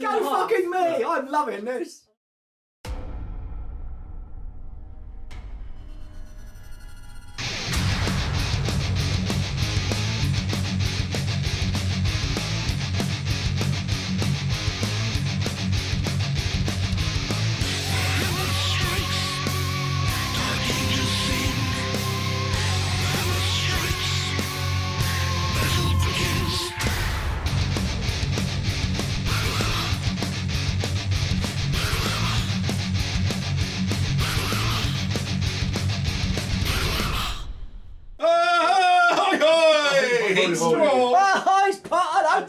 Go fucking me! I'm loving this.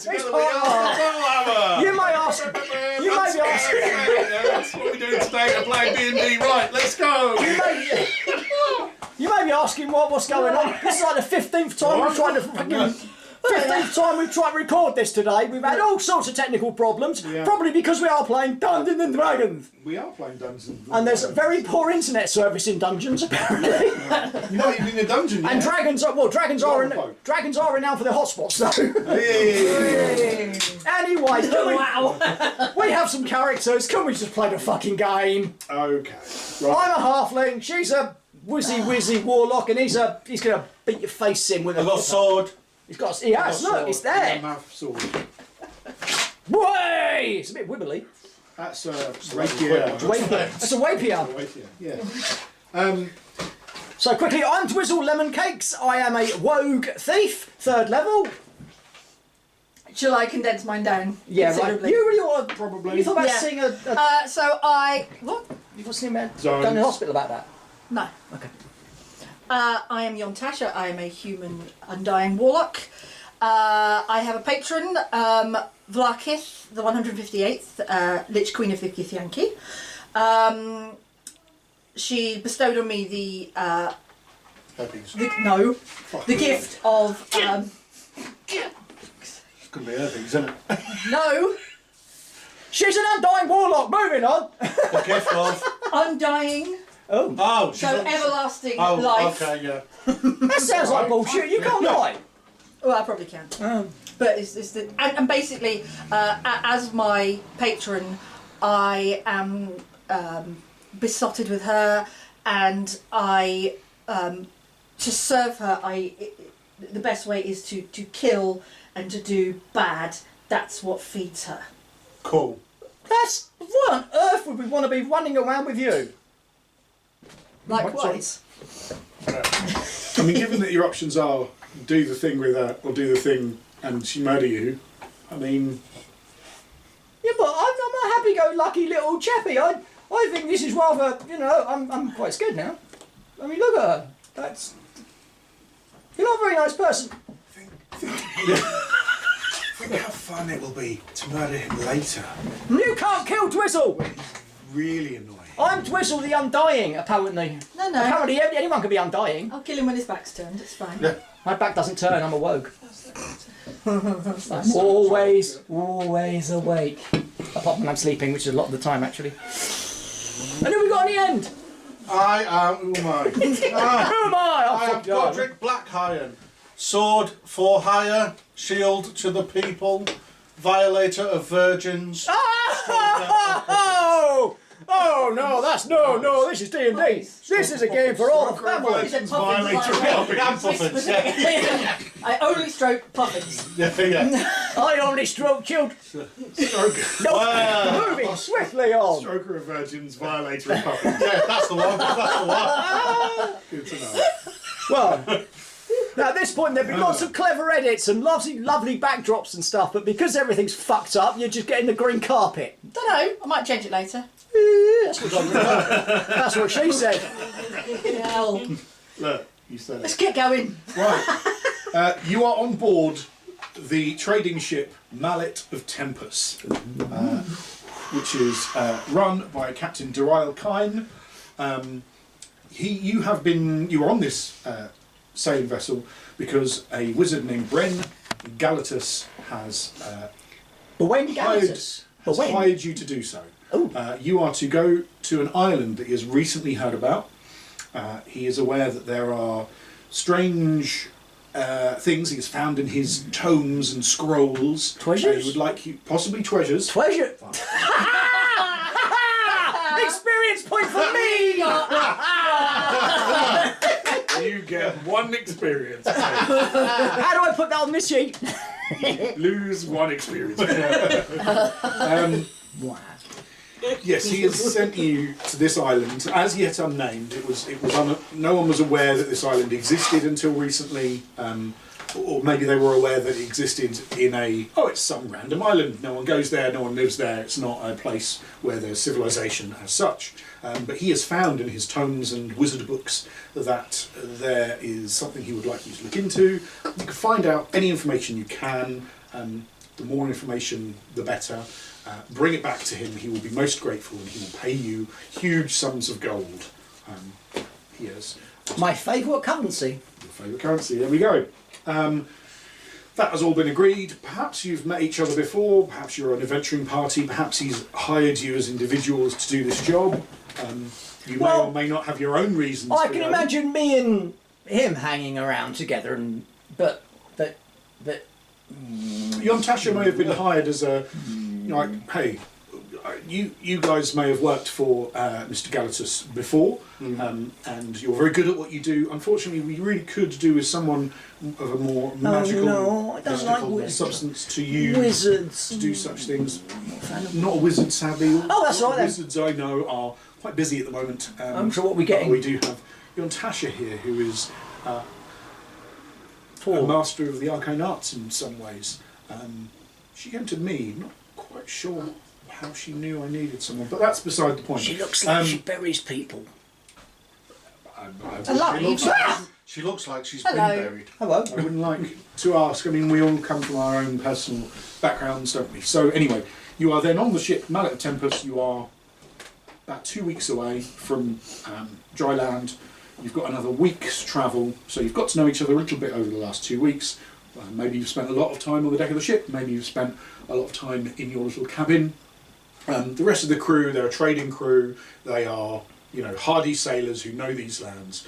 He's part. You may ask. You may be asking. That's what we're doing today to play D&D. Right, let's go. You may be asking what's going on. This is like the 15th time we've tried to fucking. 15th time we've tried to record this today. We've had all sorts of technical problems, probably because we are playing Dungeons and Dragons. We are playing Dungeons and Dragons. And there's a very poor internet service in dungeons, apparently. You're not even in a dungeon yet. And dragons are renowned for their hotspots, though. Anyway, we have some characters. Can we just play the fucking game? Okay. Right. I'm a halfling. She's a wizzy warlock, and he's gonna beat your face in with a sword. He has, look, it's there. Math sword. Way! It's a bit wibbly. That's a rapier. That's a rapier. Yeah. So quickly, I'm Twizzle Lemon Cakes. I am a rogue thief, 3rd level. Shall I condense mine down? Yeah, right. You really ought to, probably. You thought about seeing a what? You thought seeing about going to the hospital about that? No. Okay. I am Yontasha. I am a human undying warlock. I have a patron, Vlakith, the 158th, Lich Queen of the Githyanki. She bestowed on me the gift of It's gonna be herpes, isn't it? no. She's an undying warlock. Moving on. The gift of Undying. Oh, So everlasting life. Okay, yeah. That sounds like bullshit. You can't lie. Well, I probably can. But it's and basically, as my patron, I am besotted with her, and I to serve her. The best way is to kill and to do bad. That's what feeds her. Cool. Why on earth would we want to be running around with you? Likewise. I mean, given that your options are do the thing with her or do the thing and she murder you, I mean... Yeah, but I'm a happy-go-lucky little chappy. I think this is rather, I'm quite scared now. I mean, look at her. You're not a very nice person. Think how fun it will be to murder him later. You can't kill Twizzle! Really annoying. I'm Twizzle the Undying, apparently. No. Apparently anyone can be undying. I'll kill him when his back's turned. It's fine. Yeah. My back doesn't turn, I'm a rogue. I'm always awake. Apart from when I'm sleeping, which is a lot of the time, actually. And who we got in the end? I am Umai. Who am I? I am Godric Blackiron. Sword for hire, shield to the people, violator of virgins. Oh no, this is D&D. This is a game for all the families. I only stroke puffins. Yeah. I only stroke children. Moving swiftly on. Stroker of virgins, violator of puppets. Yeah, that's the one. Good to know. Well, now at this point there'd be lots of clever edits and lovely backdrops and stuff, but because everything's fucked up, you're just getting the green carpet. Don't know. I might change it later. That's what she said. Hell. Look, you said Let's it. get going. Right. You are on board the trading ship Mallet of Tempus, which is run by Captain Dariel Kine. You were on this sailing vessel because a wizard named Bren Galatus has hired you to do so. You are to go to an island that he has recently heard about. He is aware that there are strange things he has found in his tomes and scrolls. Treasures? He would like you, possibly treasures. Treasure. Experience point for me. You get 1 experience. How do I put that on this sheet? Lose 1 experience. Yes, he has sent you to this island, as yet unnamed. No one was aware that this island existed until recently, or maybe they were aware that it existed in it's some random island. No one goes there, no one lives there. It's not a place where there's civilization as such. But he has found in his tomes and wizard books that there is something he would like you to look into. You can find out any information you can. The more information, the better. Bring it back to him. He will be most grateful, and he will pay you huge sums of gold. Here's My favourite currency. your favourite currency. There we go. That has all been agreed. Perhaps you've met each other before. Perhaps you're an adventuring party. Perhaps he's hired you as individuals to do this job. You may or may not have your own reasons. I for can going. imagine me and him hanging around together, but. Tasha may have been hired as a hey, you guys may have worked for Mr. Galatus before, and you're very good at what you do. Unfortunately, we really could do with someone of a more magical, no, I don't mystical like wizards. substance to use Wizards. to do such things. Not a wizard, sadly. Oh, that's right then. Wizards I know are quite busy at the moment. I'm sure what we're but getting. we do have Tasha here, who is a Poor. master of the arcane arts in some ways. She came to me, not quite sure how she knew I needed someone, but that's beside the point. She looks like she buries people. She looks like she's Hello. been buried. Hello. I wouldn't like to ask. I mean, we all come from our own personal backgrounds, don't we? So anyway, you are then on the ship Mallet of Tempus. You are about 2 weeks away from dry land. You've got another week's travel, so you've got to know each other a little bit over the last 2 weeks. Maybe you've spent a lot of time on the deck of the ship. Maybe you've spent a lot of time in your little cabin. The rest of the crew, they're a trading crew. They are, hardy sailors who know these lands.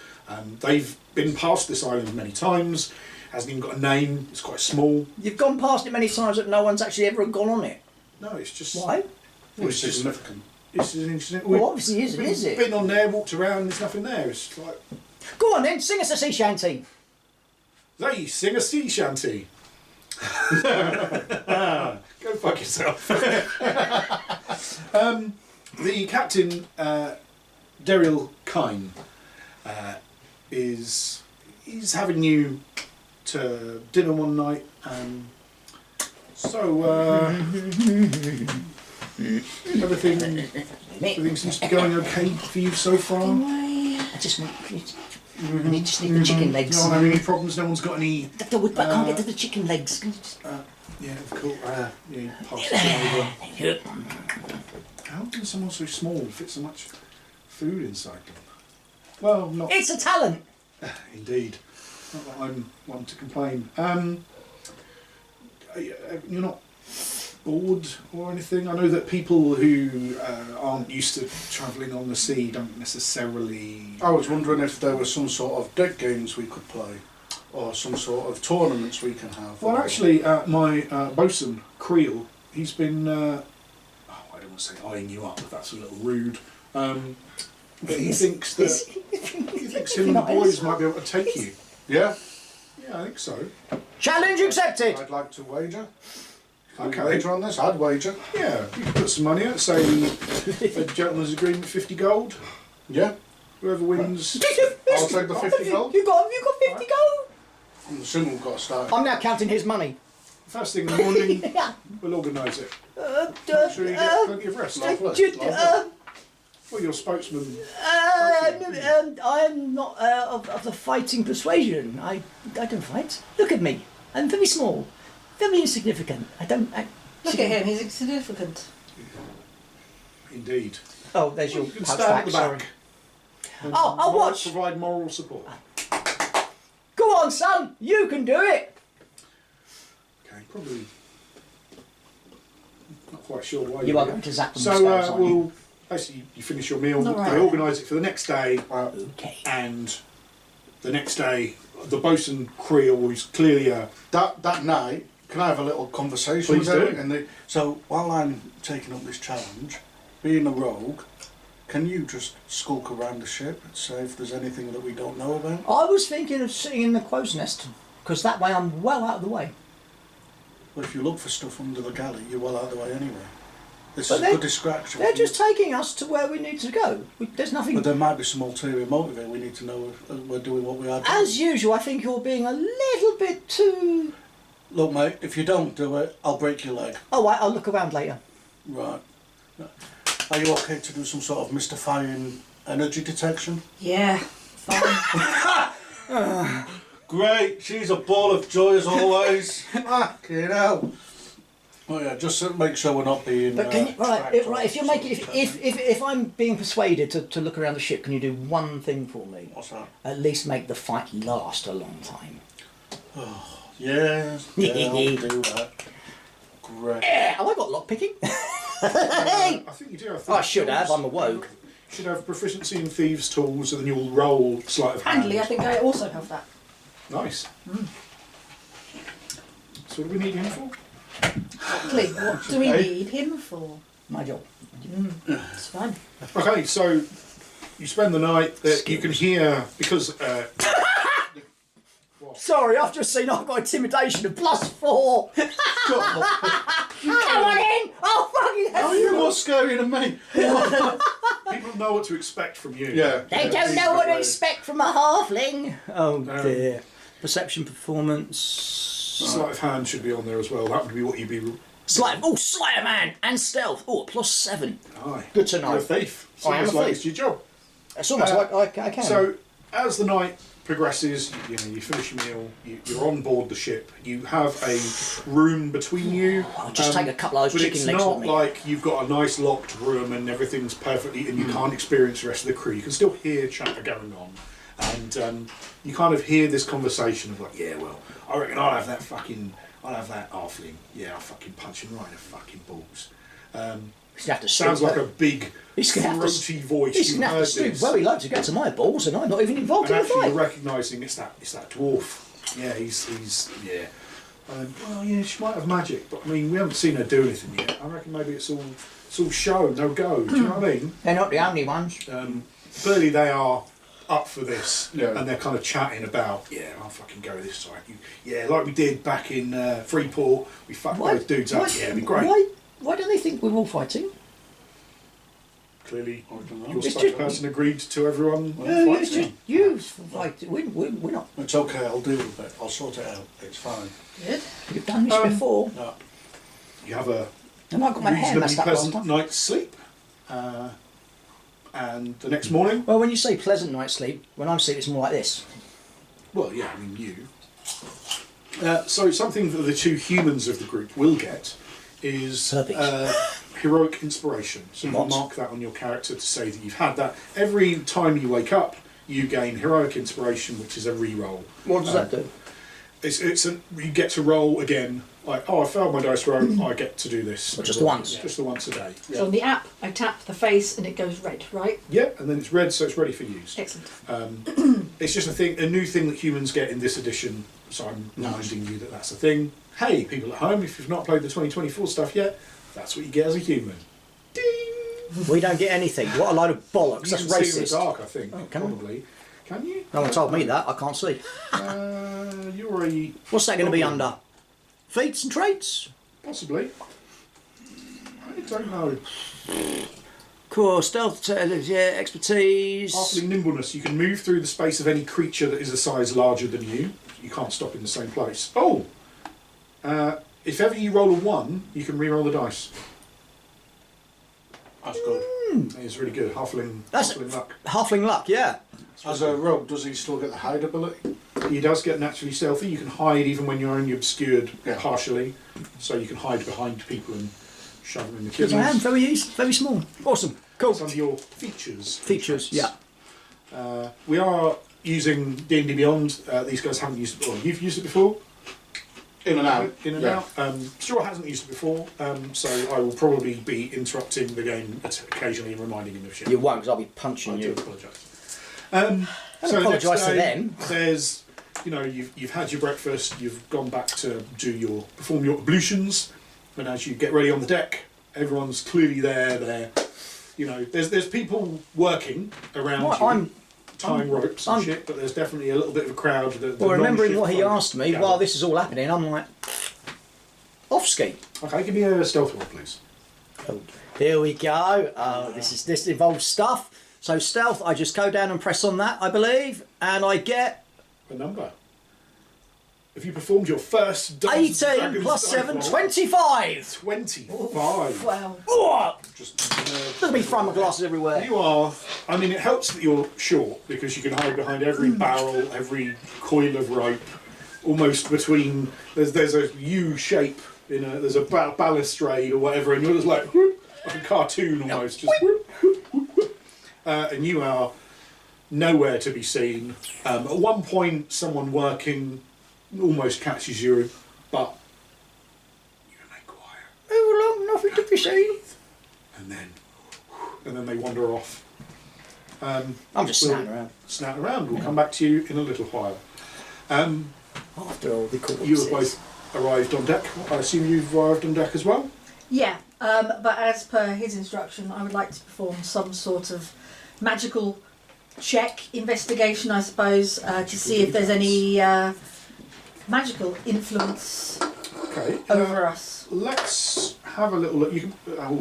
They've been past this island many times. Hasn't even got a name. It's quite small. You've gone past it many times, but no one's actually ever gone on it. No, it's just. Why? It's significant. It's an interesting. Well, obviously isn't, is it? Been on there, walked around. There's nothing there. It's like Go on then, sing us a sea shanty. they sing a sea shanty. Go fuck yourself. The captain, Daryl Kine, is having you to dinner one night. Everything seems to be going okay for you so far. I just need the chicken legs. You don't have any problems. No one's got any. I can't get to the chicken legs. Yeah, cool. Yeah, pass it over. How can someone so small fit so much food inside them? Well, not It's a talent. indeed. Not that I'm one to complain. You're not bored or anything? I know that people who aren't used to travelling on the sea don't necessarily. I was wondering if there was some sort of deck games we could play, or some sort of tournaments we can have. Well, actually, my bosun, Creel, he's been, I don't want to say eyeing you up, but that's a little rude. But he thinks that him and the boys might be able to take you. Yeah, Yeah, I think so. Challenge accepted. I'd like to wager. Okay. Wager on this? I'd wager. Yeah, you could put some money out, say a gentleman's agreement, 50 gold. Yeah, Whoever wins. I'll take the 50 gold. You got 50 gold? I'm assuming we've got to start. I'm now counting his money. First thing in the morning, we'll organise it. Make sure you get plenty of rest. Well, you're a spokesman. I'm not of the fighting persuasion. I don't fight. Look at me. I'm very small, very insignificant. I don't. Look at him, he's insignificant. Indeed. Oh, there's your You can pouch stand at back. the Sorry. back. I'll watch. Provide moral support. Go on, son. You can do it. Okay, probably. Not quite sure why. You are going to zap them. So spells, aren't you? basically you finish your meal. All right. They organise it for the next day, Okay. and the next day, the bosun creel was clearly a... That night, can I have a little conversation Please with do. them? So while I'm taking up this challenge, being a rogue, can you just skulk around the ship and say if there's anything that we don't know about? I was thinking of sitting in the crow's nest, because that way I'm well out of the way. Well, if you look for stuff under the galley, you're well out of the way anyway. This But is a good distraction. They're just taking us to where we need to go. There's nothing... But there might be some ulterior motive here. We need to know if we're doing what we are doing. As usual, I think you're being a little bit too... Look, mate, if you don't do it, I'll break your leg. Oh, right, I'll look around later. Right. Are you okay to do some sort of mystifying energy detection? Yeah, fine. Great, she's a ball of joy as always. Fucking hell. Oh yeah, just to make sure we're not being. But can you, right, tracked or if you're making, something. if I'm being persuaded to look around the ship, can you do one thing for me? What's that? At least make the fight last a long time. Yeah, I'll do that. Great. Yeah, have I got lockpicking? I think you do. I should have. I'm a wogue. You should have proficiency in thieves' tools, and then you'll roll sleight of hand. Handily, I think I also have that. Nice. So what do we need him for? Exactly. What do we need him for? My job. It's fine. Okay, so you spend the night. You can hear because. Sorry, I've just seen I've got intimidation of +4. Come on in! Oh, fucking hell! Oh, you're more scary than me. People know what to expect from you. Yeah. They don't know what to expect from a halfling. Oh dear. Perception, performance. Sleight of hand should be on there as well. That would be what you'd be. Sleight of hand and stealth. Oh, +7. Aye. Good to know. You're a thief. It's I am almost a like thief. it's your job. It's almost like I can. So as the night progresses, you finish your meal. You're on board the ship. You have a room between you. I'll just take a couple of those But chicken it's legs not with me. like you've got a nice locked room and everything's perfectly, and you can't experience the rest of the crew. You can still hear chatter going on, and you kind of hear this conversation of like, yeah, well, I reckon I'll have that halfling. Yeah, I'll fucking punch him right in the fucking balls. He's gonna have to Sounds stoop like a big, He's gonna have to- throaty voice. He's You going to have to heard stoop this. very low to get to my balls, and I'm not even involved And in the actually, fight. you're recognising it's that dwarf. Yeah, he's yeah. Well, yeah, she might have magic, but I mean, we haven't seen her do anything yet. I reckon maybe it's all show, no go. Do you know what I mean? They're not the only ones. Clearly, they are up for this, Yeah. and they're kind of chatting about, yeah, I'll fucking go this side. Yeah, like we did back in Freeport. We fucked those dudes up. Yeah, it'd be great. Why do they think we're all fighting? Clearly, I don't know. your It's spokesperson person agreed to everyone. No, it's fighting. just you fight. We're not. It's okay, I'll deal with it. I'll sort it out. It's fine. Good. You've done this before. No. You have a And I got my hair reasonably messed up last pleasant time. night's sleep, and the next morning. Well, when you say pleasant night's sleep, when I'm asleep, it's more like this. Well, yeah, I mean you. So something that the two humans of the group will get is Perfect. heroic inspiration. So you What? mark that on your character to say that you've had that. Every time you wake up, you gain heroic inspiration, which is a re-roll. What does that do? You get to roll again. Like, oh, I failed my dice roll. I get to do this. Well, just the once. Just the once a day. So on the app, I tap the face and it goes red, right? Yeah, and then it's red, so it's ready for use. Excellent. It's just a new thing that humans get in this edition. So I'm reminding you that that's a thing. Hey, people at home, if you've not played the 2024 stuff yet, that's what you get as a human. Ding! We don't get anything. What a load of bollocks. You That's can see in the racist. dark, I think. can I? Probably. Can you? No one told me that. I can't see. You're a What's that going to be under? Feats and traits? possibly. I don't know. Cool. Stealth, yeah, expertise. Halfling nimbleness. You can move through the space of any creature that is a size larger than you. You can't stop in the same place. Oh! If ever you roll a 1, you can re-roll the dice. That's good. It's really good. Halfling luck. Halfling luck, yeah. As a rogue, does he still get the hide ability? He does get naturally stealthy. You can hide even when you're only obscured Yeah. partially. So you can hide behind people and shove them in the Because I am kidneys. very easy, very small. Awesome. Cool. It's under your features. Features, yeah. We are using D&D Beyond. These guys haven't used it before. You've used it before? In and out. In and Yeah. out. Stuart hasn't used it before, so I will probably be interrupting the game occasionally and reminding him of shit. You won't, because I'll be I punching do you. apologise. So apologise next to day, them. There's, you've had your breakfast, you've gone back to perform your ablutions, and as you get ready on the deck, everyone's clearly there. There's people working around you, tying ropes and shit, but there's definitely a little bit of a crowd. Well, remembering what he non-shift folk asked me gathered. while this is all happening, I'm like, off ski. Okay, give me a stealth roll, please. Oh, here we go. This involves stuff. So stealth, I just go down and press on that, I believe, and I get A number. Have you performed your first Dungeons and 18 Dragons plus dice 7, roll? 25. 25. Wow. Oh, Just, look at me throwing my glasses everywhere. you are. I mean, it helps that you're short because you can hide behind every barrel, every coil of rope, almost between. There's a U shape there's a balustrade or whatever, and you're just like a cartoon almost. Just and you are nowhere to be seen. At one point, someone working almost catches you, but you remain quiet. Oh, long, nothing to be seen. And then they wander off. I'm just We'll standing around. Snap around. We'll come back to you in a little while. After all the corpses. You have both arrived on deck. I assume you've arrived on deck as well? Yeah, but as per his instruction, I would like to perform some sort of magical check, investigation, I suppose, to see if there's any magical influence Okay. over us. Let's have a little look. You can. Have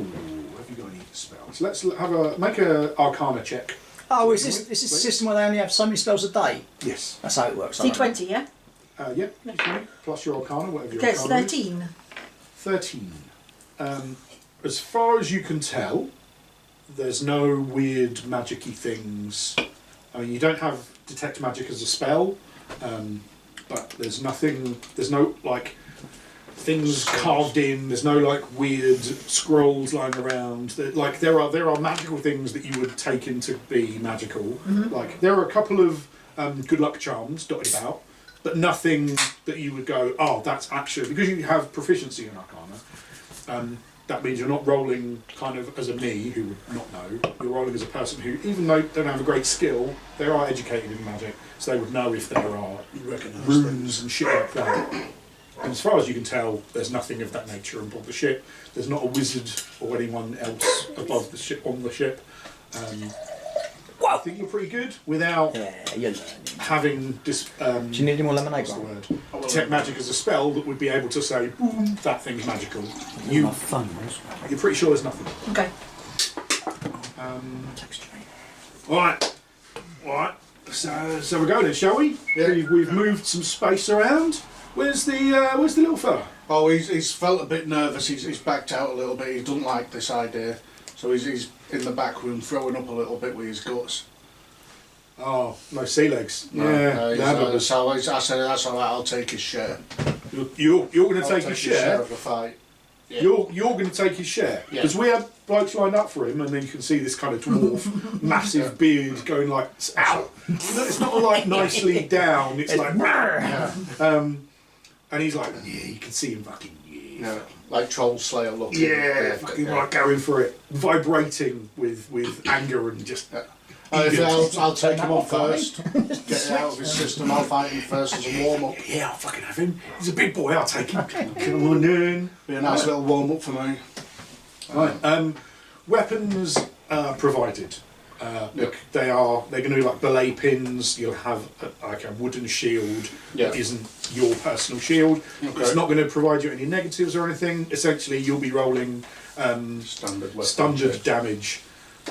you got any spells? Let's make a Arcana check. Oh, is this a system where they only have so many spells a day? Yes. That's how it works. D20, yeah? Yeah. D20 plus your Arcana, whatever your Okay, it's Arcana is. 13. 13. As far as you can tell, there's no weird magic-y things. I mean, you don't have detect magic as a spell, but there's no like things carved in. There's no like weird scrolls lying around. There are magical things that you would take in to be magical. Mm-hmm. Like there are a couple of good luck charms dotted about, but nothing that you would go, oh, that's actually, because you have proficiency in Arcana. That means you're not rolling kind of as a me who would not know. You're rolling as a person who, even though they don't have a great skill, they are educated in magic, so they would know if there are runes and shit like that. And as far as you can tell, there's nothing of that nature aboard the ship. There's not a wizard or anyone else above the ship on the ship. I think you're pretty good without you're learning. having Do you need any more lemonade? what's the word? Detect magic as a spell that would be able to say, boom, that thing's magical. My phone. You're pretty sure there's nothing. Okay. Alright. So we're going then, shall we? Yeah. We've moved some space around. Where's the little fella? Oh, he's felt a bit nervous. He's backed out a little bit. He doesn't like this idea. So he's in the back room throwing up a little bit with his guts. Oh, no sea legs. No, so I said, that's all right, I'll take his share. You're going to I'll take his share? of the fight. Yeah. You're going to take his share? Yeah. Because we had blokes lined up for him, and then you can see this kind of dwarf, massive beard going like, ow! It's not like nicely down, it's like, Yeah. and he's like, yeah, you can see him fucking, Yeah. Like Troll Slayer looking. yeah, fucking like going for it, vibrating with anger and just. I'll take him on first. Get it out of his system. I'll fight him first as a warm up. Yeah, I'll fucking have him. He's a big boy. I'll take him. Come on in. Be a nice little warm up for me. Right. Weapons provided. Look, they're going to be like belay pins. You'll have like a wooden shield that isn't your personal shield. Okay. It's not going to provide you any negatives or anything. Essentially, you'll be rolling standard damage.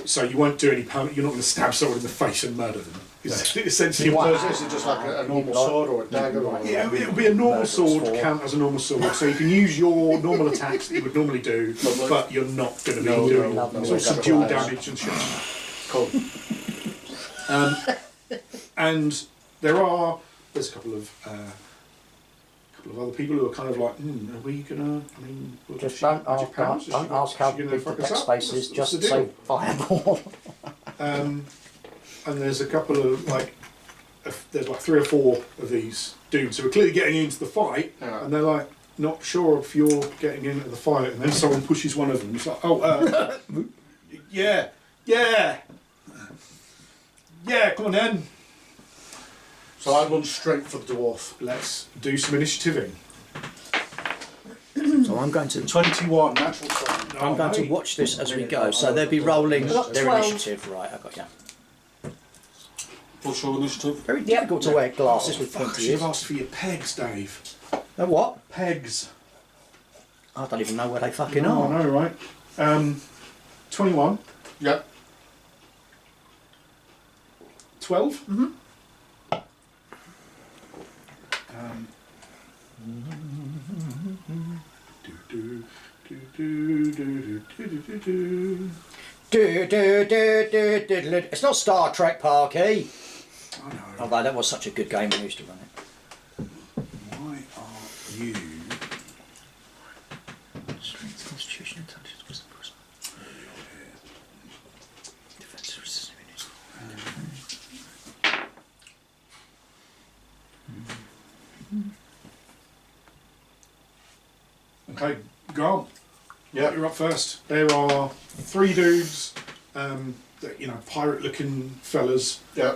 So you won't do any permanent. You're not going to stab someone in the face and murder them. It's essentially, So is it just like a normal sword or a dagger? Or yeah, it'll be a normal sword, count as a normal sword. So you can use your normal attacks that you would normally do, Lovely. but you're not going to be No, doing no, sort of dual damage and shit. Cool. And there's a couple of other people who are kind of like, are we gonna? I mean, Just don't ask how big the text space is, just say fireball. And there's a couple of there's like 3 or 4 of these dudes who are clearly getting into the fight, and they're like not sure if you're getting into the fight, and then someone pushes one of them. It's like, oh, yeah. Yeah, come on then. So I run straight for the dwarf. Let's do some initiativing. So I'm going to 21, natural 20. I'm going to watch this as we go. So they'll be rolling I've got their 12. initiative. Right, I got you. What's your initiative? Very difficult to wear glasses with Fuck, pointy you've ears. asked for your pegs, Dave. What? Pegs. I don't even know where they fucking Oh, are. I know, right? 21. Yep. 12. Mm-hmm. It's not Star Trek, Parky. I know. Although that was such a good game when we used to run it. Why are you? Strength, Constitution, Intelligence, Wisdom, Charisma. Defense, resistance, Okay, go on. Yeah. You're up first. There are 3 dudes, pirate-looking fellas. Yeah.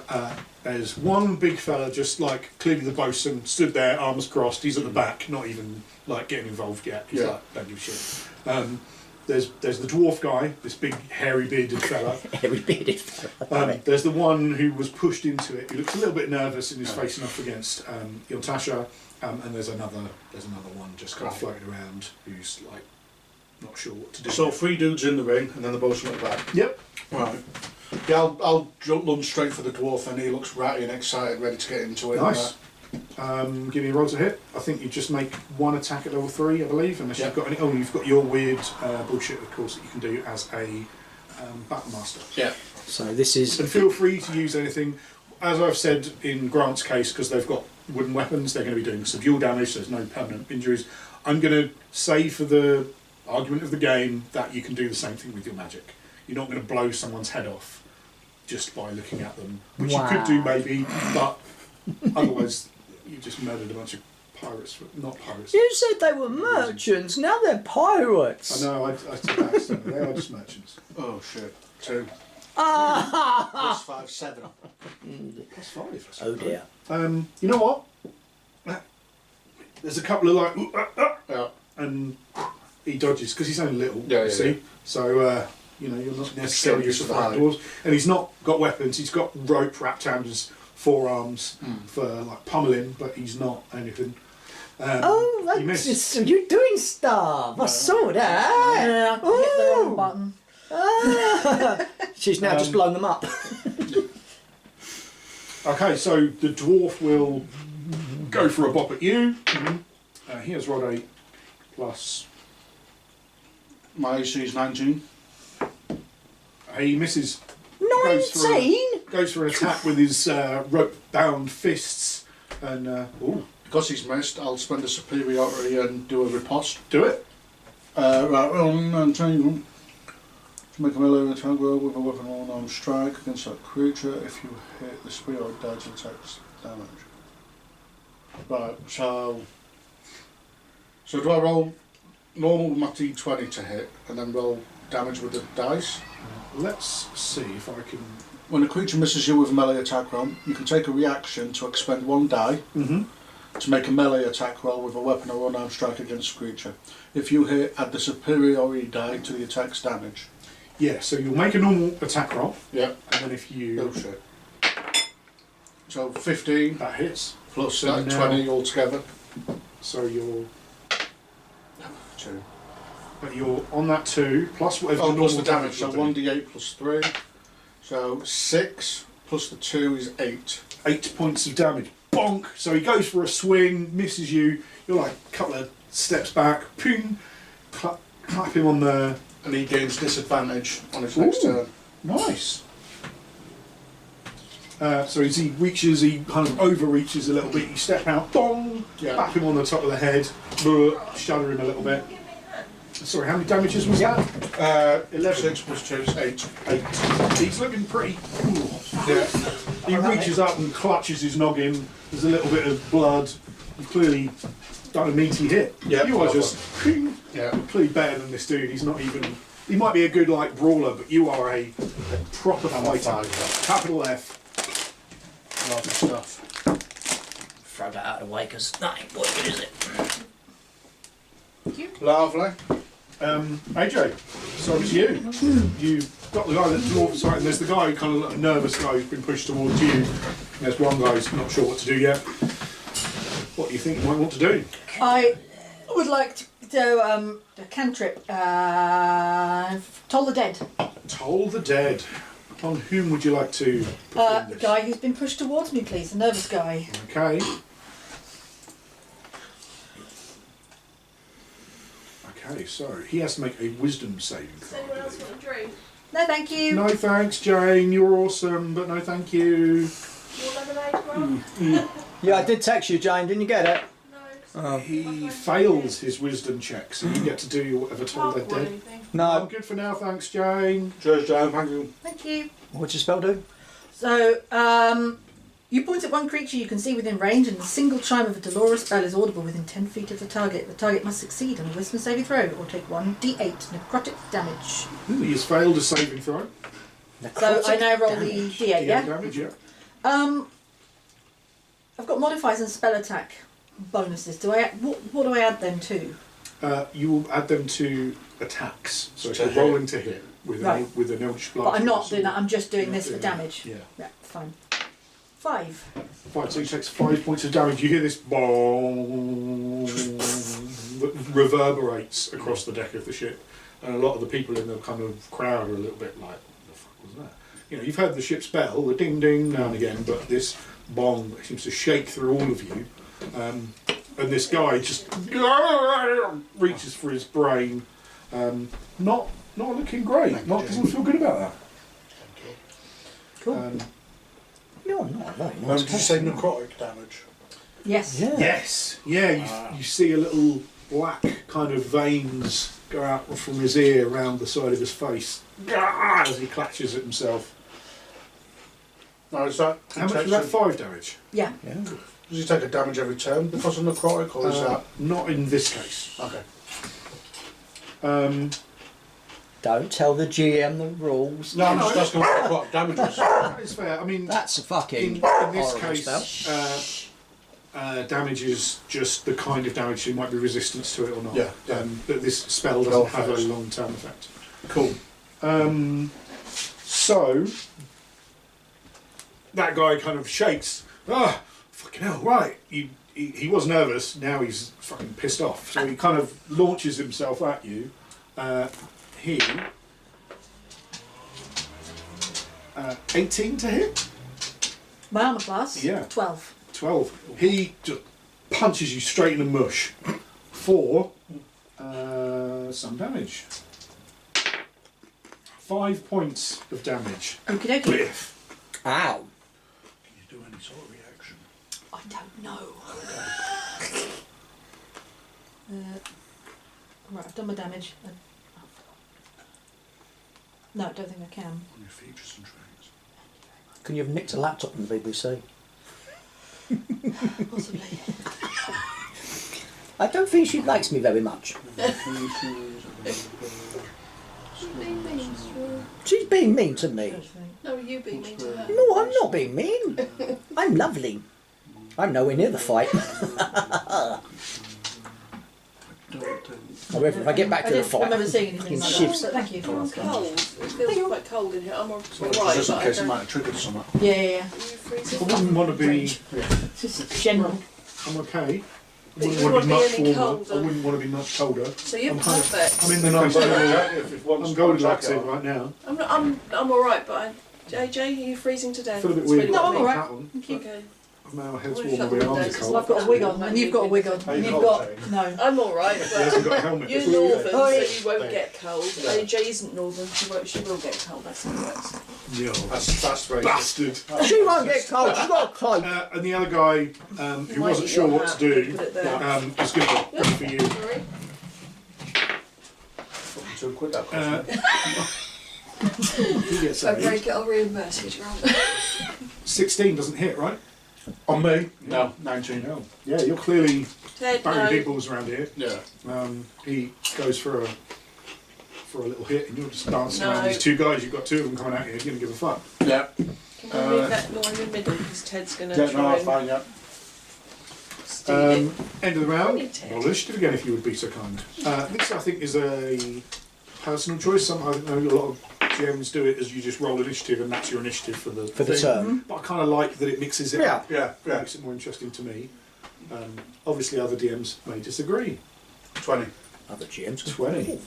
There's one big fella, just like clearly the bosun, stood there, arms crossed. He's at the back, not even like getting involved yet. He's like, don't give a shit. There's the dwarf guy, this big hairy bearded fella. Hairy bearded fella. There's the one who was pushed into it. He looks a little bit nervous and is facing off against Yontasha. And there's another one just kind of floating around who's like not sure what to do. So 3 dudes in the ring and then the bosun at the back. Yep. Right. Yeah, I'll lunge straight for the dwarf and he looks ratty and excited, ready to get into it. Nice. Give me a roll to hit. I think you just make 1 attack at level 3, I believe, unless you've got any. Oh, you've got your weird bullshit, of course, that you can do as a battle master. Yeah. So this is. And feel free to use anything. As I've said in Grant's case, because they've got wooden weapons, they're going to be doing subdual damage, so there's no permanent injuries. I'm going to say, for the argument of the game, that you can do the same thing with your magic. You're not going to blow someone's head off just by looking at them, which you could do maybe, but otherwise you just murdered a bunch of pirates. Not pirates. You said they were merchants, now they're pirates. I know, I said that accidentally. They are just merchants. Oh shit. 2. Ah! Plus 5, 7. That's 5. Oh dear. You know what? There's a couple of like, Yeah. and he dodges because he's only little. Yeah, you yeah, see. yeah. So you're not necessarily used to fight dwarves, and he's not got weapons. He's got rope wrapped around his forearms for like pummeling, but he's not anything. Oh, you that's missed. just, you're doing stuff. I saw that. Yeah, I hit the wrong button. Ah. She's now just blown them up. Okay, so the dwarf will go for a bop at you. He has rolled a plus. My AC is 19. He misses. 19? Goes for an attack with his rope-bound fists, and Because he's missed, I'll spend a superiority and do a riposte. do it. Right, well, and tell you to make a melee attack roll with a weapon or unarmed strike against that creature. If you hit the superiority dice, it takes damage. Right, so do I roll normal with my D20 to hit and then roll damage with the dice? Let's see if I can. When a creature misses you with a melee attack roll, you can take a reaction to expend 1 die to make a melee attack roll with a weapon or unarmed strike against the creature. If you hit, add the superiority die to the attack's damage. Yeah, so you'll make a normal attack roll, Yeah. and then if you Oh shit. So 15 that hits, plus So that now- 20 altogether. so you're 2. but you're on that 2 plus whatever Oh, the plus normal the damage, so will do. 1d8 plus 3. So 6 plus the 2 is 8. 8 points of damage. Bonk! So he goes for a swing, misses you. You're like a couple of steps back. Ping! Clap him on the. And he gains disadvantage on his next Ooh. turn. Nice. So as he reaches, he kind of overreaches a little bit. You step out, dong, Yeah. bap him on the top of the head, shudder him a little bit. Sorry, how many damages was that? 11. 6 plus 2 is 8. 8. He's looking pretty. Yeah. He reaches up and clutches his noggin. There's a little bit of blood. You've clearly done a meaty hit. Yeah, You are well just ping, Yeah. clearly better than this dude. He's not even. He might be a good like brawler, but you are a proper fighter. Capital F. Lovely stuff. Throw that out of the way because that ain't what good, is it? Lovely. AJ, so it's you. You've got the guy that's dwarf sight, and there's the guy, kind of like a nervous guy who's been pushed towards you. And there's one guy who's not sure what to do yet. What do you think you might want to do? I would like to do a cantrip. Toll the dead. Toll the dead. On whom would you like to perform The this? guy who's been pushed towards me, please. The nervous guy. Okay. Okay, so he has to make a wisdom saving Does throw. anyone else want a drink? No, thank you. No thanks, Jane. You're awesome, but no thank you. More lemonade, Rob? Yeah, I did text you, Jane. Didn't you get it? No. He fails his wisdom check, so you get to do whatever toll Can't they're want dead. anything. I'm No. good for now, thanks, Jane. Cheers, Jane. Thank you. Thank you. What's your spell do? So, you point at one creature you can see within range, and the single chime of a Dolores bell is audible within 10 feet of the target. The target must succeed on a wisdom saving throw or take 1d8 necrotic damage. He has failed a saving throw. So I now roll damage. the d8, yeah? Damage, yeah. I've got modifiers and spell attack bonuses. Do I? What do I add them to? You will add them to attacks. So if To you're hit. rolling to hit with Right. with an Eldritch Blast. But I'm not or doing that. something. I'm just doing You're this for doing that. damage. Yeah. Yeah, fine. 5. Fine, so he takes 5 points of damage. You hear this bong that reverberates across the deck of the ship, and a lot of the people in the kind of crowd are a little bit like, "What the fuck was that?" You know, you've heard the ship's bell, the ding ding now and again, but this bong seems to shake through all of you, and this guy just reaches for his brain. Not looking great. Thank Not you. doesn't feel good about that. Cool. You're not very nice. Did you say necrotic damage? Yes. Yeah. Yes, yeah, you see a little black kind of veins go out from his ear around the side of his face as he clutches at himself. No, is that... How much was that? 5 damage? Yeah. Yeah. Does he take a damage every turn because of necrotic, or is that... Not in this case. Okay. Don't tell the GM the rules. No, I'm just asking what necrotic damage was. That is fair. I mean, That's a fucking in this horrible case, spell. damage is just the kind of damage. There might be resistance to it or not. Yeah, yeah. But this spell doesn't Spell have a effects. long-term effect. Cool. So that guy kind of shakes. Ah, fucking hell! Right, he was nervous. Now he's fucking pissed off. So he kind of launches himself at you. He 18 to hit. My armor class. Yeah. 12. 12. He just punches you straight in the mush for some damage. 5 points of damage. Okie dokie. Biff. Ow. Can you do any sort of reaction? I don't know. Right, I've done my damage. No, I don't think I can. On your features and traits. Can you have nicked a laptop from the BBC? Possibly. I don't think she likes me very much. Being mean, Stuart. She's being mean to me. No, you being mean to her. No, I'm not being mean. I'm lovely. I'm nowhere near the fight. However, if I get back I to the didn't fight, remember seeing anything like that. shifts. So thank you for I'm asking. cold. It feels quite cold in here. I'm alright, Just but in I case it don't. might have triggered something. Yeah, yeah, yeah. Are you freezing? I wouldn't want to be. Just general. I'm okay. I But you wouldn't want to be wouldn't much be any warmer. I colder. wouldn't want to be much colder. So you're I'm kind of- perfect. I'm in the nice little. I'm I'm Goldilocks right now. I'm alright, but AJ, are you freezing to I death? feel a bit That's weird. really No, what I'm I alright. Hat on. Thank you. mean. Okay. My head's Well, warm, shut my the arms are windows, cold. I've got a wig on, and you've got a wig on, Are you and you've cold, got Jane? no. I'm alright, He hasn't but got a helmet. you're It's northern, so Oi. you won't get cold. AJ isn't northern, she will get cold. That's how it works. Yeah. That's very Bastard. she won't get cold. She's got a cloak. And the other guy, who Might wasn't eat sure your what hat, to do, put it there. is going to go for you. Sorry. too quick, that question. He gets If I a break it, I'll reimburse you, Gerald. 16 doesn't hit, right? On me? No, 19. No. Yeah, you're clearly Ted, banging big no. balls around here. Yeah. He goes for a little hit, and you're just dancing No. around these two guys. You've got two of them coming at you. You're going to give a fuck. Yeah. Can we move that more in the middle because Ted's going to Yeah, no, try that's and fine, yeah. steal it. End of the round. Brilliant, Ted. Roll initiative again if you would be so kind. This I think is a personal choice. I know a lot of GMs do it as you just roll initiative and that's your initiative for the For the thing. turn. But I kind of like that it mixes it Yeah. up. Yeah, yeah. Makes it more interesting to me. Obviously other DMs may disagree. 20. Other GMs. 20.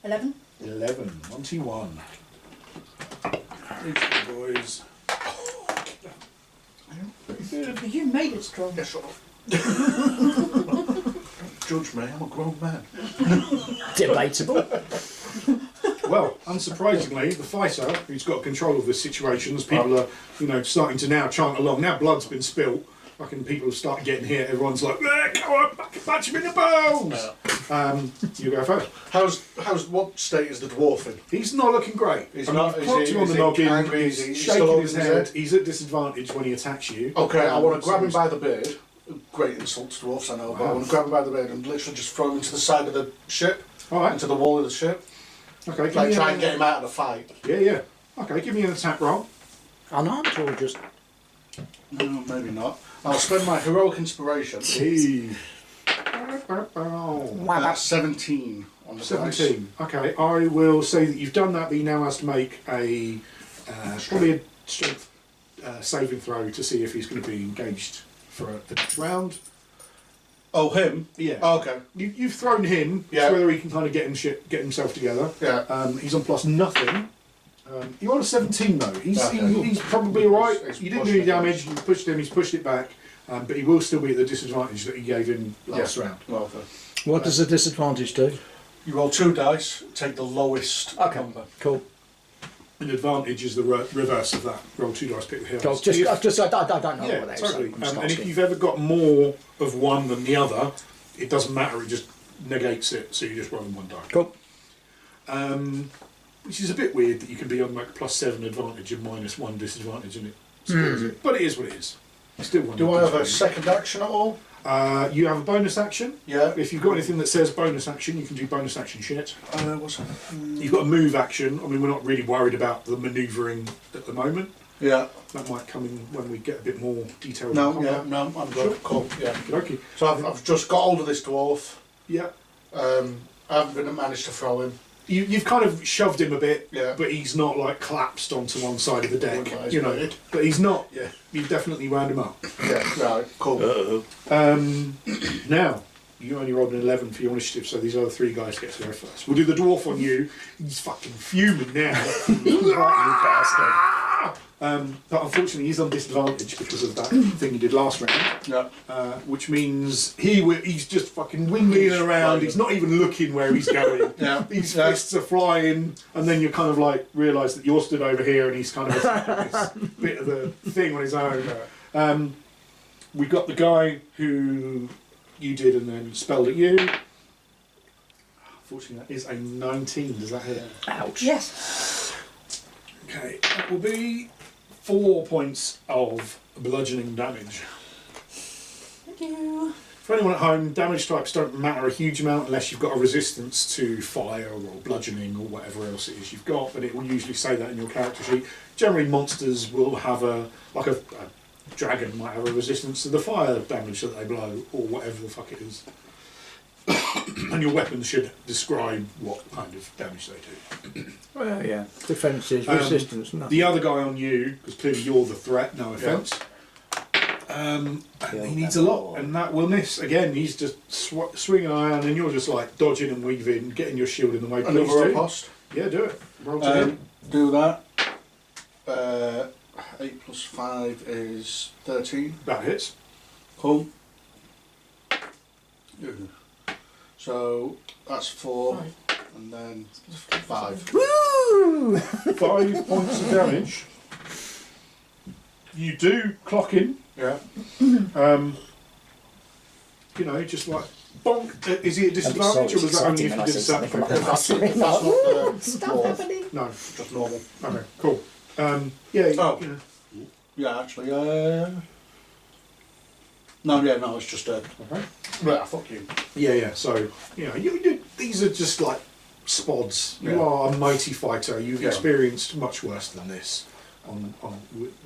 11. 11. 21. Each of the boys. You made it strong. Yeah, shut up. Judge me, I'm a grown man. Debatable. Well, unsurprisingly, the fighter, who's got control of this situation, as people are, starting to now chant along. Now blood's been spilt. Fucking people have started getting hit. Everyone's like, "Come on, punch him in the bones." You go first. What state is the dwarf in? He's not looking great. He's I mean, not- you've is clocked he- him on is the he noggin. angry? Is He's he shaking still holding his his head. head? He's at disadvantage when he attacks you. Okay, I want to So grab him he's- by the beard. Great insult to dwarfs, I know, but I Wow. want to grab him by the beard and literally just throw him into the side of the ship, All right. into the wall of the ship. Okay. Give Like me try and get him out of the fight. Yeah. Okay. Give me an attack roll. Unarmed or just... No, maybe not. I'll spend my heroic inspiration. Hey. 17 on the 17. Okay, I will say that you've done that, but he now has to make a probably a strength saving throw to see if he's going to be engaged for the next round. Oh, him? Yeah. Oh, okay. You've thrown him. Yeah. It's whether he can kind of get himself together. Yeah. He's on plus nothing. You're on a 17 though. He's Okay. he's probably alright. He's You didn't pushed do any it. damage. You pushed him. He's pushed it back. But he will still be at the disadvantage that he gave him last round. Well, okay. What does the disadvantage do? You roll 2 dice, take the lowest number. Cool. An advantage is the reverse of that. Roll 2 dice, pick the heroes. Cool. I don't know Yeah, what that is. totally. So I'm just And if asking. you've ever got more of one than the other, it doesn't matter. It just negates it. So you just roll 1 die. Cool. Which is a bit weird that you can be on like +7 advantage and -1 disadvantage, and it scores it. But it is what it is. You still want. Do I have a second action at all? You have a bonus action. Yeah. If you've got anything that says bonus action, you can do bonus action shit. What's that? You've got a move action. I mean, we're not really worried about the manoeuvring at the moment. Yeah. That might come in when we get a bit more detailed. No, on yeah, combat. no, I'm good. Cool, yeah. Okay. So I've just got hold of this dwarf. Yeah. I haven't managed to throw him. You've kind of shoved him a bit, Yeah. but he's not like collapsed onto one side of the deck, Well, he's you know. weird. But he's not. Yeah. You've definitely wound him up. Yeah, right, cool. Now, you only rolled an 11 for your initiative, so these other 3 guys get to go first. We'll do the dwarf on you. He's fucking fuming now. But unfortunately, he's on disadvantage because of that thing he did last round. Yeah. Which means he's just fucking winging around. He's not even looking where he's going. Yeah. These Yeah. fists are flying, and then you kind of like realise that you're stood over here, and he's kind of attacking this bit of the thing on his own. We got the guy who you did and then spelled at you. Unfortunately, that is a 19. Does that hit? Ouch. Yes. Okay, that will be 4 points of bludgeoning damage. Thank you. For anyone at home, damage types don't matter a huge amount unless you've got a resistance to fire or bludgeoning or whatever else it is you've got, but it will usually say that in your character sheet. Generally, monsters will have a dragon might have a resistance to the fire damage that they blow or whatever the fuck it is. And your weapons should describe what kind of damage they do. Well, yeah. Defences, resistance, nothing. The other guy on you, because clearly you're the threat, no offence. He needs a lot, and that will miss. Again, he's just swinging around, and you're just like dodging and weaving, getting your shield in the way. Please Another do. riposte. Yeah, do it. Roll to hit. Do that. 8 plus 5 is 13. That hits. Cool. So that's 4, and then 5. Woo! 5 points of damage. You do clock in. Yeah. Just like bonk. Is he at disadvantage, or was that only if you did That's not something? the Stuff dwarf, happening. No. just normal. Okay. Cool. Yeah. Oh. You know. Yeah, actually, no, it's just Okay. right, fuck you. Yeah. So these are just like spods. You are a mighty fighter. You've experienced much worse than this.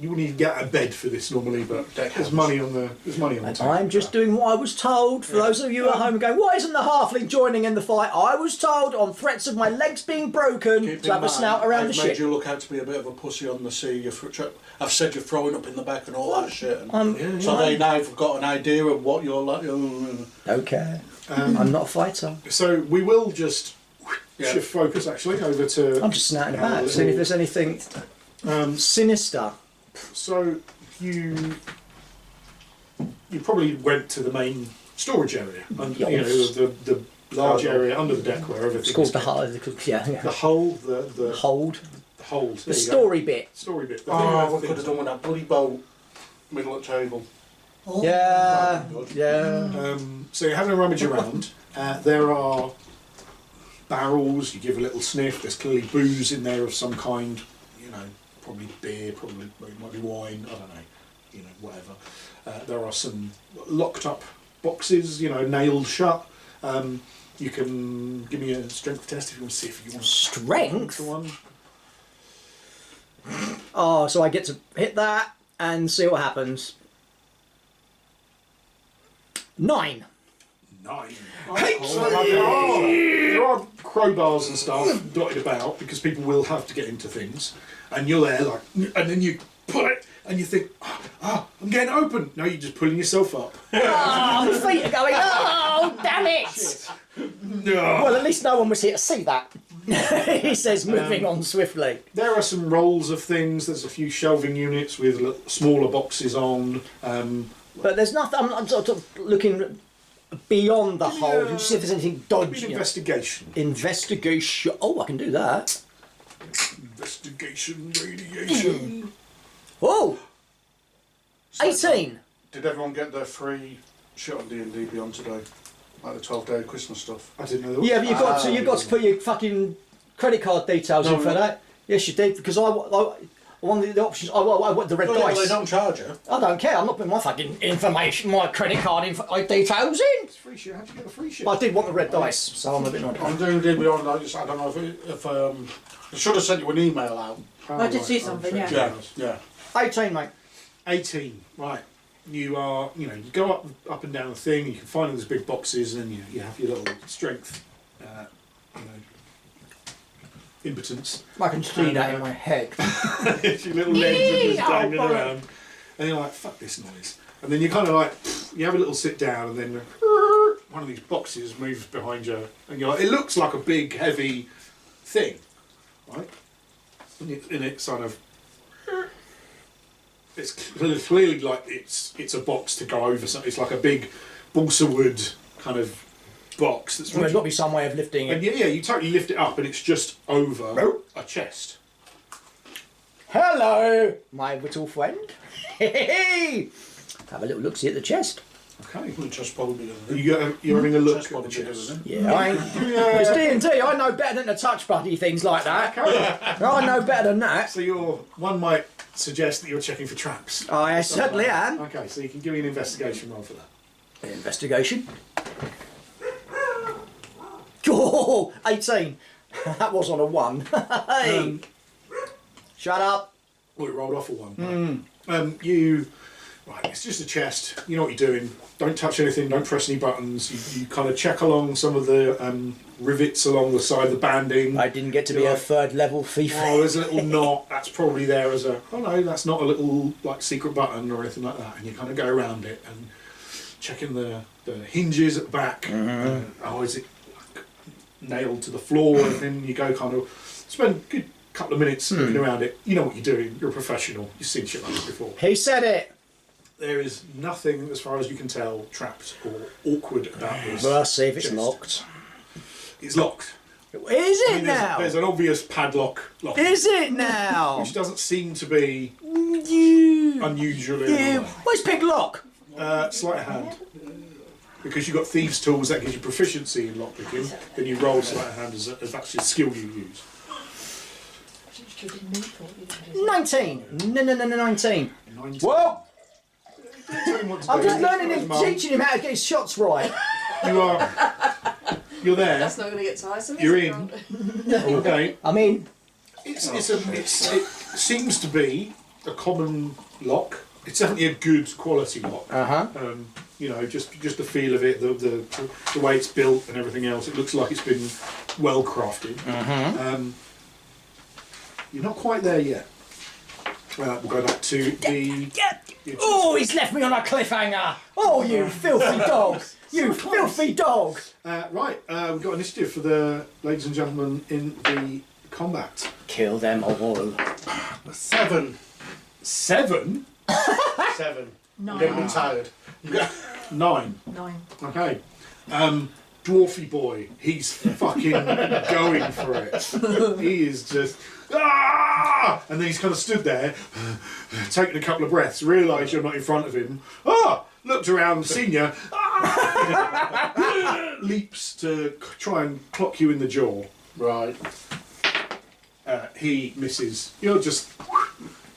You wouldn't even get a bed for this normally, but there's money on the And table. I'm just doing what I was told. For those of you at home going, why isn't the halfling joining in the fight? I was told on threats of my legs being broken Keep to have in a snout mind, around I've the made ship. you look out to be a bit of a pussy on the sea. I've said you're throwing up in the back and all that shit. And so they now have got an idea of what you're like. Don't care. I'm not a fighter. So we will just shift focus actually over to. I'm just snouting about, seeing if there's anything sinister. So you probably went to the main storage area, and you know the large area under the deck where everything. It's called is the kept. hull. Yeah. The hull, the Hold. hold. The story bit. Story bit. Oh, we could have done with that bloody boat middle of the table. Yeah. That'd be good. Yeah. So you're having a rummage around. There are barrels. You give a little sniff. There's clearly booze in there of some kind. You know, probably beer. Probably it might be wine. I don't know. You know, whatever. There are some locked up boxes. You know, nailed shut. You can give me a strength test if you want to see if you want Strength? one. Oh, so I get to hit that and see what happens. 9. 9. There are crowbars and stuff dotted about because people will have to get into things, and you're there like, and then you pull it, and you think, I'm getting open. No, you're just pulling yourself up. Oh, my feet are going, oh, damn it! No. Well, at least no one was here to see that. He says, moving on swiftly. There are some rolls of things. There's a few shelving units with smaller boxes on. But there's nothing, I'm sort of looking beyond the hold and see if there's anything An dodgy. investigation. Investigation. Oh, I can do that. Investigation, radiation. Oh! 18. Did everyone get their free shit on D&D Beyond today? Like the 12-day Christmas stuff? I didn't know that. Yeah, but you've got to put your fucking credit card details in for that. Yes, you did, because one of the options, I want the red Well, dice. they don't charge you. I don't care, I'm not putting my fucking information, my credit card details in. It's free shit. How'd you get the free shit? But I did want the red dice, so I'm a bit annoyed. I'm doing D&D Beyond. I don't know if I should have sent you an email out. I did see something, yeah. Yeah. 18, mate. 18. Right. You are, you go up and down the thing. You can find all these big boxes, and then you have your little strength, impotence. I can see that in my head. Your little legs are just dangling around, and you're like, "Fuck this noise!" And then you kind of like, you have a little sit down, and then one of these boxes moves behind you, and you're like, it looks like a big, heavy thing, right? And it's sort of. It's clearly like it's a box to go over. So it's like a big balsa wood kind of box. That's There's got to be some way of lifting and it. yeah, you totally lift it up, and it's just over a chest. Hello, my little friend. Have a little look-see at the chest. Okay, The chest probably doesn't. you're having a look Chest at the probably chest. doesn't. Yeah, it's D&D. I know better than to touch bloody things like that. I know better than that. So one might suggest that you're checking for traps. I certainly am. Okay, so you can give me an investigation roll for that. Investigation. Oh, 18. That was on a 1. Hey. Shut up. Well, it rolled off a 1. Right, it's just a chest. You know what you're doing. Don't touch anything. Don't press any buttons. You kind of check along some of the rivets along the side of the banding. I didn't get to be a third level thief. Oh, there's a little knot. That's probably there as a. Oh no, that's not a little like secret button or anything like that. And you kind of go around it and checking the hinges at the back. Is it like, nailed to the floor? And then you go kind of spend a good couple of minutes looking around it. You know what you're doing. You're a professional. You've seen shit like this before. He said it. There is nothing, as far as you can tell, trapped or awkward about this. Well, I'll see if it's chest. locked. It's locked. Is it now? There's an obvious padlock lock. Is it now? Which doesn't seem to be You. unusually. Where's pick lock? Sleight of hand. Because you've got thieves' tools, that gives you proficiency in lockpicking. Then you roll sleight of hand as that's a skill you use. 19. No, 19. 19. Whoa! Tell him what to I'm do. just learning His him, mum. teaching him how to get his shots right. You are. You're there. That's not going to get tiresome. You're is in. it? Okay. I mean, It seems to be a common lock. It's definitely a good quality lock. You know, just the feel of it, the way it's built and everything else. It looks like it's been well crafted. You're not quite there yet. We'll go back to the. oh, he's left me on a cliffhanger. Oh, you filthy dog! You filthy dog! Right, we've got initiative for the ladies and gentlemen in the combat. Kill them all. 7. 7? 7. 9. Getting tired. 9. 9. Okay. Dwarfy boy, he's fucking going for it. He is just and then he's kind of stood there, taking a couple of breaths, realised you're not in front of him. Looked around, seen you, leaps to try and clock you in the jaw. Right. He misses. You're just,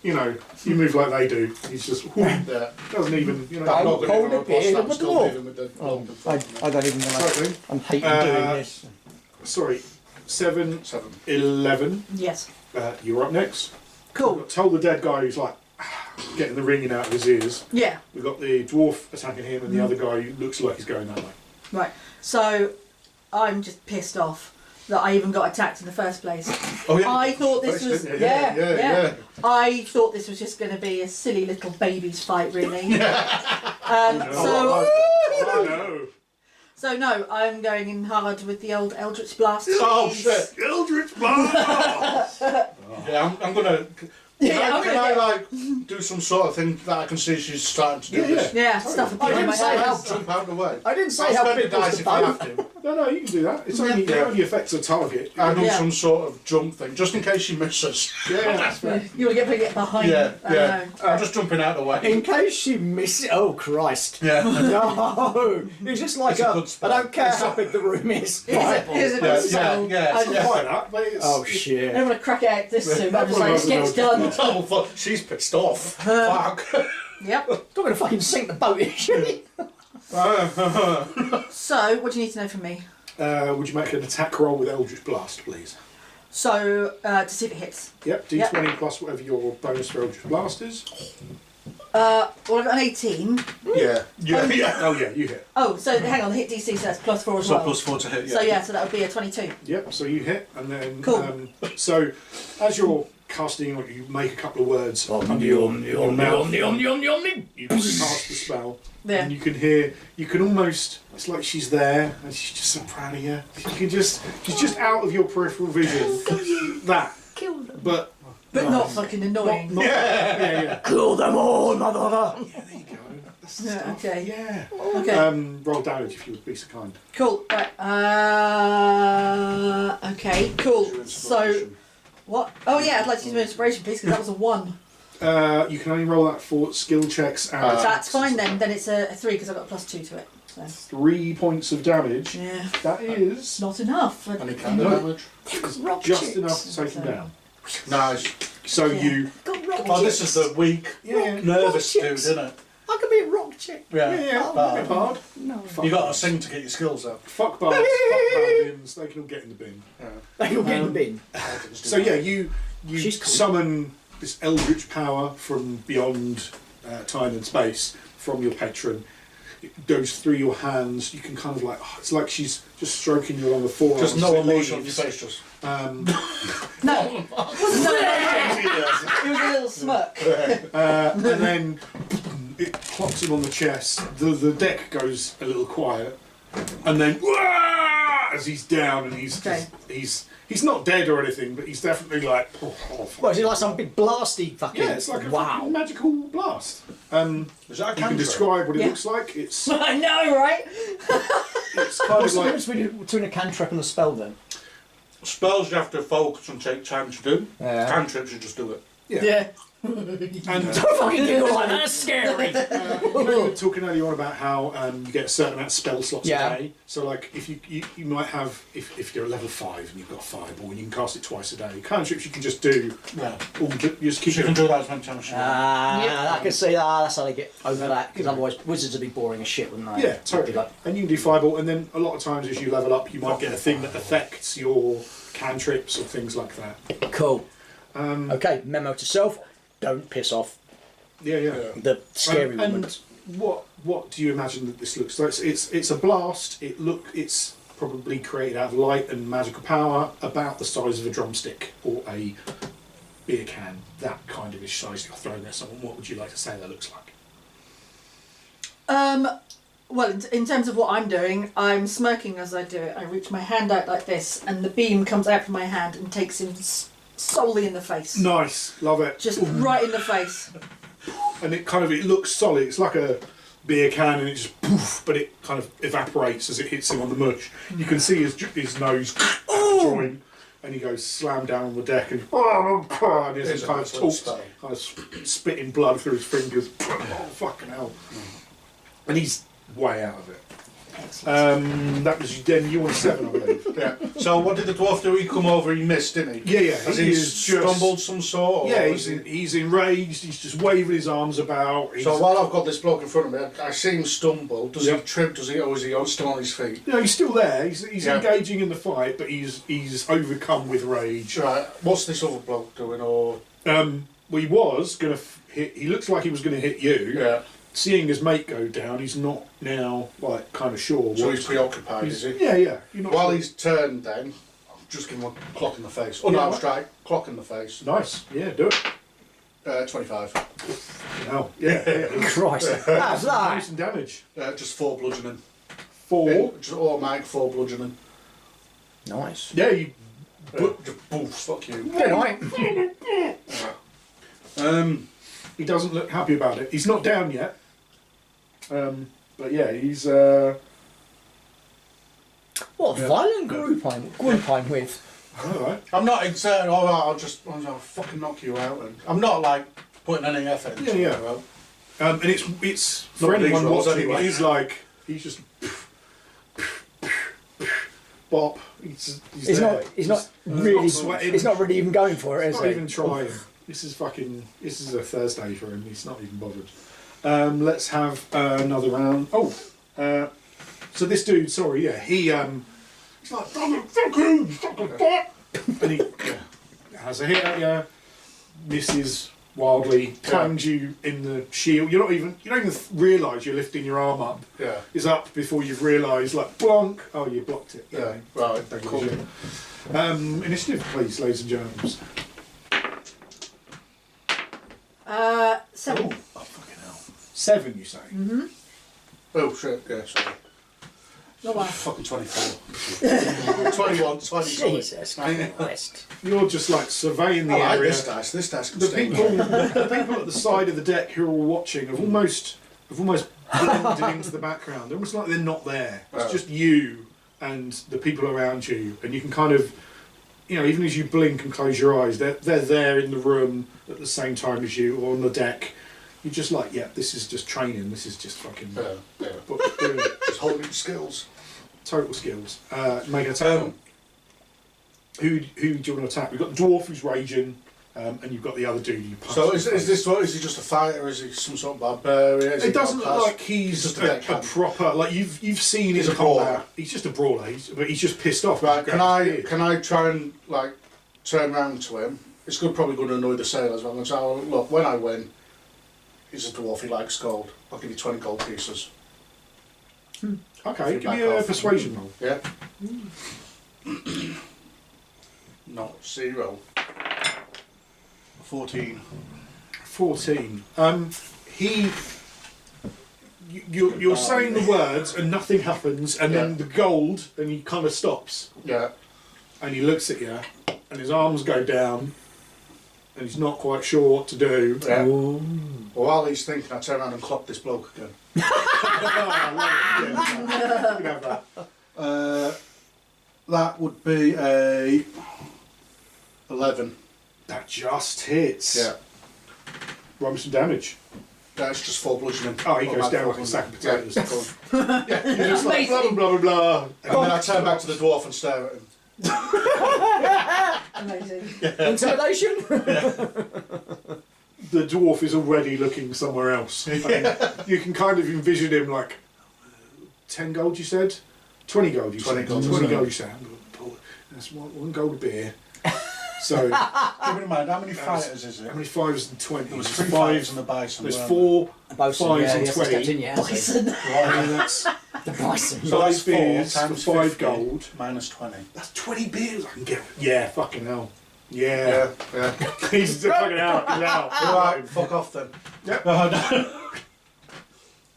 you know, you move like they do. He's just Yeah. doesn't even, you know. Don't Not gonna hold give him it, beard, a I'm plus, the still dwarf. hit him with the long I don't even know. Totally. I'm hating doing this. Sorry, 7, 7. 11. Yes. You're up next. Cool. Tell the dead guy who's like getting the ringing out of his ears. Yeah. We've got the dwarf attacking him and the other guy who looks like he's going that way. Right. So I'm just pissed off that I even got attacked in the first place. Oh yeah. I thought this was Yeah. I thought this was just going to be a silly little babies fight, really. So no, I'm going in hard with the old Eldritch Blast. Oh Please. shit. Eldritch Blast! Yeah, I'm gonna. Yeah, I'm Can gonna I get- like do some sort of thing that I can see she's starting to do Yeah, this? Yeah, stuff a I bit in didn't my say head. how- Jump out of the way. I didn't say I'll how spend the big was dice the if I bow. have to. No, you can do that. It only affects a target. I do Yeah. some sort of jump thing, just in case she misses. Yeah, that's fair. You want to get behind. Yeah, I yeah. know. I'm just jumping out of the way. In case she misses. Oh, Christ. Yeah. No! It's just like It's a good I spell. don't care how big the room is. Here's a Yeah, good spell. yeah, I yeah. just- Quite that, but it's, Oh, I shit. don't want to crack it out this soon, but I'm just like, this gets done. Oh, fuck. She's pissed off. Fuck. Yep. Not going to fucking sink the boat, is she? So, what do you need to know from me? would you make an attack roll with Eldritch Blast, please? So, to see if it hits. Yep, D20 plus whatever your bonus for Eldritch Blast is. Well, I've got an 18. Yeah. Yeah. Oh yeah, you hit. Oh, so hang on, the hit DC, so that's plus 4 as So well. plus 4 to hit, yeah. So, yeah, so that would be a 22. Yep, so you hit, and then Cool. so as you're casting, you make a couple of words under your mouth. You cast the spell, Yeah. and you can hear. You can almost. It's like she's there, and she's just so proud of you. You can just. She's just out of your peripheral vision. That, Kill them. but Not fucking annoying. not, yeah. Kill them all, mother! Yeah, there you go. That's the Yeah, stuff. okay. Yeah. Okay. Roll damage if you would be so kind. Cool. Right. Okay, cool. So, what? Oh, yeah, I'd like to use my inspiration, please, because that was a 1. You can only roll that for skill checks and That's fine then. Then it's a 3 because I've got a plus 2 to it. So, 3 points of damage. yeah. That is Not enough. Any kind of damage? just enough to take him down. Nice. So Yeah. you, Oh, this is the weak, nervous dude, isn't it? I could be a rock chick. yeah, Bard. bard. No. You got to sing to get your skills up. Fuck bards, fuck paladins, they can all get in the bin. You'll get in the bin. So yeah, you She's cool. summon this eldritch power from beyond time and space from your patron. It goes through your hands. You can kind of like, it's like she's just stroking you along the forearm. Just no emotion on your face, just. No. It wasn't no emotion. It was a little smirk. And then it clocks him on the chest. The deck goes a little quiet, and then wah, as he's down and he's Okay. he's not dead or anything, but he's definitely like. What, is it like some big blasty fucking... Yeah, it's like a wow. fucking magical blast. Is that a You can cantrip? describe what it Yeah. looks like. It's I know, right? it's kind What's of the like difference between a cantrip and a spell then? Spells you have to focus and take time to do. Yeah. Cantrips you just do it. yeah. And Don't fucking giggle like that. That's scary. you were talking earlier on about how you get a certain amount of spell slots Yeah. a day. So like if you might have if you're level 5 and you've got a fireball and you can cast it twice a day. Cantrips you can just do all the, you just keep So you can do that as many times as you want. I can see that. That's how they get over that. Because otherwise, wizards would be boring as shit, wouldn't they? Yeah, totally. Like, And you can do fireball, and then a lot of times as you level up, you might get a thing that affects your cantrips or things like that. cool. Okay, memo to self: don't piss off Yeah. the scary woman. And what do you imagine that this looks like? It's a blast. It's probably created out of light and magical power, about the size of a drumstick or a beer can. That kind of ish size you're throwing at someone. What would you like to say that looks like? Well, in terms of what I'm doing, I'm smirking as I do it. I reach my hand out like this, and the beam comes out from my hand and takes him solely in the face. Nice, love it. Just right in the face. And it looks solid. It's like a beer can, and it just poof, but it kind of evaporates as it hits him on the mush. You can see his nose join, and he goes slam down on the deck, and there's kind of talks, kind of spitting blood through his fingers. Oh fucking hell! And he's way out of it. That was then you on 7, I believe. Yeah. So what did the dwarf do? He come over, he missed, didn't he? Yeah. Has He he is stumbled some sort? Or Yeah, is he's enraged. He's just waving his arms about. So while I've got this bloke in front of me, I see him stumble. Does he trip? Or is he still on his feet? No, he's still there. He's engaging in the fight, but he's overcome with rage. Right. What's this other bloke doing? Or Well, he was gonna hit. He looks like he was gonna hit you. yeah. Seeing his mate go down, he's not now like kind of sure. So what- he's preoccupied, is he? Yeah. You're not While sure. he's turned, then I'll just give him a clock in the face. Oh no, strike. Clock in the face. Nice. Yeah, do it. 25. No. Yeah. Christ, that's Do that. some damage. Just 4 bludgeoning. 4. Just automatic 4 bludgeoning. Nice. Yeah. You. Just boof, fuck you. Good night. He doesn't look happy about it. He's not down yet. But yeah, he's. What a violent group I'm with. All right. I'm not exerting. All right, I'll fucking knock you out. And I'm not like putting any effort into Yeah. it. Well, And it's for Not these anyone rolls watching. anyway. He's just bop. He's He's there. not really. not sweating. He's not really even going for it, He's is not he? even trying. This is a Thursday for him. He's not even bothered. Let's have another round. So this dude, sorry, yeah, he's like fucking fuck, and he has a hit at you, misses wildly, clangs you in the shield. You don't even realise you're lifting your arm up. yeah. It's up before you've realised, like blonk. Oh, you blocked it. Yeah. Right. Cool. Initiative, please, ladies and gentlemen. 7. Oh, fucking hell. 7, you say? Oh shit. Yeah. Sorry. No one. Fucking 24. 21. 20. Jesus Christ. You're just like surveying the I like area. this dice. This dice can The stay. people at the side of the deck who are all watching have almost blended into the background. They're almost like they're not there. It's Oh. just you and the people around you, and you can kind of, even as you blink and close your eyes, they're there in the room at the same time as you, or on the deck. You're just like, yeah, this is just training. This is just fucking Yeah. brilliant. Just holding skills. Total skills. Make an attack. Who do you want to attack? We've got the dwarf who's raging, and you've got the other dude you punch. So in is the face. this what? Is he just a fighter? Is he some sort of barbarian? Is he It doesn't got look class? like he's just a deckhand. proper, like you've seen He's him a brawler. combat. He's just a brawler, but he's just pissed off. Right, He's can I try and like turn round to him? It's probably going to annoy the sailors. I'm going to say, oh, look, when I win, he's a dwarf. He likes gold. I'll give you 20 gold pieces. Okay, If give you me back a off. persuasion roll. Yeah. Not 0. 14. 14. You're saying the words and nothing happens, and then the gold, and he kind of stops, Yeah. and he looks at you, and his arms go down, and he's not quite sure what to do. Yeah. Well, while he's thinking, I turn around and clock this bloke again. I love it. Yeah. You can have that. That would be a 11. That just hits. Yeah. roll me some damage. That's just 4 bludgeoning. Oh, he goes Automatic down like a 400. sack of potatoes. Yeah, He's just like, blah, blah, blah, blah, blah. and then I turn back to the dwarf and stare at him. Amazing. Intimidation? The dwarf is already looking somewhere else. You can kind of envision him like 10 gold, you said? 20 gold, you 20 said? gold, 20 isn't gold, it? you said. That's one gold of beer. So, Keep in mind, how many fighters is it? how many 5s and 20s? There was There's 3 fighters and the bison. There's weren't 4 Bosun, 5s yeah, and he has to 20. step in, yeah. Bison. there? And that's The bison. So that's 5 4 beers for times 5 50 gold. minus 20. That's 20 beers I can get. Yeah, fucking hell. Yeah. Yeah, yeah. He's fucking out. He's out. Alright, fuck off then. Yep. Oh,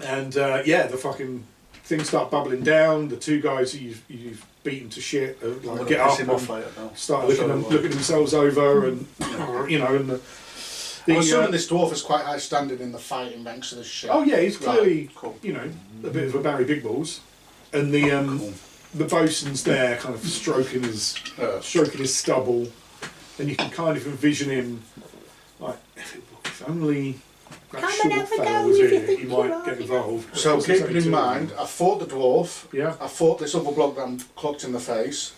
no. And yeah, the fucking things start bubbling down. The 2 guys who you've beaten to shit I'm like, gonna get piss up him and off later now. start I'll show looking themselves over, and you know, and I'm assuming this dwarf is quite high standing in the fighting ranks of this shit. oh yeah, he's clearly Right, cool. you know a bit of a Barry Big Balls, and the Cool. the bosun's there, kind of stroking his stubble, and you can kind of envision him like if only that short fella was here, he might get involved. So Because there's keeping only in 2 of mind, them. I fought the dwarf, Yeah. I fought this other bloke that I'm clocked in the face,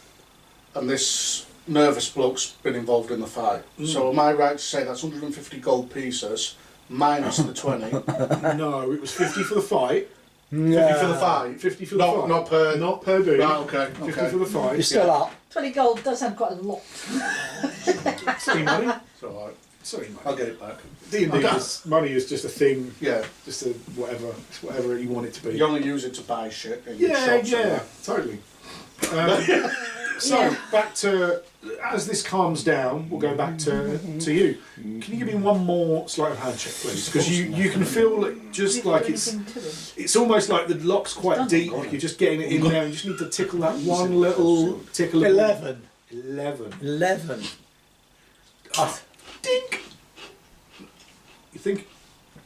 and this nervous bloke's been involved in the fight. So am I right to say that's 150 gold pieces minus the 20? 50 No, it was 50 for the fight. for the fight? 50 for the Not, fight. not per... Not per dude. Right, okay, 50 okay. for the fight. You're still up. 20 gold does sound quite a lot. Silly money. It's alright. Silly I'll money. get it back. D&D is, money is just a thing, Yeah, just a whatever, it's whatever you want it to be. you only use it to buy shit in Yeah, shops. yeah, totally. So Yeah. back to, as this calms down, we'll go back to you. Can you give me one more sleight of hand check, please? Because you can feel it just like it's almost like the lock's quite deep. You're just getting it in there. You just need to tickle that one little tickle. 11. 11. 11. Dink. You think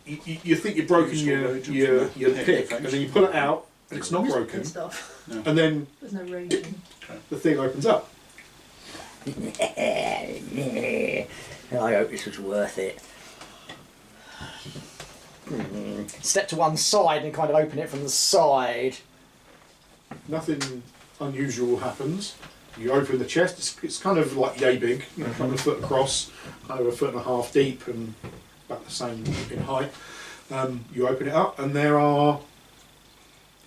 you think you've broken your pick, and then you pull it out, and it's not broken, Stuff. and then There's no raging. the thing opens up. I hope this was worth it. Step to one side and kind of open it from the side. Nothing unusual happens. You open the chest. It's kind of like yay big, you know, kind of a foot across, kind of a foot and a half deep, and about the same in height. You open it up, and there are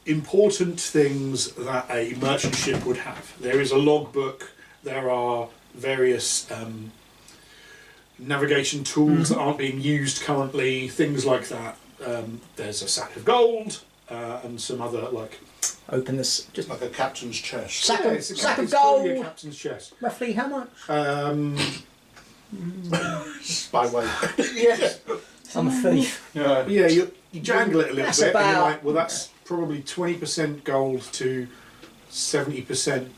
important things that a merchant ship would have. There is a logbook. There are various navigation tools that aren't being used currently. Things like that. There's a sack of gold and some other like. Open this. Just Like a captain's chest. sack of, it's a sack of it's clearly a gold. captain's chest. Roughly how much? By weight. Yes. I'm a thief. Yeah. Yeah, you jangle it a little That's bit, and you're about- like, well, that's probably 20% gold to 70%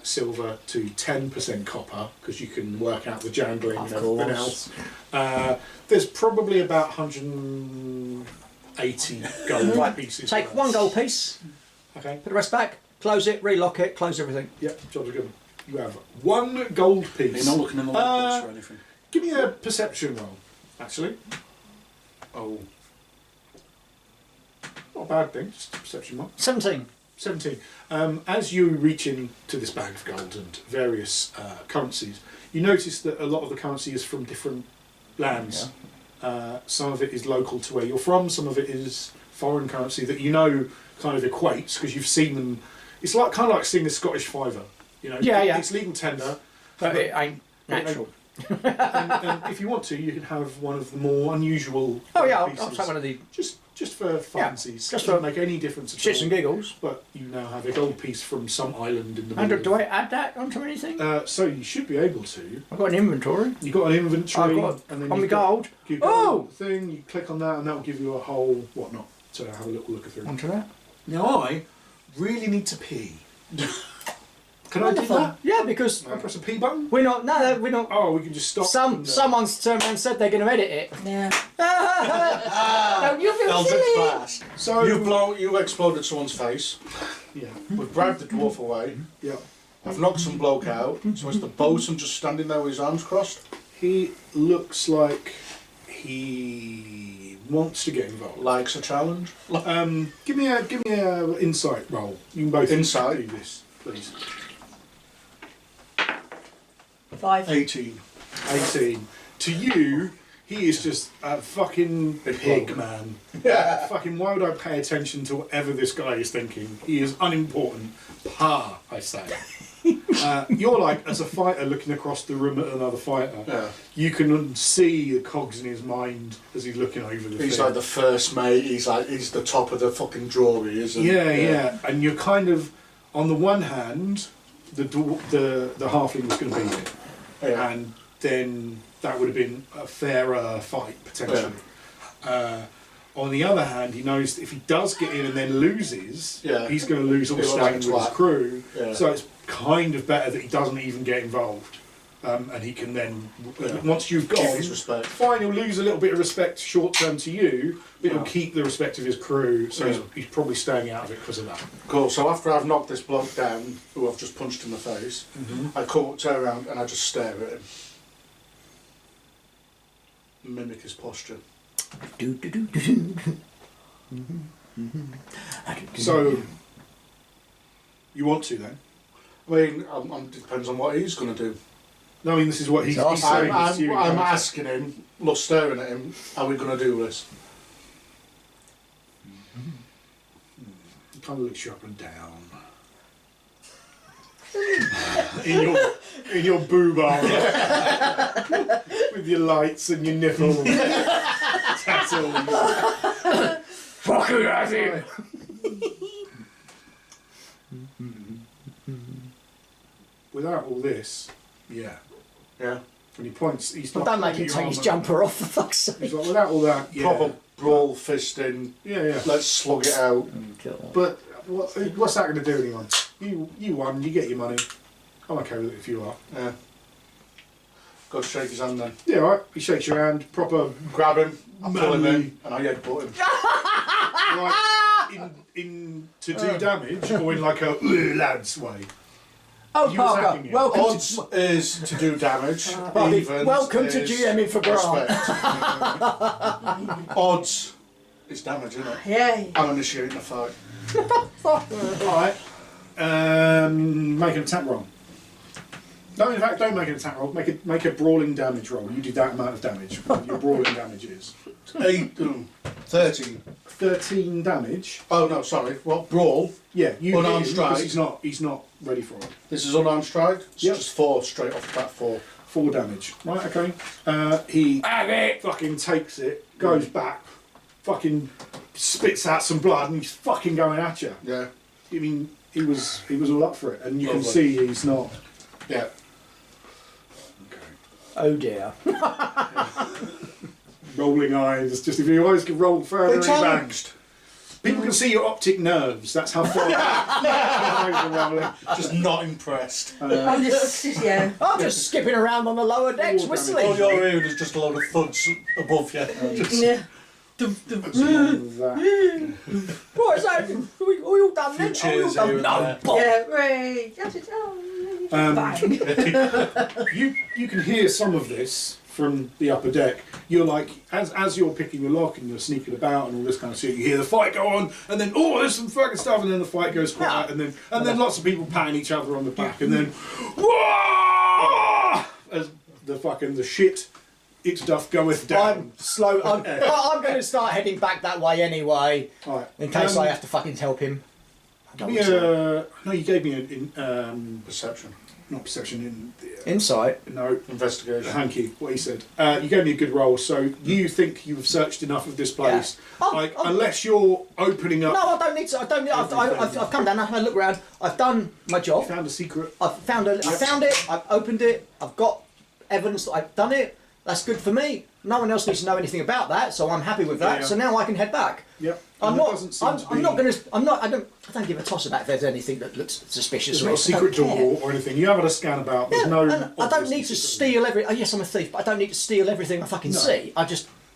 silver to 10% copper, because you can work out the jangling Of and everything course. else. There's probably about 180 gold pieces. Take worth. one gold piece, Okay. put the rest back, close it, relock it, close everything. Yep, jobs are good. You have one gold piece. You're not looking in the logbooks or anything. Give me a perception roll, actually. Oh. Not a bad thing, just a perception roll. 17. 17. As you reach into this bag of gold and various currencies, you notice that a lot of the currency is from different lands. Some of it is local to where you're from, some of it is foreign currency that you know kind of equates because you've seen them. It's like kind of like seeing a Scottish fiver. You know, Yeah. It's legal tender, But it ain't natural. and if you want to, you can have one of the more unusual. Oh yeah, pieces. I'll take one of the Just for funsies. just Doesn't for make any difference at shits all. and giggles. But you now have a gold piece from some island in the And middle. do I add that onto anything? So you should be able to. I've got an inventory. You've got an inventory, I've got and then on my you've got gold. your Oh! gold thing. You click on that, and that will give you a whole whatnot to have a little look through. Onto that. Now I really need to pee. Can I do Wonderful. that? Yeah, because Can I press a P button? we're not. No, we're not. Oh, we can just stop. Someone's turned around and said they're going to edit it. Yeah. Don't you feel Belgian silly? flash. So You've exploded someone's face. yeah, We've bribed the dwarf away. yeah. I've knocked some bloke out. So is the bosun just standing there with his arms crossed? He looks like He wants to get involved. Likes a challenge. Give me a insight roll. You can both Insight? do this, please. 5. 18. 18. To you, he is just a fucking pig, man. Fucking, why would I pay attention to whatever this guy is thinking? He is unimportant. Pa, I say. You're like, as a fighter looking across the room at another fighter, you can see the cogs in his mind as he's looking over the He's thing. like the first mate, he's the top of the fucking drawer, he is. Yeah. And you're kind of, on the one hand, the halfling was going to beat it. Yeah. And then that would have been a fairer fight, potentially. On the other hand, he knows that if he does get in and then loses, he's going to lose all the He'll standing like with his crew. Yeah. So it's kind of better that he doesn't even get involved. And he can then, once you've gone, his respect. fine, he'll lose a little bit of respect short term to you, but he'll keep the respect of his crew, so he's probably staying out of it because of that. Cool, so after I've knocked this bloke down, who I've just punched in the face, I turn around and I just stare at him. Mimic his posture. So, you want to then? I mean, depends on what he's going to do. No, I mean, this is what he's saying. I'm asking him, staring at him, are we going to do this? He kind of looks you up and down. in your boob armour. With your lights and your nipple tattoos. Fucking at him! Without all this, Yeah. when he points, he's Well, not. don't make him take his jumper off, for fuck's sake. He's like, without all that, Proper brawl fisting, yeah. let's slug it out. But what's that going to do anyone? You won, you get your money. I'm okay with it if you are. Yeah. Got to shake his hand then. Yeah, right. He shakes your hand, proper. Grab him, I pull him Manly. in, and I headbutt him. Like, in to do damage, or in like a lads way. Oh, You Parker, attacking him. welcome Odds is to do damage. Bobby, Evens welcome to is GMing for Grant. respect. Odds is damage, isn't it? Yeah. I'm initiating a fight. Alright. Make an attack roll. No, in fact, don't make an attack roll. Make a brawling damage roll. You do that amount of damage. What your brawling damage is 13. 13 damage. Oh no, sorry. What? Brawl. Yeah, you Unarmed hit him because strike. He's not ready for it. This is unarmed strike. It's Yep. just 4 straight off the bat. 4. 4 damage. Right, okay. He fucking takes it, goes back, fucking spits out some blood, and he's fucking going at you. Yeah. I mean, he was all up for it, and you can Lovely. see he's not. Yeah. Oh dear. Rolling eyes. Just if your eyes could roll further, It's he bangs. challenged. People can see your optic nerves. That's how far your eyes are rolling. Just not impressed. I'm just, yeah. I'm just skipping around on the lower decks, All whistling. All you're hearing is just a load of thuds above you. Just, Yeah. What is that? Are we all done then? cheers Are we here all done? and No, Bob. Yeah, right. You can hear some of this from the upper deck. You're like, as you're picking the lock and you're sneaking about and all this kind of shit, you hear the fight go on, and then there's some fucking stuff, and then the fight goes quiet, and then lots of people patting each other on the back, and then whoa! As the shit it doth goeth down. I'm slow. I'm going to start heading back that way anyway, Right. in case I have to fucking help him. Give me no, you gave me perception. not perception, Insight. no, Investigation. hanky, what he said. You gave me a good roll, so you think you've searched enough of this place. Yeah. Unless you're opening up. No, I don't need to. I don't. I've come down. I've had a look around. I've done my job. Found a secret. I found it. I've opened it. I've got evidence that I've done it. That's good for me. No one else needs to know anything about that, so I'm happy with that. Yeah. So now I can head back. Yep. I'm And not. there doesn't seem to I'm be- not going to. I'm not. I don't give a toss about if there's anything that looks suspicious. There's or not a secret I don't care. door or anything. You haven't had a scan about. There's no. And I don't obvious need to secret. steal every. Oh yes, I'm a thief, but I don't need to steal everything I fucking see.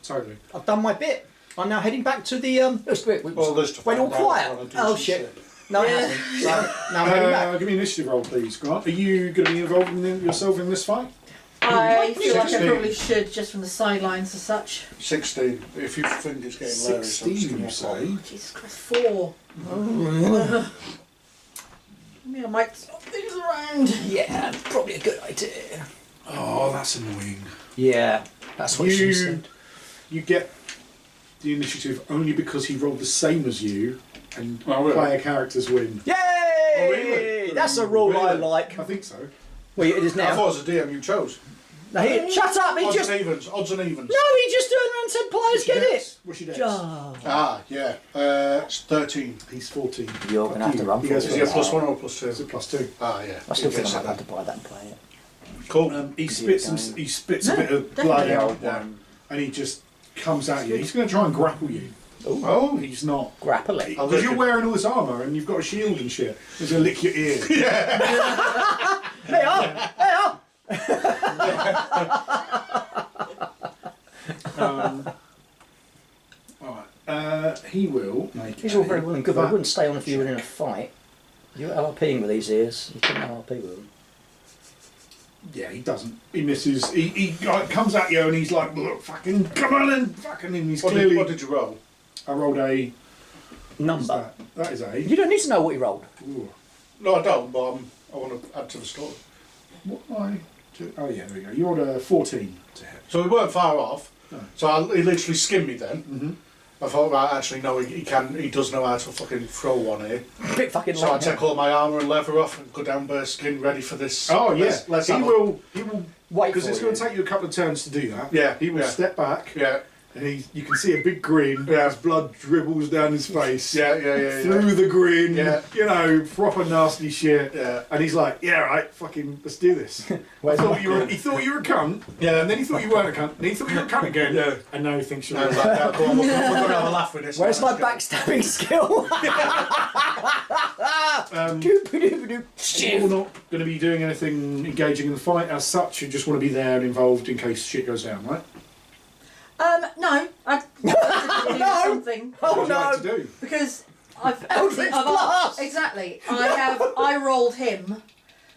Totally. I've done my bit. I'm now heading back to the. Well, there's to went all find out quiet. if I wanna do Oh some shit. shit. No, it hasn't. So now I'm heading back. Give me an initiative roll, please, Grant. Are you going to be involved yourself in this fight? I feel like I 16. probably should, just from the sidelines as such. 16. If you think it's getting low, 16, you say? Jesus Christ, 4. Maybe I might swap things around. Yeah, probably a good idea. Oh, that's annoying. Yeah, that's what she said. You get the initiative only because he rolled the same as you, and Oh, really? player characters win. Yay! Oh, really? That's a rule I Really? like. I think so. Well, it is I now. thought it was a DM you chose. Now, shut up! He Odds just. and evens. Odds and evens. No, he just turned around and said players get it. What's your dex? Oh. Ah, yeah. It's 13. He's 14. You're going to have to run He for goes, it. Is he a +1 or a +2? Is it +2? Ah, yeah. I still He think gets I it might have to then. buy that and play it. Cool. He spits a bit of blood out, and he just comes at you. He's going to try and grapple you. Oh, He's not. Grappling. Because you're wearing all this armour and you've got a shield and shit. He's going to lick your ear. They are! They are! Alright. He will make These are all very well and good, but I that wouldn't stay on if you were in a check. fight. You're LRPing with these ears. You couldn't LRP with them. Yeah, he doesn't. He misses. He like, comes at you and he's like, look, fucking, come on and fucking, and he's clearly. What did you roll? I rolled a. What's Number. that? That is a. You don't need to know what he rolled. Ooh. No, I don't, but I want to add to the story. What I do? Oh yeah, there we go. You rolled a 14 to hit. So we weren't far off. No. So he literally skimmed me then. Mm-hmm. I thought, right, actually, no, he does know how to fucking throw one here. Bit fucking So I light. take all my armour and leather off and go down bare skin, ready for this. Oh yeah, Let's he have a- will Wait because for it's you. going to take you a couple of turns to do that. Yeah, He will yeah. step back Yeah, and you can see a big grin. Yeah. His blood dribbles down his face. yeah, yeah, yeah. Through the grin, Yeah. you know, proper nasty shit. Yeah. And he's like, yeah, right, fucking, let's do this. Where's my He thought you were a cunt, Yeah. and then he thought you weren't a cunt, and he thought you were a cunt again, Yeah. and now he thinks you're And I a was like, yeah, go on, we're going to have a laugh with this. Where's my Let's go. backstabbing skill? You're not going to be doing anything engaging in the fight as such, you just want to be there and involved in case shit goes down, right? No, I do No. something Oh What would you like no! to do? because I've Eldritch Blast! exactly. I rolled him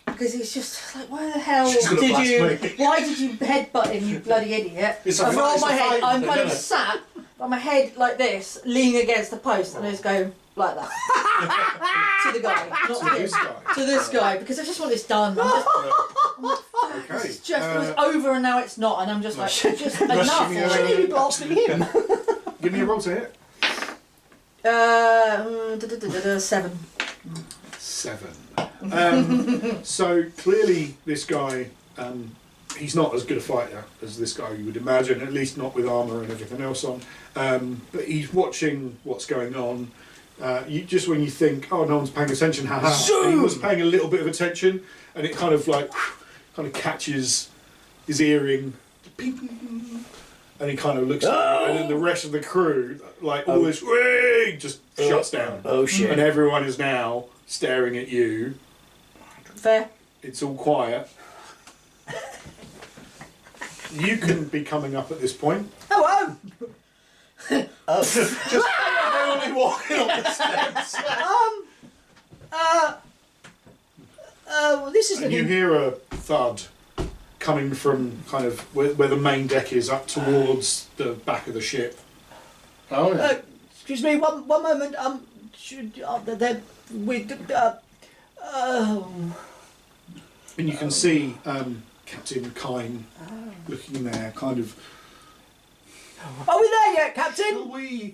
because he's just like, why the hell She's gonna did blast you? me. Why did you headbutt him, you bloody idiot? It's a I fight- roll it's a my head. fight I'm thing, kind of isn't it? sat, but my head like this, leaning against the post, and I just go like that to the guy, not To him. this guy. To this guy, because I just want this done. I'm just, Okay. it's just it was over and now it's not, and I'm just like, just enough. me Shouldn't you be blasting him? Give me a roll to hit. 7. 7. So clearly this guy, he's not as good a fighter as this guy you would imagine, at least not with armour and everything else on. But he's watching what's going on. Just when you think, oh, no one's paying attention, haha, and he was paying a little bit of attention, and it kind of like, kind of catches his earring, and he kind of looks at you, and then the rest of the crew, like all this, "Whee!" just shuts down. Oh shit. And everyone is now staring at you. Fair. It's all quiet. You can be coming up at this point. Hello! Only walking up the steps. Well, this is And you hear a thud coming from kind of where the main deck is up towards the back of the ship. Oh, yeah. Excuse me, one moment. And you can see Captain Kine looking there, kind of. Are we there yet, Captain?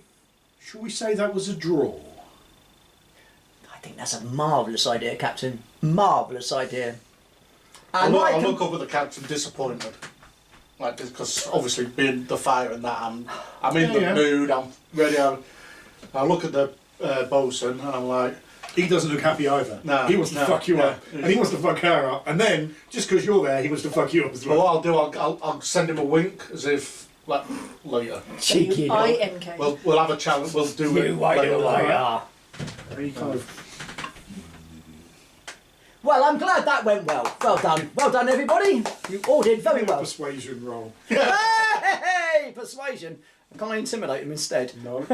Shall we say that was a draw? I think that's a marvellous idea, Captain. Marvellous idea. I And look, I I can- look up at the captain disappointed. Like, because obviously being the fire and that, I'm in the Yeah. mood, I'm ready. I look at the bosun and I'm like, He doesn't look happy either. No, He wants to no, fuck you yeah. up, and he wants to fuck her up, and then just because you're there, he wants to fuck you up as well, well. what I'll do, I'll send him a wink as if, like, later. Cheeky dog. INK. We'll have a challenge, we'll do it You wait later. till I are. And he kind of. Well, I'm glad that went well. Well done. Well done, everybody. You all did very Give me a well. persuasion roll. Hey! Persuasion. Can I intimidate him instead? No.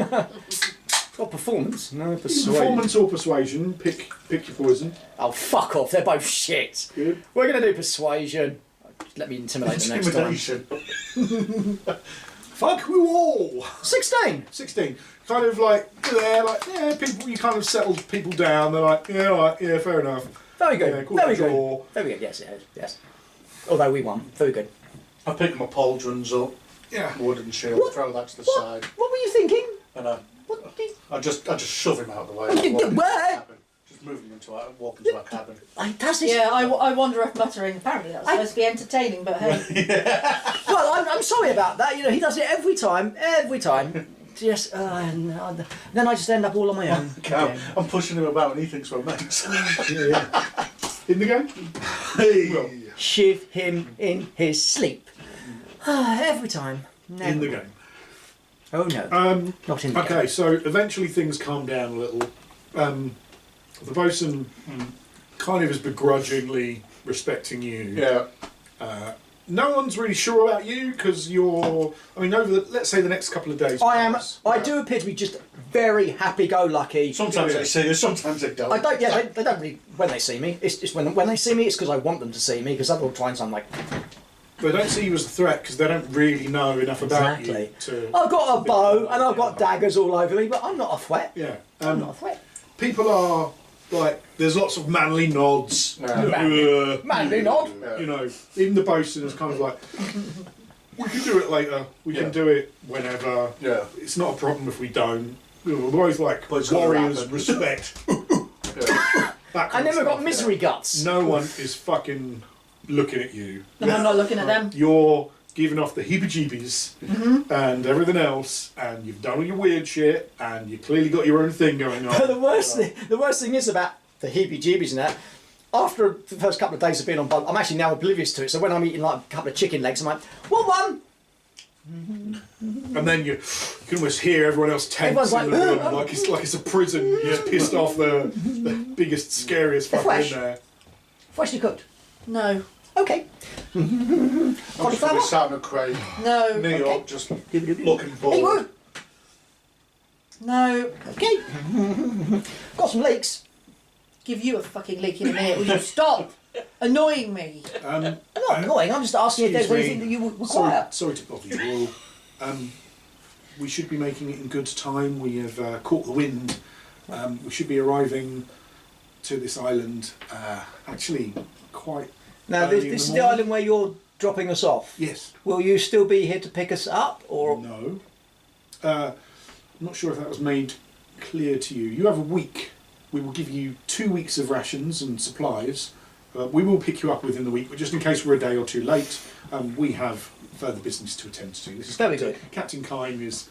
Or performance? No, persuasion. Performance or persuasion, pick your poison. Oh, fuck off. They're both shit. Good. We're going to do persuasion. let me intimidate them next time. Intimidation. Fuck you all. 16. 16. Kind of like, they're like, yeah, people, you kind of settled people down. They're like, yeah, all right, yeah, fair enough. Very good. Yeah, cool, Very draw. good. Very good. Yes, yes. Although we won. Very good. I pick my pauldrons up, Yeah. wooden shield, What? throw that to the What? side, What were you thinking? and What did... I just shove him out of the way. You walk did into what? our cabin. Just move him into our, walk into our cabin. That's his... Yeah, I wander off muttering. Apparently that's supposed to be entertaining, but hey. Well, I'm sorry about that. You know, he does it every time. Every time. Yes, and then I just end up all on my own. I'm pushing him about and he thinks we're mates. Yeah. In the game? Hey. Shiv him in his sleep. Every time. Never. In the game. Oh no. Not in the game. Okay, so eventually things calm down a little. The bosun kind of is begrudgingly respecting you. Yeah. No one's really sure about you because you're. I mean, over the, let's say the next couple of days. I do appear to be just very happy-go-lucky. Sometimes they see you, sometimes they don't. I don't. Yeah, they don't really. When they see me, it's when they see me, it's because I want them to see me. Because otherwise, I'm like. They don't see you as a threat because they don't really know enough about you. Exactly. I've got a bow and I've got daggers all over me, but I'm not a threat. Yeah. I'm not a threat. People are like. There's lots of manly nods. Manly nod. You know, even the bosun is kind of like. We can do it later. We can do it whenever. Yeah. It's not a problem if we don't. We're both like But it's gotta warriors, happen. respect. Yeah. That I kind of never got stuff. misery guts. No one is fucking looking at you. And I'm not looking at them. You're giving off the heebie-jeebies and everything else, and you've done all your weird shit, and you clearly got your own thing going on. But the worst thing is about the heebie-jeebies and that. After the first couple of days of being on boat, I'm actually now oblivious to it. So when I'm eating like a couple of chicken legs, I'm like, "What one?" And then you can almost hear everyone else tense Everyone's in the like, room, like it's a prison. You just pissed off the biggest, scariest fucker Fresh. in there. Freshly cooked. No. Okay. I'm just going to be sat in a crate, No. knee Okay. up, just looking Hey, bored. woo. No. Okay. Got some leaks. Give you a fucking leak in a minute. Will you stop annoying me? I'm not annoying. I'm just asking if there's Excuse anything me. that you would require. Sorry to bother you all. We should be making it in good time. We have caught the wind. We should be arriving to this island actually quite Now, early this in is the morning. island where you're dropping us off. Yes. Will you still be here to pick us up, or No. I'm not sure if that was made clear to you. You have a week. We will give you 2 weeks of rations and supplies. We will pick you up within the week, but just in case we're a day or two late, we have further business to attend to. This is Very Captain, good. Captain Kine is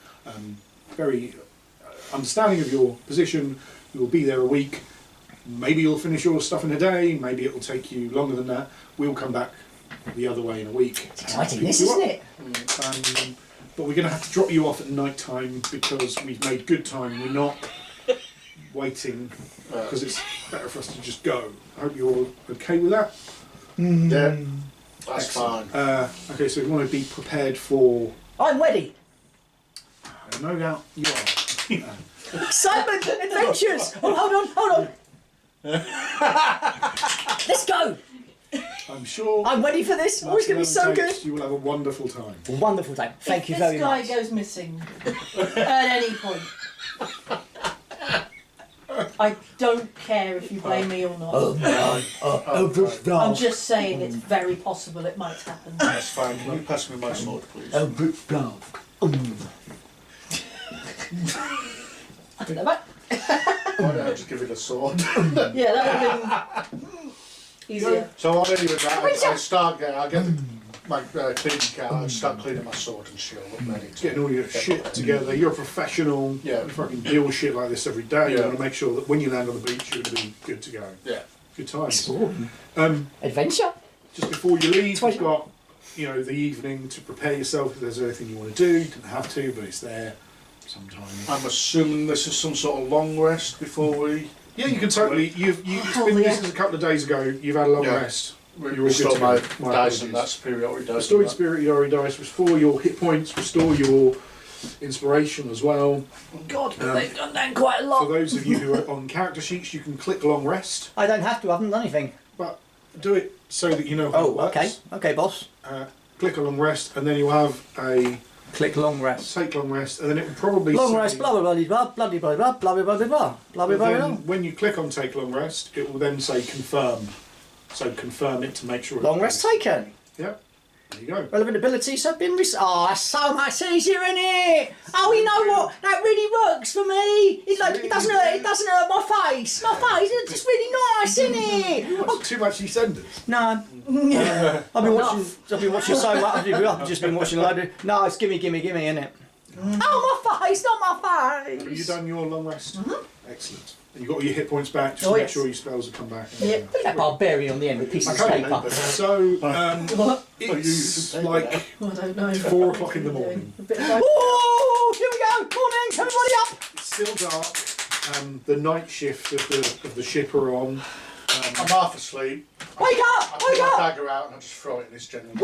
very understanding of your position. You will be there a week. Maybe you'll finish your stuff in a day. Maybe it will take you longer than that. We'll come back the other way in a week. it's exciting, and this, pick you isn't up. it? But we're going to have to drop you off at night time because we've made good time. We're not waiting because it's better for us to just go. I hope you're all okay with that. Yeah, that's Excellent. fine. Okay, so we want to be prepared for. I'm ready. No doubt you are. Excitement, adventures. Oh, hold on. Let's go. I'm sure. I'm ready for this. Oh, it's going to be so good. You will have a wonderful time. Wonderful time. Thank you very If this guy much. goes missing at any point, I don't care if you blame me or not. I'm just saying it's very possible it might happen. That's fine. Can you pass me my sword, please? I don't know about. Why don't I just give it a sword? Yeah, that would have been easier. So while I'm doing that, I start getting, I get my cleaning cat, I start cleaning my sword and shield up ready to Getting all your shit together. You're a professional. Yeah. You fucking deal with shit like this every day. You Yeah. want to make sure that when you land on the beach, you're going to be good to go. Yeah. Good times. Extraordinary. Adventure. Just before you leave, Twice- you've got, the evening to prepare yourself if there's anything you want to do. You don't have to, but it's there sometimes. I'm assuming this is some sort of long rest before we Yeah, you can totally. It's Oh, been yeah. this is a couple of days ago. You've had a long Yeah. rest. You're all restore good to my go. My dice and apologies. that superiority dice. Restore and your superiority dice. Restore your hit points. Restore your inspiration as well. God, but they've done that quite a lot. For those of you who are on character sheets, you can click long rest. I don't have to. I haven't done anything. But do it so that you know how it Oh, works. okay, boss. Click on long rest, and then you'll have a Click long rest. take long rest, and then it will probably Long say, rest, blah blah blah blah blah blah blah blah blah blah blah blah blah and blah then blah. when you click on take long rest, it will then say confirm. So confirm it to make sure. Long rest taken. Yep. There you go. Relevant abilities have been Oh, that's so much easier, isn't it? Oh, you know what? That really works for me. It like it doesn't hurt. It doesn't hurt my face. My face. It's just really nice, isn't it? You watch too much EastEnders. No. I've been watching. I've been watching so much. I've just been watching a load of. No, it's gimme, innit? Oh, my face, not my face. Have you done your long rest? Excellent. And you got all your hit points back just Oh, to make yes. sure your spells have come back. Yep. Look at that barbarian on the end with pieces of Okay, paper. so What? it's like I don't know. 4 o'clock in the morning. A bit of like, Oh, here we go. Morning, everybody up. It's still dark. The night shift of the ship are on. I'm half asleep. Wake I up, pull wake my up. dagger out and I just throw it in this gentleman.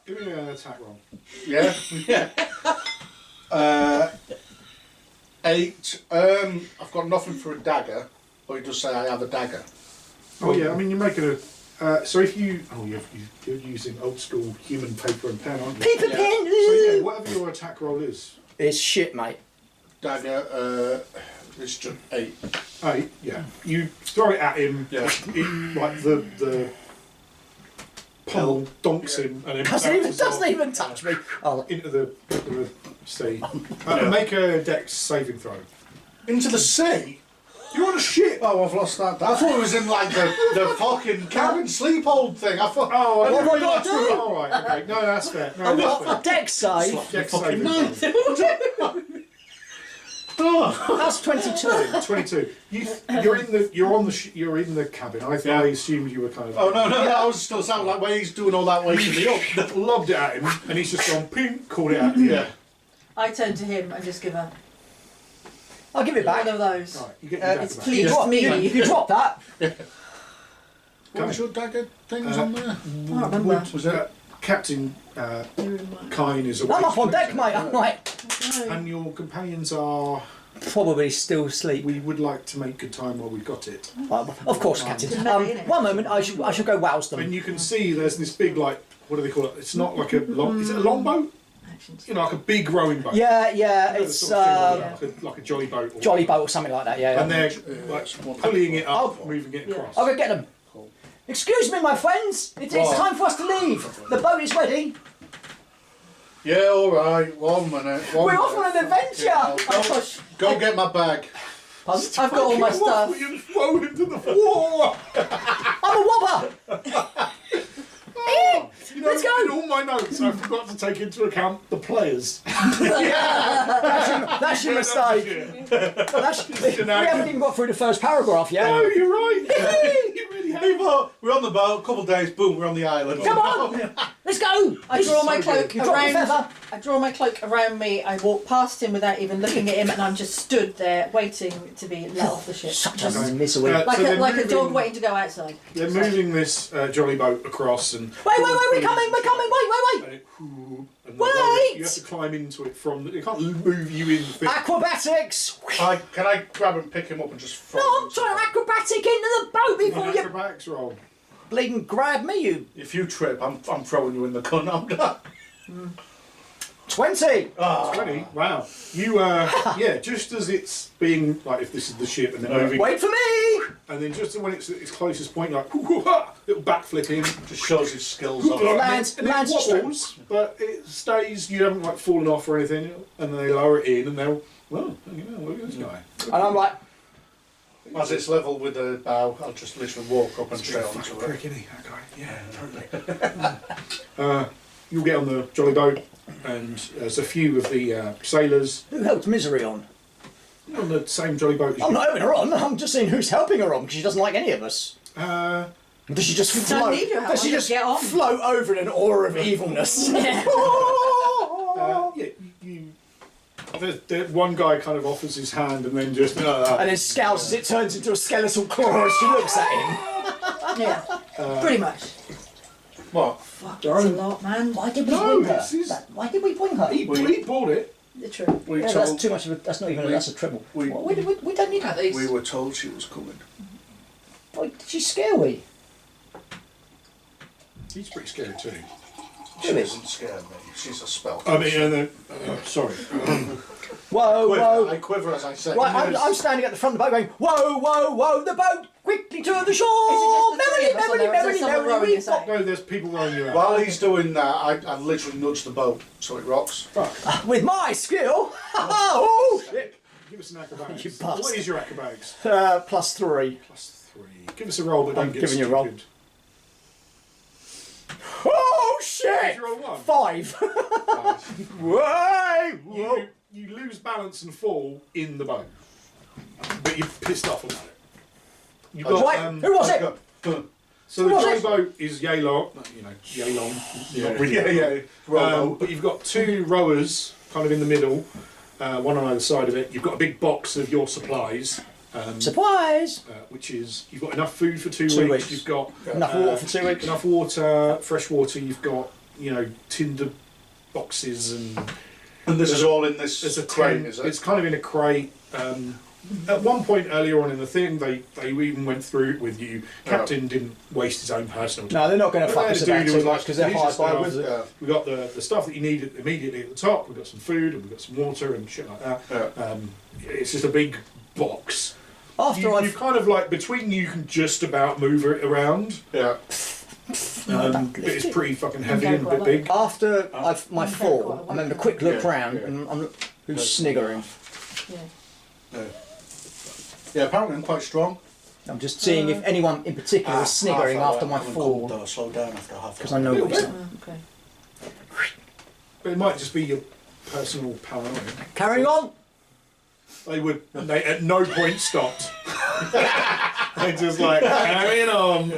Give me an attack roll. Yeah? Yeah. 8. I've got nothing for a dagger, but he does say I have a dagger. Oh yeah, I mean you're making a. So if you you're using old school human paper and pen, aren't you? Paper Yeah. pen. So yeah, whatever your attack roll is. It's shit, mate. Dagger, it's just 8. 8, yeah. You throw it at him. Yeah. It, like the pommel donks him and then bounces Doesn't off even touch me. Oh, into the sea. Make a dex saving throw. Into the sea? You're on a ship. Oh, I've lost that. I thought it was in like the fucking cabin sleep hold thing. I thought. Oh, I What didn't have I realise got to do? All right, okay. No, that's fair. No, I've that's got fair. a deck save. Dex fucking saving knife. throw. Oh. That's 22. 22. You're in the cabin. I assumed you were kind of. Oh no, I was still sounding like where he's doing all that waking me up. Lobbed it at him, and he's just gone ping, called it out. Yeah. I turn to him and just give her I'll give it back. one of those. Right, you get your dagger It's back. pleased What? me. You drop that. What was your dagger things on there? I can't remember. Was it? Captain You're in my- Kine is awake. I'm up on deck, mate. I'm like, And your companions are. probably still asleep. We would like to make good time while we've got it. Of course, Captain. Didn't matter, innit? One moment, I shall go wouse them. And you can see there's this big, like, what do they call it? It's not like a long. Is it a longboat? Actions. You know, like a big rowing boat. Yeah, You know, the it's sort of thing like a jolly boat. Or jolly boat or something like that. Yeah. And they're like pulling it up, Oh. moving it across. I'll go get them. Excuse me, my friends. It's What? time for us to leave. The boat is ready. Yeah, all right. 1 minute. We're off on an adventure. Go get my bag. Pardon? I've got all my Fucking stuff. what? You're thrown into the water. I'm a wobber. You know, Let's go. in all my notes, I forgot to take into account the players. That's your mistake. We haven't even got through the first paragraph yet. Oh, you're right. You really have. We're on the boat. A couple of days. Boom. We're on the island. Come on, let's go. I draw my so cloak good. You drop your around. feather. I draw my cloak around me. I walk past him without even looking at him, and I'm just stood there waiting to be let off the ship. Such a misery. Like So a they're like a moving- dog waiting to go outside. They're moving this jolly boat across and. Wait, we're coming, wait. And it, and Wait! You have to climb into it from. It can't move you in. The thing. Acrobatics. Can I grab and pick him up and just throw No, him I'm trying to acrobatic into the boat before An you acrobatics roll. bleeding grab me, you. If you trip, I'm throwing you in the gun. I'm done. 20. Ah. 20. Wow. You yeah. Just as it's being like, if this is the ship and they're moving, Wait for me. and then just when it's at its closest point, like little backflip in. Just shows his skills off. Lands- and it lands wobbles, but it stays. You haven't like fallen off or anything, and they lower it in, and they'll. Well, you know, look at this guy. And I'm like, As it's level with the bow, I'll just literally walk up and straight Fucking onto it. prick, isn't he? That guy. Yeah, totally. You'll get on the jolly boat, and there's a few of the sailors who helped Misery on? on the same jolly boat as you. I'm not helping her on. I'm just saying who's helping her on because she doesn't like any of us. Does she just don't float? need your help, Does she I'll just just get on. float over in an aura of evilness? Yeah. Yeah, one guy kind of offers his hand and then just. And then scowls as it turns into a skeletal claw as she looks at him. Yeah. Pretty much. What? Fuck, that's a lot, man. Why did we No, bring her? this is- Why did we bring her? he bought it. Literally. We Yeah, told. that's too much of a. That's not even. That's a triple. we- we don't need At that. least. We were told she was coming. Why did she scare we? He's pretty scary too. She doesn't scare me. She's a spell. I mean, and then, sorry. Whoa. I quiver as I say. Right, I'm standing at the front of the boat going, whoa, the boat, quickly to the shore! Is it just the three of us, or there is someone rowing Merrily, us out? No, there's people rowing you out. While he's doing that, I literally nudge the boat so it rocks. with my skill! Oh, shit! Give us an acrobatics. You bastard. What is your acrobatics? +3. +3. Give us a roll, but don't I'm get giving you a stupid. roll. Oh, Did shit! you roll 1? 5. Whoa! You lose balance and fall in the boat, but you're pissed off about it. You've Right, who was it? So the was jolly it? boat is yay long, yay long. Yeah. Not really Rowboat. but you've got 2 rowers kind of in the middle, one on either side of it. You've got a big box of your supplies, Surprise! which is you've got enough food for 2 2 weeks. weeks. You've got Enough water for 2 weeks. enough water, fresh water. You've got tinder boxes And this is all in this there's a crate, tent. is it? It's kind of in a crate. At one point earlier on in the thing, they even went through it with you. Captain didn't waste his own personal time. No, they're not going to But fuck they us had a about dude who too was much like, because they're "Here's hired the by stuff." wizards. Yeah. We got the stuff that you need immediately at the top. We've got some food and we've got some water and shit like that. Yeah. It's just a big box. After You've kind of like between you can just about move it around. Yeah. But it's pretty fucking heavy and a bit big. After my fall, I remember a quick look Yeah, round yeah. and who's sniggering. Yeah. Yeah, apparently I'm quite strong. I'm just seeing if anyone in particular is sniggering after my fall. Though, slow down after half. Because I know Little what he's bit. doing. Okay. But it might just be your personal paranoia. Carrying on! They at no point stopped. They just like carrying on.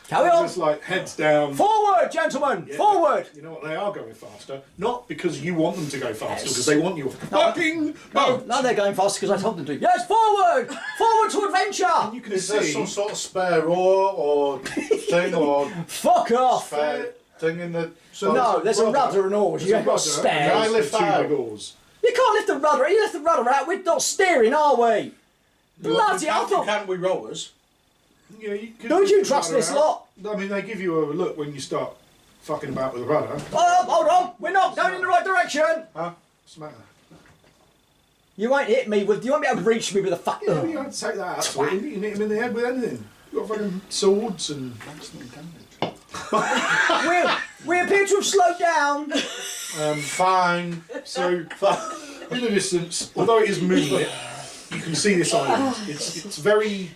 Carry on! Just like heads down. Forward, gentlemen! Yeah. Forward! You know what? They are going faster. Not because you want them to go faster, because they want your fucking boat. No, they're going faster because I told them to. Yes, forward! Forward to adventure! And you can Is there see. some sort of spare oar or thing or Fuck off! spare thing in the... So No, there's a rudder and oars. You There's a ain't got rudder, and spares. I there's lift the that 2 out? big oars. You can't lift the rudder. You lift the rudder out. We're not steering, are we? Bloody, I thought. Can we rowers? Yeah, you could Don't lift you the trust rudder this out. lot? I mean, they give you a look when you start fucking about with the rudder. Hold on. We're not going in the right direction. Huh? What's the matter? You won't hit me with. You won't be able to reach me with a fuck. Yeah, you have to take that out. So you can hit him in the head with anything. You've got fucking swords and. we appear to have slowed down. Fine. So, in the distance, although it is moonlit, you can see this island. It's very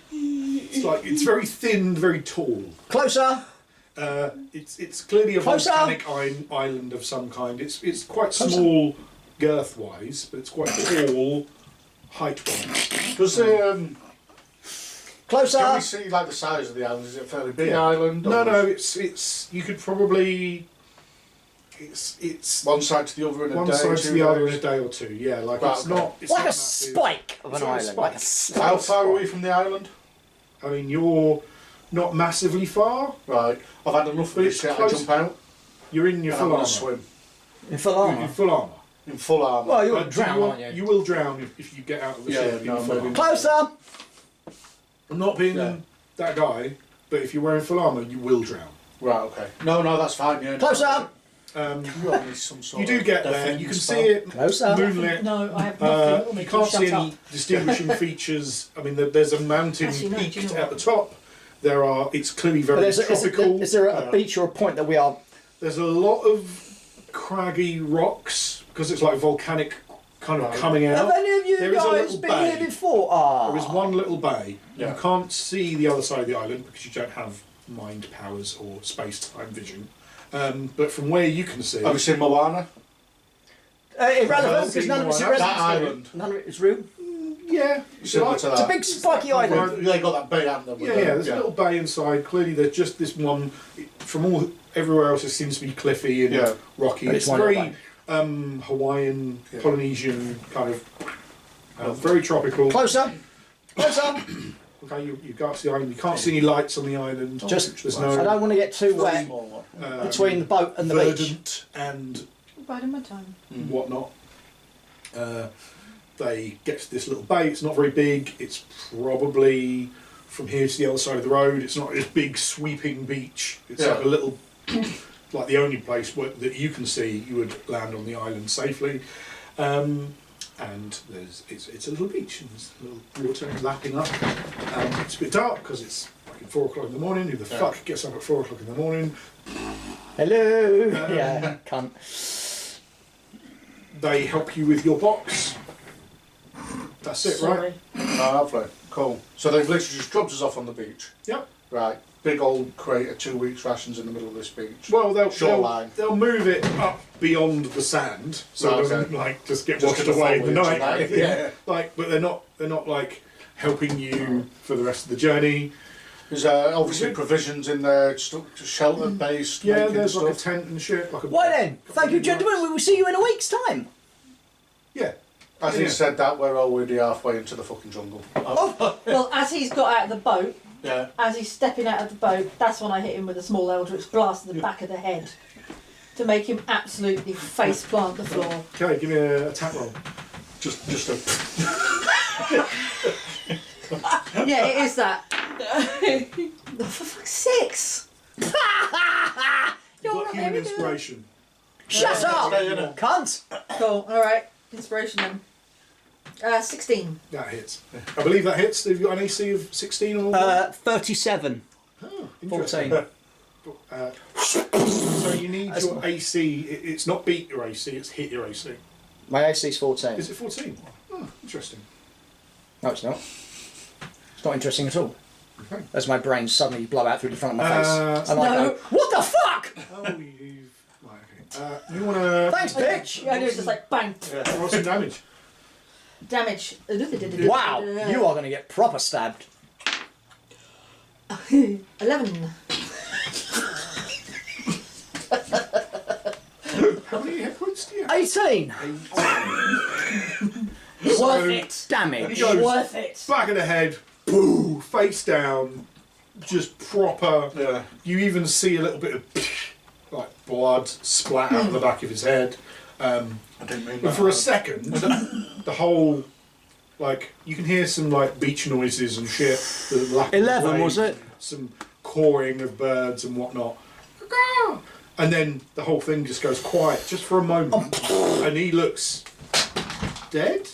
very thin, very tall. Closer. It's clearly a Closer. volcanic island of some kind. It's quite small girth wise, but it's quite tall height wise. Does Closer. can we see like the size of the island? Is it a fairly big Yeah. island? No, or no, it's you could probably it's one side to the other in a one day. side to 2 the other in days? a day or two. Yeah, like Right, it's okay. not. It's Like not a massive. spike of It's an like a island. Like a spike. spike. How far are we from the island? I mean, you're not massively far. Right. I've had enough of But this it's yet. I close. jump out You're in your and I'm full gonna armour. swim. In full You're in armour. full armour. In full armour. Well, you'll Do drown, you, aren't you? You will drown if you get out of the Yeah, ship. no, in full maybe. armour. Closer. I'm not being Yeah. that guy, but if you're wearing full armour, you will drown. Right, okay. No, that's fine, yeah. Closer. You got me some sort You do of get there. defence You can spell. see it Closer. moonlit. No, I have nothing. You can't see any distinguishing features. I mean, there's a mountain Actually, no, do you peaked know at what? the top. There are. It's clearly But very is tropical. there a beach or a point that we are? There's a lot of craggy rocks because it's like volcanic kind of Right. coming Have out. any of you There is a guys little been bay. here before? Ah. There is one little bay. Yeah. You can't see the other side of the island because you don't have mind powers or space-time vision. But from where you can see, Have you seen Moana? Irrelevant because none of it's That irrelevant. That island. None of it is real. yeah, Similar to It's a that. big spiky island. They got that bay, haven't they? Yeah, there's a little bay inside. Clearly, there's just this one. From everywhere else, it seems to be cliffy and Yeah. rocky. But It's it's one very little Hawaiian, Yeah. Polynesian kind of, very tropical. Closer. Closer. Okay, you go up to the island. You can't see any lights on the island. Just- there's I no don't want to get too wet Small one. between the boat and the beach. verdant and Biding my time. whatnot. They get to this little bay. It's not very big. It's probably from here to the other side of the road. It's not this big sweeping beach. It's Yeah. like a little like the only place that you can see you would land on the island safely. And it's a little beach and there's a little water lapping up. It's a bit dark because it's fucking 4 o'clock in the morning. Who the fuck gets up at 4 o'clock in the morning? Hello. Yeah, cunt. They help you with your box. That's it, right? Oh, lovely. Cool. So they've literally just dropped us off on the beach. Yep. Right. Big old crate of 2 weeks rations in the middle of this beach. Well, Shoreline. they'll move it up beyond the sand, so Right, it doesn't okay. like just get Just washed get the away in the foliage night. and that, yeah. Like, but they're not like helping you for the rest of the journey. There's obviously provisions in there, shelter based. Yeah, making there's like a stuff. tent and shit. Like a Why then? Thank you, gentlemen. We will see you in a week's time. Yeah. As he said that, we're already halfway into the fucking jungle. Well, as he's got out of the boat, Yeah. as he's stepping out of the boat, that's when I hit him with a small eldritch blast in the back of the head to make him absolutely face plant the floor. Okay, give me an attack roll. Just a. Yeah, it is that. For fuck's sakes! You've got human inspiration. Shut up, cunt. Cool. All right. Inspiration then. 16. That hits. I believe that hits. Have you got an AC of 16 or more? 37. Oh, 14. So you need your AC. It's not beat your AC. It's hit your AC. My AC's 14. Is it 14? Oh, interesting. No, it's not. It's not interesting at all. Okay. As my brain suddenly blow out through the front of my face. And I No. go, what the fuck? Oh, you've. Right, okay. You want to. Thanks, bitch. Yeah, I do. It's just like bang. Roll some damage. Damage. Wow, you are going to get proper stabbed. 11. How many hit points do you have? 18. Worth it. Damage. Goes Worth it. Back of the head, boo, face down, just proper. Yeah. You even see a little bit of like blood splat out of the back of his head. I didn't mean But that. for a second, the whole, like, you can hear some like beach noises and shit. The lapping of 11, was waves, it? Some cawing of birds and whatnot. And then the whole thing just goes quiet, just for a moment, and he looks dead.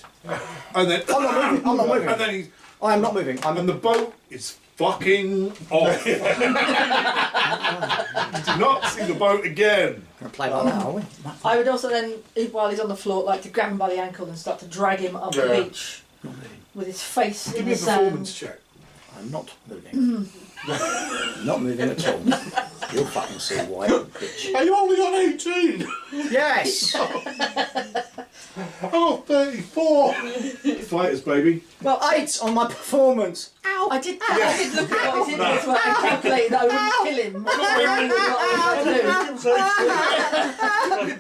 And then I'm not moving. I'm not moving. And then he's I am not moving. and the boat is fucking off. You do not see the boat again. Gonna play like that, are we? I would also then, while he's on the floor, like to grab him by the ankle and start to drag him up the Yeah. beach with his face Give in me the a performance sand. check. I'm not moving. Not moving at all. You'll fucking see why, bitch. Are you only on 18? Yes! Oh, 34. Fighters, baby. Well, 8 on my performance. I did look at what he's in as well and calculated that I wouldn't kill him. Not really what I was trying to do.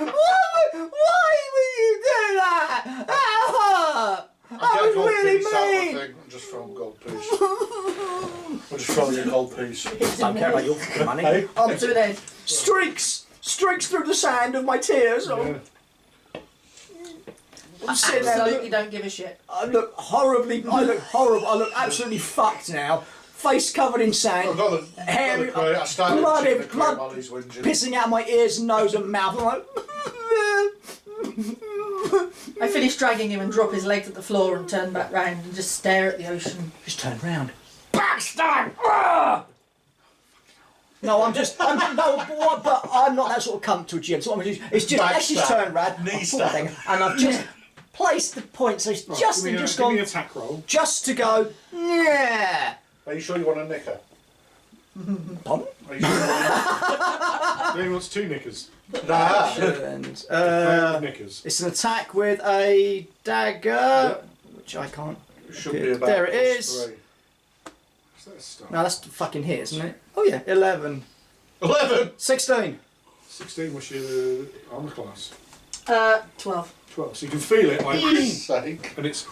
Why would you do that? That was really mean. I'm just throwing a gold piece. I'm just throwing a gold piece. I don't care about your fucking money. Hey? To an end. Streaks through the sand of my tears. Yeah. I'm sitting there. Absolutely don't give a shit. I look horribly. I look horrible. I look absolutely fucked now. Face covered in sand. I've got the Hair, crate. I started blood, checking the crate blood while he's whinging. pissing out my ears, nose, and mouth. I'm like, I finish dragging him and drop his legs at the floor and turn back round and just stare at the ocean. just turn round. Backstab! Ah! No, I'm but I'm not that sort of cunt to a GM. So what I'm gonna do is just actually Backstab. turn round, Knee I've stab. thing, and I've just placed the point. So it's Right, just give me just give me gone an attack roll. just to go. Yeah. Are you sure you want a knicker? Pardon? Are you sure you want Then he wants 2 knickers. Nah. And Knickers. it's an attack with a dagger, which I can't. It should be about There it +3. is. Is that a start? No, that's fucking hit, isn't it? Oh yeah, 11, 11. 16. 16 was your armor class. 12. 12. So you can feel it, like, Sake. and it's.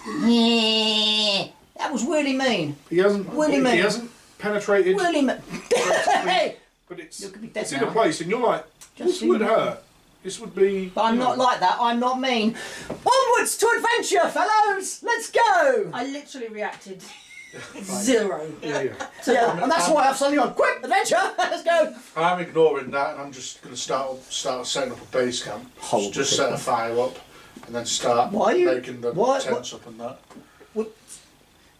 That was really mean. He hasn't. What do you He mean? hasn't penetrated. Really mean. Hey! But it's. You could be dead It's in now. a place, and you're like, Just this would so you know. hurt. This would be. But I'm you know, not like that. I'm not mean. Onwards to adventure, fellows. Let's go. I literally reacted Zero. Yeah. Yeah, and that's why I've suddenly gone, quick, adventure, let's go. I'm ignoring that, and I'm just going to start setting up a base camp. Horrible Just set a fire up, and then start Why are you- making the what- tents up and that.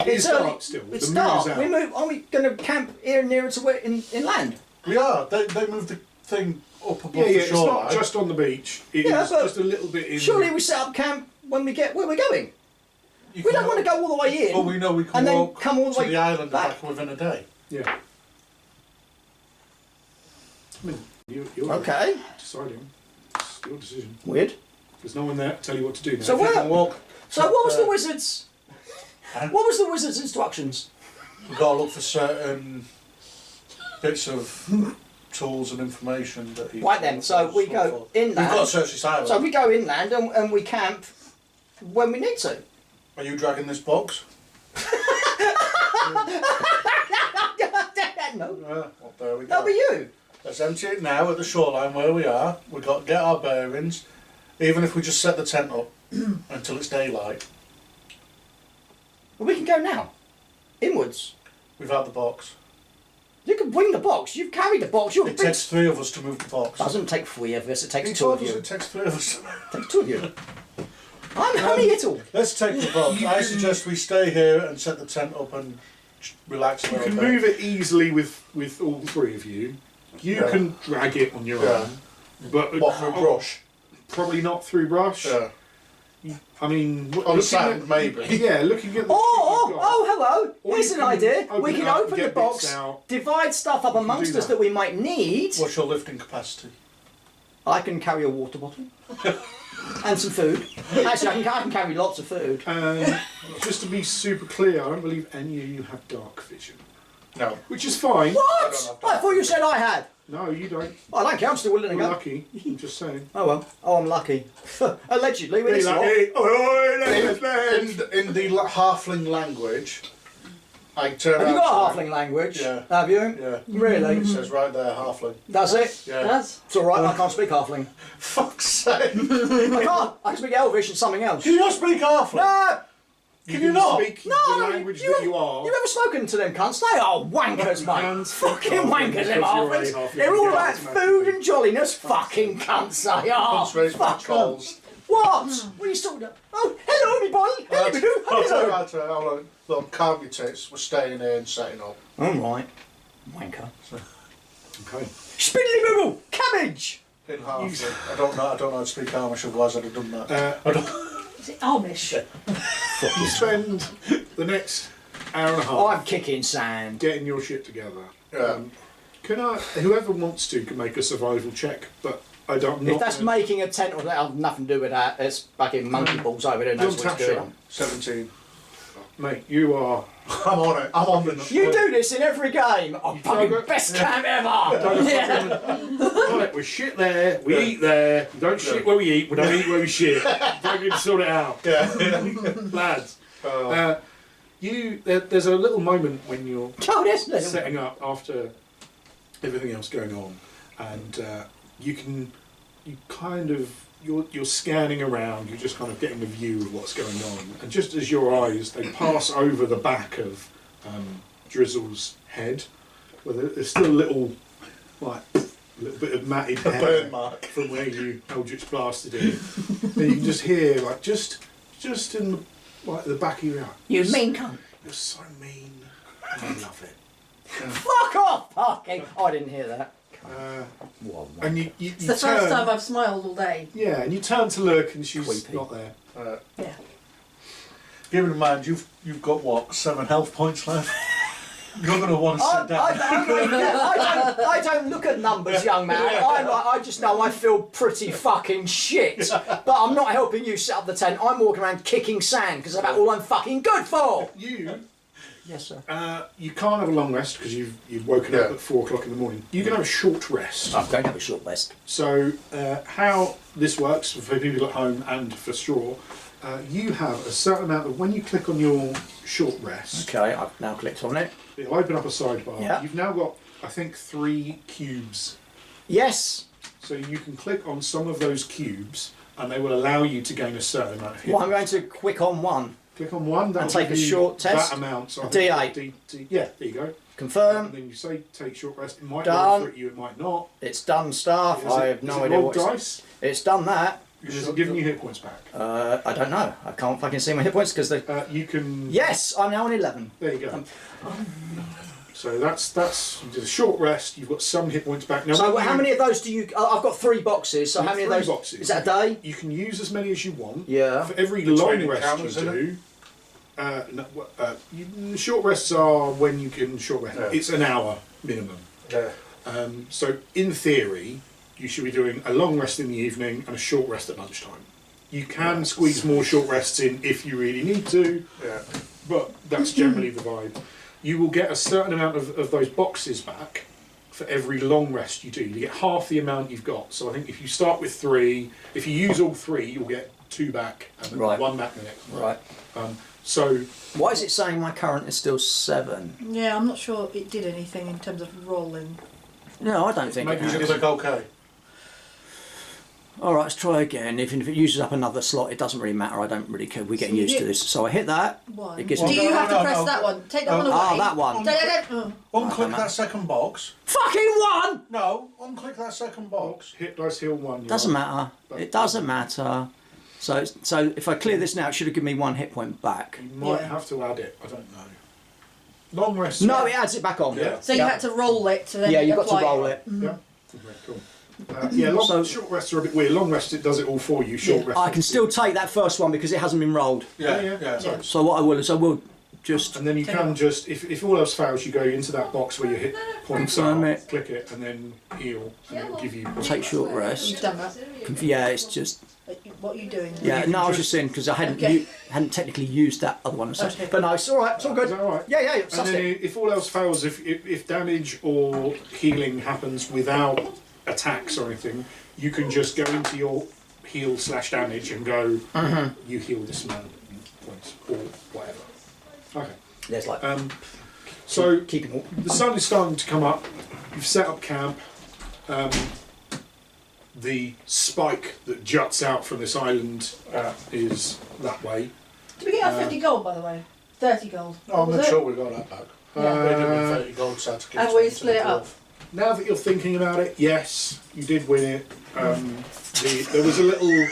It's early. dark still. It's the dark. moon's We out. move. Are we going to camp here nearer to where inland? We are. They moved the thing up above Yeah, the it's shoreline. not just on the beach. It is Yeah, but just a little bit in. Surely we set up camp when we get where we're going. You We can don't want to go all the way in. Well, we know we can and then walk come all the to way the island and back. back within a day. Yeah. I mean, you're Okay. deciding. It's your decision. Weird. There's no one there to tell you what to do now. So If you where? can walk. So what was the wizard's? Huh? What was the wizard's instructions? We've got to look for certain bits of tools and information that he. Right then. So we go We've got to inland. search this island. So we go inland and we camp when we need to. Are you dragging this box? No, Well, there we go. that'll be you. Let's empty it now at the shoreline where we are. We've got to get our bearings. Even if we just set the tent up until it's daylight, Well, we can go now. Inwards. we've had the box. You can bring the box. You've carried the box. You're a It big. takes 3 of us to move the box. Doesn't take 3 of us. It takes He 2 of told us you. it takes 3 of us. It takes 2 of you. I'm only little. Let's take the box. I suggest we stay here and set the tent up and relax a You little can bit. move it easily with all three of you. You Yeah. can drag it on your Yeah. own. But What, through brush? Probably not through brush. Yeah. I mean, On looking sand, at- maybe. Yeah, looking at the Hello. Or Here's you an can idea. open We it can up, open the get box, bits out. divide stuff up amongst do us that. that we might need. What's your lifting capacity? I can carry a water bottle and some food. Actually, I can carry lots of food. Just to be super clear, I don't believe any of you have dark vision, No. which is fine. What? I thought you said I had. No, you don't. I don't care. I'm still willing to You're go. lucky. I'm just saying. Oh well. Oh, I'm lucky. Allegedly, with Be this lot. lucky. Oh, In the halfling language, I turn Have you out got a to- halfling language? Yeah. Have you? Yeah. Really? It says right there, halfling. Does it? Yeah. That's It's alright, I can't speak halfling. Fuck's sake. I can't. I can speak Elvish and something else. Can you not speak halfling? No! Can you not? speak No! the language that you are? You ever spoken to them cunts? They are wankers, mate. Hands Fucking fuck off, wankers, them because you're a halflings. halfling, They're you all get about automatic food and jolliness. Fucking cunts, they are. Once raised my Fuck 'em. trolls. What? What are you talking about? Oh, hello, everybody. I'll tell you, Hello. I'll tell you. Hold on. Look, calm your tits. We're staying here and setting up. Alright. Wanker. Okay. Spindly bibble. Cabbage. In halfling. I don't know how to speak Amish, otherwise I'd have done that. I don't. is it Amish? You spend the next hour and a half I'm kicking sand. getting your shit together. Yeah. Can I? Whoever wants to can make a survival check, but I don't. If that's making a tent or that, I've nothing to do with that. It's fucking monkey balls over there. Knows Don't what touch he's it. doing. 17. Mate, you are. I'm on it. I'm on the. You do this in every game. Oh, fucking go- best camp ever. Right, we shit there, we eat there. We don't shit where we eat, we don't eat where we shit. Fucking sort it out. Yeah. Lads. There's a little moment when you're Oh, there's no. setting up after everything else going on, and you're scanning around, you're just kind of getting a view of what's going on, and just as your eyes they pass over the back of Drizzle's head, where there's still a little bit of matted hair burn mark from where you Eldritch blasted in, and you can just hear like just in the back of your eye. You mean cunt. You're so mean. And I love it. Fuck off, fucking. Oh, I didn't hear that. And you It's the turn, first time I've smiled all day. Yeah, and you turn to look, and she's Creepy. not there. Yeah. Given in mind, you've got what, 7 health points left? You're going to want to sit down. I don't look at numbers, young man. I just know I feel pretty fucking shit. But I'm not helping you set up the tent. I'm walking around kicking sand because that's about all I'm fucking good for. Yes, sir. You can't have a long rest because you've woken up at 4 o'clock in the morning. You can have a short rest. I'm going to have a short rest. So how this works for people at home and for Straw, you have a certain amount of, when you click on your short rest, Okay, I've now clicked on it. it'll open up a sidebar. Yeah. You've now got, I think, 3 cubes. Yes. So you can click on some of those cubes and they will allow you to gain a certain amount of hit. Well, I'm going to click on one. Click on 1. That'll And take give a you short test. That amount. So I D8. think yeah, there you go. And Confirm. then you say take short rest. It might Done. roll for it, it might not. It's done stuff. I have no idea what what dice. it's done that. Is it giving you hit points back? I don't know. I can't fucking see my hit points because they. You can. Yes, I'm now on 11. There you go. So that's you did a short rest. You've got some hit points back now. So how many of those do you? I've got 3 boxes. So You've how many of got those? 3 boxes. Is that a day? You can use as many as you want. Yeah. For every The long training rest counters, you isn't do, short rests are when you can short rest. Yeah. It's an hour minimum. Yeah. So in theory, you should be doing a long rest in the evening and a short rest at lunchtime. You can squeeze more short rests in if you really need to, Yeah. but that's generally the vibe. You will get a certain amount of those boxes back for every long rest you do. You get half the amount you've got. So I think if you start with 3, if you use all 3, you'll get 2 back and then Right. 1 back the next one. Right. So Why is it saying my current is still 7? Yeah, I'm not sure it did anything in terms of rolling. No, I don't think Maybe it You has. just click OK. All right, let's try again. Even if it uses up another slot, it doesn't really matter. I don't really care. We're getting So you used to hit- this. So I hit that. One. It gives Do me. you No, have to no, press no. that one? Take that one away. Ah, that one. Unclick man. that second box. Fucking 1! No, unclick that second box. hit dice heal 1. Doesn't matter. It doesn't matter. So if I clear this now, it should have given me 1 hit point back. You might Yeah. have to add it. I don't know. Long rest. No, it adds it back on. Yeah. So you had to roll it to then Yeah, you've got apply to roll it. Yeah. Okay, cool. Short rests are a bit weird. Long rest, it does it all for you. Short rest. I can still take that first one because it hasn't been rolled. Yeah. Sorry. So what I will is I will just. And then you can just, if all else fails, you go into that box where your hit points Confirm are, it. click it, and then heal, and it will give you. Take short rest. You've done that. Yeah, it's just. What are you doing? Yeah, no, I was just saying because I hadn't Okay. hadn't technically used that other one as such. Okay. But no, it's all right. It's all good. Is that all right? Yeah, And sussed then it. if all else fails, if damage or healing happens without attacks or anything, you can just go into your heal/damage and go, you heal this amount of points or whatever. Okay. There's like So keeping all. the sun is starting to come up. You've set up camp. The spike that juts out from this island is that way. Did we get our 50 gold, by the way? 30 gold. Oh, I'm Was not it? sure we got that back. Yeah. We did win 30 gold, so I had to give And 20 we to split the it up. dwarf. Now that you're thinking about it, yes, you did win it. There was a little.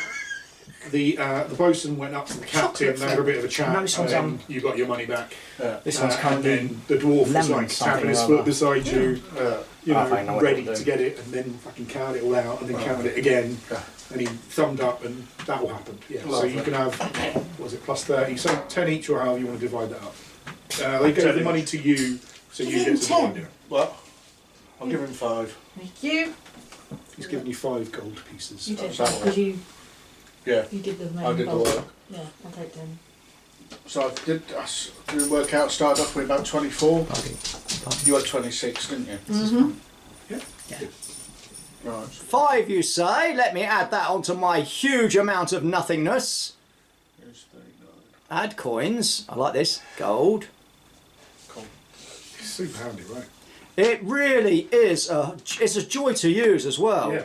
The bosun went up to the captain. They had a bit of a chat, No, this and one's, then you got your money back. Yeah. This one's And currently. then the dwarf was lemon like something tapping his or foot other. beside you, Yeah. you I don't know know, what ready it'll to do. get it, and then fucking count it all out, and then count it again. Yeah. And he thumbed up, and that will happen. Yeah. So Lovely. you can have, what was it, plus 30? So 10 each, or however you want to divide that up. They gave 10 the money each. to you, so you Give get him to 10. divide it. Well, I'll give him 5. Thank you. He's given you 5 gold pieces. You did Is that because you Yeah, did the main I did the bolt. work. Yeah, I'll take them. So I did the work out, started off with about 24. You had 26, didn't you? Mm-hmm. Right. 5, you say? Let me add that onto my huge amount of nothingness. Here's 39. Add coins. I like this. Gold. Cool. It's super handy, right? It really is it's a joy to use as well. Yeah.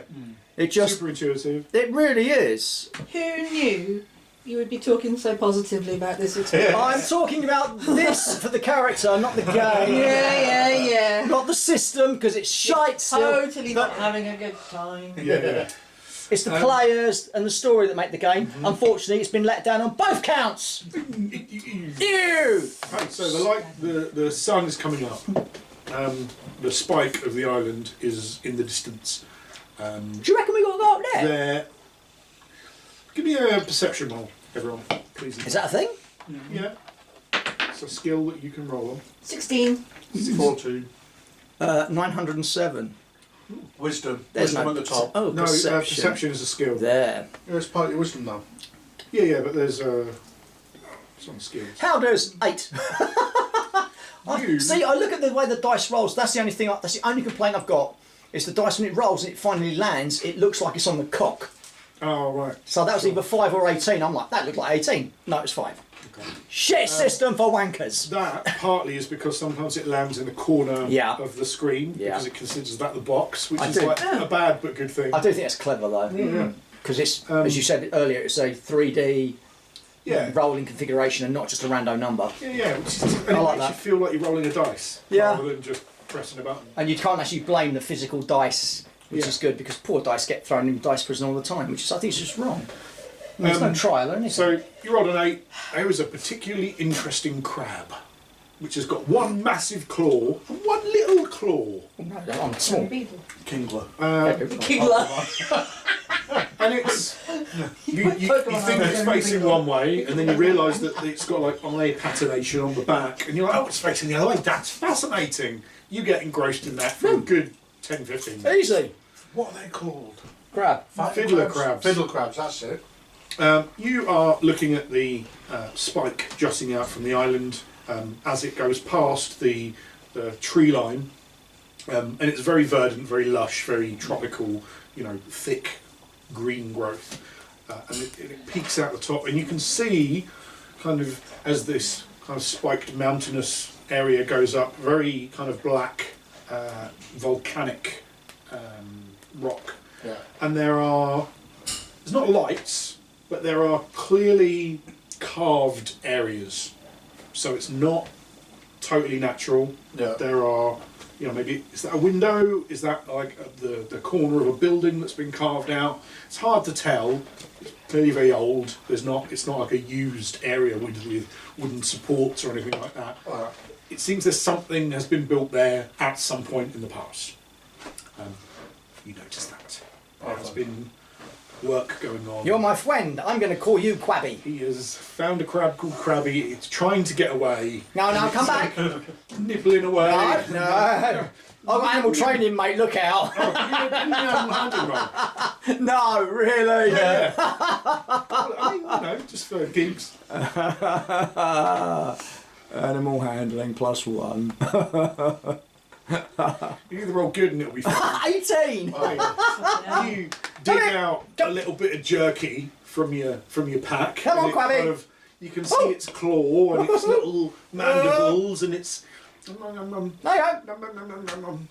It just Super intuitive. it really is. Who knew you would be talking so positively about this experience? I'm talking about this for the character, not the game. Yeah. Not the system, because it's shite still. Totally not having a good time. Yeah. It's the players and the story that make the game. Unfortunately, it's been let down on both counts. Ew! Right, so the sun is coming up. The spike of the island is in the distance. Do you reckon we got to go up there? There. Give me a perception roll, everyone, please. Is that a thing? Yeah. It's a skill that you can roll on. 16. 14. 907. Wisdom. There's Wisdom no at the top. Oh, No, perception. perception is a skill. There. Yeah, it's part of your wisdom though. Yeah, but there's some skills. How does 8? You- See, I look at the way the dice rolls. That's the only thing. That's the only complaint I've got. Is the dice when it rolls and it finally lands, it looks like it's on the cock. Oh right. So that was either 5 or 18. I'm like, that looked like 18. No, it's 5. Okay. Shit system for wankers. That partly is because sometimes it lands in the corner Yeah. of the screen Yeah. because it considers that the box, which I is do. like a bad but good thing. I do think that's clever though, Yeah. because it's as you said earlier, it's a 3D rolling configuration and not just a random number. Yeah, which is, and I like it makes that. you feel like you're rolling a dice rather than just pressing a button. And you can't actually blame the physical dice, which is good because poor dice get thrown in dice prison all the time, which is, I think is just wrong. And there's no trial or anything. So you rolled an 8. There is a particularly interesting crab, which has got one massive claw and one little claw. I'm small. Kingler. And it's you think it's facing one way, and then you realise that it's got like eye patination on the back, and you're like, oh, it's facing the other way. That's fascinating. You get engrossed in that for a good 10, 15 minutes. Easy. What are they called? Crab. Fiddler crabs. Fiddler crabs, that's it. You are looking at the spike jutting out from the island as it goes past the tree line, and it's very verdant, very lush, very tropical, thick green growth, and it peaks out the top, and you can see kind of as this kind of spiked mountainous area goes up, very kind of black volcanic rock, and there's not lights, but there are clearly carved areas, so it's not totally natural. There are, maybe, is that a window? Is that like the corner of a building that's been carved out? It's hard to tell. It's clearly very old. It's not like a used area with wooden supports or anything like that. It seems there's something has been built there at some point in the past. You notice that. There has been work going on. You're my friend. I'm going to call you Quabby. He has found a crab called Krabby. It's trying to get away. No, come back. Nibbling away. No. Oh, animal training, mate. Look out. No, really. Yeah. Well, I mean, just for gigs. Animal handling +1. You either roll good and it'll be fine. 18. You dig out a little bit of jerky from your pack. Come on, and it Quabby. you can see its claw and its little mandibles and its. No, yeah. And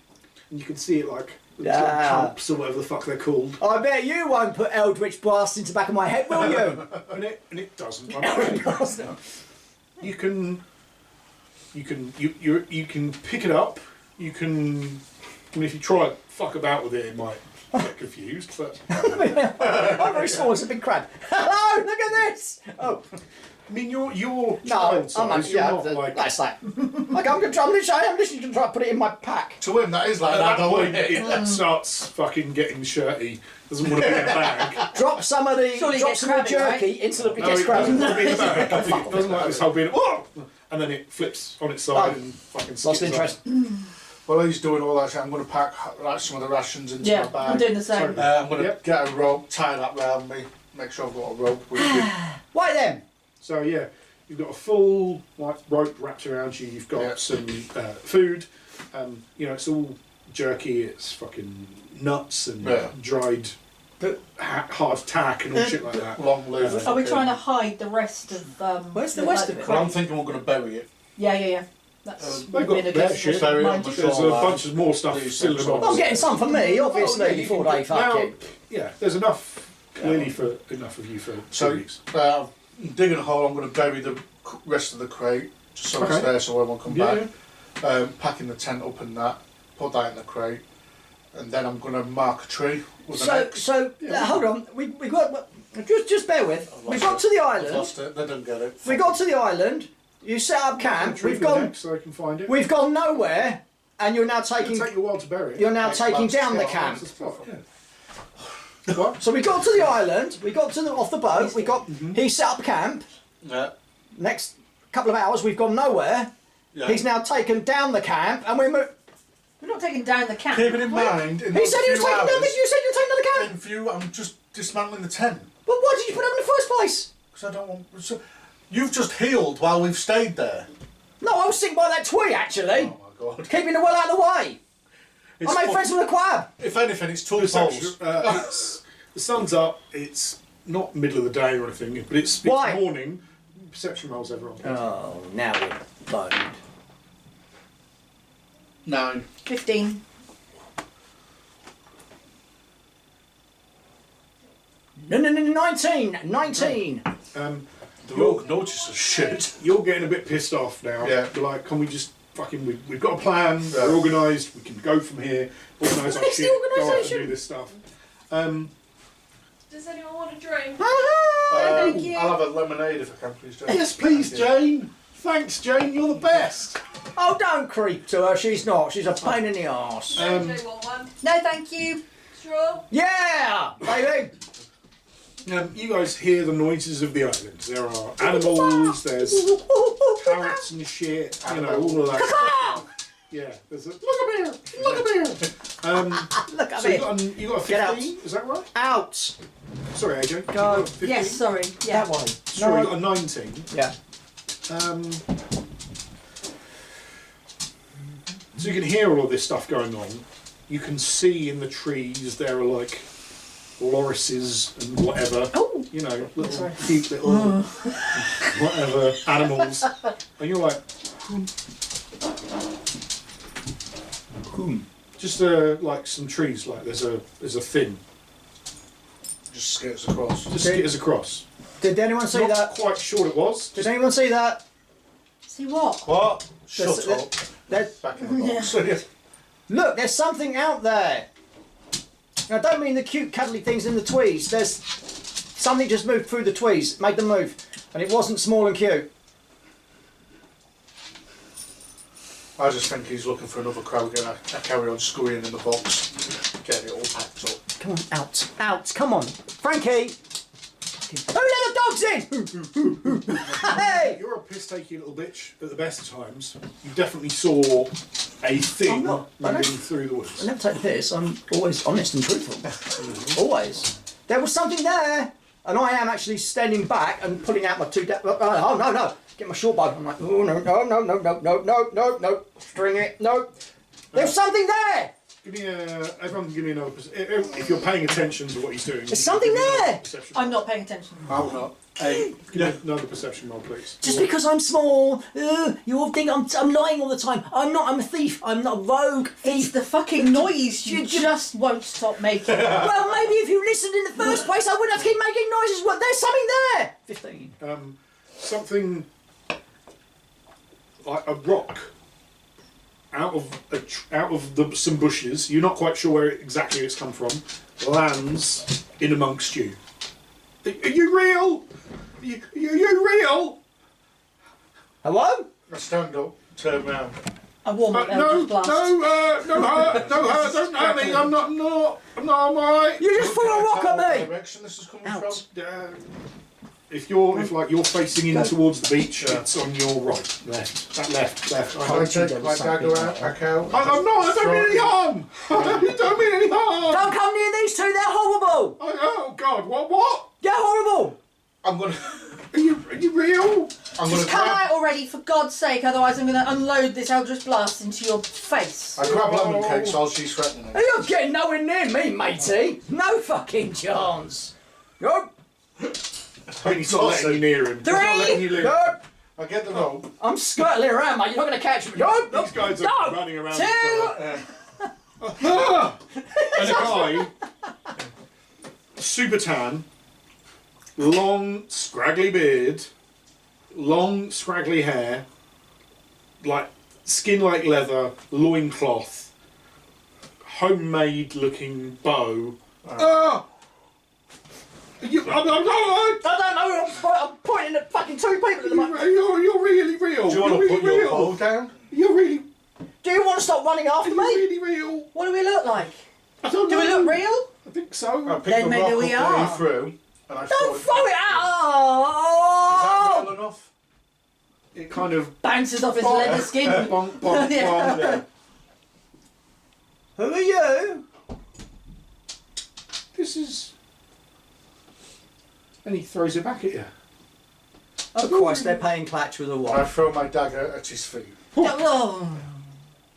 you can see it like pumps or whatever the fuck they're called. I bet you won't put Eldritch Blast into the back of my head, will you? And it doesn't. You can pick it up. You can. I mean, if you try to fuck about with it, it might get confused. But I'm very small. It's a big crab. Hello, look at this. Oh. I mean, you're child size. You're not like. That's like. Like I'm literally going to try to put it in my pack. To him, that is like At that. that point, it starts fucking getting shirty. Doesn't want to be in a bag. Drop some of the jerky right? into the No, gets it doesn't want crab. to be in a bag. It doesn't like this whole being. Whoa! And then it flips on its side and fucking skips Lost interest. While he's doing all that shit, I'm going to pack some of the rations into my bag. I'm doing the same. I'm going to get a rope, tie that round me, make sure I've got a rope with me. Right then. So yeah, you've got a full rope wrapped around you. You've got some food. It's all jerky. It's fucking nuts and dried hard tack and all shit like that. Long live. Are we trying to hide the rest of? Where's the rest of it? Well, I'm thinking we're going to bury it. Yeah. That's They've been a got their good shit. Bury it on mind the you. There's a shore, bunch of more stuff still in the box. I'm getting some for me, obviously, Yeah, before they fuck it. Yeah, there's enough clearly for enough of you for 2 So, weeks. digging a hole, I'm going to bury the rest of the crate, just so it's there so I won't come back. Packing the tent up and that, put that in the crate, and then I'm going to mark a tree with an X. Hold on. We got. Just bear with. We got to the I've island. lost it, they didn't get it. We got to the island. You set up camp. We've gone. So I can find it. We've gone nowhere, and you're now It'll taking. take you a while to bury it. You're now Next taking month's down the still camp. lots of stuff. Yeah. What? So we got to the island. We got to off the boat. We got. He set up camp. Yeah. Next couple of hours, we've gone nowhere. Yeah. He's now taken down the camp, and we're. We're not taking down the camp. Keeping in mind, in He said he was taking down. You said you were taking down the camp. in view, I'm just dismantling the tent. But why did you put it in the first place? Because I don't want. So, you've just healed while we've stayed there. No, I was sitting by that tree actually, Oh my god. keeping the well out of the way. I made friends with a quab. If anything, it's tool Perception, poles. the sun's up. It's not middle of the day or anything, but it's Why? morning. Perception rolls everyone. Oh, now we're boned. 9. 15. No, 19. 19. The rogue notice as shit. You're getting a bit pissed off now. Yeah. You're like, can we just fucking, we've got a plan, we're organised, we can go from here, organise our Where's the shit, go out and organisation? do this stuff. Does anyone want a drink? Thank you. I'll have a lemonade if I can, please, Jane. Yes, please, Thank you. Jane. Thanks, Jane, you're the best. Oh, don't creep to her. She's not. She's a pain in the arse. Do you want one? No, thank you. Straw? Yeah, baby. You guys hear the noises of the island. There are animals, there's parrots and shit, you know, all of that stuff. Yeah, there's a, look up here, look up here. Look at So me. you got a Get out. 15, is that right? Out. Sorry, AJ. You Go. got a 15? Yes, sorry. Yeah. That way. Sorry, you got a 19. Yeah. So you can hear all of this stuff going on. You can see in the trees there are like lorises and whatever. Oh. You know, little Sorry. cute little whatever animals. And you're like, just like some trees, like there's a thin. Just skirts across. Just skitters across. Did anyone see Not that? quite sure what it was. Did anyone see that? See what? What? Shut There's- up. There's, Back in the box. look, there's something out there. I don't mean the cute cuddly things in the tweeds. There's something just moved through the tweeds, made them move, and it wasn't small and cute. I just think he's looking for another crowd. I carry on scurrying in the box, getting it all packed up. Come on, out, out, come on, Frankie. Who let the dogs in? Hey! You're a piss-takey little bitch at the best of times. You definitely saw a thing I'm not- I moving don't- through the I woods. never take the piss. I'm always honest and truthful. Always. There was something there, and I am actually standing back and pulling out my two. Oh no no! Get my short bow. I'm like, oh no no no no no no no no no! String it. No. There's something there. Give me everyone can give me another. If you're paying attention to what he's doing, There's something give me another there. perception. I'm not paying attention. I'm not. Give me another perception roll, please. Just because I'm small, you all think I'm lying all the time. I'm not. I'm a thief. I'm not a rogue It's thief. the fucking noise you just won't stop making. Well, maybe if you listened in the first place, I wouldn't have keep making noises. Well, there's something there. 15. Something like a rock out of some bushes. You're not quite sure where exactly it's come from. Lands in amongst you. Are you real? Are you real? Hello? I stand up, turn round. I warm up No, Eldritch Blast. don't hurt me. I'm alright. You just threw a rock at What me. direction this is coming Out. from? If you're facing in towards the beach, it's on your right, left, left. Can I take my dagger out, back out? I'm not. I don't mean any harm. You don't mean any harm. Don't come near these two. They're horrible. Oh God! What? They're horrible. I'm gonna. Are you real? I'm Just gonna come grab. out already, for God's sake, otherwise I'm going to unload this Eldritch Blast into your face. I grab lemon cakes while she's threatening it. You're getting nowhere near me, matey. No fucking chance. Nope. He's not letting you near him. He's not letting you live. Nope. I get the rope. I'm skirtling around, mate. You're not going to catch me. Nope. These guys are No. running around. Two. And a guy, super tan, long, scraggly beard, long, scraggly hair, like skin like leather, loincloth, homemade looking bow. I I don't know. I'm pointing at fucking two people at the moment. You're really real. Do you want You're to put really your real. bow down? You're really, Do you want to stop running after you're me? really real. What do we look like? I don't Do know. we look real? I think so. I pick Then the maybe rock we up are. that through, and I Don't throw it Is that out. real enough? It kind of Bounces off his leather skin. bonk, bonk, Yeah. bonk. Yeah. Who are you? This is. And he throws it back at you. Of course, they're paying Clatch with a I what? throw my dagger at his feet. Oh.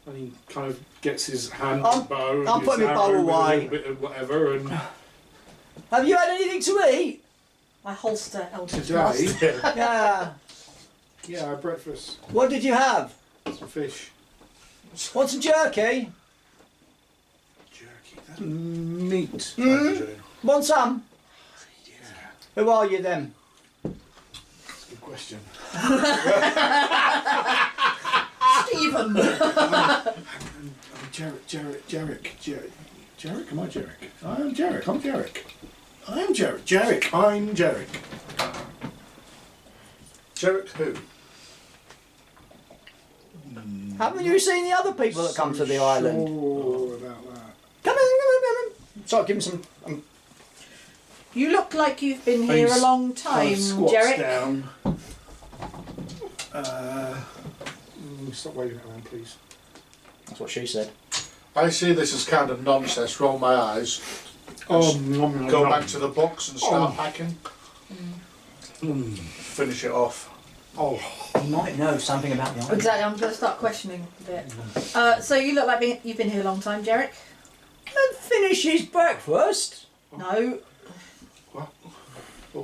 And he kind of gets his hand I'm- on the bow. and I'm his putting my bow arrow with away. A little bit of whatever. And Have you had anything to eat? I holster Eldritch today, Blast. Yeah. yeah, I had breakfast. What did you have? Some fish. Want some jerky? Jerky. That's meat. Hmm? Thank you, Jane. Want some? Yeah. Who are you then? Give question. Stephen. Jarek, am I Jarek? I am Jarek, I'm Jarek. I am Jarek. Jarek, I'm Jarek. Jarek who? Haven't you seen the other people that come to the island? Sure about that. Come on. So I'll give him some. You look like you've been here a long time, Squats Jarek. down. Stop waving it around, please. That's what she said. I see this as kind of nonsense, roll my eyes, go back to the box and start packing. Finish it off. Oh, You might know something about the island. Exactly, I'm going to start questioning a bit. So you look like you've been here a long time, Jarek? And finish his breakfast. No. what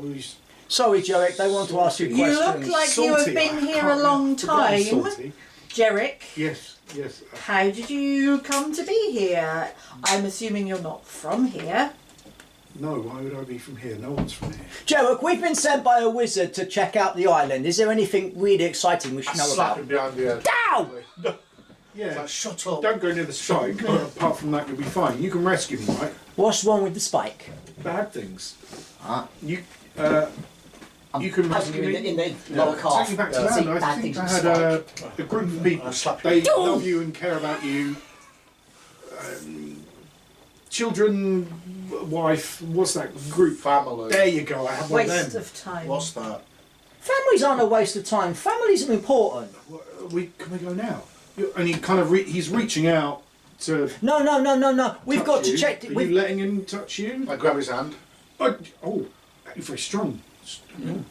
were these? Sorry, Jarek, they want to ask you You questions. look like you have been here a long time, Salty. Jarek. Yes, yes. How did you come to be here? I'm assuming you're not from here. No, why would I be from here? No one's from here. Jarek, we've been sent by a wizard to check out the island. Is there anything really exciting we should know Slap about? him behind the head. Down! Yeah. Like, shut up. Don't go near the spike. Apart from that, you'll be fine. You can rescue me, right? What's wrong with the spike? Bad things. Ah. You can rescue me. in the lower Take calf. you back to See, land. bad I think things I with had spike. a group of people. slap They you. love you and care about you. Children, wife, what's that group? Family. There you go. I have one of Waste them. of time. What's that? Families aren't a waste of time. Families are important. Can we go now? And he kind of he's reaching out to. No. We've got touch to you. check. Are you letting him touch you? I grab his hand. Oh, you're very strong.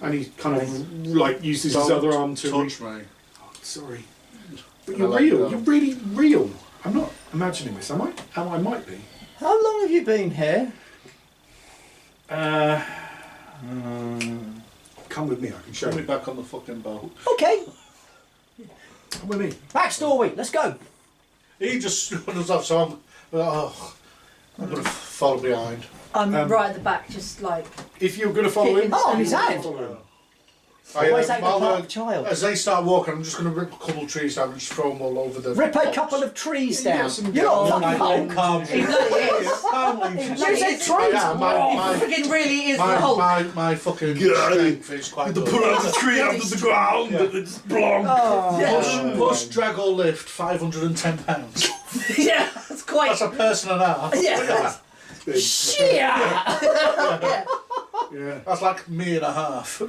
And he kind of like uses his other arm to touch me. Sorry. But And you're I let you real. go. You're really real. I'm not imagining this, am I? How I might be. How long have you been here? Come with me, I can show Put me you. back on the fucking boat. Okay, Come with me. backstory. Let's go. He just runs off, so I'm going to follow behind. I'm right at the back, just like. If you're going to follow him, Oh, his hand. follow him. Always act the I'll, part of a child. As they start walking, I'm just going to rip a couple of trees down and just throw them all over the Rip a box. couple of trees Yeah, down. some- You're not Oh, fucking no, old. Calm. He really is. You said trees. Yeah, my Fucking really is the whole. my fucking strength is quite good. the tree under the ground and it's blonde. Oh. Push, drag or lift, £510. Yeah, that's quite. That's a person and a half. Yeah. Shit! Yeah. Yeah. That's like me and a half.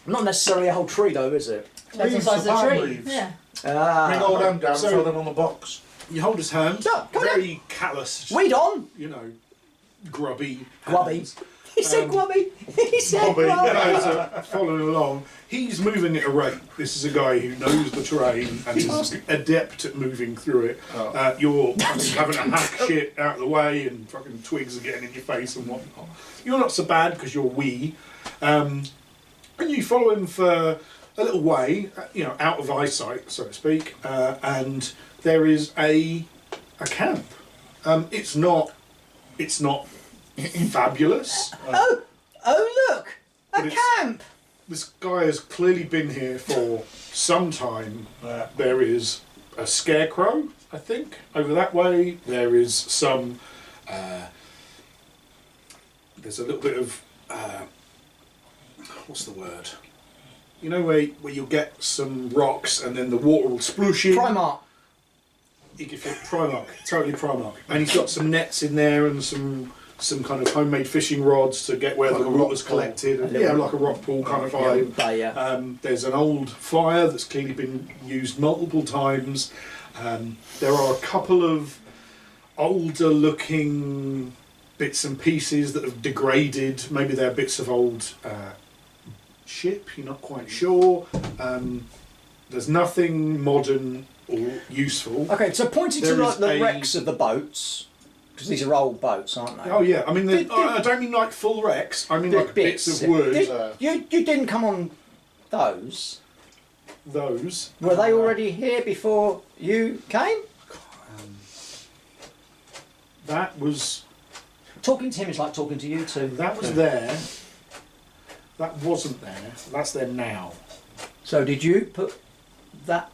Not necessarily a whole tree, though, is it? That's the Leaves, size of the the palm tree. leaves. Yeah. Bring all them down, So- throw them on the box. You hold his hand. Yeah, come Very callous. Weed on. You know, grubby. Grubby. hands. He said grubby. He said Grubby. grubby. Guys are following along. He's moving at a rate. This is a guy who knows the terrain and is adept at moving through it. Oh. You're fucking having to hack shit out of the way and fucking twigs are getting in your face and whatnot. You're not so bad because you're wee. And you follow him for a little way, out of eyesight, so to speak, and there is a camp. It's not fabulous. Oh, look! A But it's- camp! This guy has clearly been here for some time. There is a scarecrow, I think, over that way. There is some. There's a little bit of. What's the word? You know where you'll get some rocks and then the water will sploosh in. Primark. You can fit Primark, totally Primark. And he's got some nets in there and some kind of homemade fishing rods to get where Like the a rock water's pool. collected. A And, little- like a rock pool kind of vibe. Yeah. There's an old fire that's clearly been used multiple times. There are a couple of older looking bits and pieces that have degraded. Maybe they're bits of old ship, you're not quite sure. There's nothing modern or useful. Okay, so pointing to There like is the a- wrecks of the boats, because these are old boats, aren't they? Oh yeah, I mean, Did- I don't mean like full wrecks, I mean The like bits of wood. You didn't come on those. Those. Were they already here before you came? That was Talking to him is like talking to you two. That was there. That wasn't there. That's there now. So did you put that?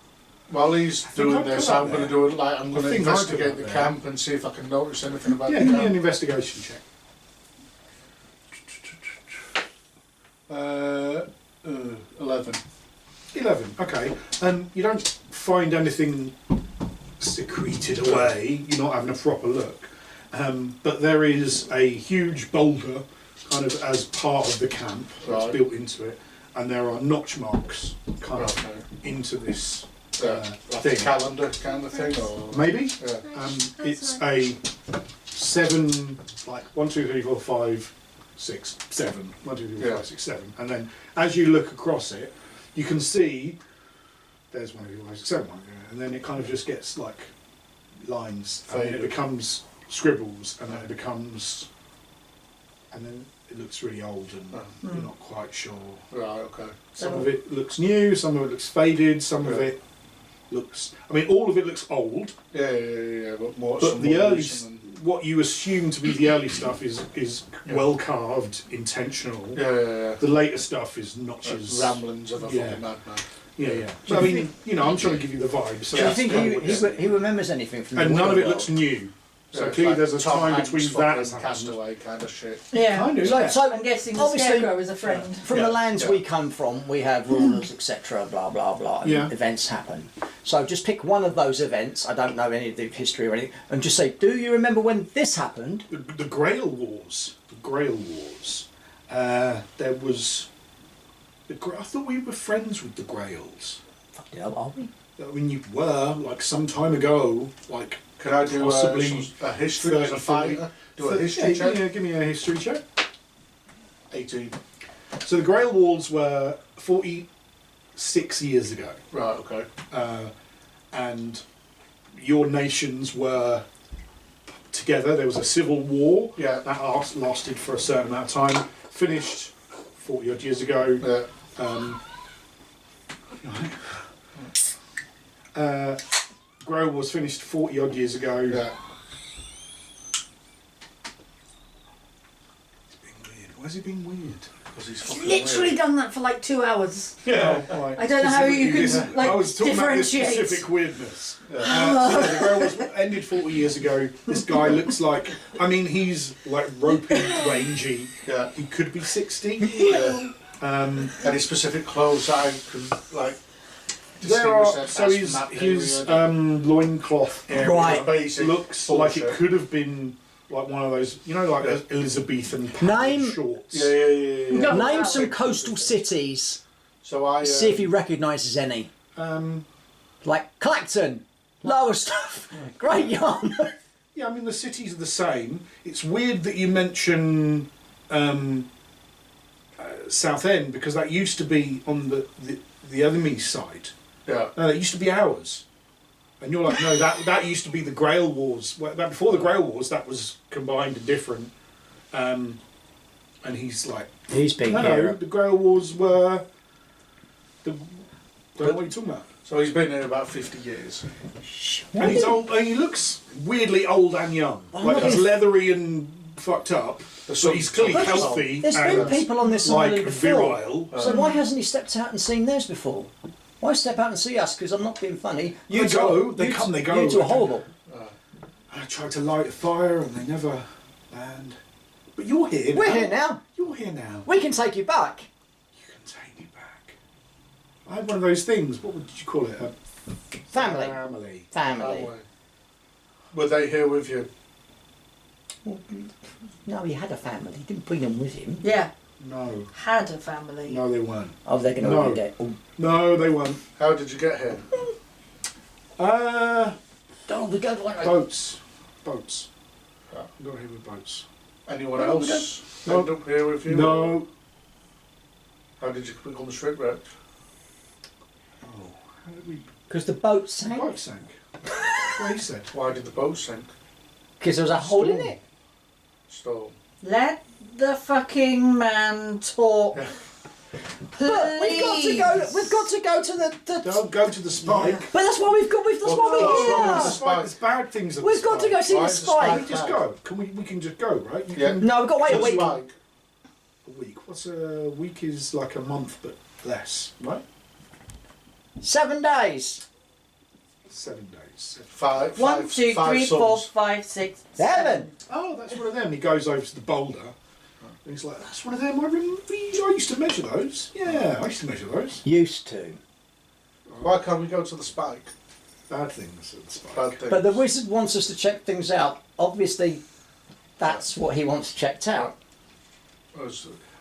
While he's think doing I this, put that I'm going to there. do it like I'm going to think I put investigate that the there. camp and see if I can notice anything about Yeah, the give me an camp. investigation check. 11. 11, okay. You don't find anything secreted away, you're not having a proper look. But there is a huge boulder kind of as part of the camp that's Right. built into it, and there are notch marks kind of Okay. into this Like thing. a calendar kind of thing, or Maybe? yeah. It's a 7, like 1, 2, 3, 4, 5, 6, 7. 1, 2, 3, 4, 5, 6, 7. And then as you look across it, you can see there's 1, 2, 3, 4, 5, 6, 7, and then it kind of just gets like lines, and then it Faded. becomes scribbles, and then it becomes, and then it looks really old, and you're not quite sure. Right, okay. Some of it looks new, some of it looks faded, some of Yeah. it looks, I mean, all of it looks old. Yeah, but more. But some the more early, recent what you assume to be the early stuff is Yeah. well carved, intentional. than- yeah. The later stuff is notches. Ramblings of a Yeah. fucking madman. Yeah. So I mean, you know, I'm trying to give you the vibe. So Do you that's think kind of what it's- he remembers anything from the and none real of it world? looks new. So Yeah, clearly like there's a Tom time Hanks between that fucking has happened. Castaway kind of shit. Yeah. Kind of, So, yeah. so I'm guessing the obviously, Scarecrow is a friend. from Yeah. the lands Yeah. we come from, we have rulers, etc., blah blah blah, and Yeah. events happen. So just pick one of those events. I don't know any of the history or anything, and just say, "Do you remember when this happened?" The Grail Wars. The Grail Wars. There was. I thought we were friends with the Grails. Fuck yeah, are we? I mean, you were like some time ago, like. Can I do Possibly a history as a 30, fighter? Do a yeah, history check? give me a history check. 18. So the Grail Wars were 46 years ago, Right, okay. and your nations were together. There was a civil war Yeah. that lasted for a certain amount of time, finished 40 odd years ago. Yeah. Grail Wars finished 40 odd years ago. Yeah. It's being weird. Why is it being weird? Because he's fucking Literally weird. done that for like 2 hours. Yeah. I don't know how you can like I was talking about this differentiate. specific weirdness. Yeah. So the Grail was ended 40 years ago. This guy looks like, I mean, he's like ropey, rangy. Yeah. He could be 60. Yeah. Any specific clothes I can like There are, distinguish so as from that his period? loincloth area Right. Basic looks like it bullshit. could have been like one of those, you know, like Yeah. Elizabethan Name- shorts. Yeah. No. Name wow. some coastal cities. So I See if he recognises any. Like Clacton, Lowestoft, Great Yarn. Yeah, I mean the cities are the same. It's weird that you mention Southend because that used to be on the enemy side. yeah. No, that used to be ours. And you're like, no, that used to be the Grail Wars. Well, before the Grail Wars, that was combined and different. And he's like, He's being no, here. the Grail Wars were. Don't know what you're talking about. So he's been here about 50 years. And he's old. And he looks weirdly old and young. Like he's leathery and fucked up, but he's clearly But healthy There's been and people on this like island before. virile. So why hasn't he stepped out and seen theirs before? Why step out and see us? Because I'm not being funny. You They two- go, they you come, two- they go. You two are horrible. I tried to light a fire and they never land. But you're here now. We're here now. You're here now. We can take you back. You can take me back. I had one of those things. What would you call it? A Family. family. Family. That way. Were they here with you? No, he had a family. He didn't bring them with him. Yeah, No. had a family. No, they weren't. Oh, they're going to No. be dead. Oh, No, they weren't. How did you get here? we go one. Boats. Boats. Yeah. Got here with boats. Anyone Oh, else no. end up here with you? No. How did you become shipwrecked? Oh, how did we? Because the boat The sank. boat sank. What he said. Why did the boat sink? Because there was a hole in Storm. it. Storm. Let the fucking man talk. Yeah. Please. But we've got to go. We've got to go to the. Don't go to the spike. But that's why we've got. That's Well, why what's wrong we're with here. the The spike. There's bad things at We've the got to go spike. see Why the is the spike. spike- We just go. We can just go, right? You Yeah. can No, we've got to wait a What's week. Spike? a week. What's a week is like a month, but less, right? 7 days. 7 days. Five. 1, 2, five 3, 4, sons. 5, 6, 7. Oh, that's one of them. He goes over to the boulder. And he's like, that's one of them. I used to measure those. Yeah, I used to measure those. Used to. Why can't we go to the spike? Bad things at the spike. Bad things. But the wizard wants us to check things out. Obviously, that's what he wants checked out.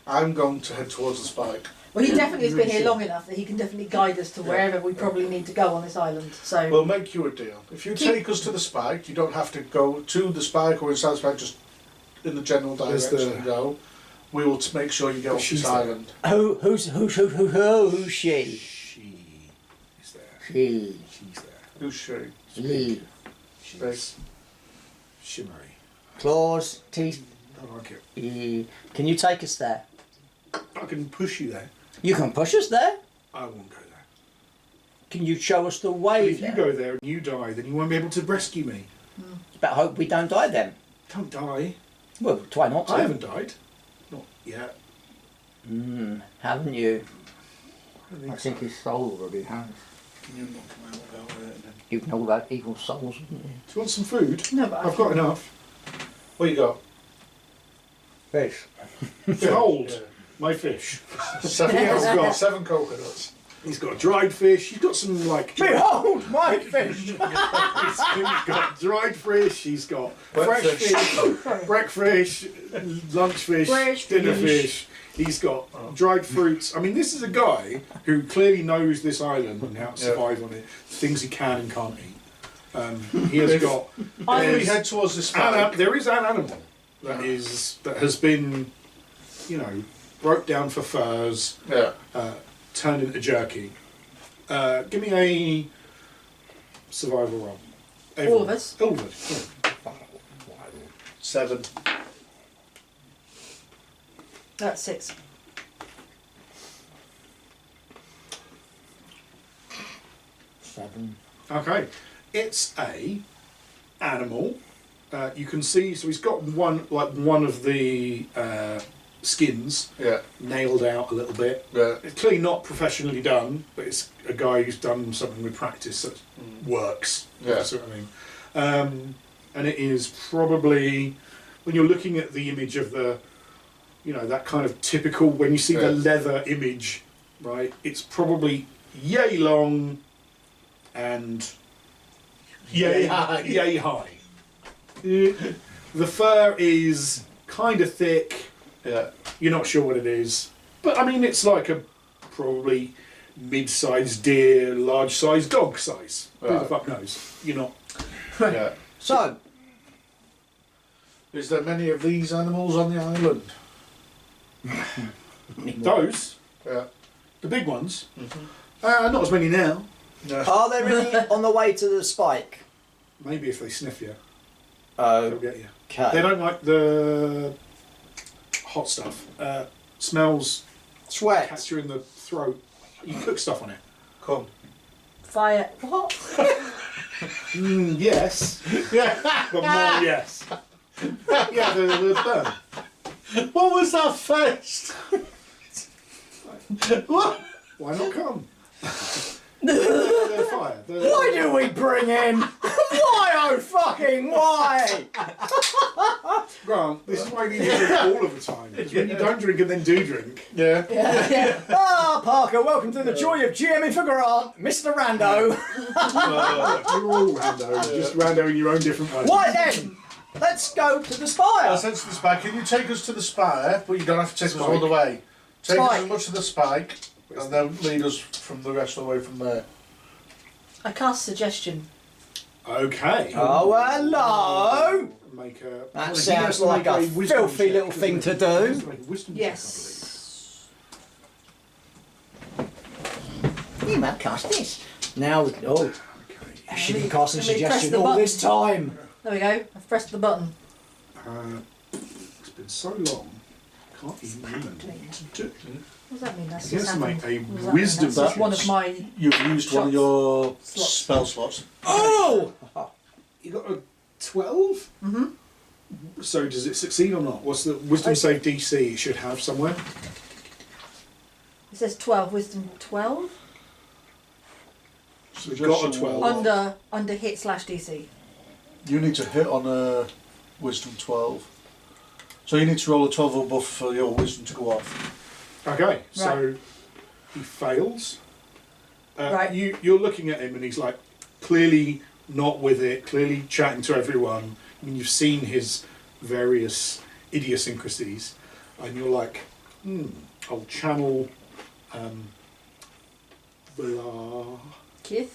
I'm going to head towards the spike. Well, he definitely has been here long enough that he can definitely guide us to wherever we probably need to go on this island. So We'll make you a deal. If you take us to the spike, you don't have to go to the spike or inside the spike, just in the general There's direction the- you go. We will make sure you get off she's this there. island. Who's she? She is there. She. She's there. Who's she? She. She's shimmery. Claws, teeth. I like it. Can you take us there? I can push you there. You can push us there. I won't go there. Can you show us the But way if you there? go there and you die, then you won't be able to rescue me. But I hope we don't die then. Don't die. Well, try not to. I haven't died. Not yet. Haven't you? I I think his soul already has. Can you knock him out without it? And then... You know about evil souls, wouldn't you? Do you want some food? no, but I've got enough. What you got? Fish. Behold, Yeah. my fish. Seven coconuts. He's got dried fish. He's got some like. Behold my fish! He's got dried fish. He's got fresh Breakfast. fish, breakfast, lunch fish, Fresh dinner fish. fish. He's got dried fruits. I mean, this is a guy who clearly knows this island and how to survive on it. Things he can and can't eat. He has got. If we head towards the spike, There is an animal that has been, broke down for furs. yeah. Turned into jerky. Give me a survival roll. All of us? All of us. Yeah. 7. that's 6. Seven. Okay. It's a animal. You can see. So he's got one of the skins Yeah. nailed out a little bit. Yeah. It's clearly not professionally done, but it's a guy who's done something with practice that works. Yeah. That's what I mean. And it is probably, when you're looking at the image of the, that kind of typical, when you see the leather image, right, it's probably yay long and yay high. Yay high. The fur is kind of thick. Yeah. You're not sure what it is, but I mean it's like a probably mid-sized deer, large-sized dog size. Who the Right. fuck knows? You're not. Yeah. So, Is there many of these animals on the island? Those, Yeah. the big ones, not as many now. No. are there any on the way to the spike? Maybe if they sniff you, Oh, they'll get you. okay. They don't like the hot stuff. Smells, Sweat. catch you in the throat. You cook stuff on it. Come. Fire. What? Yes. Yeah. But more yes. Yeah, the burn. What was that face? What? Why not come? They're fire. Why do we bring him? Why, oh fucking why? Grant, this is why you need to drink all of the time. Because when you don't drink and then do drink, Yeah. Ah, Parker, welcome to the joy of GMing for Grant, Mr. Rando. you're all rando, just rando in your own different ways. Why then? Let's go to the spire. I'll send to the spike. Can you take us to the spire? But you don't have to take us all the way. Take us Spike. as much of the spike, and then lead us from the rest of the way from there. I cast suggestion. Okay. Oh, hello. Make a. That he sounds has to like make a wisdom filthy check, little doesn't thing he? to He has do. to make a wisdom Yes. You might cast this. Now, oh, she's been casting Let me press suggestion the all button. this time. There we go. I've pressed the button. I believe. It's been so long, can't even remember what to do. What does that mean? That's He has just to make happened. a What does that mean? wisdom That's just check. one of my. You've used one of your Slots. spell slots. Oh! You got a 12? So does it succeed or not? What's the wisdom save DC it should have somewhere? It says 12, wisdom 12. So we've got a Suggestion 12. Under hit / DC. You need to hit on a wisdom 12. So you need to roll a 12 or above for your wisdom to go off. Okay, so he fails. Right. You're looking at him and he's like clearly not with it, clearly chatting to everyone. I mean, you've seen his various idiosyncrasies and you're like, I'll channel Blakith,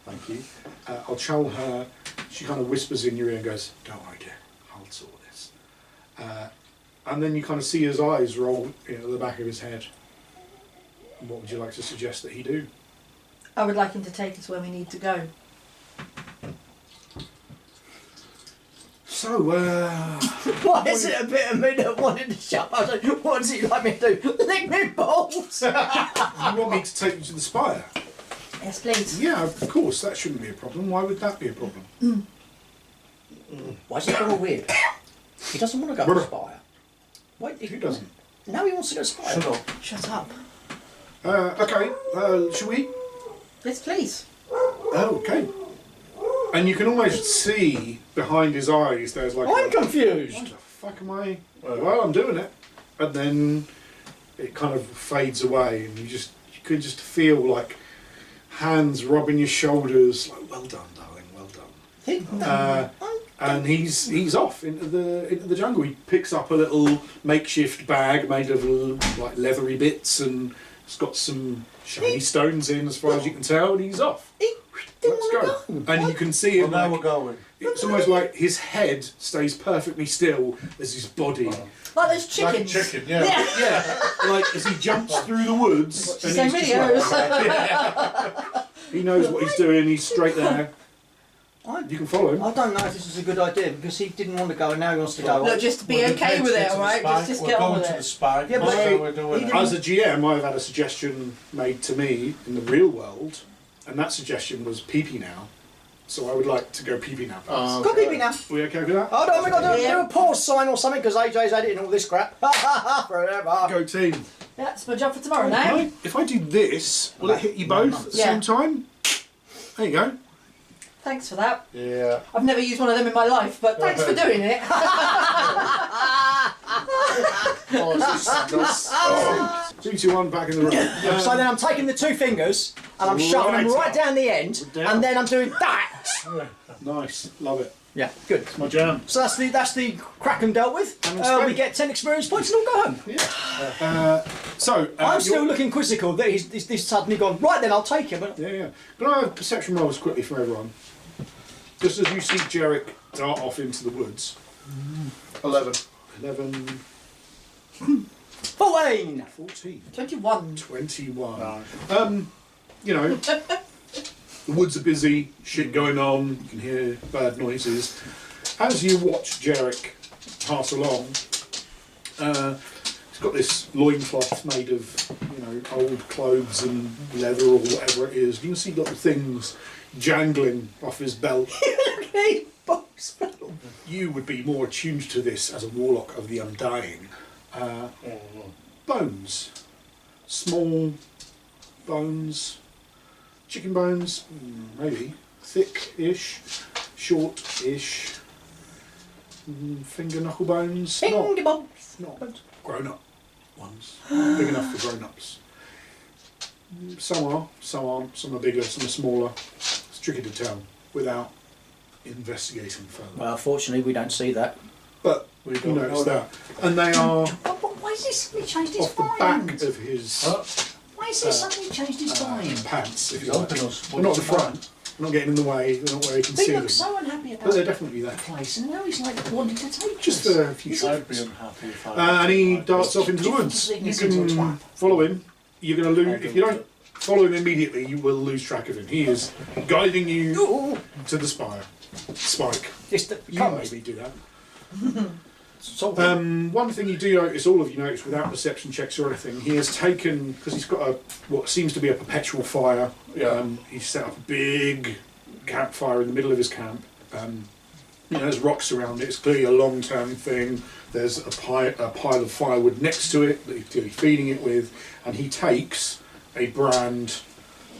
thank you. I'll channel her. She kind of whispers in your ear and goes, don't worry dear, I'll sort this. And then you kind of see his eyes roll into the back of his head. And what would you like to suggest that he do? I would like him to take us where we need to go. So, Why is it a bit of me that wanted to shut up? What does he like me to do? Lick me balls! you want me to take you to the spire? Yes, please. Yeah, of course, that shouldn't be a problem. Why would that be a problem? Why is it all weird? He doesn't want to go to the spire. Wait, Who doesn't? No, he wants to go to the spire. Shut up. Shut up. Okay, shall we? Yes, please. Oh, okay. And you can almost see behind his eyes there's like I'm what confused. the fuck am I? Well, I'm doing it. And then it kind of fades away and you can just feel like hands rubbing your shoulders, like, well done, darling, well done. And he's off into the jungle. He picks up a little makeshift bag made of like leathery bits and it's got some shiny stones in as far as you can tell and he's off. Let's go. And you can see him. Well, now like, we're going. it's almost like his head stays perfectly still as his body. Like those chickens. Like a chicken, yeah. Yeah, like as he jumps through the woods. And Same he's just videos. like, he knows what he's doing. He's straight there. You can follow him. I don't know if this is a good idea because he didn't want to go and now he wants to go. Look, just be okay with it, alright? Just get on with We're going to the it. spike. Yeah, but That's he- how we're doing it. As a GM, I've had a suggestion made to me in the real world, and that suggestion was pee-pee now. So I would like to go pee-pee now. Please. Go keep me now. Are we okay with that? Hold on, we've got to Yeah. do a pause sign or something because AJ's editing all this crap. Forever. Go team. Yeah, that's my job for tomorrow now. If I do this, will it hit you both at the Yeah. same time? There you go. Thanks for that. Yeah. I've never used one of them in my life, but thanks for doing it. Oh, is this 3, 2, 1, back in the room. So then I'm taking the two fingers and I'm shoving them Right right up. down the end Down. and then I'm doing that. Nice, love it. Yeah, good. My jam. So that's the Kraken dealt with. And it's We get 10 experience points and all go home. I'm still you're- looking quizzical that he's suddenly gone, right then I'll take him. Yeah. Can I have perception rolls quickly for everyone? Just as you see Jarek dart off into the woods. 11. 11, 14. 14, 21. 21. No. You know, the woods are busy, shit going on, you can hear bad noises. As you watch Jarek pass along, he's got this loincloth made of, old clothes and leather or whatever it is. You can see little things jangling off his belt. You would be more attuned to this as a warlock of the Undying. Bones. Small bones. Chicken bones, maybe. Thick-ish. Short-ish. Finger knuckle bones. Finger bones. Not grown-up ones. Big enough for grown-ups. Some are, some are bigger, some are smaller. It's tricky to tell without investigating further. Well, fortunately we don't see that. But We you don't notice know that. And they are Why has he suddenly changed his off the back of his Why has he suddenly changed his pants, if He's you like. helping us. They're not the front, they're not getting in the way, they're not where you can see He them. looks so unhappy about But they're the definitely there. place and now he's like wanting to take Just us. for a few I'd be seconds. unhappy if I And he darts off into the woods. You can follow him. You're going to lose. If you don't follow him immediately, you will lose track of him. He is guiding you to the spire. Spike. You maybe do that. One thing you do notice, all of you notice, without perception checks or anything, he has taken, because he's got what seems to be a perpetual fire. He's set up a big campfire in the middle of his camp. there's rocks around it. It's clearly a long-term thing. There's a pile of firewood next to it that he's clearly feeding it with, and he takes a brand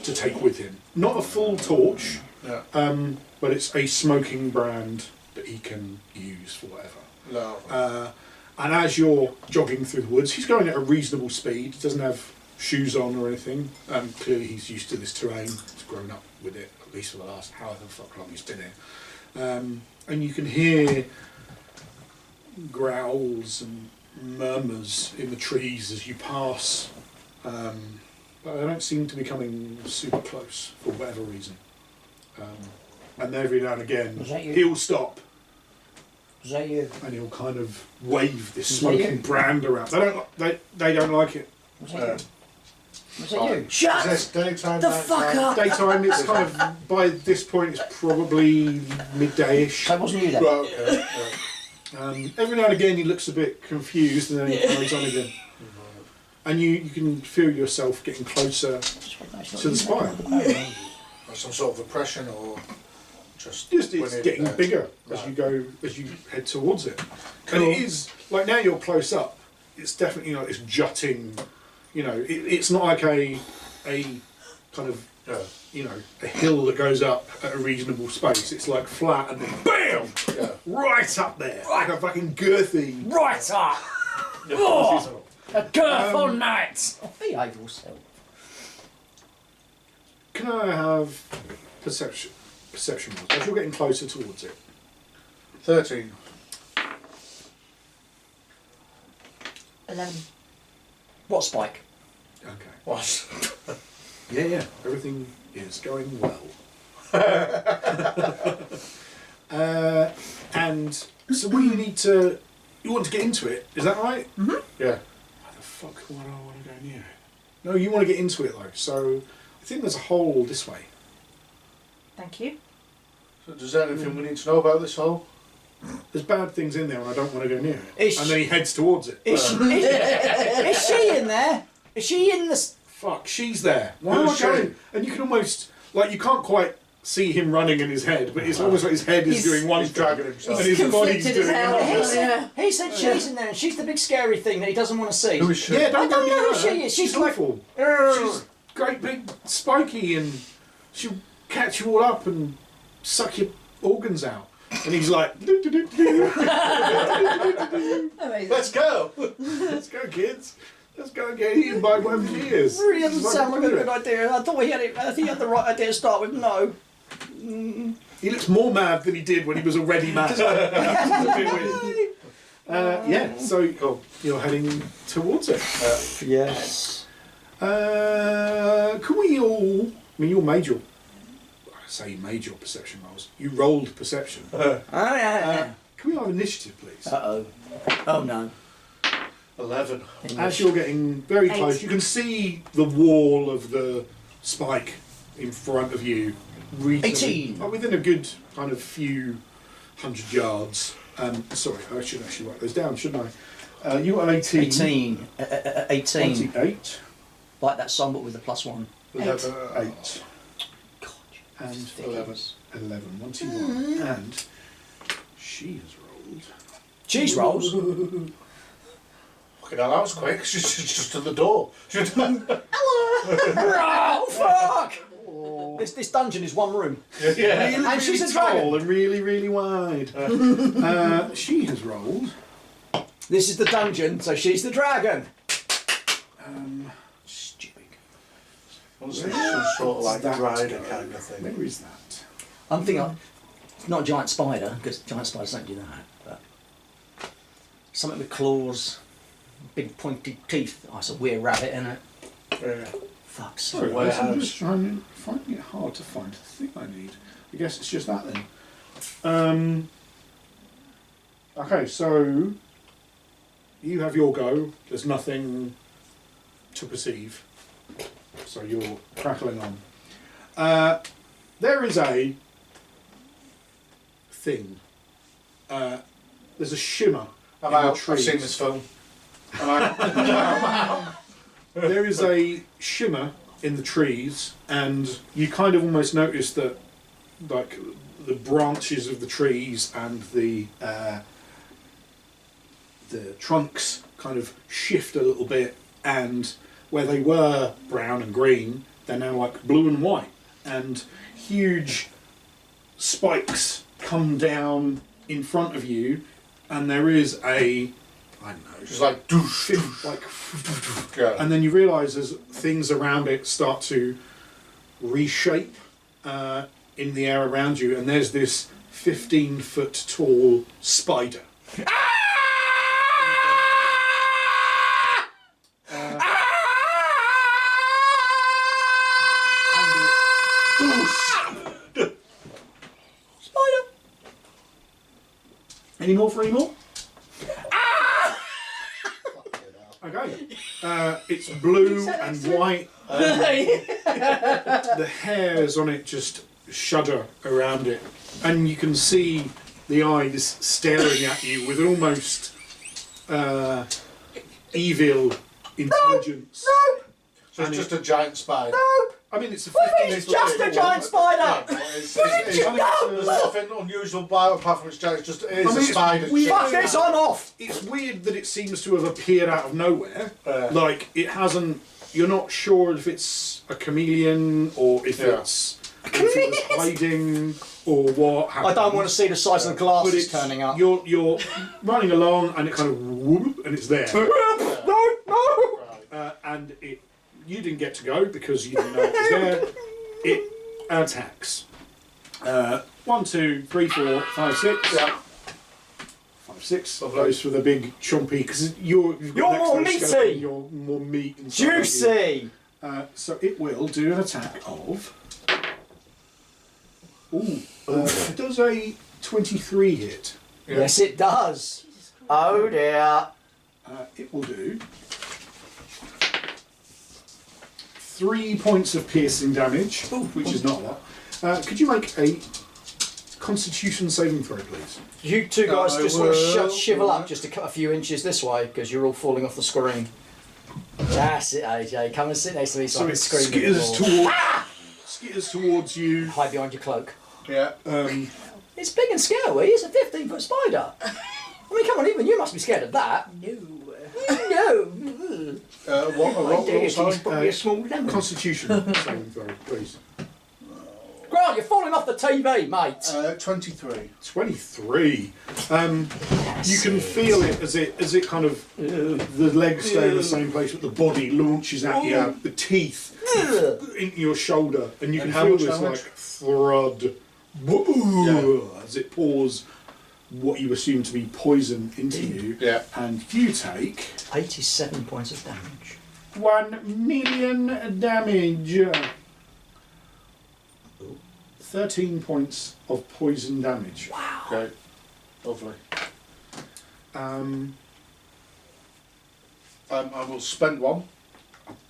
to take with him. Not a full torch, but it's a smoking brand that he can use for whatever. No. And as you're jogging through the woods, he's going at a reasonable speed. He doesn't have shoes on or anything. Clearly he's used to this terrain. He's grown up with it, at least for the last however fuck long he's been here. And you can hear growls and murmurs in the trees as you pass. But they don't seem to be coming super close for whatever reason. And every now and again, he'll stop. Was that you? And he'll kind of wave this smoking brand around. They don't like it. Was that you? Was that you? Is this daytime, The fuck up! Daytime, it's kind of, by this point, it's probably midday-ish. That wasn't you then? Right, okay. Every now and again he looks a bit confused and then he carries on again. And you can feel yourself getting closer to the spire. Some sort of oppression or Just it's getting bigger as you head towards it. Cool. And it is, like now you're close up, it's definitely like this jutting, it's not like a kind of, a hill that goes up at a reasonable space. It's like flat and then BAM! Right up there. Like a fucking girthy. Right up! Oh, a girthful night! Behave yourself. Can I have perception rolls? As you're getting closer towards it. 13. 11. What spike? Okay. What? Yeah. Everything is going well. And so you want to get into it, is that right? Mm-hmm. Yeah. Why the fuck would I want to go near it? No, you want to get into it though, so I think there's a hole this way. Thank you. So does anything we need to know about this hole? There's bad things in there and I don't want to go near it. Is And then he heads towards it. Is she in there? Is she in the... Fuck, she's there. Why am I going? And you can almost, you can't quite see him running in his head, but it's almost like his head is doing one He's thing, dragging himself. and his body's conflicted doing as hell. another. He said she's in there and she's the big scary thing that he doesn't want to see. Who is she? Yeah, don't go I don't near know her. who she is. She's She's like- awful. She's great big spiky and she'll catch you all up and suck your organs out. And he's like, Amazing. Let's go! let's go kids. Let's go and get eaten by whatever she is. Really doesn't She's sound like a fucking good idea. I thought he had it. I think he had the right idea to start with. No. He looks more mad than he did when he was already mad. It's a bit weird. Yeah, so you're heading towards it. Yes. Can we all... I mean, you made your perception rolls. You rolled perception. Oh yeah. Can we have initiative, please? Uh-oh. Oh no. 11. As you're getting very close, 8. you can see the wall of the spike in front of you. 18. Within a good kind of few 100 yards. Sorry, I should actually write those down, shouldn't I? You got 18. 18. 18. 28. Like that song, but with the +1. 8. God, And 11. 11. 21. And she has rolled. Cheese rolls. Fucking hell, that was quick. She's just to the door. Oh fuck! This dungeon is one room. Yeah. Really, And she's really a dragon. tall and really, really wide. She has rolled. This is the dungeon, so she's the dragon. Stupid. Some sort of like That rider go? kind of thing. Where is that? I'm thinking, it's not a giant spider, because giant spiders don't do that, but something with claws, big pointy teeth. Oh, it's a weird rabbit, isn't it? Yeah. Fuck's Sorry, sake. Warehouse. I'm just finding it hard to find the thing I need. I guess it's just that then. Okay, so you have your go. There's nothing to perceive, so you're crackling on. There is a thing. There's a shimmer I'm in the out. I've trees. seen this film. There is a shimmer in the trees, and you kind of almost notice that, like, the branches of the trees and the trunks kind of shift a little bit, and where they were brown and green, they're now like blue and white, and huge spikes come down in front of you, and there is a, I don't know, Just like doosh, doosh. like, Yeah. and then you realise as things around it start to reshape in the air around you, and there's this 15-foot tall spider. Spider. Any more for any more? Okay. It's blue and white. The hairs on it just shudder around it, and you can see the eyes staring at you with almost evil intelligence. No. So it's just a giant spider. No. I mean, it's a What do you mean 15 it's just a giant spider? It's know? there's nothing unusual about it apart from it's giant. It's just it is I mean, a it's spider. weird. Fuck this on off. It's weird that it seems to have appeared out of nowhere. Like, it hasn't. You're not sure if it's a chameleon or if it's if it was hiding or what happened. I don't want to see the size of the But glasses it's turning up. You're running along, and it kind of whoop, and it's there. No, no. And you didn't get to go because you didn't know it was there. It attacks. 1, 2, 3, 4, 5, 6. Yeah. 5, 6. Lovely. Goes for the big chompy because you've got You're next to more the meaty. skeleton, you're more meat and stuff like you. Juicy. So it will do an attack of. Ooh, it does a 23 hit. Yes, it does. Oh dear. It will do 3 points of piercing damage, which is not a lot. Could you make a Constitution saving throw, please? You two guys I just want will. to shivel up just a few inches this way because you're all falling off the screen. That's it, AJ. Come and sit next to me so I So can it scream. skitters towards you. Hide behind your cloak. Yeah. It's big and scary. It's a 15-foot spider. I mean, come on, even you must be scared of that. No. No. What He's sorry? probably a small lemon. Constitution saving throw, please. Grant, you're falling off the TV, mate. 23. 23. You can feel it as it kind of the legs stay in the same place, but the body launches at you. The teeth into your shoulder, and you And can how feel much this damage? like thud as it pours what you assume to be poison into you. Yeah. And you take 87 points of damage. 1 million damage. 13 points of poison damage. Wow. Okay. Lovely. I will spend one.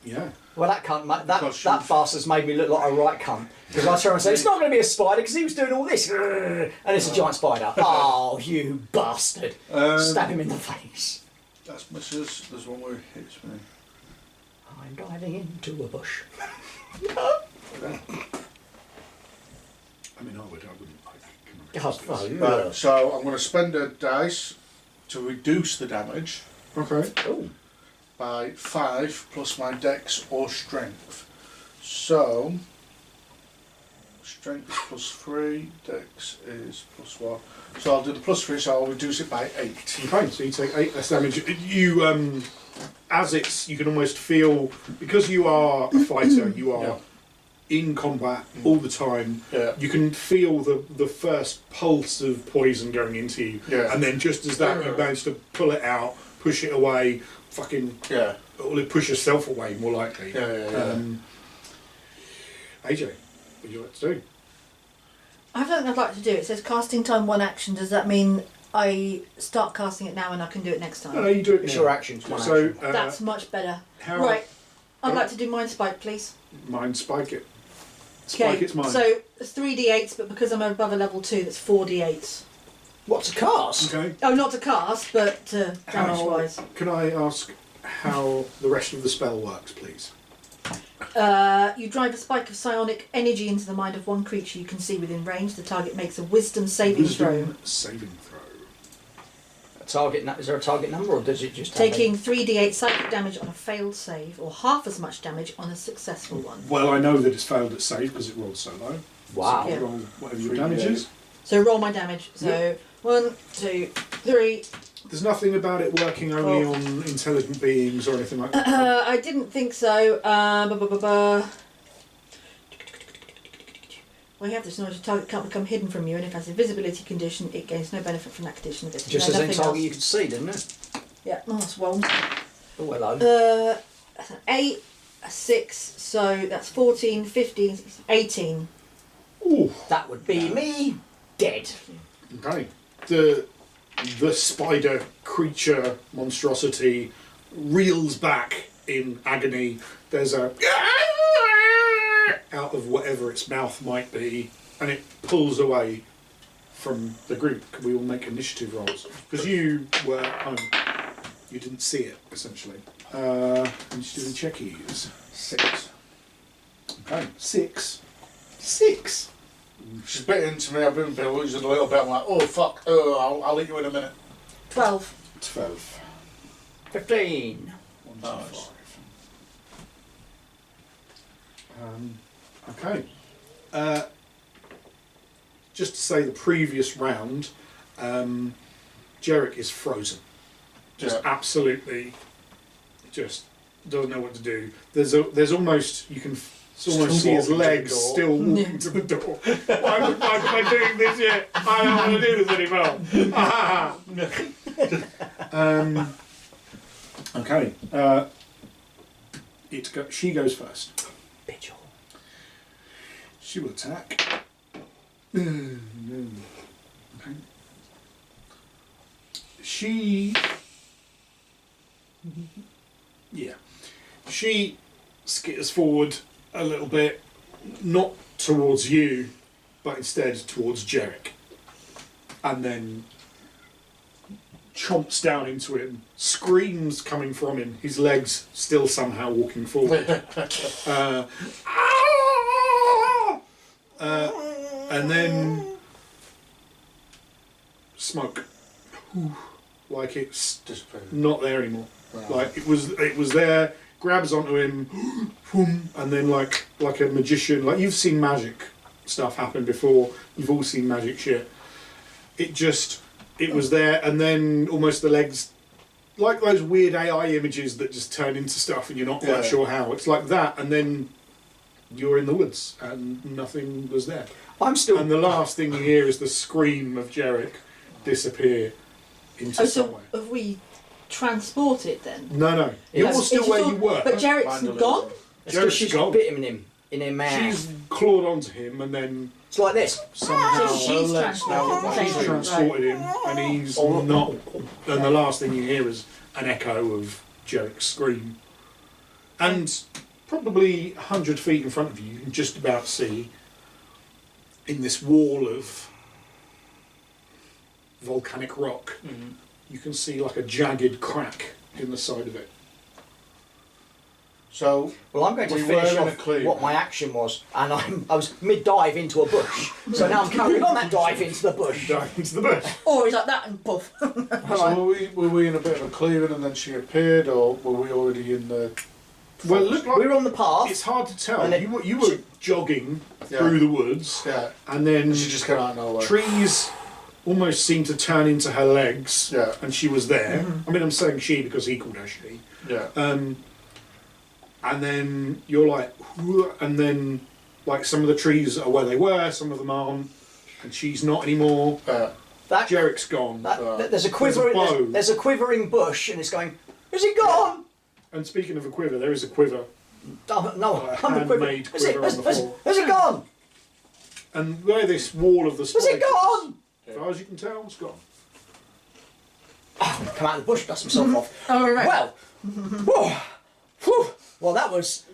Yeah. Well, that cunt, that Because bastard's made me look like a right cunt. Because I try and say, it's not going to be a spider because he was doing all this. And it's a giant spider. Oh, you bastard. Stab him in the face. That's misses. There's one where it hits me. I'm diving into a bush. I mean, I wouldn't like. God, oh, Right, so I'm going to spend a dice to reduce the damage Okay. Ooh. by 5 plus my dex or strength. So, strength is plus 3, dex is plus 1. So I'll do the plus 3, so I'll reduce it by 8. Okay, so you take 8 less damage. You, as it's, you can almost feel, because you are a fighter, you are in combat all the time. Yeah. You can feel the first pulse of poison going into you, and then just as that, you manage to pull it out, push it away, fucking, Yeah. or push yourself away, more likely. Yeah. AJ, what would you like to do? I have something I'd like to do. It says casting time 1 action. Does that mean I start casting it now and I can do it next time? No, you do it. It's now. your actions, one So, action. That's much better. how- Right. I'd like to do Mind Spike, please. Mind spike it. Spike its mind. So 3d8s, but because I'm above a level 2, that's 4d8s. What's a cast? Okay. Oh, not to cast, but damage-wise. Can I ask how the rest of the spell works, please? You drive a spike of psionic energy into the mind of one creature you can see within range. The target makes a wisdom saving throw. Wisdom saving throw. Is there a target number, or does it just Taking 3d8 psychic damage on a failed save, or half as much damage on a successful one. Well, I know that it's failed at save because it rolled so low. Wow. So Yeah. roll whatever your damage is. So roll my damage. So Yeah. 1, 2, 3. There's nothing about it working only on intelligent beings or anything like that. I didn't think so. Well, you have this knowledge the target can't become hidden from you, and if it has a visibility condition, it gains no benefit from that condition of it. Just No, as any nothing target else. you could see, didn't it? Yeah, oh, that's well. Oh, hello. That's an 8, a 6, so that's 14, 15, 18. Ooh. That would be me dead. Okay. The spider creature monstrosity reels back in agony. There's a out of whatever its mouth might be, and it pulls away from the group. Can we all make initiative rolls? Because you were home. You didn't see it, essentially. Initiative checkies. 6. Okay. 6. 6. She's bit into me. I've been bewildered a little bit. I'm like, oh fuck. Oh, I'll eat you in a minute. 12. 12. 15. 1, 2, Nice. 5. Okay. Just to say, the previous round, Jarek is frozen. Just Yeah. absolutely, just doesn't know what to do. There's almost you can almost see his walking to the legs door. still walking to the door. Why am I doing this yet? I don't want to do this anymore. Okay. She goes first. Bitch. She will attack. Okay. She skitters forward a little bit, not towards you, but instead towards Jarek, and then chomps down into him, screams coming from him, his legs still somehow walking forward. And then smoke, like it's Disappeared. not there anymore. Right. Like it was there, grabs onto him, and then like a magician. Like you've seen magic stuff happen before. You've all seen magic shit. It was there, and then almost the legs, like those weird AI images that just turn into stuff, and you're not quite sure how. It's like that, and then you're in the woods, and nothing was there. I'm still. And the last thing you hear is the scream of Jarek disappear into Oh, so somewhere. have we transported then? No. You're Yes. still where you were. But Jarek's Mandolin. gone? It's 'cause Jarek's she's gone. bit him in her mouth. She's clawed onto him and then It's like this. somehow So she's legs now transported. she's Right. transported him, and he's not. And the last thing you hear is an echo of Jarek's scream. And probably 100 feet in front of you, you can just about see in this wall of volcanic rock, you can see like a jagged crack in the side of it. So Well, I'm going to We were finish in a off clearing. what my action was, and I was mid-dive into a bush. So now I'm carrying on that dive into the bush. Dive into the bush. Or is like that and puff? So were we in a bit of a clearing and then she appeared, or were we already in the... Well, it looked like We were on the path. it's hard to tell. And it- You were jogging Yeah. through the woods, Yeah, and then and she just came out of nowhere. trees almost seemed to turn into her legs, Yeah. and she was there. I mean, I'm saying she because he called her she. Yeah. And then you're like, "Whoa," and then like some of the trees are where they were, some of them aren't, and she's not anymore. That, Jarek's gone. there's a quivering. bow. There's a quivering bush, and it's going. Is it gone? And speaking of a quiver, there is a quiver, Oh, no, a I'm a quiver. handmade Is it? quiver on the floor. Has it gone? And where this wall of the Has spikes it gone? as far as you can tell, it's gone. Come out of the bush, dust himself off. Oh, right. Well, whew, well, that was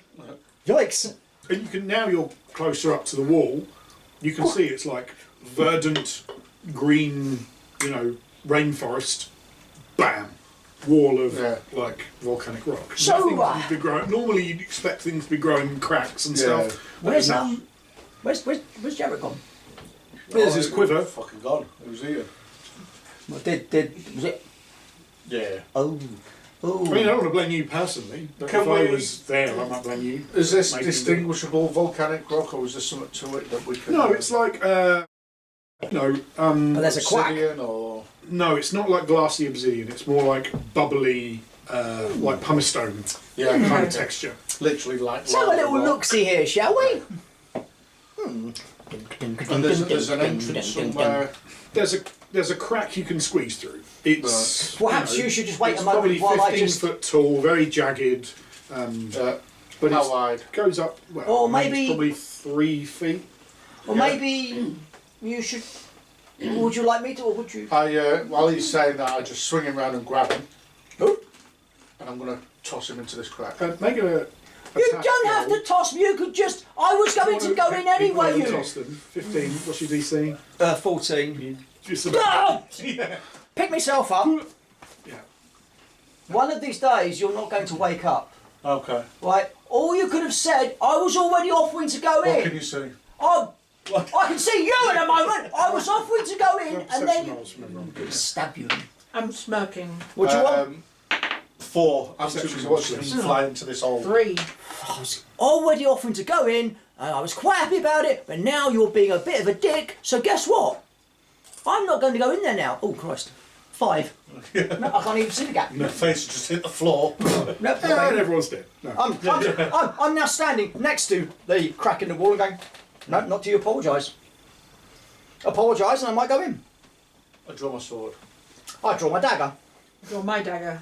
yikes. And you can now you're closer up to the wall. You can see it's like verdant green, rainforest. Bam, wall of like volcanic rock. So, Nothing seems to be growing. Normally, you'd expect things to be growing in cracks and stuff. Where's No. where's Jared gone? There's his quiver. Fucking gone. It was here. Well, was it? Yeah. Oh. I mean, I don't want to blame you personally, but Can if I we- was there, I might blame you. Is this Making distinguishable volcanic rock, or is there something to it that we can? No, it's like But there's a quack. obsidian or no, it's not like glassy obsidian. It's more like bubbly, like pumice stone kind of texture. literally like. Let's have a little rock. look-see here, shall we? And there's an entrance somewhere. There's a crack you can squeeze through. It's Perhaps you should just wait it's a moment probably while I 15 just. foot tall, very jagged. But How it wide? goes up. Well, Or I mean, maybe- it's probably 3 feet. Or maybe you should. Would you like me to, or would you? While he's saying that, I just swing him round and grab him, Oh. and I'm gonna toss him into this crack. Make a. You attack don't have roll. to toss me. You could just. I was going to go in anyway. You You. toss them. 15. What's your DC? 14. You just about. Yeah. Pick myself up. Yeah. One of these days, you're not going to wake up. Okay. Right? All you could have said, I was already offering to go What in. can you see? I can see you in a moment. I was offering to go in, and Perception then rolls from everyone. stab you. I'm smirking. What do you want? 4. I'm too Perception busy watching him rolls. fly into this hole. 3. I was already offering to go in, and I was quite happy about it. But now you're being a bit of a dick. So guess what? I'm not going to go in there now. Oh Christ! 5. No, I can't even see the gap. My face just hit the floor. Nope, Yeah, and everyone's dead. No. I'm now standing next to the crack in the wall and going, no, not to you, apologise. Apologise and I might go in. I draw my sword. I draw my dagger. Draw my dagger.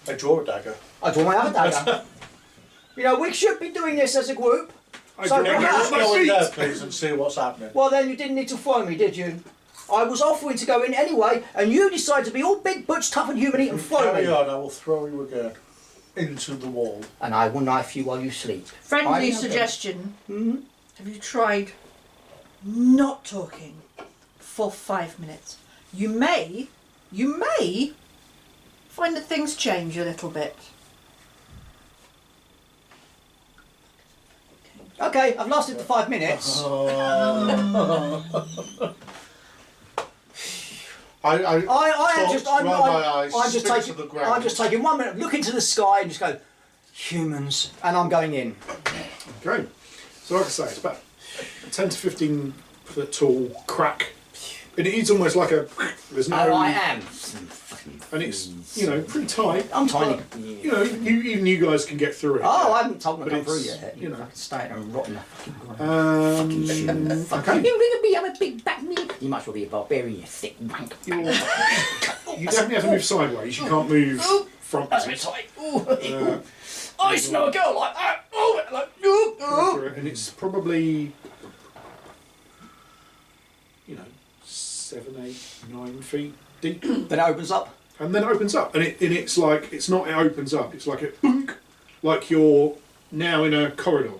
I draw a dagger. I draw my other dagger. You know, we should be doing this as a group. I So draw perhaps- my Go in feet. there, please, and see what's happening. Well then you didn't need to follow me, did you? I was offering to go in anyway, and you decided to be all big, butch, tough and human and follow Carry me. on, I will throw you again into the wall. And I will knife you while you sleep. Friendly I- suggestion. Mhm. Have you tried not talking for 5 minutes? You may find that things change a little bit. Okay, I've lasted for 5 minutes. I I am talked just, round my eyes, I'm just spit taking, to the ground. I'm just taking 1 minute, look into the sky and just go, humans, and I'm going in. Okay. So like I say, it's about a 10 to 15 foot tall crack. It is almost like a. There's no. Oh, I am. And it's pretty tight. I'm tiny. But, even you guys can get through it. Oh, I haven't told them But to come through it's, yet. you know. fucking stay and rot in the fucking ground. Okay. You ring me, I'm a big back me. You might as well be a barbarian, you thick wank. You definitely have to move sideways. You can't move front. That's a bit tight. Ooh. I used to know a girl like that. Oh, like, And it's probably 7, 8, 9 feet deep. Then it opens up. And then it opens up, and it's like it opens up. It's like it boonk, like you're now in a corridor,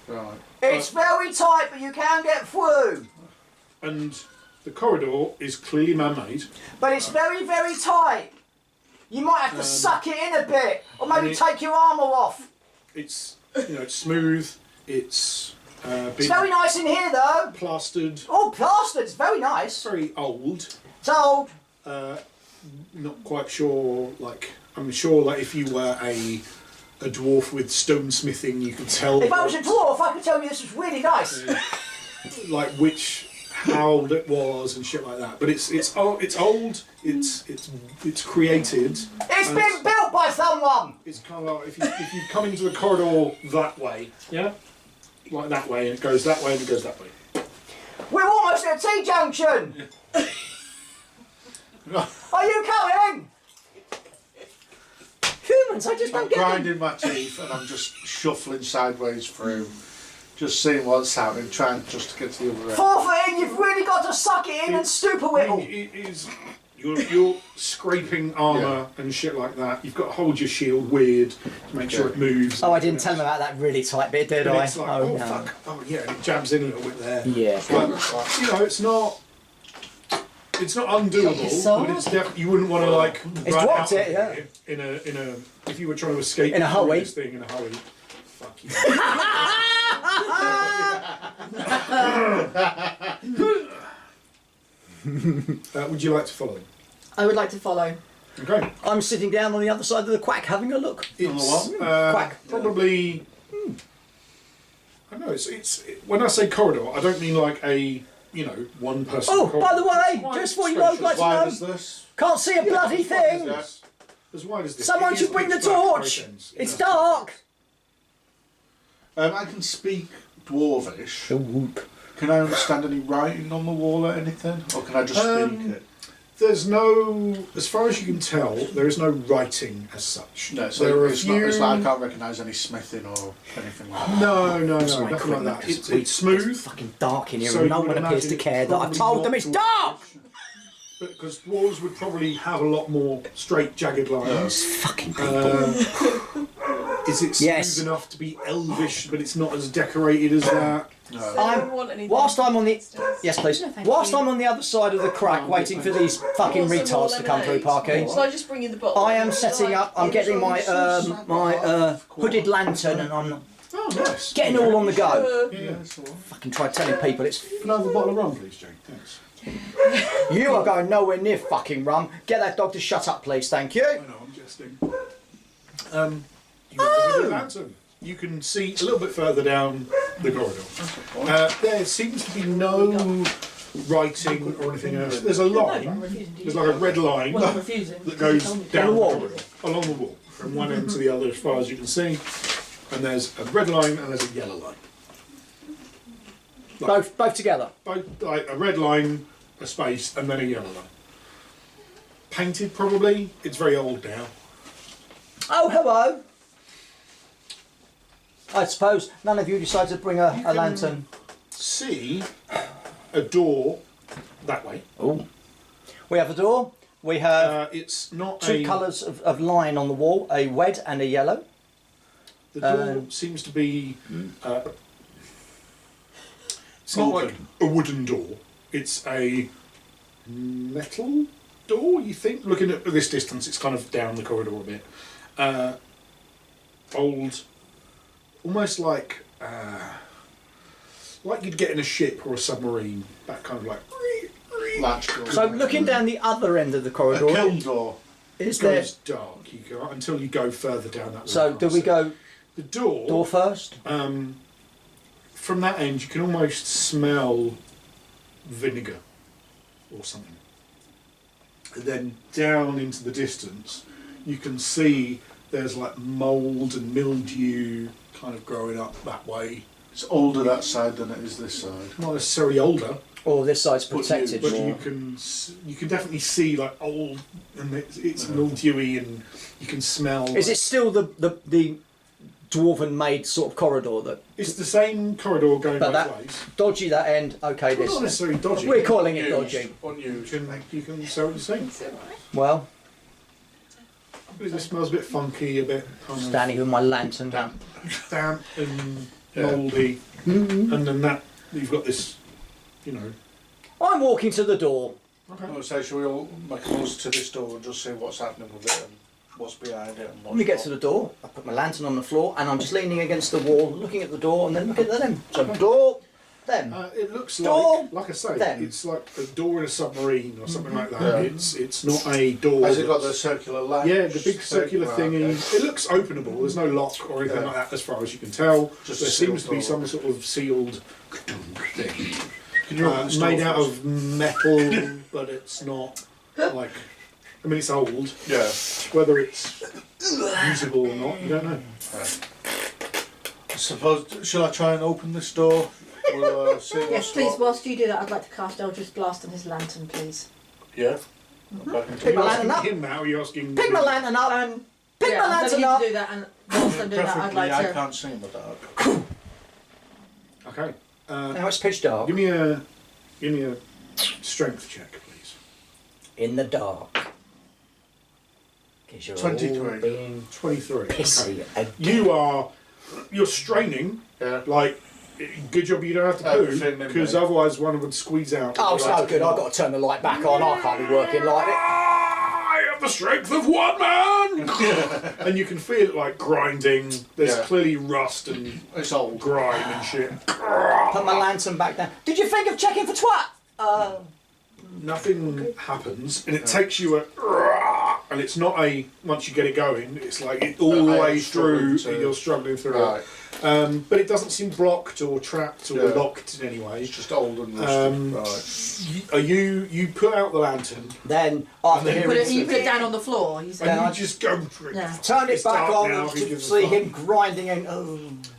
Right. It's very tight, but you can get through. and the corridor is clearly man-made. But it's very, very tight. You might have to suck it in a bit, or maybe and it- take your armour off. It's it's smooth. It's It's been very nice in here, though. plastered. Oh, plastered. It's very nice. Very old. It's old. Not quite sure. I'm sure that if you were a dwarf with stonesmithing, you could tell. If I was a dwarf, I could tell you this was really nice. Like how old it was and shit like that. But it's old. It's created. It's been built by someone. It's kind of like if you come into the corridor that way, yeah, like that way, and it goes that way, and it goes that way. We're almost at a T-junction. Are you coming? Humans, I just I'm don't get them. grinding my teeth and I'm just shuffling sideways through, just seeing what's happening, trying just to get to the other end. 4 foot in, you've really got to suck it in and stoop a I whittle. mean, it is. You're scraping armour and shit like that. You've got to hold your shield weird to make sure it moves. Oh, I didn't tell him about that really tight bit, did But I? it's like, Oh, no. fuck. Oh, yeah, and it jabs in a little bit there. Yeah. But, it's not. It's not undoable, but it's definitely you wouldn't want to like. It's run dropped out it, of it in a if you were trying to escape In a through hurry. this thing in a hurry. Fuck you. Would you like to follow him? I would like to follow. Okay. I'm sitting down on the other side of the quack having a look. It's Quack. probably. I don't know. When I say corridor, I don't mean like a one person. Oh, corridor. by the way, It's quite just for you spacious. like to Why know, is this? can't see a bloody thing. As wide as this. Someone It is should bring the pitch black torch. both ends. It's Yeah. dark. I can speak Dwarvish. Whoop. Can I understand any writing on the wall or anything? Or can I just speak it? There's no, as far as you can tell, there is no writing as such. No, so there are it's, not, it's like I can't recognise any smithing or anything like that. No, That's my nothing like equipment, that. 'cause It's smooth. It's fucking dark in here, So and no you one would appears to imagine care it's that I've probably told them not it's dwarf. dark. Because dwarves would probably have a lot more straight, jagged lines. It's fucking people. Is it smooth Yes. enough to be elvish, but it's not as decorated as that? No. Whilst I'm on the yes, please. No, thank Whilst you. I'm on the other side of the crack, waiting for these fucking retards to come through, Parky. Shall I just bring you the bottle? I am setting up. I'm getting my hooded lantern, and I'm Oh, nice. getting all on the go. Yeah. Fucking try telling people it's. Can I have a bottle of rum, please, Jane? Thanks. You are going nowhere near fucking rum. Get that dog to shut up, please. Thank you. I know, I'm jesting. You have a hooded lantern. You can see a little bit further down the corridor. There seems to be no writing or anything else. There's a line. There's like a red line Well, I'm refusing. that goes down the wall? corridor, along the wall, from one end to the other as far as you can see. And there's a red line and there's a yellow line. Both together. Both, like a red line, a space, and then a yellow line. Painted, probably. It's very old now. Oh, hello. I suppose none of you decided to bring a lantern. See a door that way. Oh. We have a door. We have It's not two colours of line on the wall, a red and a yellow. The door seems to be. It's not like a wooden door. It's a metal door. You think? Looking at this distance, it's kind of down the corridor a bit. Old, almost like you'd get in a ship or a submarine. That kind of like. Latch door. So looking down the other end of the A corridor, kiln door. is It there? goes dark. You go until you go further down that. So road. do we go The door. door first? From that end, you can almost smell vinegar or something. And then down into the distance, you can see there's like mould and mildew kind of growing up that way. It's older that side than it is this side. Not necessarily older, Or this side's But you- protected but more? you can definitely see like old and it's mildewy and you can smell. Is it still the dwarven made sort of corridor that It's the same corridor going But both that- ways. dodgy that end? Okay, Well, not this. necessarily dodgy. We're calling it Unused. dodgy. Unused. You can say what you're saying. Well, It just smells a bit funky, a bit kind of standing with my lantern. damp and Yeah. mouldy, Mm-hmm. and then that you've got this, you know. I'm walking to the door. I would say, shall we all make a nose to this door and just see what's happening with it and what's behind it and what's When we get not? to the door, I put my lantern on the floor and I'm just leaning against the wall, looking at the door and then looking at them. So door, them. It looks Door, like I say, them. it's like a door in a submarine or something like that. Yeah. It's not a door. Has it got the that's- circular latch? Yeah, the big circular Right, thingy. okay. It looks openable. There's no lock or anything Yeah. like that, as far as you can tell. Just there a seems sealed to be door. some sort of sealed thing. Can you open the door Made out first? of metal, but it's not like. I mean, it's old. Yeah. Whether it's usable or not, you don't know. I suppose, shall I try and open this door? We'll see what's Yes, please. what. Whilst you do that, I'd like to cast Eldritch Blast on his lantern, please. Yeah. Mm-hmm. Okay. Pick my lantern up. Him now, you're asking. Pick my lantern up and pick Yeah, my I'm lantern going up. to do that, and whilst I'm doing that, I'd Preferably, like I to. can't see in the dark. Okay. Now it's pitch dark. Give me a strength check, please. In the dark. 'Cause you're 23. all being 23. pissy Okay. again. You're straining, Yeah. like good job you don't have to Everything poo, in because there. otherwise one would squeeze out. Oh, it's no good. I've got to turn the light back on. I can't be working like it. I have the strength of one man! And you can feel it like grinding. There's Yeah. clearly rust and It's old. grime and shit. Put my lantern back down. Did you think of checking for twat? Nothing happens, and it takes you and it's not a, once you get it going, it's like it all the way through, and you're struggling through Right. it. But it doesn't seem blocked or trapped or Yeah. locked in any way. It's just old and rusty. Right. You put out the lantern, Then, after And then hearing You put it down on the floor. You and said. you just go for it. Yeah. turn it It's back dark on now, who to gives a see fuck? him grinding and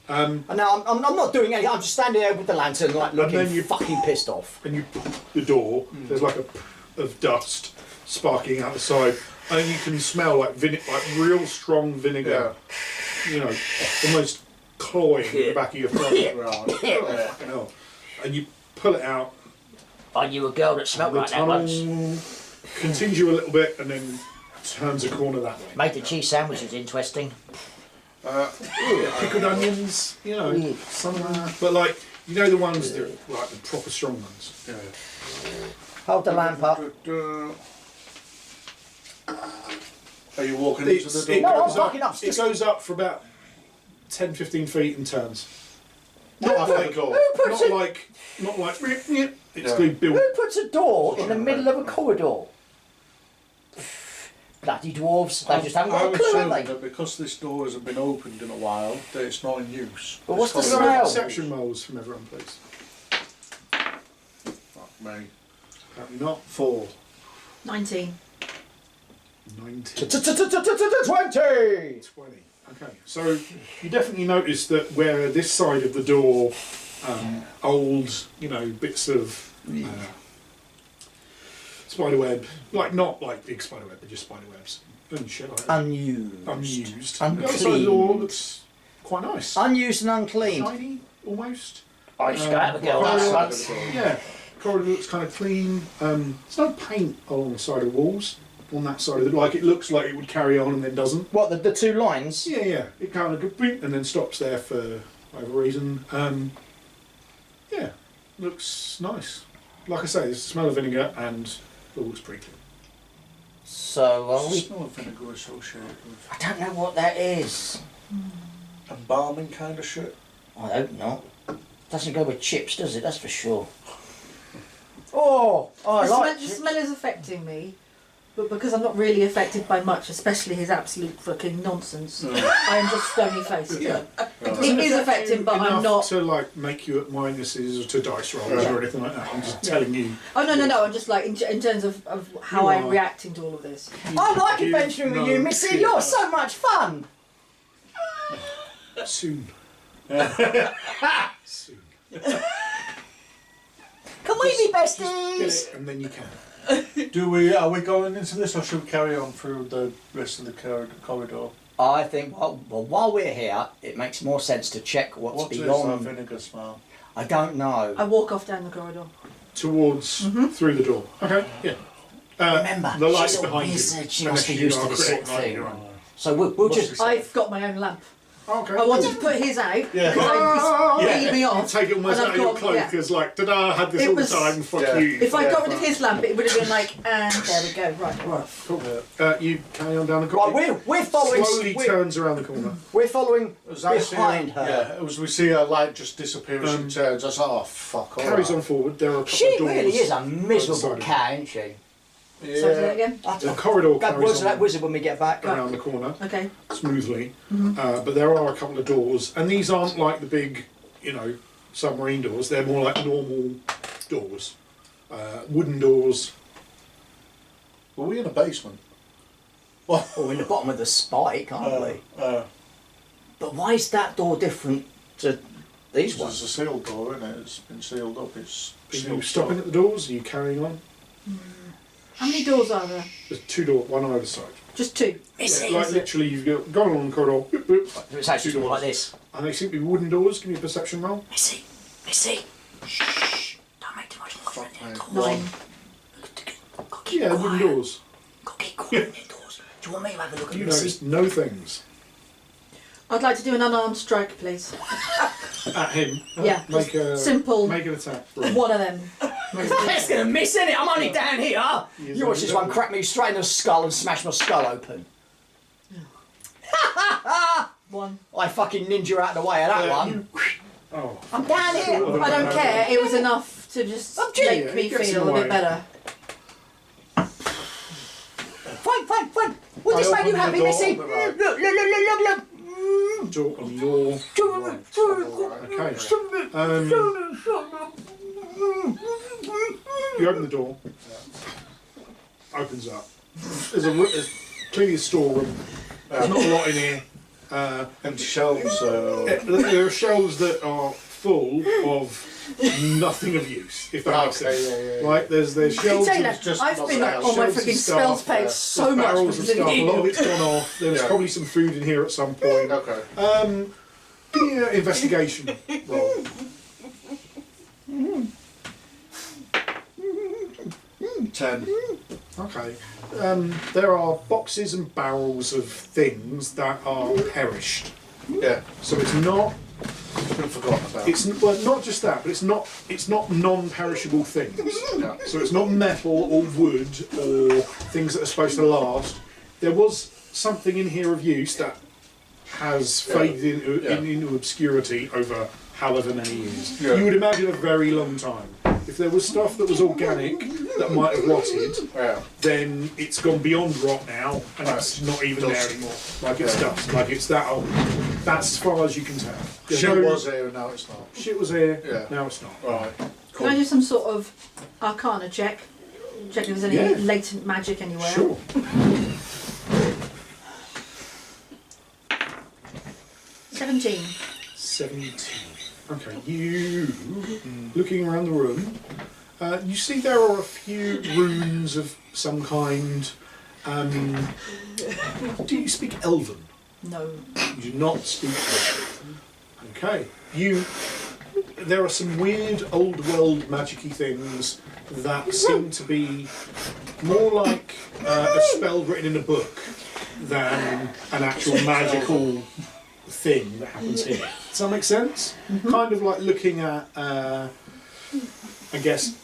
and now I'm not doing anything. I'm just standing there with the lantern, like looking then you- fucking pissed off. And you put the door, there's like a of dust sparking out the side, and you can smell like like real strong vinegar, you know, almost cloying the back of your throat. Right. Yeah. Fucking hell. And you pull it out, I knew a girl that smelled the like that tunnel once. continues a little bit and then turns a corner that way. Made the cheese sandwiches interesting. Pickled onions, you know, some of that. But like, you know the ones that are like the proper strong ones. Yeah. Hold the lamp up. Are you walking into the door? It No, I'm goes fucking up. It goes up for about 10-15 feet and turns. Not Not like like, door. puts it- not like. It's Yeah. been built. Who puts a door in the middle of a corridor? Bloody dwarves. They just haven't got a I'm clue, have assuming they? that because this door hasn't been opened in a while, that it's not in use. But what's the It's Can I probably- have smell? perception rolls from everyone, please? Fuck me. Apparently not. 4. 19. 19. 20! 20. Okay, so you definitely notice that where this side of the door, old, you know, bits of spider web, like not like big spider web, but just spider webs and shit like that. Unused. Unused. Unclean. The other side of the door looks quite nice. Unused and unclean. Shiny, almost. I used to go out with a girl that corridor side. looks- Yeah, corridor looks kind of clean. There's no paint along the side of the walls. On that side of the, like it looks like it would carry on and then doesn't. What, the two lines? Yeah. It kind of goes beep and then stops there for whatever reason. Yeah, looks nice. Like I say, there's the smell of vinegar and it looks pretty clean. So, are we... Smell of vinegar associated with I don't know what that is. embalming kind of shit. I hope not. Doesn't go with chips, does it? That's for sure. Oh, I The like smell, the chips. smell is affecting me, but because I'm not really affected by much, especially his absolute fucking nonsense, I am just stony faced. Yeah. It is affecting, but I'm enough not. to like make you at minuses or to dice rolls or anything like that. I'm just telling you. Oh no! I'm just like in terms of how You I'm are. reacting to all of this. I like Give adventuring with no you, Missy. shit. You're so much fun. Soon. Soon. Can we be Get besties? it and then you can. Are we going into this or should we carry on through the rest of the corridor? I think, well, while we're here, it makes more sense to check what's What is that beyond. vinegar smell? I don't know. I walk off down the corridor. Towards through the door. Okay. Yeah. Remember, the lights she's a behind wizard. you. She must be Unless used you to are this sort of correct, thing. you're right. So we'll just. I've got my own lamp. Okay. I wanted to put his out Yeah. because he beat me You off. take it almost and out I've of your got- cloak yeah. as like, ta-da, I had this It all the was- time, fuck Yeah. you. If I got rid of his lamp, it would have been like, and there we go. Right. Cool. You carry on down the Right, corridor. we're following. Slowly turns around the corner. We're following As I see behind her. Yeah, as we see her light just disappear as she turns, I was like, oh fuck. all Carries right. on forward. There are a couple She of doors. really is a miserable outside. cat, isn't she? Yeah. So do that again. The corridor That carries words of that on wizard when we get back. around the corner Okay. smoothly, but there are a couple of doors, and these aren't like the big, you know, submarine doors. They're more like normal doors, wooden doors. Were we in a basement? Or in the bottom of the spike, aren't we? But why is that door different to these It's ones? a sealed door, isn't it? It's been sealed up. It's Are you sealed stopping at the doors? Are you carrying on? How many doors are there? There's 2 doors, one on either side. Just 2. Missy. Like literally, you've gone along the corridor, boop, boop, It's actually two more like doors. this. and they seem to be wooden doors. Give me a perception roll. Missy. Shh. Don't make too much noise in Fuck, there. mate. 9. Yeah, wooden doors. Got to keep quiet in the doors. Do you want me to have a look at You Missy? notice no things. I'd like to do an unarmed strike, please. At him. Yeah, Make a simple. Make an attack. Roll. One of them. That's gonna miss, innit? I'm only down here. You watch this one crack me straight in the skull and smash my skull open. One. I fucking ninja out of the way of that one. Oh. I'm down here. I don't care. It was enough to just make me it gets feel in the a bit way. better. Fine. Will this make you happy, Missy? Door On your right. Okay. You open the door. Opens up. There's clearly a storeroom. There's not a lot in here. Empty shelves. There are shelves that are full of nothing of use, if that makes sense. Yeah. Like there's shelves Taylor, of just I've not been shelves. on my Shelves of freaking stuff, spells page so there's much barrels of because stuff. A lot of you. it's gone off. There's Yeah. probably some food in here at some point. Okay. Give me an investigation roll. 10. Okay. There are boxes and barrels of things that are perished. Yeah. So it's not. It's been forgotten about. It's well, not just that, but it's not. It's not non-perishable things. Yeah. So it's not metal or wood or things that are supposed to last. There was something in here of use that has faded into obscurity over however many years. Yeah. You would imagine a very long time. If there was stuff that was organic that might have rotted, Yeah. then it's gone beyond rot now, and it's not even there Dust. anymore. Like it's dust. Like it's that old. That's as far as you can tell. There's Shit no- was here and now it's not. Shit was here. Yeah. Now it's not. Right. Can I do some sort of arcana check? Check if there's any Yeah. latent magic anywhere. Sure. 17. 17. Okay, you, looking around the room, you see there are a few runes of some kind. Do you speak Elven? No. You do not speak Elven. Okay. There are some weird old world magic-y things that seem to be more like a spell written in a book than an actual magical thing that happens here. Does that make sense? Kind of like looking at, I guess,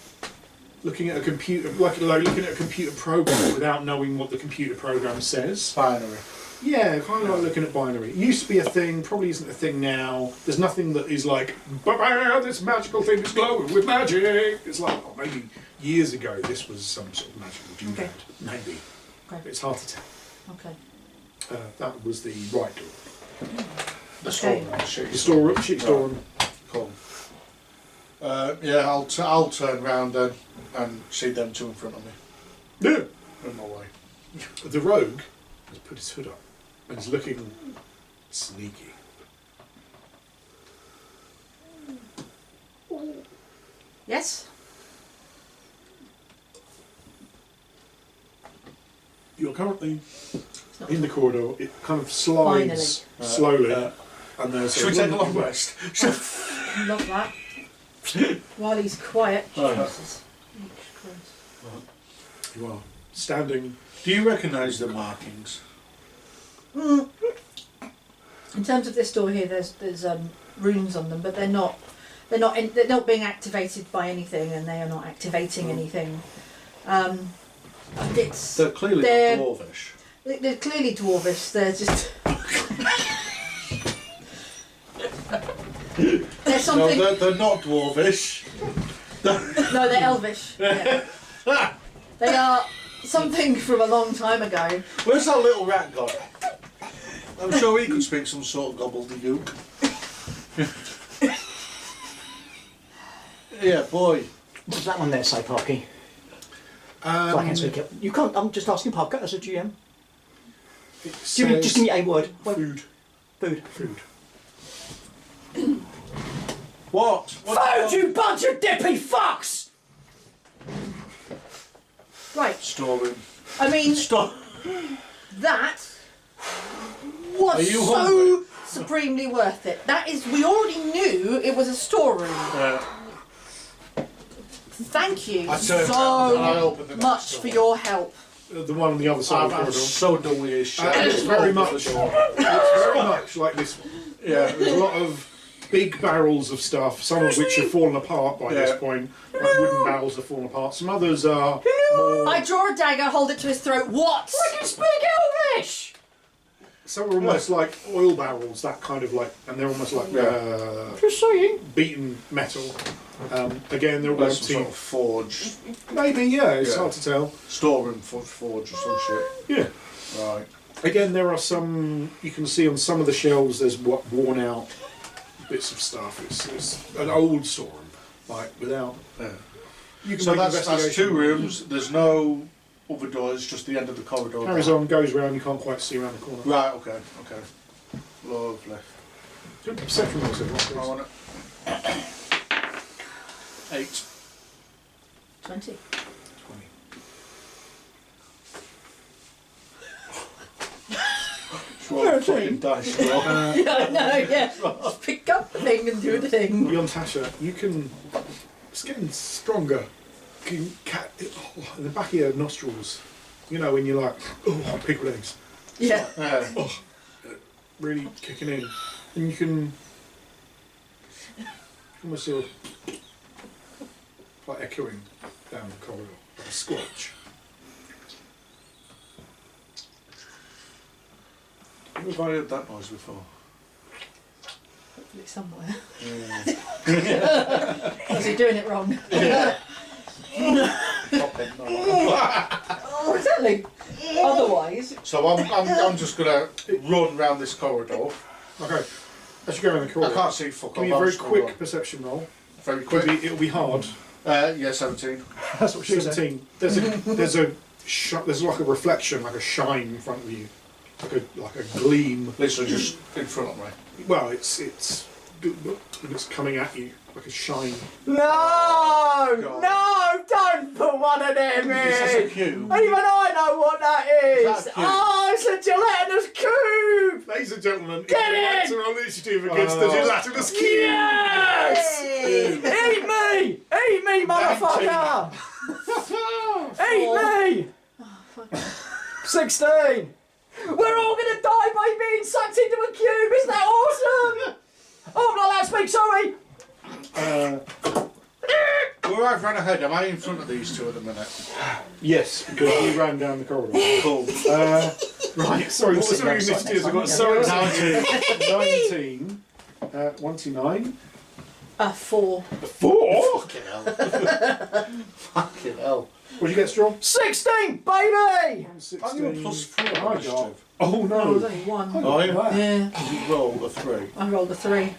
looking at a computer, like looking at a computer program without knowing what the computer program says. Binary. Yeah, kind of like looking at binary. It used to be a thing, probably isn't a thing now. There's nothing that is like, this magical thing is glowing with magic. It's like, oh, maybe years ago this was some sort of magical doodad. Okay. Maybe. Okay. It's hard to tell. Okay. That was the right door. The Okay. storeroom. Shit. The storeroom, shit storeroom. Cool. Yeah, I'll turn round then and see them two in front of me. Yeah. In my way. The rogue has put his hood up and is looking sneaky. Yes? You're currently It's not in the corridor. It kind of slides slowly. And there's Should we take a long rest? Love that. While he's quiet. Oh, yeah. Jesus. Christ. You are standing. Do you recognise the markings? In terms of this door here, there's runes on them, but they're not being activated by anything, and they are not activating anything. They're clearly they're- not dwarvish. They're clearly dwarvish. They're just. There's something. No, they're not dwarvish. No, they're elvish. Yeah. They are something from a long time ago. Where's that little rat gone? I'm sure he could speak some sort of gobbledygook. Yeah, boy. What does that one there say, Parky? I can speak it. You can't. I'm just asking Parker as a GM. Just give me a word. Food. Food. Food. What? Food, you bunch of dippy fucks! Right. Storeroom. I mean, Stop. that was Are you so hungry? supremely worth it. That is, we already knew it was a storeroom. Thank you I turned around and I so opened the next much door. for your help. The one on the other side of the I'm corridor. so done with his shit. It's very much. It's very much like this one. Yeah. There's a lot of big barrels of stuff, some of which have fallen apart by this point. Like wooden barrels have fallen apart. Some others are more... I draw a dagger, hold it to his throat. What? I can speak Elvish! Some are almost like oil barrels, that kind of like, and they're almost like Just saying. beaten metal. Again, they're all There's some empty. sort of forge, Maybe, it's hard to tell. storeroom forge or some shit. Yeah. Right. Again, there are some, you can see on some of the shelves there's worn out bits of stuff. It's an old storeroom, like without... Yeah. You can So make that's investigation. 2 rooms. There's no other doors, just the end of the corridor. Carries on, goes round, you can't quite see around the corner. Right. Okay. Lovely. Do a perception roll, Sid, I please. want it. 8. 20. 20. Roll a fucking dice roll. Yeah, I know, yeah. Just pick up the thing and do the thing. Beyond Tasha, you can... It's getting stronger. You can in the back of your nostrils. You know, when you're like, oh, pickled eggs. Yeah. Really kicking in. And you can... almost sort of... like echoing down the corridor. Like a squelch. Have I heard that noise before? Hopefully somewhere. Yeah. Is he doing it wrong? Oh, exactly. Otherwise... So I'm just gonna run round this corridor. Okay. As you go around the I corridor, can't see fuck give me all. a I'm very just gonna quick run. perception roll. Very quick. It'll be hard. Yeah, 17. That's what she said. 17. There's like a reflection, like a shine in front of you, like a gleam. Literally just in front of me. Well, it's coming at you like a shine. No! God. No! Don't put one of them This is a in! cube. Even I know what that is! Is that a cube? Oh, it's a gelatinous cube! Ladies and gentlemen, Get it's in! on initiative against the gelatinous cube. Yes! Cube. Eat me! Eat me, motherfucker! Eat me! 16! We're all gonna die by being sucked into a cube! Isn't that awesome? Oh, I'm not allowed to speak, sorry! We're over and ahead. Am I in front of these two at the minute? Yes, because you ran down the corridor. Cool. Right, sorry, what was the initiatives? I've got so 19. 1 to 9. 4. 4? Fucking hell. Fucking hell. What did you get, Strong? 16, baby! 16. I'm on +4 Oh, my God. initiative. Oh No, it no. was only 1. Oh, yeah. Yeah, You rolled a 3. I rolled a 3.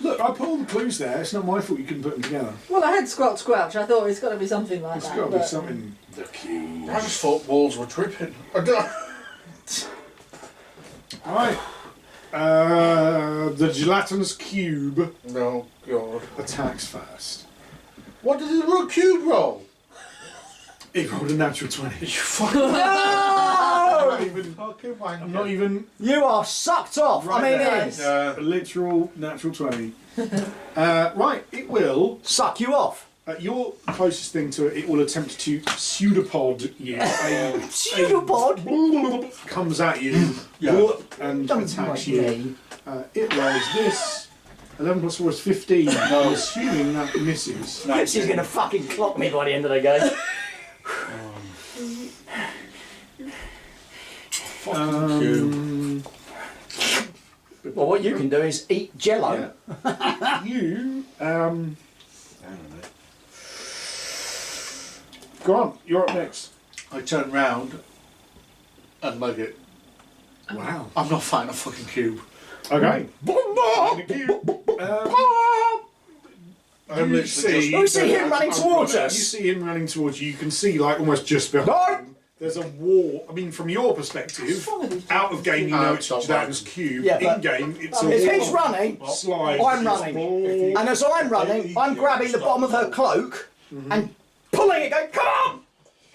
Look, I put all the clues there. It's not my fault you couldn't put them together. Well, I had squelch squelch. I thought it's got to be something like It's that. got to be but- something. The cube. I just thought walls were dripping. I don't... Right. The gelatinous cube No, God. attacks first. What did the cube roll? It rolled a natural 20. You fucking No! fucking wanker. I'm not even You are sucked off. Right I mean, there. in. a literal natural 20. Right, it will. Suck you off. Your closest thing to it, it will attempt to pseudopod you. Pseudopod? Comes at you and Don't attacks like you. me. It rolls this. 11 plus 4 is 15. I'm assuming that misses. She's gonna fucking clock me by the end of the game. Well, what you can do is eat jello. Yeah. You, go on, you're up next. I turn round and leg it. Wow. I'm not fighting a fucking cube. Okay. I'm You literally see, Oh, we see him running towards you us. see him running towards you. You can see, like, almost just behind No. him, there's a wall. I mean, from your perspective, out of game, you know it's a gelatinous cube. Yeah, but- In game, it's a If wall. he's running, Slide. I'm running. And as I'm running, I'm grabbing the bottom of her cloak and pulling it, going, come on!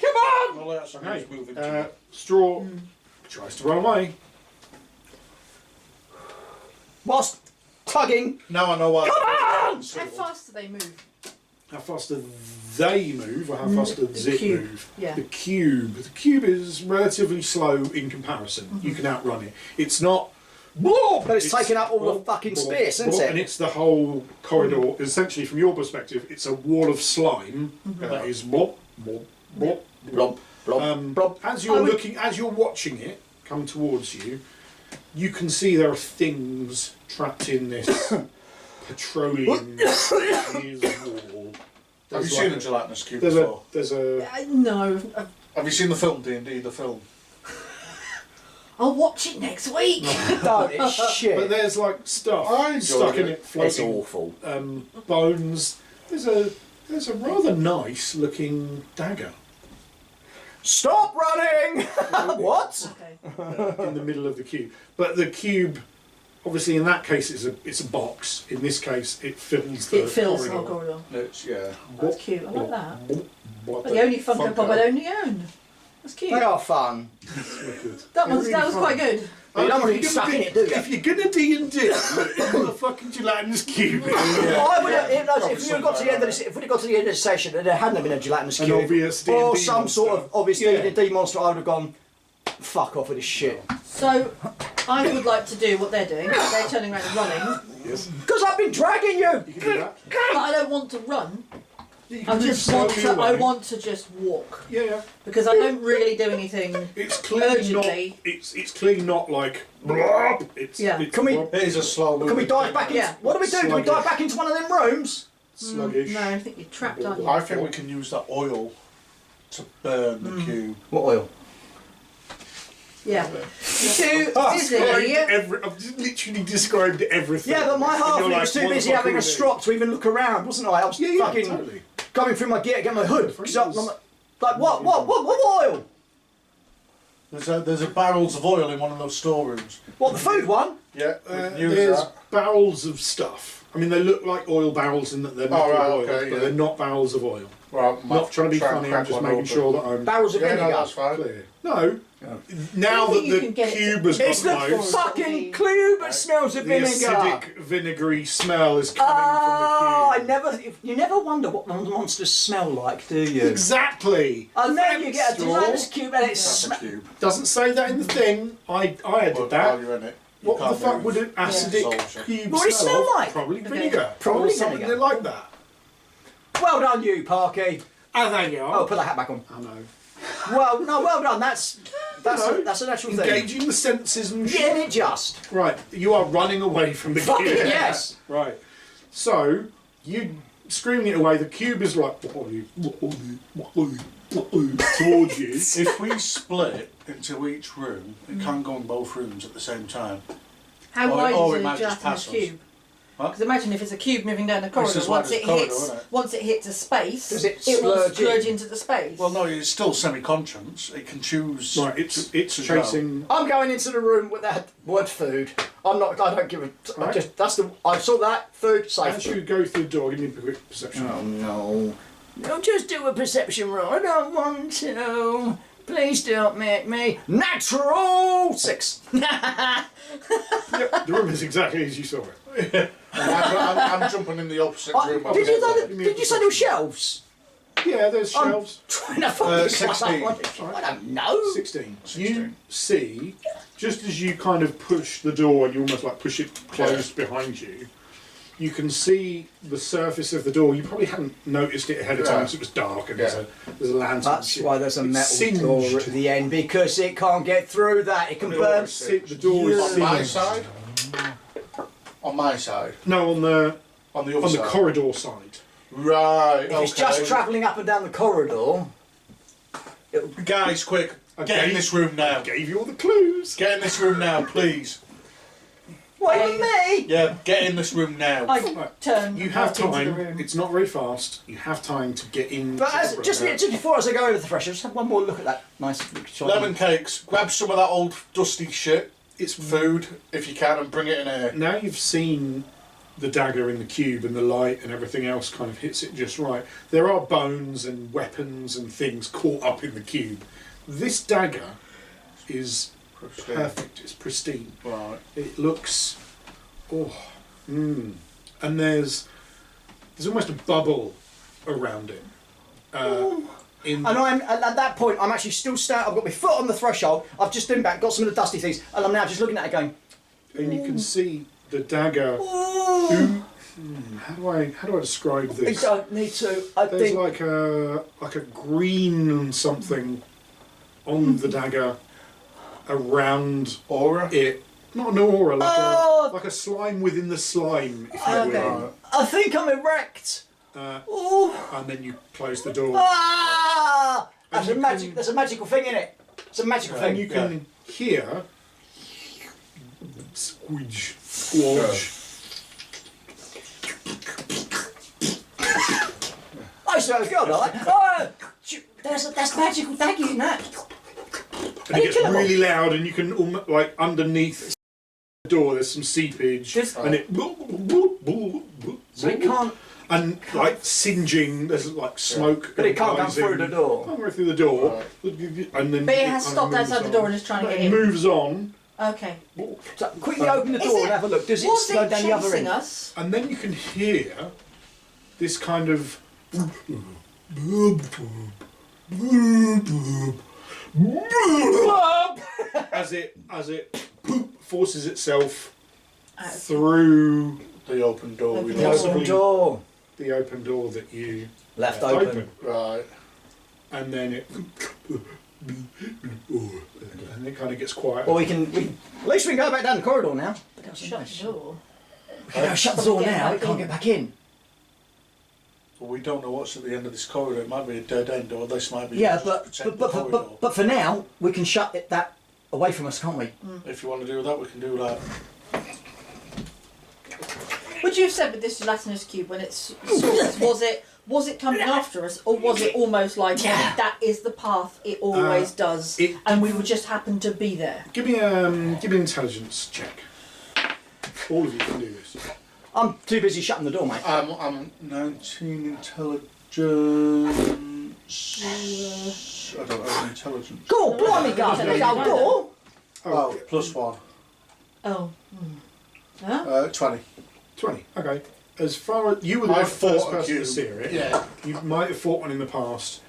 Come on! Well, that's Okay. moving Straw tries to run away. Whilst tugging. Now I know why. How fast do they move? How fast do they move, or how fast does it cube. move? Yeah. The cube. The cube is relatively slow in comparison. You can outrun it. It's not But it's taken up all the fucking space, isn't it? And it's the whole corridor. Essentially, from your perspective, it's a wall of slime that is blop, blop, blop, blop. Blob, blob. As you're watching it come towards you, you can see there are things trapped in this petroleum wall. Have you seen a gelatinous cube There's before? No. Have you seen the film D&D, the film? I'll watch it next week. Don't, it's shit. But there's like stuff I enjoyed stuck in it. it, floating. It's awful. Bones. There's a rather nice looking dagger Stop running! What? Okay. in the middle of the cube. But the cube, obviously, in that case, it's a box. In this case, it fills the It fills the whole corridor. corridor. It's, yeah. That's cute. I like that. What The only Funko Pop I only own. That's cute. They are fun. That was quite good. You don't want to get stuck in it, do you? If you're gonna D&D, put a fucking gelatinous cube in. I would have, if we'd got to the end of this, if we'd have got to the end of the session and there hadn't been a gelatinous An cube obvious or D&D some sort of monster. obvious Yeah. D&D monster, I would have gone, fuck off with this shit. So, I would like to do what they're doing. They're turning around and running. Yes. Because I've been dragging you. You can do that. But I don't want to run. You I can just move want slowly to. I away. want to just walk Yeah. because I don't really do anything. It's clearly not. Urgently. It's clearly not like. Blop. It's. Yeah. It's Can we- It is a slow moving. Can we dive back into, Yeah. what do we do? Do we dive back into one of them rooms? sluggish? No, I think you're trapped, aren't you? I think we can use that oil to burn the cube. What oil? Yeah. Too busy. I've just literally described everything. Yeah, but my And half you're was too what the busy fuck having are a we doing? strop to even look around, wasn't I? I was Yeah, fucking totally. going through my gear to get my hood. 'Cause I'm like, what oil? There's a barrels of oil in one of those storerooms. What, the food one? Yeah, we can use There's that. barrels of stuff. I mean, they look like oil barrels in that they're metal right, oils, okay, but yeah. they're not barrels of oil. Right, Not trying to be try and funny, I'm crack just one making open. sure that I'm Barrels of Yeah, vinegar. no, that's fine. clear. No, now I think you that can the get it to- cube has got It's the closed, fucking cube that smells of the vinegar. acidic, vinegary smell is coming Oh, from the cube. you never wonder what the monsters smell like, do you? Exactly. And then you get a Straw. gelatinous cube and it That's a smells. cube. Doesn't say that in the thing. I added But that. while you're in it, you What the can't fuck move. would an acidic Salsa. cube What would it smell of? like? Probably Okay. vinegar. Probably or something vinegar. like that. Well done, you, Parky. Thank you. Oh, put that hat back on. I know. Well, no, well done. That's an actual thing. Engaging the senses and Getting it just. Right, you are running away from the Fucking cube. yes. Right. So, you screaming it away, the cube is like towards you. If we split into each room, it can go in both rooms at the same time. How Or- wide or it is a might just gelatinous pass us. cube? Huh? Because imagine if it's a cube moving down the corridor, as wide as the corridor, isn't it? once it hits a space, Does it will splurge in? splurge into the space. Well, no, it's still semi-conscious. It can choose. Right, it's to go. chasing. I'm going into the room with that word food. I don't give a. I Right. just I saw that food As safe. you go through the door, give me a quick perception. Oh no! Don't just do a perception roll. I don't want to. Please don't make me natural 6. Yep, the room is exactly as you saw it. And I'm jumping in the opposite room. Did you know Give me a did you say there were shelves? Yeah, there's I'm shelves. trying to fucking 16. I don't know. 16. 16. You see, just as you kind of push the door and you almost like push it closed behind you, you can see the surface of the door. You probably hadn't noticed it ahead of time Yeah. because it was dark and Yeah. there's a lantern. That's why there's a It's metal singed. door at the end, because it can't get through that. It can The burn. door is On my singed. side. On my side. No, on the On the other on the side. corridor side. Right. If it's just travelling up and down the corridor, Guys, quick! I Get in gave- this room now. Gave you all the clues. Get in this room now, please. what even me? Yeah, get in this room now. I Right. turn You have back into the time. room. It's not very fast. You have time to get in. But just before as I go over the threshold, just have one more look at that nice shot. Lemon cakes. Grab some of that old dusty shit. It's Food, if you can, and bring it in here. now you've seen the dagger in the cube and the light and everything else kind of hits it just right. There are bones and weapons and things caught up in the cube. This dagger is perfect. It's pristine. Right. It looks, and there's almost a bubble around it. In And I'm at that point. I'm actually still standing. I've got my foot on the threshold. I've just been back, got some of the dusty things, and I'm now just looking at it, going, and you can see the dagger. How do I describe We this? don't need to. I There's think. like a green something on the dagger around Aura? it. Not an aura, Oh! like a slime within the slime, if you Okay. will. I think I'm erect. Ooh. And then you close the door. Ah! That's And a you magic. can- That's a magical thing, isn't it? It's a magical And thing. you can hear squidge, squodge. I used to have a girl like that. Oh, that's magical dagger, isn't that? And it gets really loud, and you can like underneath the door. There's some seepage, and it So it can't. and like singeing. There's like smoke, But it can't come rising. through the door. Can't go through the door, and then But it it has kind of stopped moves outside the on. door and is trying to No, get it in. moves on, Okay. So quickly open the door and have a look. Does it Was go it down the other chasing end? us? and then you can hear this kind of as it forces itself through The open door. We The lost. open door. the open door that you Left left open. Right. and then it and it kind of gets quiet. Well, we can. At least we can go back down the corridor now. Shut the door. Shut the door now. It can't get back in. Well, we don't know what's at the end of this corridor. It might be a dead end, or this might be. Yeah, just to but protect but, the but, corridor. but for now we can shut that away from us, can't we? If you want to do that, we can do that. Would you have said with this gelatinous cube when it's was it coming after us, or was it almost like that is the path it always does, and we would just happen to be there? Give me an intelligence check. All of you can do this. I'm too busy shutting the door, mate. I'm 19 intelligence. I don't have intelligence. Go on, blimey, guys. Big old door. Oh, +1. Oh. Huh? 20. 20. Okay. As far as you were the I first fought a person to cube. see it, Yeah. you might have fought one in the past.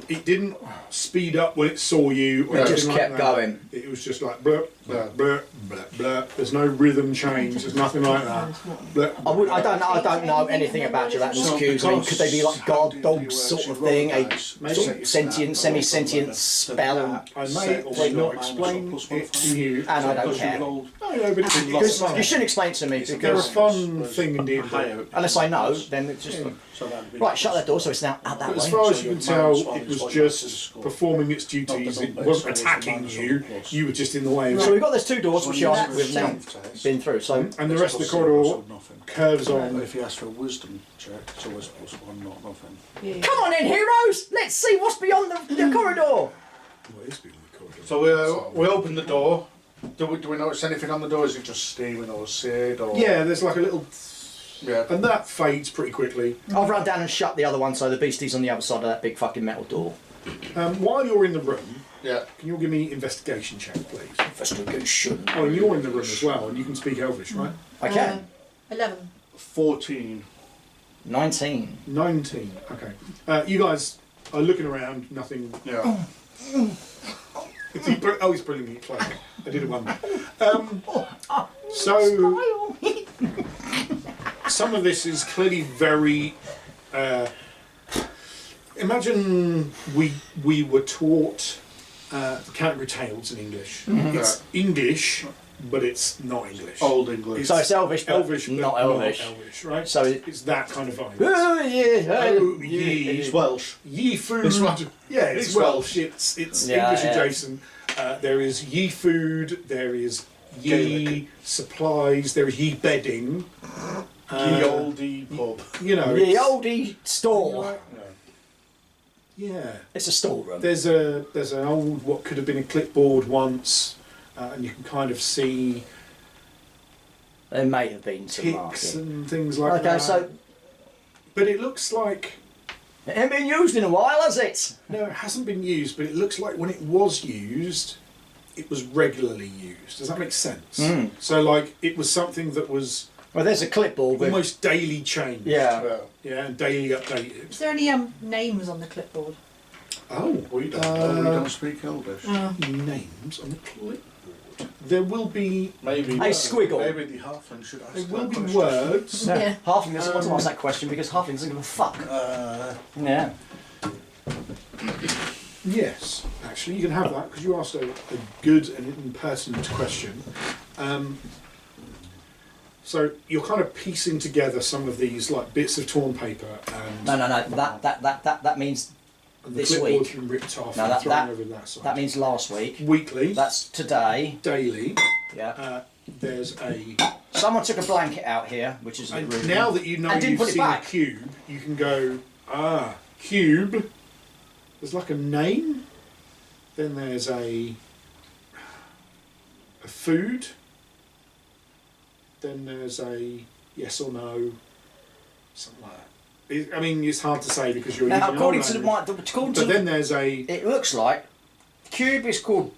It didn't speed up when it saw you. Or It anything just like kept that. going. It was just like blur, blur, blur, blur, blur. There's no rhythm change. There's nothing like that. Blur. I don't know anything about gelatinous cubes. I mean, could they be like guard dogs sort of thing? A sort of sentient, semi-sentient spell? I may not explain it to you. And I don't care. No, but it's Because fun. you shouldn't explain to me They're a because fun thing indeed. unless I know, then it's just right. Shut that door so it's now out that As way. far as you can tell, it was just performing its duties. It wasn't attacking you. You were just in the way of So it. we've got those two doors which we've now been through. So And the rest of the corridor curves But on. if you ask for a wisdom check, it's always +1, not nothing. Yeah. come on then, heroes. Let's see what's beyond the corridor. So we open the door. Do we notice anything on the door? Is it just steaming or seared or? Yeah, there's like a little, Yeah. and that fades pretty quickly. I've run down and shut the other one so the beastie's on the other side of that big fucking metal door. While you're in the room, Yeah. can you all give me investigation check, please? Investigation. Oh, and you're in the room as well, and you can speak Elvish, right? I can. 11. 14. 19. 19. Okay. You guys are looking around. Nothing. Yeah. He's brilliantly played. I did a wonder. So some of this is clearly very. Imagine we were taught Canterbury Tales in English. It's English, but it's not English. Old English. So it's Elvish, but Elvish, but not Elvish. right? So It's that kind of vibe. Oh yeah. Oh, ye. It's Welsh. Ye food. It's Welsh. Yeah, it's It's Welsh. It's Yeah, English yeah. adjacent. There is ye food. There is ye Gaelic. supplies. There is ye bedding. Ye oldie pub. You know. The it's- oldie store. Yeah. It's a storeroom. There's an old what could have been a clipboard once, and you can kind of see There may have been some ticks marking. and things like Okay, that. so But it looks like it hasn't been used in a while, has it? no, it hasn't been used. But it looks like when it was used, it was regularly used. Does that make sense? Mm. So like it was something that was Well, there's a clipboard with. almost daily changed. Yeah. Yeah, and daily updated. Is there any names on the clipboard? Oh, We don't know. We don't speak Elvish. names on the clipboard. there will be Maybe A squiggle. Maybe the halfling should ask there will that be question. words. Yeah. Halfling doesn't want to ask that question because Halfling doesn't give a fuck. Yeah. Yes, actually, you can have that because you asked a good and impertinent question. So you're kind of piecing together some of these like bits of torn paper and No. That means the this clipboard's week. been ripped off No, and that- thrown that- over that side. That means last week. Weekly, That's today. daily. Yeah. There's a. Someone took a blanket out here, which is a bit And rude. now that you know And didn't you've put it seen back. a cube, you can go cube. There's like a name. Then there's a food. Then there's a yes or no, something like that. I mean, it's hard to say because you're Now, using according an to the, old language. according to But then there's a it looks like cube is called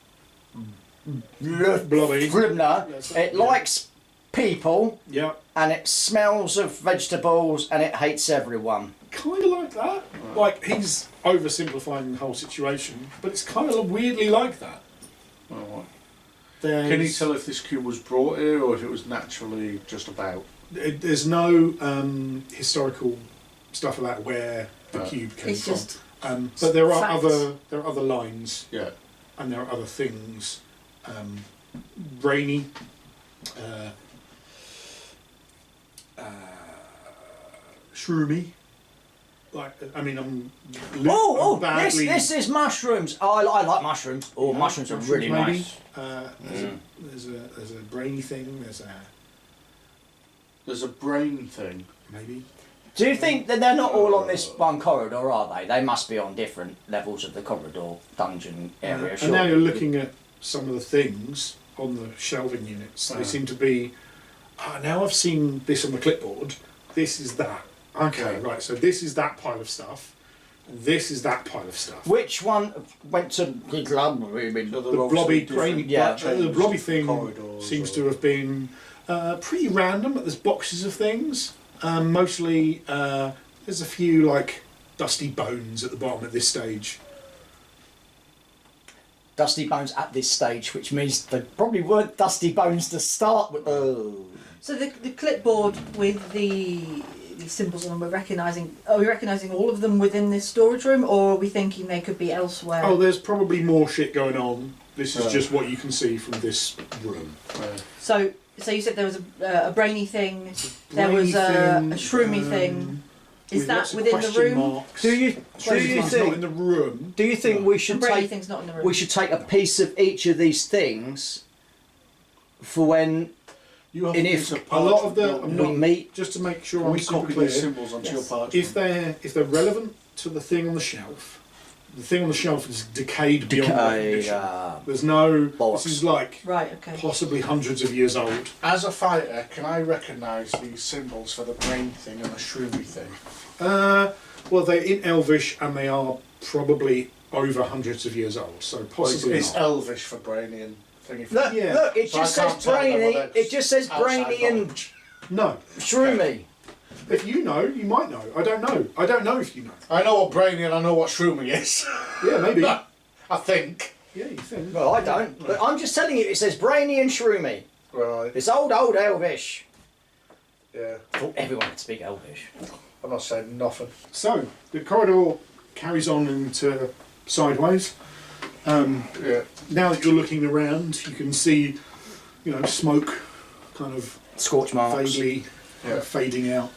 blobby. Flibner. Yes, It yeah. likes people Yeah, and it smells of vegetables and it hates everyone. kind of like that. Like he's oversimplifying the whole situation, but it's kind of weirdly like that. Alright. There's, Can you tell if this cube was brought here or if it was naturally just about? There's no historical stuff about where the Right. cube came It's from. just But there are facts. other lines Yeah. and there are other things. Brainy. Shroomy. Like I mean, I'm badly. This is mushrooms. Oh, I like mushrooms. Oh, mushrooms are really maybe. nice. There's a brainy thing. There's a brain thing. Maybe. Do you think that they're not all on this one corridor, are they? They must be on different levels of the corridor dungeon area. And now you're looking at some of the things on the shelving units. They seem to be. Now I've seen this on the clipboard. This is that. Okay, right. So this is that pile of stuff. And this is that pile of stuff. Which one went to the club? So The they're blobby, obviously grainy, yeah. the blobby thing corridors seems or- to have been pretty random. But there's boxes of things. Mostly, there's a few like dusty bones at the bottom at this stage. Dusty bones at this stage, which means they probably weren't dusty bones to start with. Oh. So the clipboard with the symbols on, are we recognising all of them within this storage room, or are we thinking they could be elsewhere? Oh, there's probably more shit going on. This is Yeah. just what you can see from this room. So you said there was a brainy thing, there was a shroomy thing. Is with that lots of within the question room? marks. Do you It's not in the room. do you think we should And brainy take thing's not in the room. we should take a piece of each of these things for when You have And a if piece of a lot of the- parchment, I'm we not- meet? Just to make sure Can I'm we super copy clear, these symbols onto your Yes. parchment? if they're relevant to the thing on the shelf, the thing on the shelf is decayed beyond recognition. There's no. Bollocks. This is like Right, okay. possibly hundreds of years old. As a fighter, can I recognise these symbols for the brain thing and the shroomy thing? Well, they're in Elvish and they are probably over hundreds of years old, so possibly It's not. Elvish for brainy and thingy. Look, Yeah. look, it So just I says can't tell whether brainy. that's It just says outside brainy and knowledge. No. shroomy. If you know, you might know. I don't know. I don't know if you know. I know what brainy and I know what shroomy is. Yeah, maybe. I think. Yeah, you think. Well, I don't. But I'm just telling you, it says brainy and shroomy. Right. It's old Elvish. Yeah. I thought everyone could speak Elvish. I'm not saying nothing. So, the corridor carries on into sideways. Yeah. Now that you're looking around, you can see, smoke kind of Scorch marks. vaguely Yeah. fading out.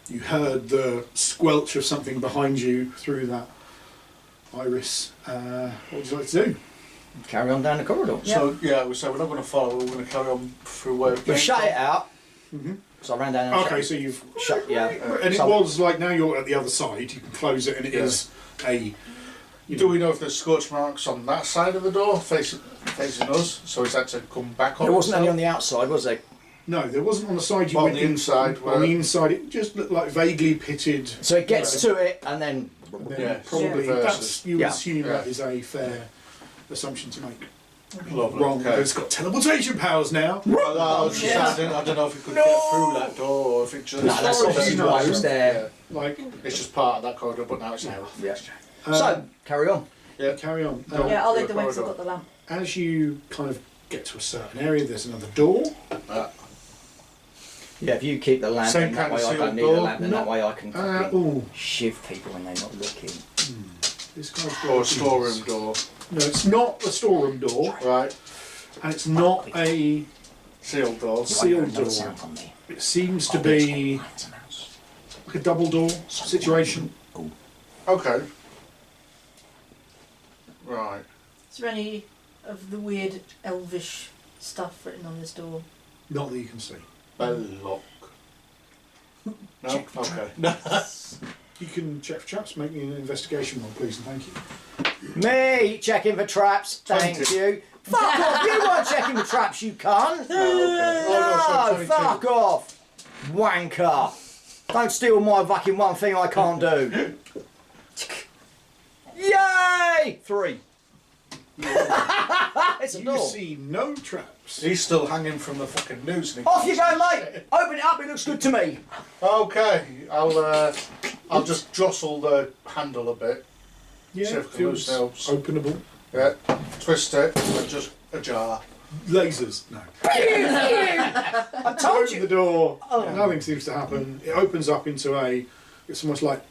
You heard the squelch of something behind you through that iris. What would you like to do? Carry on down the corridor. So we're not going to follow. We're going to carry on through where it We came shut from. it out. So I ran down and Okay, so you've shut. Yeah. and it So- was like now you're at the other side. You can close it, and it is a. Do we know if there's scorch marks on that side of the door facing us? So is that to come back on? There wasn't any itself? on the outside, was there? No, there wasn't on the side you Well, went on the in inside, from. On the inside, it just looked like vaguely pitted. So it gets to it and then. And then Yeah, probably yeah. that's you would Yeah. assume Yeah. that is a fair assumption to make. Lovely. Wrong. Okay. It's got teleportation powers now. Well, I was just saying, I don't know if it could get through that door or if it just. No, As that's far as obviously you know, why it was there. Like It's just part of that corridor, but now it's out. Yeah. um, So carry on. Yeah. carry on. Yeah, I'll lead the way corridor. because I've got the lamp. As you kind of get to a certain area, there's another door. Yeah, if you keep the lamp, Same then that kind of way I sealed don't need a door? lamp, then that way I can Ooh, shiv people when they're not looking. this guy's got Or a keys. storeroom door. No, it's not a storeroom door, Right. and it's not a Sealed door. sealed door. It seems to be like a double door situation. Okay. Right. Is there any of the weird elvish stuff written on this door? Not that you can see. Belloc. No? Okay. You can check for traps. Make me an investigation roll, please, and thank you. Me checking for traps, thank 20. you. Fuck off! You weren't checking for traps, you cunt. Oh, okay. Oh, no, sorry, 22. Fuck off, wanker! Don't steal my fucking one thing I can't do. Yay! 3. It's a You door. see no traps. He's still hanging from the fucking noose. and he Off you can't go, see mate. shit. Open it up. It looks good to me. Okay. I'll just jostle the handle a bit. See Yeah, if it feels helps. openable. Yeah. Twist it and just ajar. Lasers. No. I told Open the you. door. Nothing seems to happen. It opens up into it's almost like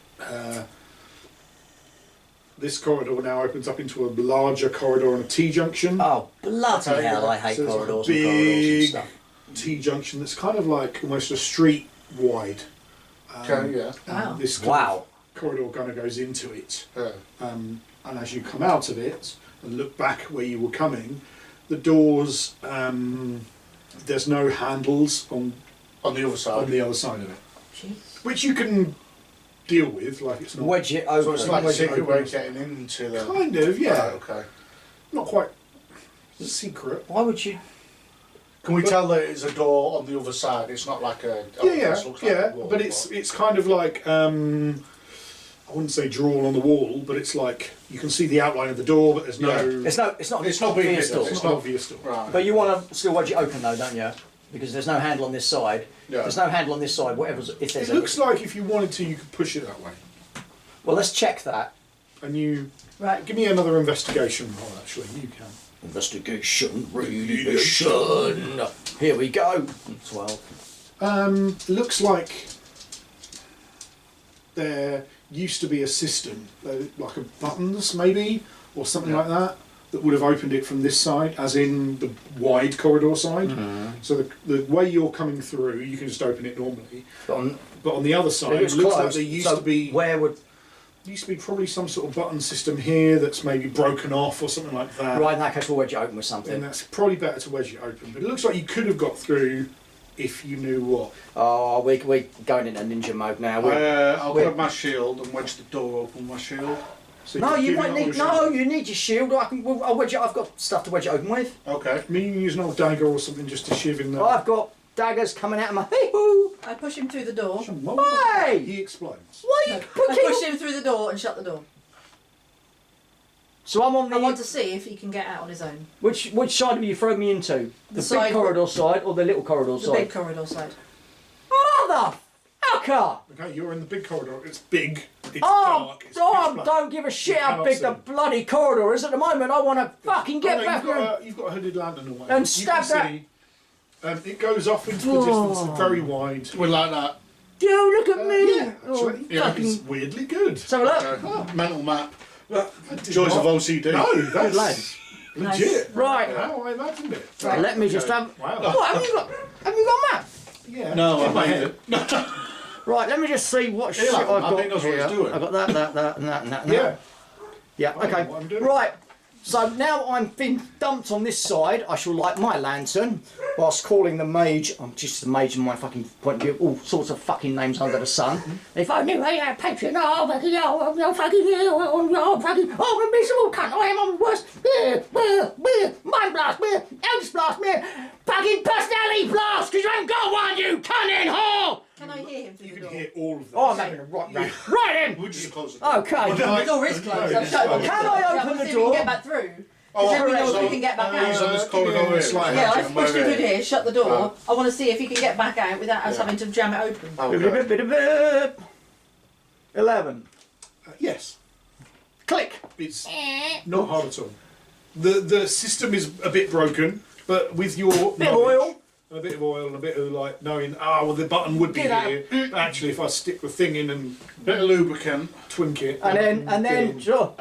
this corridor now opens up into a larger corridor and a T-junction. Oh, bloody Okay, hell, I hate So it's like a corridors and corridors and big stuff. T-junction that's kind of like almost a street wide. Okay, yeah. Wow. This kind Wow. of corridor kind of goes into it. Yeah. And as you come out of it and look back where you were coming, the doors, there's no handles on On the other side. the other side of it, Jeez. which you can deal with. Like it's not Wedge it So open. it's like a Wedge it secret open. way of getting into the... kind of, yeah, Right, okay. not quite secret. Why would you? Can we tell that it's a door on the other side? It's not like a... Yeah, this looks like yeah, a wall, but it's kind of like I wouldn't say drawn on the wall, but it's like you can see the outline of the door, but there's no. Yeah. It's not It's not being obvious hidden, door. It's not obvious door. Right. But you want to still wedge it open though, don't you? Because there's no handle on this side. Yeah. There's no handle on this side. Whatever's if there's It looks like if you wanted to, you could push it that way. Well, let's check that. And you Right. give me another investigation roll. Actually, you can. Investigation. Radiation. Here we go. 12. Looks like there used to be a system, like a buttons maybe, or something like that, that would have opened it from this side, as in the wide corridor side. So the way you're coming through, you can just open it normally. But on the other side, it looks like there used to be probably some sort of button system here that's maybe broken off or something like that. Right, in that case, we'll wedge it open with And something. that's probably better to wedge it open. But it looks like you could have got through if you knew what. Oh, we're going into ninja mode now. I'll we're- grab my shield and wedge the door open with my shield. So No, you give might it all need. a No, shot. you need your shield. I'll wedge it. I've got stuff to wedge it open with. Okay. I mean, you can use an old dagger or something just to shiv in there. I've got daggers coming out of my hee-hoo. I push him through the door. Hey! He explodes. Why are you I push pushing? him through the door and shut the door. So I'm on I want the. to see if he can get out on his own. Which side have you thrown me into? The side- big corridor side or the little corridor The side? big corridor side. Motherfucker! Okay, you're in the big corridor. It's big. It's Oh, dark. It's oh, pitch black. don't give a shit how cannot big see. the bloody corridor is at the moment. I want to fucking get Oh, no, back here. you've got a hooded lantern away. And You stab can that- see, it goes off into the distance, very wide. We like that. You look at me. Yeah, actually, Yeah. it's weirdly good. Let's have a look. Okay. Mental map. I did Joys not- of OCD. No, Good that's lad. legit. Right. How I imagined it. Right, let me just have. Wow. What have you got? Have you got a map? Yeah. No, in I my made head. it. Right, let me just see what shit like I've a map, got. he knows what he's here. doing. I've got that, and that, and that. Yeah. Yeah, I know okay. what I'm doing. Right, so now I'm been dumped on this side, I shall light my lantern whilst calling the mage, I'm just the mage in my fucking point of view, all sorts of fucking names under the sun. If I knew I had Patreon, oh, fucking hell, oh, fucking hell, oh, fucking, oh, miserable cunt, I am, I'm the worst, mind blast, Eldest blast, fucking personality blast, because you ain't got one, you cunning whore! Can I hear him through You the can door? hear all of this. Oh, I'm having a right rant. Right in! We'll just close it. Okay. The door is closed. No, I've shut it. Can I Yeah, open we'll the see if we door? can get back through. Oh, Then we know so if we can get back he's out. on this give corridor me a here. slight Yeah, hand. I've pushed him through here, shut the door. I want to see if he can get back out without us Yeah. having to jam it open. Okay. 11. Yes. Click. It's not hard at all. The system is a bit broken, But with your Bit of oil. a bit of oil and a bit of like knowing, well, the button would be here. But actually, if I stick the thing in and Bit of lubricant. twink it, And then sure.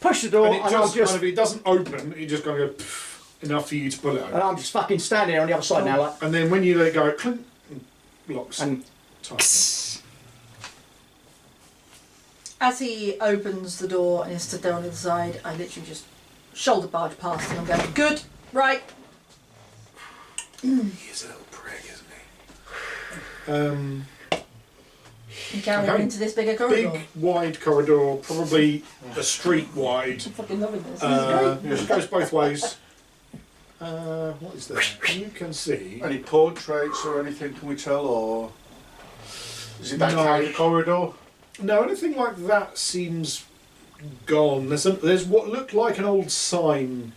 Push the door, and and, it I'm just just kind of, it doesn't open. It just kind of go enough for you to pull it and out. I'm just fucking standing there on the other side now, like. And then when you let it go, clink, locks And tightly. As he opens the door and is stood there on the other side, I literally just shoulder barge past him and go, good, right. He's a little prig, isn't he? And carry on Okay. into this bigger corridor. Big, wide corridor, probably a street wide. I'm fucking loving this. This is great. It goes both ways. What is there? You can see. Any portraits or anything, can we tell, or is it that No. kind of corridor? No, anything like that seems gone. There's what looked like an old sign.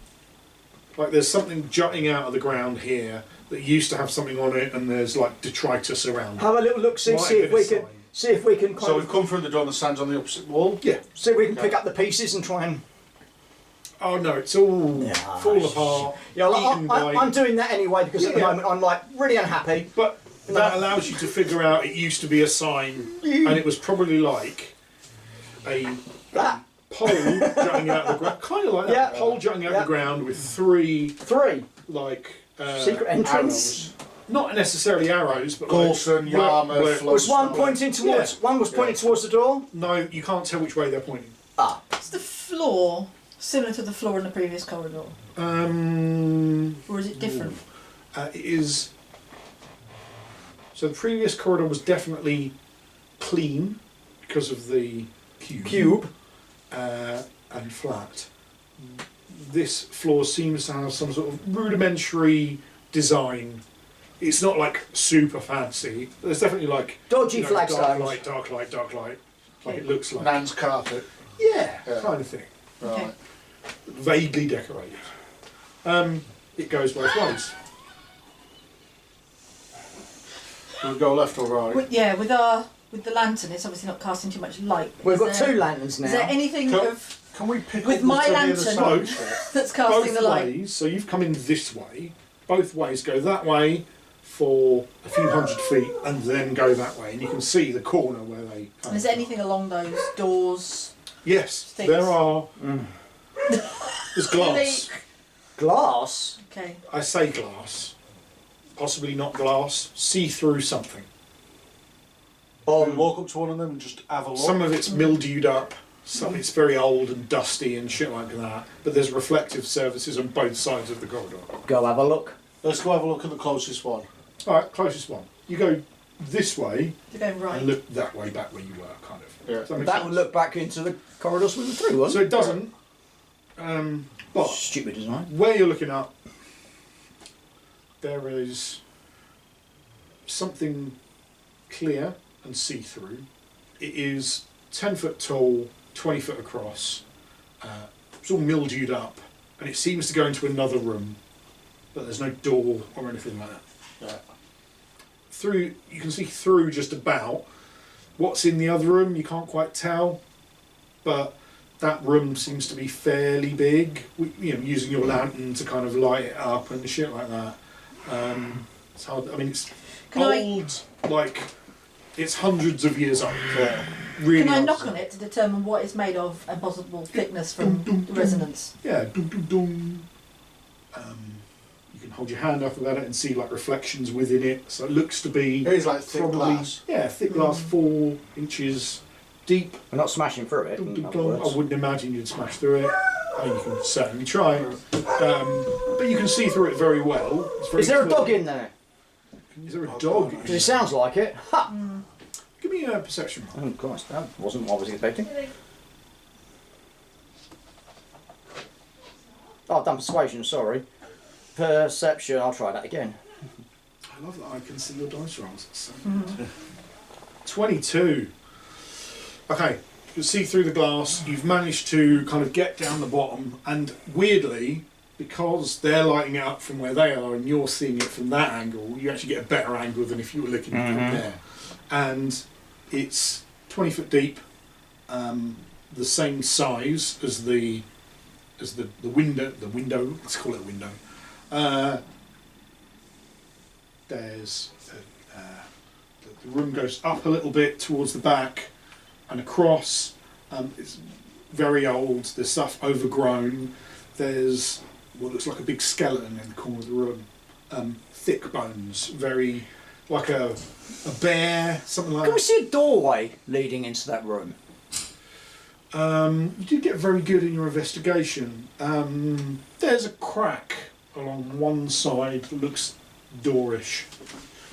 Like there's something jutting out of the ground here that used to have something on it, and there's like detritus around it. have a little look, see Might if have we been a can sign. see if we can kind So of we've come through the door and the sand's on the opposite wall? Yeah. see if we can pick up the pieces and try and. Oh no, it's all Yeah. fall apart. Yeah, eaten by- I'm doing that anyway because at the Yeah. moment I'm like really unhappy. But that allows you to figure out it used to be a sign, and it was probably like a That pole jutting out of the ground, kind of like that. Yeah. Pole jutting out of Yeah. the ground with three three like secret entrance. Arrows. not necessarily arrows, but Gorson, like, Yarmouth, where- Was one Lobster. pointing towards? Yeah. One was pointing towards the door. No, you can't tell which way they're pointing. Ah, Is the floor similar to the floor in the previous corridor? Or is it different? It is. So the previous corridor was definitely clean because of the cube. And flat. This floor seems to have some sort of rudimentary design. It's not like super fancy. There's definitely like dodgy dark flagstones. light, dark light, dark light. Like it looks like. Nan's carpet. Yeah, Yeah. kind of thing. Okay. Right. Vaguely decorated. It goes both ways. Do we go left or right? With the lantern, it's obviously not casting too much light. We've Is got there- two lanterns now. Is there anything Can- Can we pick With up my the other lantern. side? that's casting Both the light? ways. So you've come in this way. Both ways go that way for a few hundred feet, and then go that way, and you can see the corner where they. And is there anything along those doors? Yes, things? there are. There's glass. Glass. Okay. I say glass. Possibly not glass. See-through something. Can we walk up to one of them and just have a look? Some of it's mildewed up. Some it's very old and dusty and shit like that. But there's reflective surfaces on both sides of the corridor. Go have a look. Let's go have a look at the closest one. All right, closest one. You go this way They're going right. and look that way, back where you were, kind of. Yeah. Does that make That sense? would look back into the corridors we were through, So wasn't it doesn't. But Stupid design. where you're looking up, there is something clear and see-through. It is 10 foot tall, 20 foot across. It's all mildewed up, and it seems to go into another room, but there's no door or anything like that. Yeah. Through, you can see through just about. What's in the other room, you can't quite tell, but that room seems to be fairly big. You know, using your lantern to kind of light it up and shit like that. It's hard. I mean, it's Can I- old, like it's hundreds of years old. Yeah. Really. Can I old knock stuff. on it to determine what it's made of and possible thickness from resonance? Yeah. Dum, dum, dum. You can hold your hand up about it and see like reflections within it. So it looks to be It is like thick probably glass. yeah, thick glass, 4 inches deep. We're not smashing through it. Dum, in dum, other dum. words. I wouldn't imagine you'd smash through it. I mean, you can certainly try. But you can see through it very well. It's very Is there a clear. dog in there? Is there a dog? Because it sounds like it. Ha! Give me a perception roll. Oh Christ, that wasn't what I was expecting. Oh, I've done persuasion, sorry. Perception, I'll try that again. I love that I can see your dice rolls. It's so good. 22. Okay, you can see through the glass. You've managed to kind of get down the bottom, and weirdly, because they're lighting it up from where they are and you're seeing it from that angle, you actually get a better angle than if you were looking from there. And it's 20 foot deep, the same size as the as the window, let's call it a window. There's the room goes up a little bit towards the back and across. It's very old. There's stuff overgrown. There's what looks like a big skeleton in the corner of the room. Thick bones, very like a bear, something like Can we that. see a doorway leading into that room? You did get very good in your investigation. There's a crack along one side that looks doorish.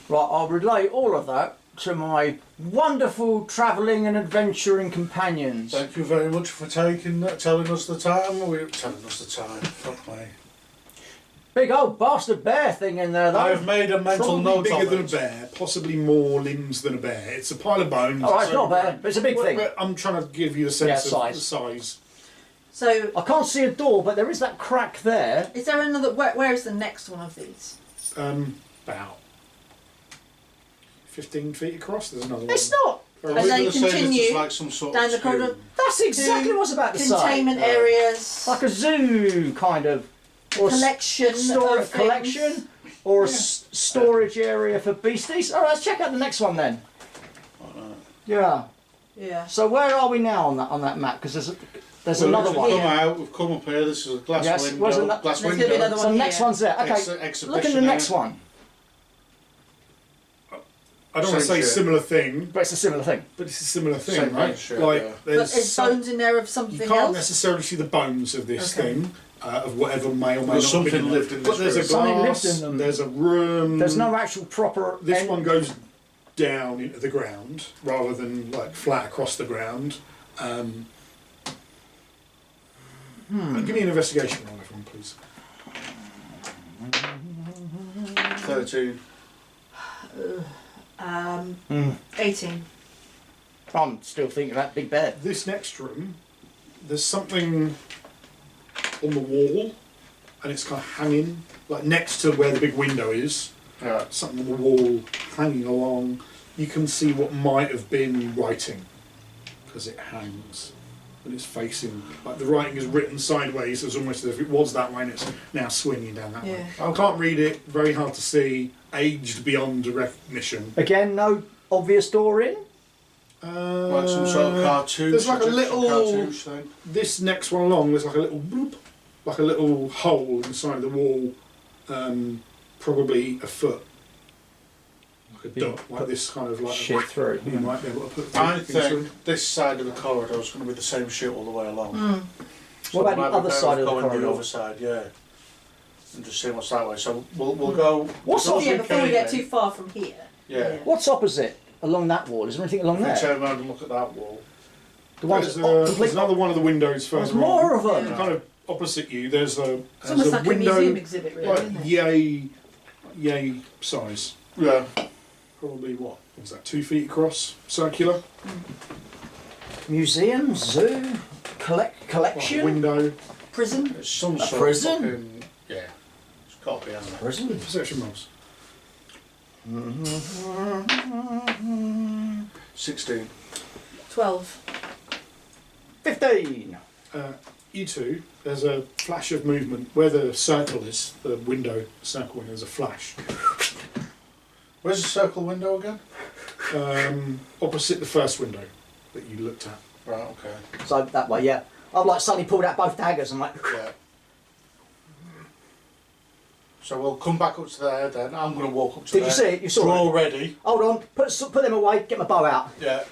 Right, I'll relay all of that to my wonderful travelling and adventuring companions. Thank you very much for telling us the time. Telling us the time. Fuck me. Big old bastard bear thing in there, though. I've made a mental Probably note bigger of than a it. bear, possibly more limbs than a bear. It's a pile of bones. All right, it's not a bear, but it's a big thing. But I'm trying to give you a sense of size. the size. So, I can't see a door, but there is that crack there. is there another? Where is the next one of these? About 15 feet across. There's another It's one. not. Are And we then going to say this continue is like some sort down of the corridor. tomb? That's exactly what I was about to say. Containment areas. Like a zoo, kind of. Or a collection of things. collection, or a storage area for beasties. All right, let's check out the next one then. Yeah. Yeah. So where are we now on that map? Because there's Well, another we've one. come out, we've come up here, this is a glass Yes, window. wasn't that- Glass There's window. gonna be another So the one next here. one's there. Okay. Exhibition Look at the next area. one. I don't want to Same say shit. similar thing, But it's a similar thing. but it's a similar thing, Same right? shit, Like yeah. But there's is bones in there of something you can't else? necessarily see the bones of this Okay. thing, of whatever may or may Well, not something have been lived in But this there's a room. Something glass, lived in them. there's a room. There's no actual proper. This one goes down into the ground rather than like flat across the ground. Give me an investigation roll, everyone, please. 13. 18. I'm still thinking about Big Bear. This next room, there's something on the wall, and it's kind of hanging, like next to where the big window is. Yeah. Something on the wall, hanging along. You can see what might have been writing, because it hangs, and it's facing, like the writing is written sideways, as almost as if it was that way, and it's now swinging down that way. Yeah. I can't read it, very hard to see, aged beyond recognition. Again, no obvious door in. Like some sort of cartoon. There's like a some little. cartoonish thing. This next one along, there's like a little bloop, like a little hole inside of the wall, probably a foot, like a dot, like this kind of like Shit through. You might be able to put. I things through. think this side of the corridor is going to be the same shit all the way along. What about the it might be other better side of the going corridor? the other side, yeah. And just see what's that way. So we'll go. What's we'll up? go Yeah, before we get came too far from here. Yeah. What's opposite along that wall? Is there anything along in. If we there? turn around and look at that wall. The ones There's, that there's another one of the windows further There's more of on. them. Kind of opposite you. There's a, It's almost like a window, museum exhibit, really, like isn't it? yay size. Yeah. Probably what was that? 2 feet across, circular. Museum, zoo, collection. Window. Prison. It's some A sort prison? of fucking, yeah. It's got to be, hasn't it? Prison. Perception rolls. 16. 12. 15. You two, there's a flash of movement where the circle is, the window circle. There's a flash. Where's the circle window again? Opposite the first window that you looked at. Right, okay. So that way, yeah. I've like suddenly pulled out both daggers and like. Yeah. So we'll come back up to there then. I'm going to walk up to Did there. you see it? You saw Draw it? ready. Hold on. Put them away. Get my bow out. Yeah.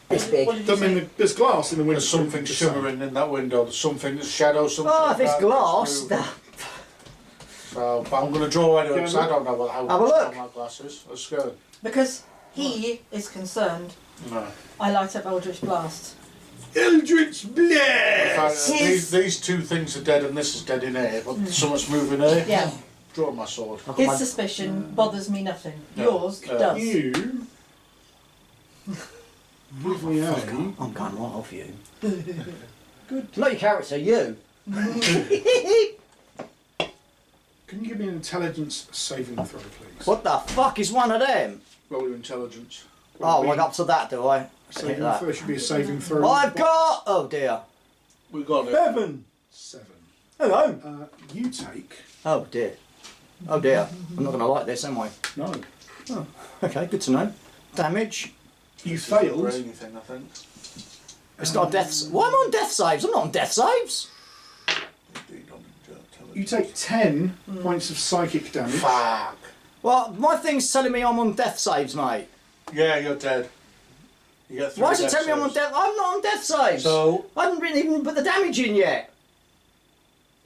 This big. What did you I mean, say? there's glass in the window. There's something shimmering in that window. There's something, there's shadow, something. Oh, like if it's that, glass, moving. So, but I'm going to draw anyway because I don't know what, how Have a look. strong that glass is. Let's go. Because he is concerned, No. I light up Eldritch Blast. Eldritch In Blast! fact, His- these two things are dead and this is dead in here, but something's moving here. Yeah. Draw my sword. I've got His my- suspicion bothers me nothing. Yeah. Yours does. You give me a. I'm going right off you. Good. Not your character, you. Can you give me an intelligence saving throw, please? What the fuck is one of them? Roll your intelligence. Oh, I got up to that, do I? Saving that. throw should be a saving throw. I've got. Oh dear. We got it. 7. 7. Hello. You take Oh dear. Oh dear. I'm not going to like this, am I? no. Oh, okay, good to know. Damage. You Or failed. anything, I think. It's not a death. Why am I on death saves? I'm not on death saves. You take 10 points of psychic damage. Fuck. Well, my thing's telling me I'm on death saves, mate. Yeah, you're dead. You get 3 Why is it death telling me I'm on saves. death? I'm not on death saves. So, I haven't even put the damage in yet.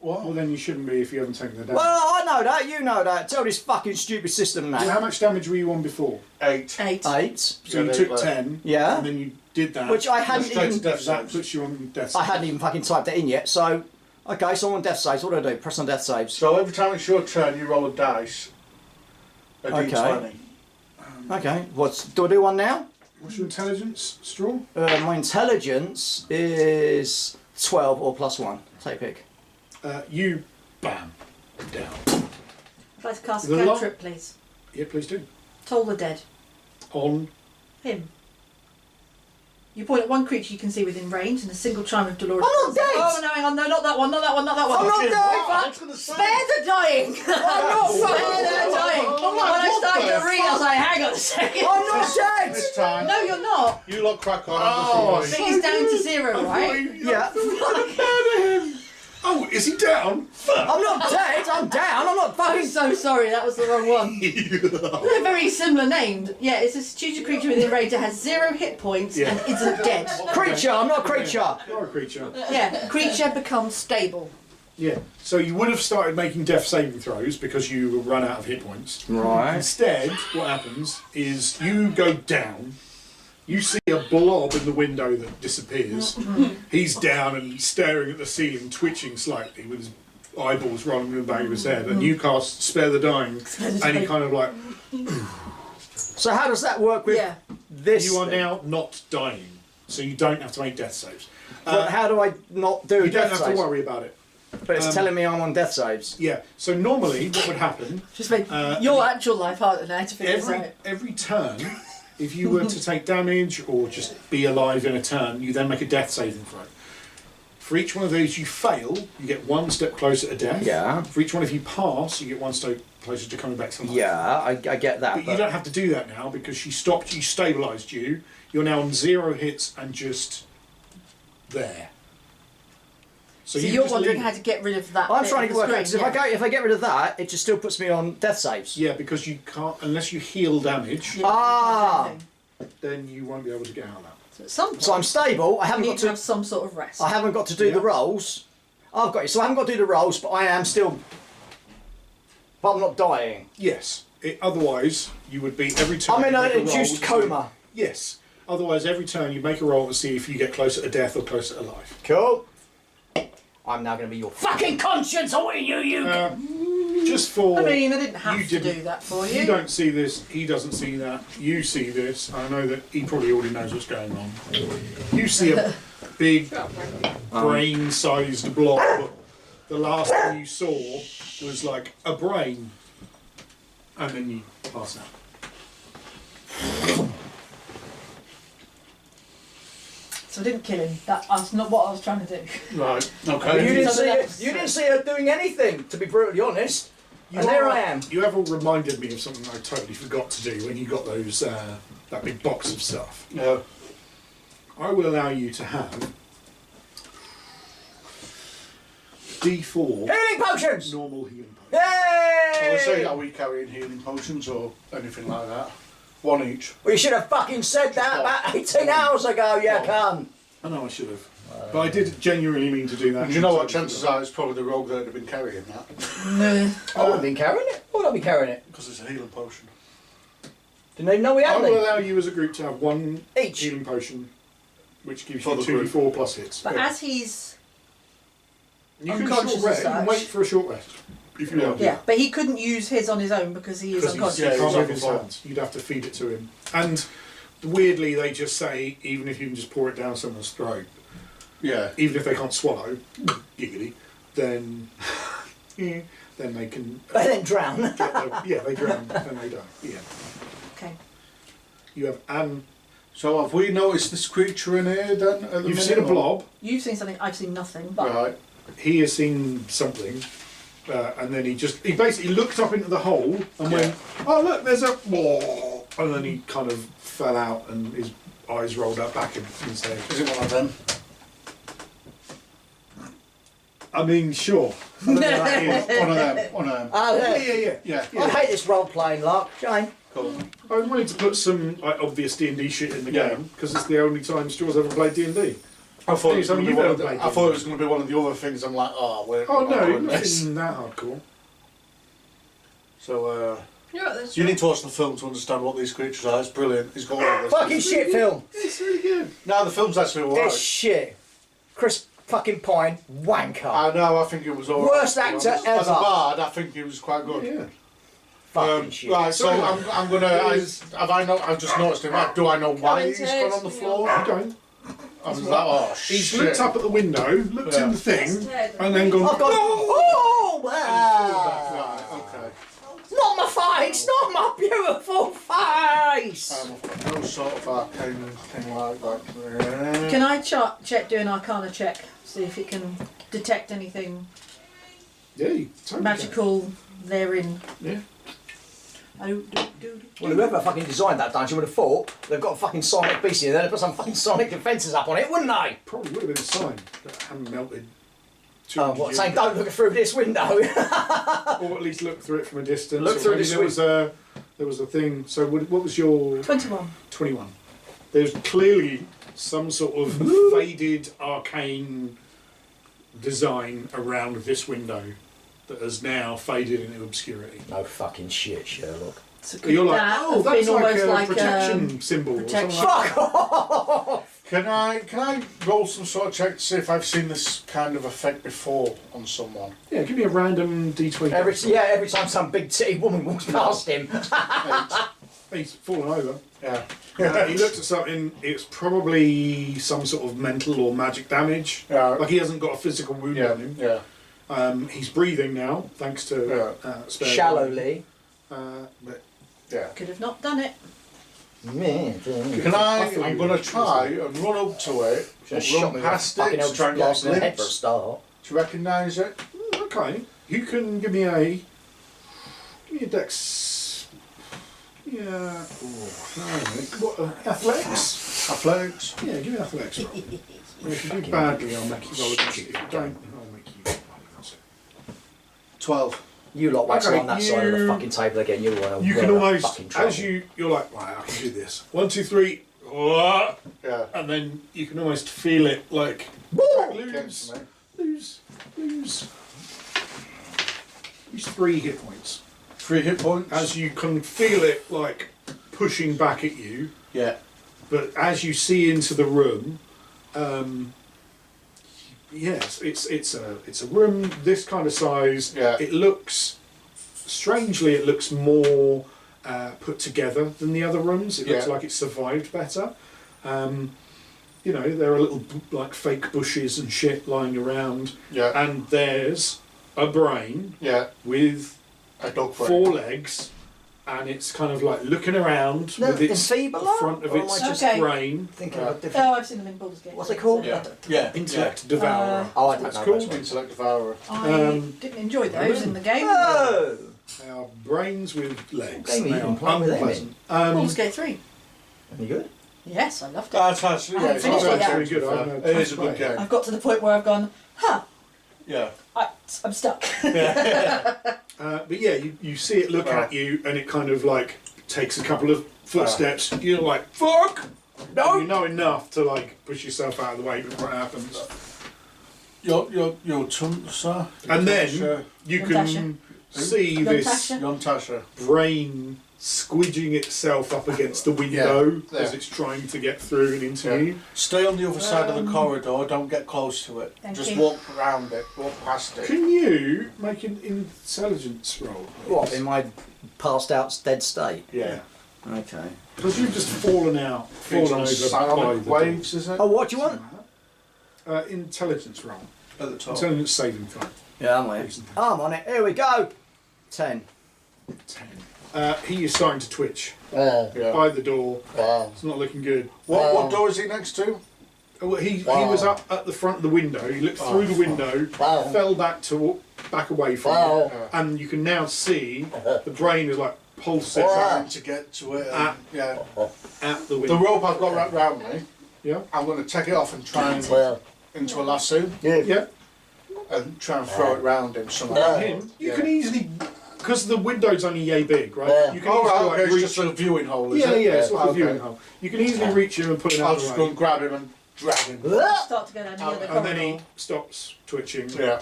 what? Well, then you shouldn't be if you haven't taken the damage. Well, I know that. You know that. Tell this fucking stupid system How that. much damage were you on before? 8. 8. 8. So you Yeah, took they- 10. Yeah. And then you did that. Which I hadn't Straight to even. death that saves. puts you on death. I hadn't even fucking typed that in yet. So, okay. So I'm on death saves. What do I do? Press on death saves. So every time it's your turn, you roll a dice. A Okay. d20. Okay. Do I do one now? What's your intelligence, Straw? My intelligence is 12 or +1. Take a pick. You, bam, down. I'd like to cast a The lot- cantrip, please. Yeah, please do. Toll the dead. On. Him. You point at one creature you can see within range and a single chime of Dolores. I'm not dead! Oh no, hang on, no, not that one, not that one, not that one. I'm not Fuck. dead! I was gonna say. Spare the dying! I'm not Spare fucking the dying! When I started to read, I was like, hang on a second. I'm not dead! This time, No, you're not. you lot crack on. Oh, I'm I think he's down to 0, right? Yeah. Oh, is he down? I'm not dead. I'm down. I'm not I'm fucking. so sorry, that was the wrong one. They're very similar named. Yeah, it's a stupid creature within range that has 0 hit points Yeah. and isn't dead. Creature. I'm not a creature. You're a creature. Yeah, creature becomes stable. Yeah. So you would have started making death saving throws because you run out of hit points. Right. Instead, what happens is you go down. You see a blob in the window that disappears. He's down and staring at the ceiling, twitching slightly with his eyeballs rolling in the back of his head. And you cast Spare the Dying, and he kind of like, So how does that work with Yeah. this? you are thing? now not dying, so you don't have to make death saves. But how do I not do You don't death have to saves? worry about it. But it's telling me I'm on death saves. Yeah. So normally, what would happen? Just make your actual life harder now to figure this out. Every turn, if you were to take damage or just be alive in a turn, you then make a death saving throw. For each one of those you fail, you get 1 step closer to death. Yeah. For each one of you pass, you get 1 step closer to coming back to life. Yeah, I get that. But you don't have to do that now because she stopped you, stabilised you. You're now on 0 hits and just there. So you you're just wondering leave how it. to get rid of that. I'm bit trying of to the work out screen, because if I get rid of that, it just still puts me on death saves. Yeah, because you can't unless you heal damage. Yeah, Ah. Then you won't be able to get out of that. So at some point, So I'm stable. I you haven't need got to to. have some sort of rest. I haven't got to do the rolls. I've got you. So I haven't got to do the rolls, but I am still. But I'm not dying. Yes. Otherwise, you would be every turn. I'm in you an make a roll induced to- coma. Yes. Otherwise, every turn you make a roll to see if you get closer to death or closer to life. Cool. I'm now going to be your fucking conscience. I want you. Just for I mean, I didn't have you to didn't- do that for you. you don't see this, he doesn't see that. You see this. I know that he probably already knows what's going on. You see a big brain-sized blob. The last thing you saw was like a brain, and then you pass out. So I didn't kill him. That's not what I was trying to do. Right, You okay. didn't Something see it. else. You didn't see her doing anything. To be brutally honest. And there I am. You have all reminded me of something I totally forgot to do when you got those that big box of stuff. No. I will allow you to have D4 Healing potions. normal healing potions. I would say, Yay! are we carrying healing potions or anything like that? 1 each. Well, you should have fucking said that about 18 hours ago. You cunt. I know I should have. But I did genuinely mean to do that. And you know what, chances are it's probably the rogue that have been carrying that. I wouldn't have been carrying it. Why would I be carrying it? Because it's a healing potion. Didn't even know we I had will any. allow you as a group to have 1 Each. healing potion, which gives For you the 2d4 plus hits. But as he's you can unconscious short rest. as You can such. wait for a short rest if you want. yeah, but he couldn't use his on his own because he is Because unconscious. yeah, he can't he's move on his the floor. hands. You'd have to feed it to him. And weirdly, they just say even if you can just pour it down someone's throat, Yeah. even if they can't swallow, giggity, then then they can. They then drown. Yeah, they drown and they die. Yeah. Okay. You have an. So have we noticed this creature in here then? At the You've minute, seen a or- blob. You've seen something. I've seen nothing. But Right. he has seen something, and then he basically looked up into the hole and went, "Oh look, there's a," and then he kind of fell out and his eyes rolled up back in his head. Is it one of them? I mean, sure. I don't know what that is. One of them. One of them. Oh, Yeah. I hate this role-playing lark, Jane. Cool. I wanted to put some like, obvious D&D shit in the game because it's the only time Stuart's ever played D&D. I thought it was going to be one of the, played I thought it was going to be one of the other things. I'm like, oh, we're Oh not no, doing this. nothing that hardcore. So, Yeah, that's you need to watch the film to understand what these creatures are. It's brilliant. He's got all of this. Fucking shit film. It's really good. No, the film's actually alright. This shit. Chris fucking Pine, wanker. I know. I think it was alright. Worst actor As a ever. bard, I think he was quite good. Yeah. Fucking shit. Right, so I'm gonna. I've just noticed him. Do I know why he's gone on the floor? I don't. I was like, oh shit. He's looked up at the window, looked in the thing, and then gone. I've got. Oh, Right, okay. not my face, not my beautiful face. I've got no sort of arcane thing like that. Can I check, do an Arcana check, see if it can detect anything Yeah, you totally magical therein? Yeah. Well, whoever fucking designed that dungeon would have thought they've got a fucking sonic beast in there. They'd put some fucking sonic defences up on it, wouldn't they? Probably would have been a sign that it hadn't melted. Oh, what, saying don't look through this window? Or at least look through it from a distance. Look Or through maybe this there was a thing. So what was your 21. 21? There's clearly some sort of faded arcane design around this window that has now faded into obscurity. No fucking shit, Sherlock. You're like, That oh, has that's been like almost a like protection symbol. protection. Or something like Fuck off! Can I roll some sort of check to see if I've seen this kind of effect before on someone? that. Yeah, give me a random D20. Every time some big titty woman walks past him. He's fallen over. Yeah. He looked at something. It's probably some sort of mental or magic damage. Yeah. Like he hasn't got a physical wound Yeah. on him. Yeah. He's breathing now, thanks to spare Shallowly. but Yeah. Could have not done it. Man, Can I'm going to try and run up to it, just shot run me with a past it, fucking to old try and get blast a in the head for a glimpse. start. Do you recognise it? okay. You can give me a dex. Yeah. What athletics? Athletics. Yeah, give me an athletics roll. If you do badly, I'll make you roll against it. If you don't, I'll make you roll against it. 12. You lot wait till Okay, on that side of the fucking table again. You will. You can almost, as you're like, right, I can do this. 1, 2, 3, Yeah. and then you can almost feel it like Against me. lose 3 hit points. 3 hit points. As you can feel it like pushing back at you, Yeah. but as you see into the room, yes, it's a room this kind of size. Yeah. It looks strangely, it looks more put together than the other rooms. It looks Yeah. like it survived better. You know, there are little like fake bushes and shit lying around, Yeah. and there's a brain Yeah. with A dog brain. 4 legs, and it's kind of like looking around with its Enfeebler? front of Or am its I just- Okay. brain. Thinking Yeah. of a different. Oh, I've seen them in Baldur's Gate. What's it called? Yeah. Yeah. Intellect Devourer. Oh, I don't It's know. called. those ones. Intellect Devourer. I didn't enjoy those in the game. Oh! They are brains with legs. Game They you are can play with them unpleasant. Baldur's Gate 3. Any good? Yes, I loved it. That's actually, I yeah, haven't it's finished it not yet. very good. I've had It is a time good to play. game. I've got to the point where I've gone, Yeah. I'm stuck. But yeah, you see it look Wow. at you, and it kind of like takes a couple of footsteps. You're like, fuck! No! You know enough to like push yourself out of the way before it happens. Your sir. And then you can Yontasha. see this Yontasha. Yontasha. brain squidging itself up against the window Yeah. as it's trying to get through and into Yeah. you. Stay on the other side of the corridor. Don't get close to it. Thank Just you. walk around it. Walk past it. Can you make an intelligence roll? What, in my passed out dead state? Yeah. Okay. Because you've just fallen It's over on by silent the waves, is it? Oh, what do you want? intelligence roll. At the top. Intelligence saving throw. Yeah, I'm on it. I'm on it. Here we go. 10. 10. He is starting to twitch Yeah. by the door. Wow. It's not looking good. What door is he next to? Well, he was up at the front of the window. He looked through the window, fell back away from it, and you can now see the brain is like pulsing Trying to get to it. at the window. The rope I've got wrapped around me, Yeah. I'm going to take it off and try and into a lasso Yeah. and try and throw it round him somehow. Him. You can easily, because the window's only yay big, right? You can Oh, easily right, like, okay, reach. it's just a viewing hole, is Yeah, it? yeah, it's like a Okay. viewing hole. You can easily reach him and pull him I'll out just of go the and way. grab him and drag him. Start to go down the other And then he corridor. stops twitching. Yeah.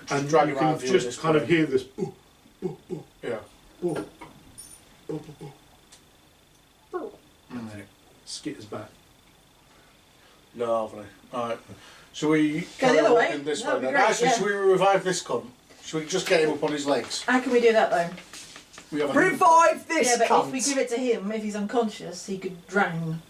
And drag you him out can of view at this just kind of point. hear this. Yeah. And then it skitters back. Lovely. Alright. Shall we Go carry the other on way? walking this way That'd be then? great, Actually, yeah. shall we revive this cunt? Shall we just get him up on his legs? How can we do that though? We have Revive this Yeah, but cunt. if we give it to him, if he's unconscious, he could drown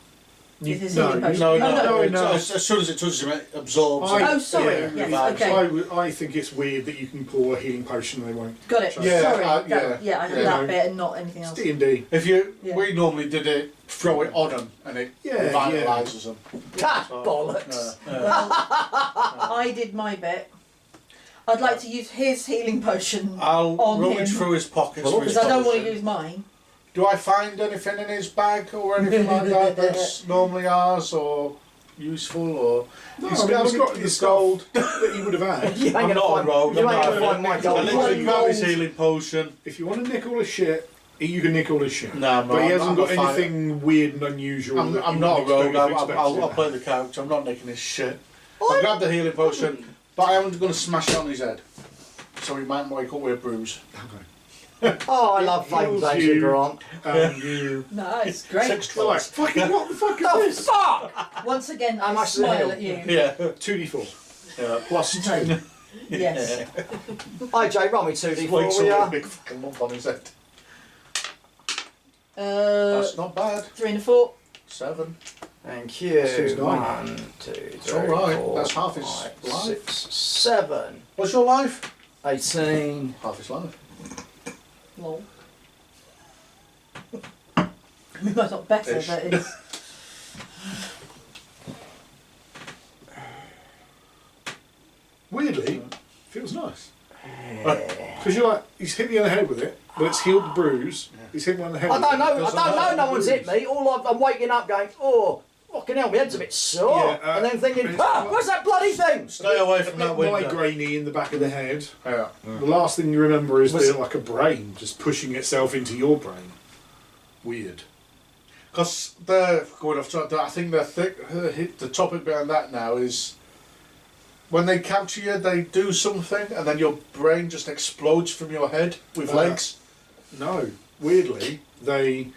with his No, healing potion. No, no, no, no. As soon as it touches him, it absorbs. I- Oh, sorry. yeah, Yes, okay. I think it's weird that you can pour a healing potion and they won't. Got it. Yeah, Sorry. yeah. I heard Yeah. that bit and not anything It's else. D&D. If you, Yeah. we normally did it, throw it on them, and it Yeah, vitalises them. Ah, So, bollocks. Well, I did my bit. I'd like to use his healing potion I'll on rummage him through his pockets. for his because I don't want to potion. use mine. Do I find anything in his bag or anything like that that's normally ours or useful or? No, I mean, he's got the gold that he would have had. You ain't I'm gonna not a find, rogue, you I'm ain't not gonna a find my I gold. literally grab his Gold. healing potion. If you want to nick all his shit, you can nick all his shit. No, but he hasn't got I'm not anything weird and unusual. I'm, that I'm you not a wouldn't rogue. expect I'll him play to the character. I'm not nicking his shit. I grab the healing potion, but I am going to smash it on his head, so he might wake up with a bruise. have. Okay. Oh, I love Heals flames, you. Angel Grant. You. No, it's great. You're like, fucking what the fuck Oh, is this? fuck! Once again, How I much does it smile heal? at you. Yeah. 2d4 Yeah. plus 2. Yes. Hi, Jay, run me Wakes 2d4, up will with a ya? big fucking lump on his head. Uh, That's not bad. 3 and a 4. 7. Thank you. Seems nine. 1, 2, 3, It's all right. 4, That's half his 5, life. 6, 7, What's your life? 18. Half his life. Lol. I mean, that's not better, Ish. but it's. Weirdly, feels nice. Because you're like, he's hit me on the head with it, but it's healed the bruise. He's hit me on the head I with don't it. know, It I doesn't don't know, hurt no the one's bruise. hit me. I'm waking up going, oh, fucking hell, my head's a bit sore. Yeah, and then thinking, it's ah, quite- what's that bloody thing? Stay away A from bit that window. migraine-y in the back of the head. Yeah. The last thing you remember is Was the, like a brain just pushing itself into your brain. Weird. Because they're going off track. I think the topic behind that now is when they capture you, they do something, and then your brain just explodes from your head with legs. No, weirdly, they,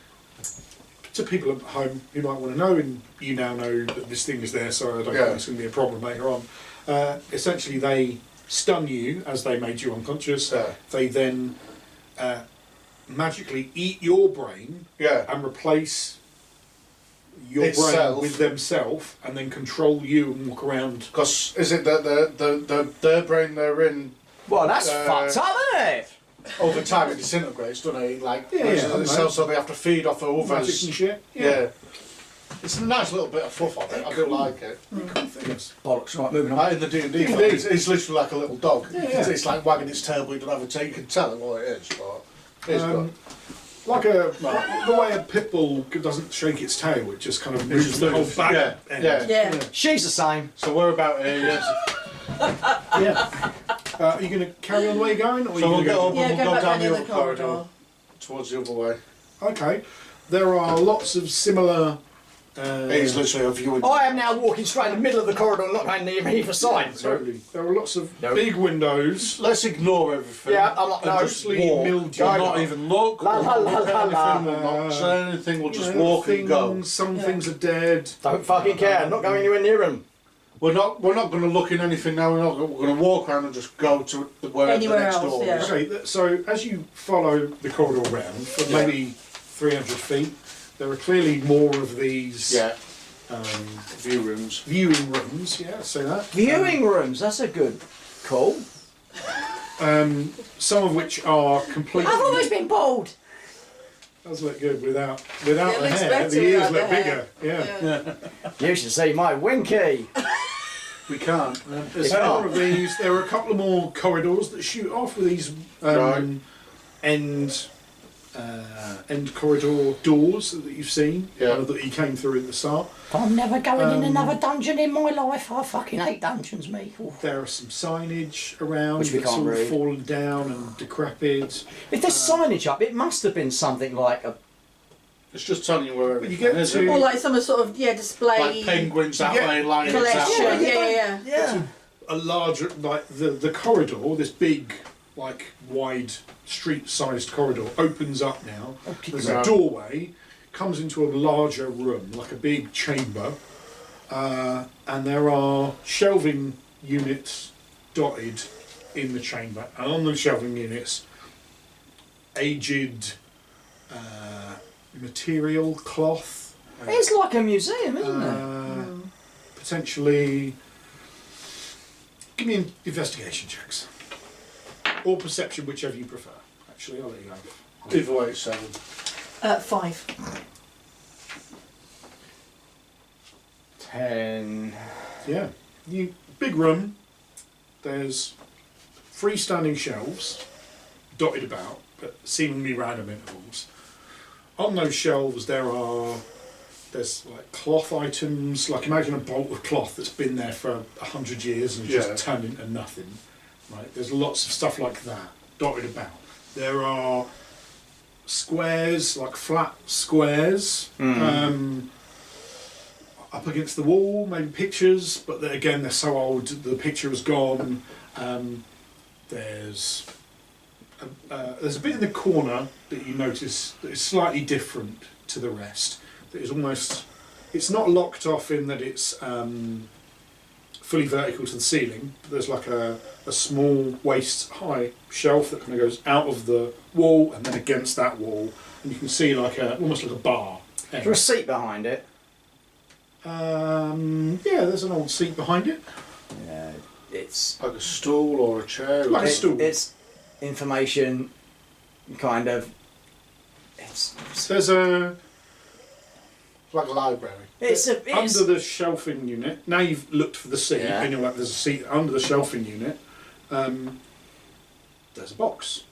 to people at home who might want to know, and you now know that this thing is there, so I don't Yeah. think it's going to be a problem later on. Essentially, they stun you as they made you unconscious. Yeah. They then magically eat your brain Yeah. and replace your Itself. brain with themselves, and then control you and walk around. Because is it that their brain they're in Well, that's fucked up, isn't it? over time it disintegrates, doesn't it? Like Yeah, loses I know. itself, so they have to feed off of Magic and others. shit. Yeah. It's a nice little bit of fluff on it. I do like it. Cool things. Bollocks, right, moving on. In the D&D film, it's literally like a little dog. Yeah. It's like wagging its tail, but you don't have a tail. You can tell it what it is, but it's good. Like the way a pit bull doesn't shake its tail, it just kind of moves just the whole moves. back. Yeah, end. yeah. Yeah. She's the same. So we're about here, yes. Yeah. Are you going to carry on the way you're going, or are So you we'll going get to up Yeah, and go we'll go back down down the the other other corridor corridor. towards the other way. Okay. There are lots of similar. It's literally a viewing. I am now walking straight in the middle of the corridor, not going near either side. Totally. There are lots of No. big windows. Let's ignore everything. Yeah, I'm not- and no. just walk. Mildew. We'll not even look. La, la, we'll la, not look at la, la. anything. We'll not say anything. We'll just You know, walk and go. things- Some things are dead. Don't fucking care, not going anywhere near them. We're not going to look in anything now. We're going to walk around and just go to wherever Anywhere the next else, door yeah. is. Okay, so as you follow the corridor round for maybe 300 feet, there are clearly more of these Yeah. View rooms. viewing rooms. Yeah, say that. Viewing rooms, that's a good call. Some of which are completely. I've always been bored. Does look good without Yeah, the it looks hair. better The ears without look the bigger. hair. Yeah. You should see my winky. We can't. There's more of these. There are a couple of more corridors that shoot off with these Right. end corridor doors that you've seen. Yeah. That you came through at the start. I'm never going in another dungeon in my life. I fucking hate dungeons, me. Oof. There are some signage around Which we that's can't all read. fallen down and decrepit. If there's signage up, it must have been something like a. It's just telling you where everything get is. to- isn't Or it? like some sort of display Like penguins that Yeah. way, lions collection. that way. Yeah. Yeah. A larger, like the corridor, this big, like wide street-sized corridor opens up now. There's a Right. doorway, comes into a larger room, like a big chamber, and there are shelving units dotted in the chamber, and on those shelving units, aged material cloth. It's like a museum, isn't it? Potentially. Give me an investigation checks. Or perception, whichever you prefer. Actually, I'll let you go. Either way, it's 7. 5. 10. Yeah. Big room. There's freestanding shelves dotted about, at seemingly random intervals. On those shelves there's like cloth items, like imagine a bolt of cloth that's been there for 100 years and Yeah. just turned into nothing. Right? There's lots of stuff like that dotted about. There are squares, like flat squares, up against the wall, maybe pictures, but again they're so old, the picture is gone. There's a bit in the corner that you notice that is slightly different to the rest. That is almost, it's not locked off in that it's fully vertical to the ceiling, but there's like a small waist high shelf that kind of goes out of the wall and then against that wall, and you can see like almost like a bar. Is there a seat behind it? Yeah, there's an old seat behind it. Yeah, it's Like a stool or a chair. Like a stool. It's information, kind of. It's There's like a library. it's under the shelving unit. Now you've looked for the seat, Yeah. and you're like, there's a seat under the shelving unit. There's a box,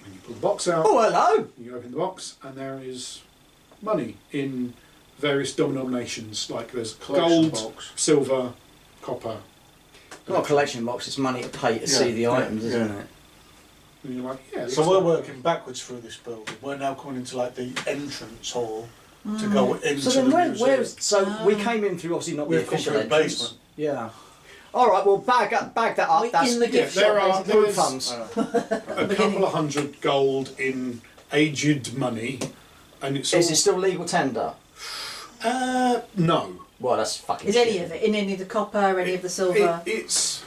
and you pull the box out. Oh, hello. You open the box, and there is money in various denominations. Like there's Collection gold, box. silver, copper. Not a collection box. It's money to pay to see the items, isn't it? And you're like, yeah. So looks we're like- working backwards through this building. We're now coming into like the entrance hall to go into So then, the where museum. so we came in through obviously not the We've come official through the entrance. basement. Yeah. All right. Well, bag that up. We're That's in the gift there shop, are- basically. group funds. a couple of hundred gold in aged money, and it's Is it still legal tender? no. Well, that's fucking. Is shit. any of it? In any of the copper, any of the silver? It's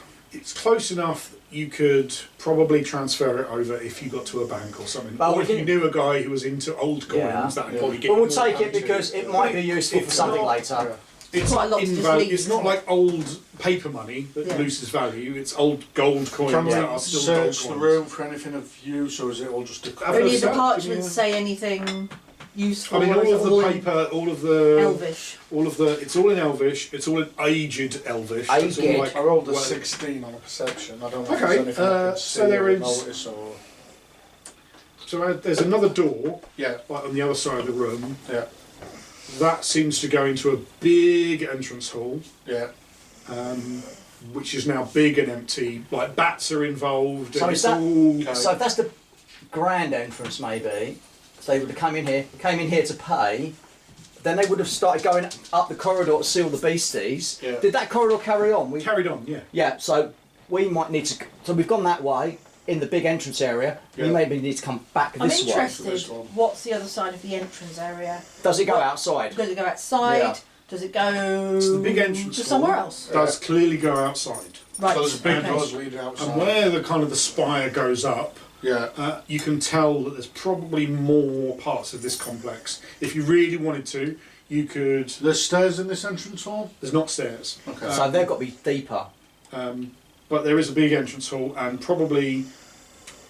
close enough that you could probably transfer it over if you got to a bank or something. Well, or we if you can- knew a guy who was into old coins, Yeah. that would Yeah. probably get. But you we'll more take it money. because it might be useful for It's something not- later. It's Quite a lot to just invaluable. leave, It's not isn't like old paper money that Yeah. loses value. It's old gold coins Can that we are still gold search coins. the room for anything of use, or is it all just Have a a Do any of the look. parchments Yeah. say anything useful? I mean, or is all it of the paper, all of the, Elvish. it's all in Elvish. It's all in aged Elvish. It's all Aged. like I rolled a well- 16 on a perception. I don't know if Okay, there's anything I can so see there or is- notice or... So there's another door, Yeah, like on the other side of the room. yeah, That seems to go into a big entrance hall, yeah. which is now big and empty. Like bats are involved. So and is it's that- all Okay. So if that's the grand entrance, maybe so they would have came in here to pay. Then they would have started going up the corridor to seal the beasties. Yeah. Did that corridor carry on? carried on. Yeah. Yeah, so we might need to. So we've gone that way in the big entrance area. We Yeah. maybe need to come back I'm this way. interested. this one. What's the other side of the entrance area? Does it go What- outside? Does it go outside? Yeah. Does it go So the big entrance to hall somewhere else? does clearly go outside. Right. So there's a big okay. doors leading outside. And where the kind of the spire goes up, Yeah, you can tell that there's probably more parts of this complex. If you really wanted to, you could. there's stairs in this entrance hall? There's not stairs. Okay. So they've got to be deeper. But there is a big entrance hall, and probably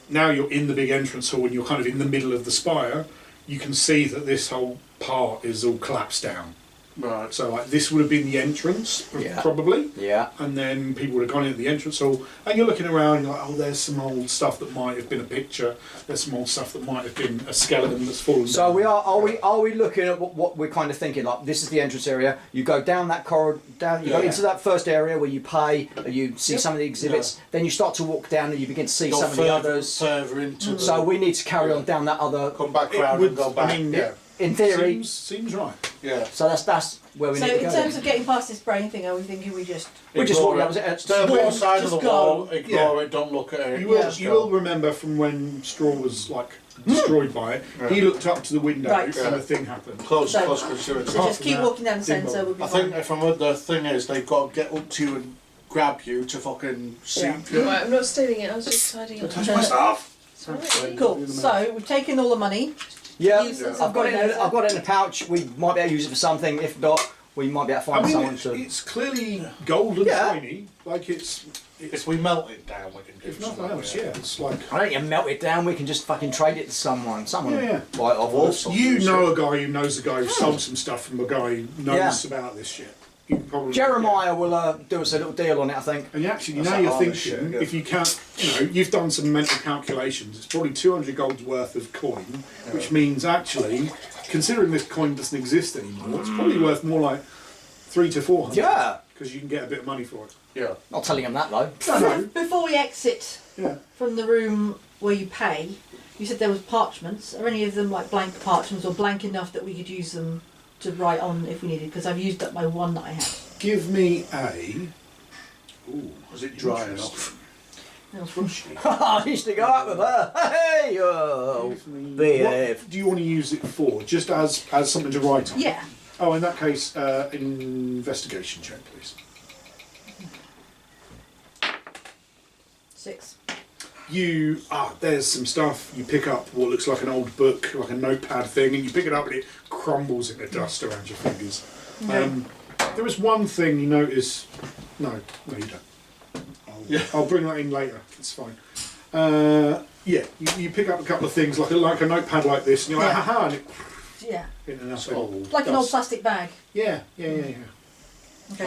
now you're in the big entrance hall and you're kind of in the middle of the spire. you can see that this whole part is all collapsed down. Right. So like this would have been the entrance, Yeah. probably. Yeah. And then people would have gone into the entrance hall, and you're looking around, you're like, oh, there's some old stuff that might have been a picture. There's some old stuff that might have been a skeleton that's fallen So down. we are we looking at what we're kind of thinking? Like, this is the entrance area. You go down that corridor, you go Yeah. into that first area where you pay, you see some of the exhibits. Then you start to walk down and you begin to see Go some of the others. further into the... So we need to carry on down that other. Come back It round would- and go back. I mean, yeah. In theory. Seems right. Yeah. So that's where we So need to in go. terms of getting past this brain thing, are we thinking we just... We just walk Ignore down. it. Stay on the side of just the go. wall, ignore it, don't look at it. You will, just you go. will remember from when Straw was like destroyed by it. Yeah. He looked up to the window Right. and the thing happened. Close So- proximity. So just keep walking down the Didn't centre, we'll be I fine. think if I'm the thing is they've got to get up to you and grab you to fucking see. Yeah. Right, I'm not stealing it, I was just tidying up. Touch my stuff! Sorry. Cool. So we've taken all the money. Yeah, Useless I've got it. organiser. I've got it in a pouch. We might be able to use it for something. If not, we might be able to I find mean, someone it's, to. it's clearly gold and Yeah. shiny. Like it's If we melt it down, we can do if nothing something. else, yeah. It's like I don't need to melt it down. We can just fucking trade it to someone. Someone Yeah. buy it off us. you know a guy who knows a guy who sold some stuff from a guy who knows Yeah. about this shit. You can probably Jeremiah will do us a little deal on it, I think. And you actually, That's now that you're harness thinking, shit, yeah. if you can't, you've done some mental calculations. It's probably 200 gold's worth of coin, which means actually, considering this coin doesn't exist anymore, it's probably worth more like 300 to 400. Yeah. Because you can get a bit of money for it. Yeah. Not telling him that though. No. Before we exit Yeah. from the room where you pay, you said there was parchments. Are any of them like blank parchments or blank enough that we could use them to write on if we needed? Because I've used up my one that I had. Give me a. Ooh, Was it dry enough? I used to go out with her. Hey, oh, behave. What do you want to use it for? Just as something to write on? Yeah. Oh, in that case, investigation check, please. 6. There's some stuff. You pick up what looks like an old book, like a notepad thing, and you pick it up and it crumbles into dust around your fingers. There is one thing you notice. No, you don't. I'll bring that in later. It's fine. You pick up a couple of things like a notepad like this, and you're like, Yeah. haha, and it Yeah. into nothing. old. Like an old Dust. plastic bag. Yeah. Okay.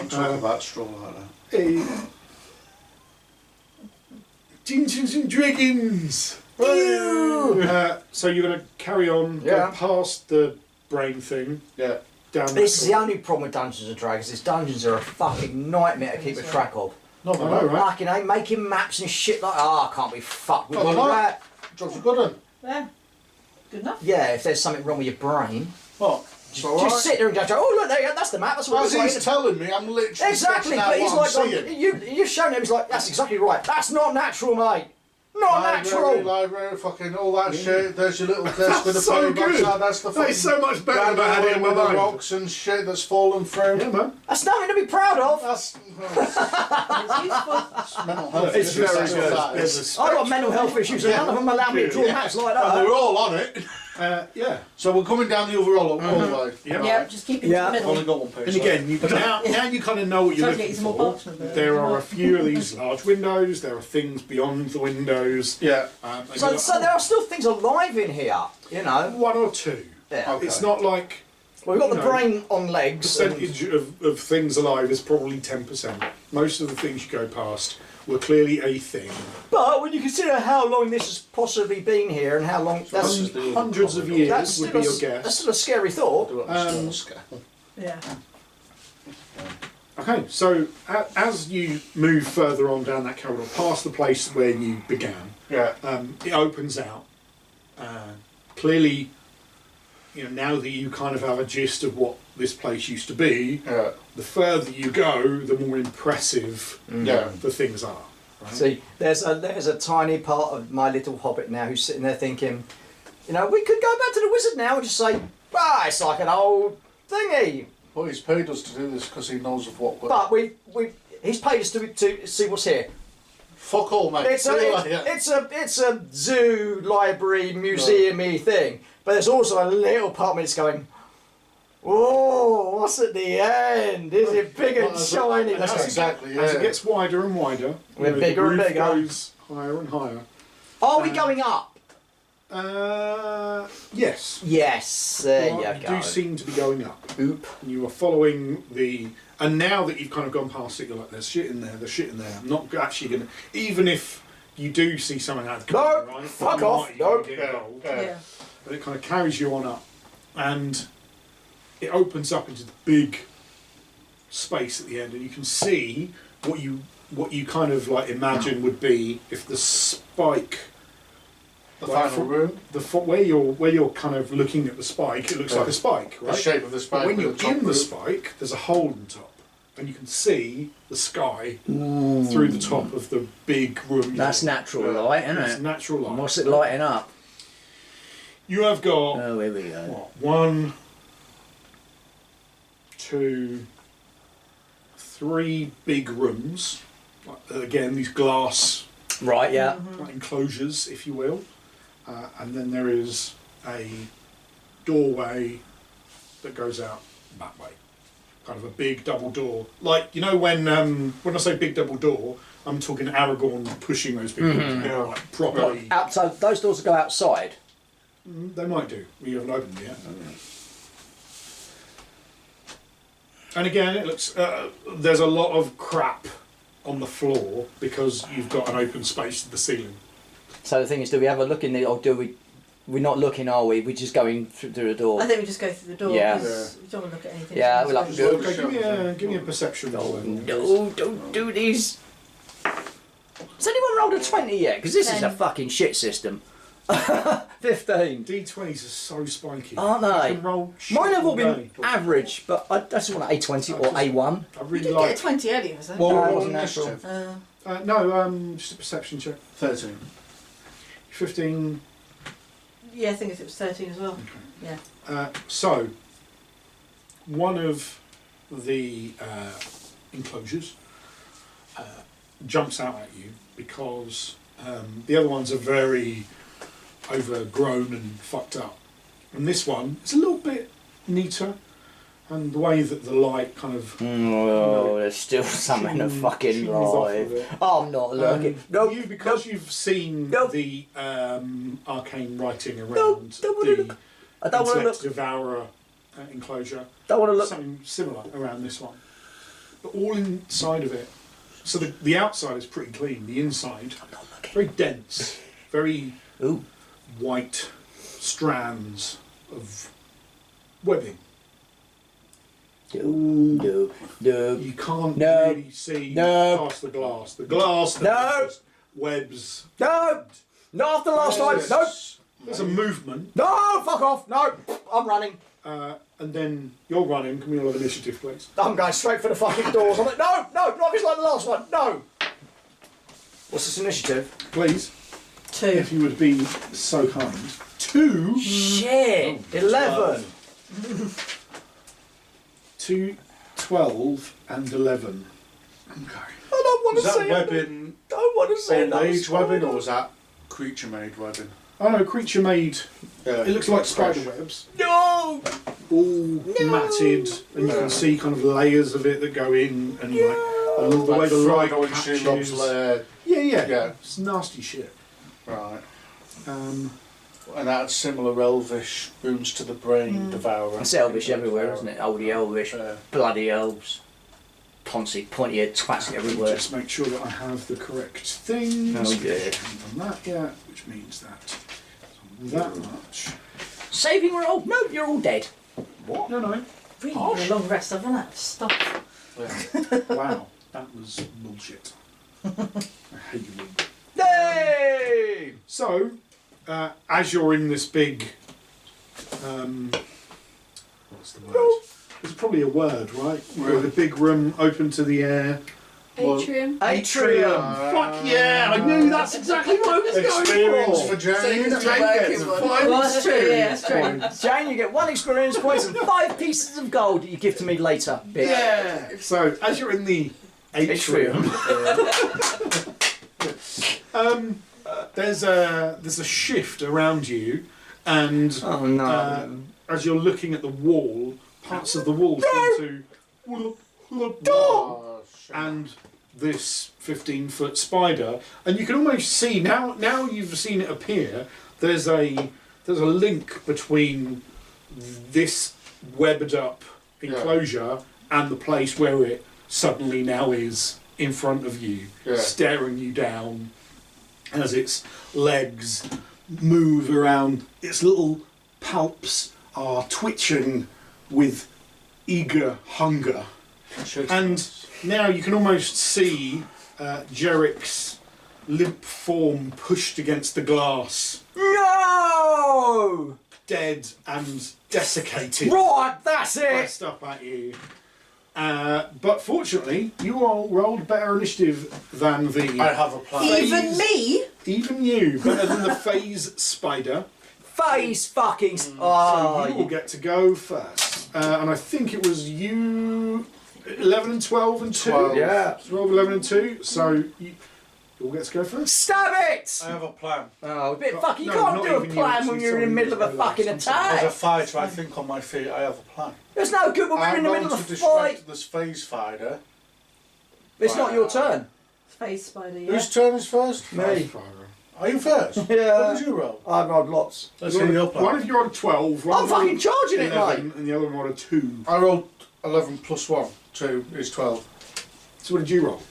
Talk about straw like that. Hey. Dugeons and Dragons! So you're going to carry on, Yeah. go past the brain thing, Yeah. down This is that the only problem with Dungeons and Dragons. Is dungeons are a fucking nightmare to keep a track of. No, I know, right? Fucking making maps and shit like I can't be fucked with Oh, all no. that. Job's a good one. Yeah. Good enough. Yeah, if there's something wrong with your brain, What? just sit there and go, oh look, there you go, that's the map. That's what As it's he's like. telling me, I'm literally Exactly, sketching out but he's what I'm like, seeing. you've shown him. He's like, that's exactly right. That's not natural, mate. Not natural. Library, fucking all that shit. There's your little desk with the so paper good. outside. That's the That is so much better than I had it in my with the mind. rocks and shit that's fallen through. Yeah, man. That's nothing to be proud of. That's It's useful. mental health. It's issues, very that's what good. that There's is. a I've got mental health issues, and none of them allow me to draw maps like And that. we're all on it. Yeah. So we're coming down the other all the way. Yeah. Yeah, just keep it Yeah. in the I've only middle. got one page. And again, now you kind of know what you're Try to get looking you some more for. parchment, but- There are a few of these large windows. There are things beyond the windows. Yeah. And So there are still things alive in here, you know. one or two. Yeah. Okay. It's not like Well, we've got the You know, brain on legs. and- percentage of things alive is probably 10%. Most of the things you go past were clearly a thing. But when you consider how long this has possibly been here and how long that's is the- Hundreds of years that's would still be a, your guess. that's still a scary thought. Do it on a small scale. Yeah. Okay, so as you move further on down that corridor, past the place where you began, Yeah. it opens out. Clearly, now that you kind of have a gist of what this place used to be, Yeah. the further you go, the more impressive Yeah. the things are. Right? See, there's a tiny part of my little hobbit now who's sitting there thinking, we could go back to the wizard now and just say, it's like an old thingy. Well, he's paid us to do this because he knows of what we're... But he's paid us to see what's here. Fuck all, mate. It's See you later. it's a zoo, library, museum-y thing. But there's also a little part of me that's going, whoa, what's at the end? Is it big and shiny? That's exactly, As it yeah. gets wider and wider, We're the bigger and roof bigger. goes higher and higher. Are we going up? Yes. Yes, there You you go. do seem to be going up. Oop. And you are following the. And now that you've kind of gone past it, you're like, there's shit in there, there's shit in there. I'm not actually going to. Even if you do see someone out of No, right? fuck you off, might no. get involved. Yeah. But it kind of carries you on up. And it opens up into the big space at the end. And you can see what you kind of like imagine would be if the spike. The Like final room. Where you're kind of looking at the spike, it looks like a spike, right? The shape of the spike. But when with you're the top in the roof. spike, there's a hole on top, and you can see the sky through the top of the big room. That's natural light, isn't It's it? natural light. And what's it lighting up? You have got Oh, here we go. what, 1, 2, 3 big rooms. Again, these glass Right, yeah. like enclosures, if you will. And then there is a doorway that goes out that way. Kind of a big double door. Like, you know when I say big double door, I'm talking Aragorn pushing those big doors out, like properly. So those doors go outside. They might do. We haven't opened them yet. And again, it looks. There's a lot of crap on the floor because you've got an open space to the ceiling. So the thing is, do we have a look in the, or do we? We're not looking, are we? We're just going through the door. I think we just go through the door. Yeah. Because we don't want to look at anything. Yeah, from we'll have this to way. do Okay, give me a perception roll. then. No, don't do these. Has anyone rolled a 20 yet? Because this is a 10. fucking shit system. 15. D20s are so spiky. Aren't You they? can roll shit Mine have all all been day. average, but I just want an A20 or A1. I You really did like. get a 20 earlier, was it? Well, No, it roll wasn't natural. initiative. No, just a perception check. 13. 15. Yeah, I think it was 13 as well. Yeah. So, one of the enclosures jumps out at you because the other ones are very overgrown and fucked up. And this one is a little bit neater, and the way that the light kind of Oh, there's still something to fucking shins off of live. it. I'm not looking. Nope. You, because you've seen Nope. the arcane writing around Don't wanna the look. I don't want to Intellect look. Devourer enclosure, Don't want to look. something similar around this one, but all inside of it. So the outside is pretty clean. The inside, very dense, very Ooh. white strands of webbing. No. You can't No. really see No. past the glass. The glass. No. There's webs. No. Not after last time. Yes. No. There's a movement, No. Fuck off. No. I'm running. and then you're running. Can we all have initiative, please? I'm going straight for the fucking doors. I'm like, no. Not just like the last one. No. What's this initiative? Please, 2. if you would be so kind. 2. Shit. 11. 2, 12, and 11. Okay. I don't want Was to that see it. webbing Don't want to see it. old age webbing or was that creature made webbing? Oh no, creature made. Yeah. It looks like spider webs, No. all matted, and you can see kind of layers of it that go in, and like along the way the light Frodo and Shelob's catches. lair. Yeah. Yeah. It's nasty shit. Right. Um, And that's similar elvish wounds to the brain, devourer. It's elvish everywhere, isn't it? Oldie elvish. Bloody elves. Pointy head twats everywhere. just make sure that I have the correct things. Oh, dear. I haven't done that yet, which means that much. Saving roll? No, you're all dead. What? No. Really a long rest. I've run out of stuff. Wow, that was bullshit. I hate you all. Yay! So, as you're in this big, what's the word? It's probably a word, right? With a big room open to the air. Atrium. Atrium. Fuck yeah! I knew that's exactly what I was Experience for going for. Jane. So Jane gets one. 5 Well, that's true, yeah, experience that's true. points. Jane, you get 1 experience point and 5 pieces of gold that you give to me later. Bitch. Yeah. So, as you're in the atrium, there's a shift around you, and Oh no. as you're looking at the wall, parts of the wall seem to Oh, shit. and this 15-foot spider, and you can almost see now you've seen it appear, there's a link between this webbed up enclosure and the place where it suddenly now is in front of you, staring you down as its legs move around. Its little palps are twitching with eager hunger. And now you can almost see Jerrick's limp form pushed against the glass. No! Dead and desiccated. Right, that's it! Pressed up at you. But fortunately, you all rolled better initiative than the... I have a plan. Even me? Even you. Better than the phase spider. Phase fucking... So Oh, you will get to go first. And I think it was you... 11 and 12 and 2? 12. yeah. So roll 11 and 2. So you all get to go first. Stab it! I have a plan. Oh, a bit fucking... You No, can't not do a even you, plan actually, when you're in the sorry, middle of a relax, fucking I'm sorry. As a attack. fighter, I think on my feet. I have a plan. It's no good when we're in the middle of a fight. This phase fighter. It's not your turn. Space spider, yeah. Whose turn is first? Me. Are you first? Yeah. What did you roll? I've rolled lots. Let's hear your plan. One of you rolled a 12. I'm fucking charging it, 11, mate. and the other one rolled a 2. I rolled 11 plus 1. 2 is 12. So what did you roll?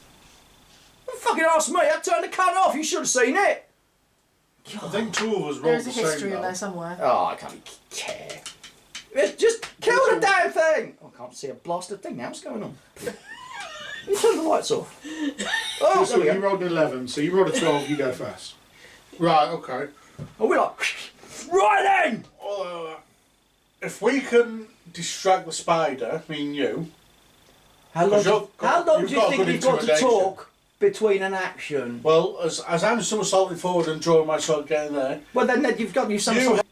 Don't fucking ask me. I turned the cunt off. You should have seen it. I think 2 of us rolled There's the a same. history in though. there somewhere. Oh, I can't care. Just kill the damn thing. Oh, I can't see a blasted thing now. What's going on? You turn the lights off. Oh, So there we you go. rolled an 11. So you rolled a 12. You go first. Right, okay. Oh, we're like, right then. If we can distract the spider, me and you, How long? you've How got- long you've do you got think good you've got to intimidation. talk between an action? well, as I'm somersaulting forward and drawing my sword getting there, Well, then you've got you some You- sort of...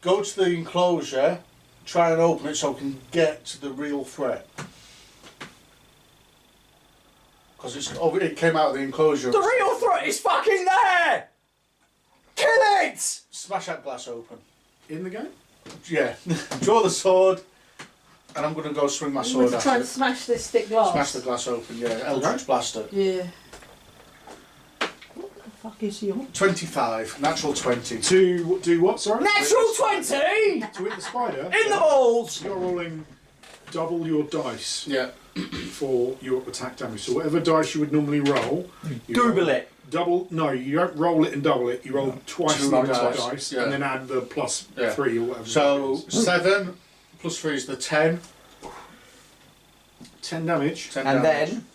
go to the enclosure, try and open it so we can get to the real threat. Because it came out of the enclosure. The real threat is fucking there. Kill it. Smash that glass open. In the game? Yeah. Draw the sword, and I'm going to go swing my sword We're at trying to it. smash this thick glass. Smash the glass open, yeah. Eldritch Blaster. Yeah. What the fuck is he on? 25, natural 20. To do what, sorry? Natural 20 To hit the spider. in the balls. You're rolling double your dice Yeah. for your attack damage. So whatever dice you would normally roll, you Double roll it. Double? No, you don't roll it and double it. You roll twice Two the amount of dice, dice, yeah. and then add the plus Yeah. 3 or whatever. So, it is. 7 plus 3 is the 10. 10 damage. 10 And damage. then,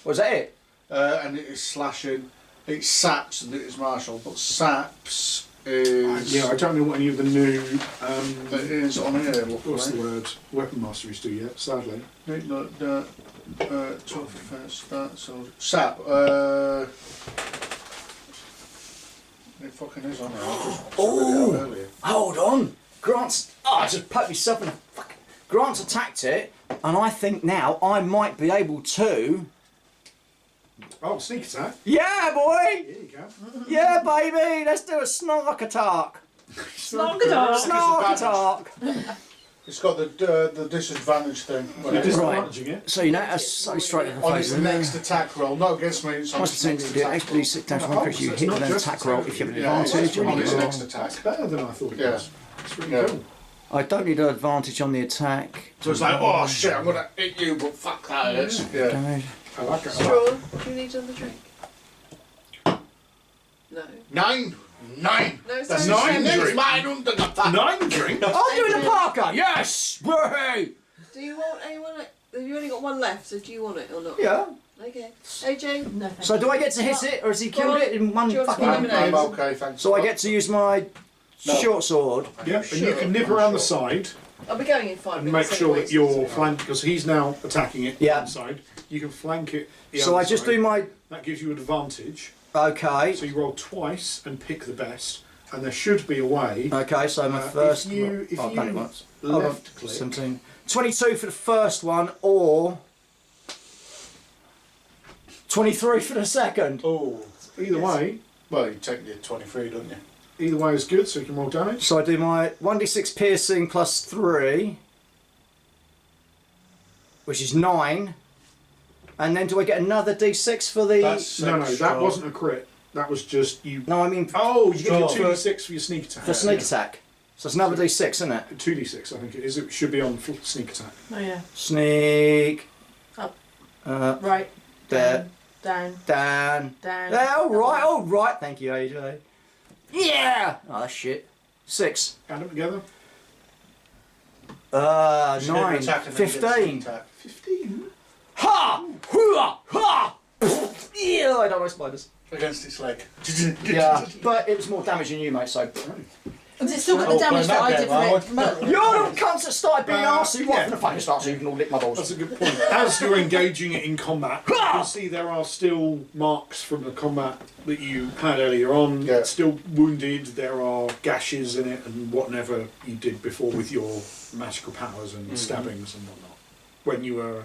was that it? And it is slashing. It's saps and it is martial, but saps is. Yeah, I don't know what any of the new. It is on here. What's the word? Weapon masteries do yet? Sadly. No, 12 first, that, so. Sap. It fucking is on there. I just Oh. read it out earlier. Hold on. Grant's... Oh, I just poked myself in the fucking... Grant's attacked it, and I think now I might be able to... Oh, sneak attack. Yeah, boy! Here you go. Yeah, baby! Let's do a snark attack. Snark attack. Snark attack. It's got the disadvantage thing. when You're it's- disadvantaging it. So you know, that's so straight in the On face. its next attack roll, not against me, it's on Once its the next sentence attack roll. XP 6 times 1 crit, you so it's hit not with an just attack roll attack. if you have an Yeah, advantage. it's on its you next roll. attack. It's better than I thought it Yeah. was. It's really Yeah. cool. I don't need an advantage on the attack. So it's like, oh shit, I'm gonna hit you, but fuck that is. Yeah. Damage. I like it. Straw, do you need another drink? No. 9! No, it's That's only 9 seven. drink. Mine under the fuck. 9 drink? I'm doing a Parker! Yes! Woohoo! Do you want anyone? Have you only got one left? So do you want it or not? Yeah. Okay. AJ. No, thank So do I get to hit it, or has he killed it in one Do you want fucking... to I'm eliminate? okay, thanks. So I get to use my No. short sword. Yeah, and you can nip around the side I'll be going in 5 and minutes. make sure anyway, that so you're it's- flanked, because he's now attacking it Yeah. one side. You can flank it the So other I just side. do my... That gives you advantage. Okay. So you roll twice and pick the best, and there should be a way. Okay, so my If first... you oh, I've done it once. left click, 17. 22 for the first one, or... 23 for the second. Oh. either way, Well, you take your 23, don't you? either way is good. So you can roll damage. So I do my 1d6 piercing plus 3, which is 9. And then do I get another d6 for the... That's No, that extra. wasn't a crit. That was just you. No, I mean Oh, you get your So- 2d6 for your sneak attack. for sneak attack. So it's another d6, isn't it? 2d6, I think it is. It should be on sneak attack. Oh yeah. Sneak. Up. There. Right. Down. Dan. Down. There, all right. Thank you, AJ. Yeah. Oh, that's shit. 6. Add them together. 9. Attack and then get 15. attack. 15. Ha! Hooah! Ha! Yeah, I don't like spiders. Against its leg. Yeah, but it was more damage than you, mate, so. Has it still got Oh, the damage that playing I did that for it? You're the cunts that started being arsey. What? yeah. I'm gonna fucking start so you can all lick my balls. That's a good point. As you're engaging it in combat, you can see there are still marks from the combat that you had earlier on. Yeah. It's still wounded. There are gashes in it and whatever you did before with your magical powers and stabbings and whatnot. When you were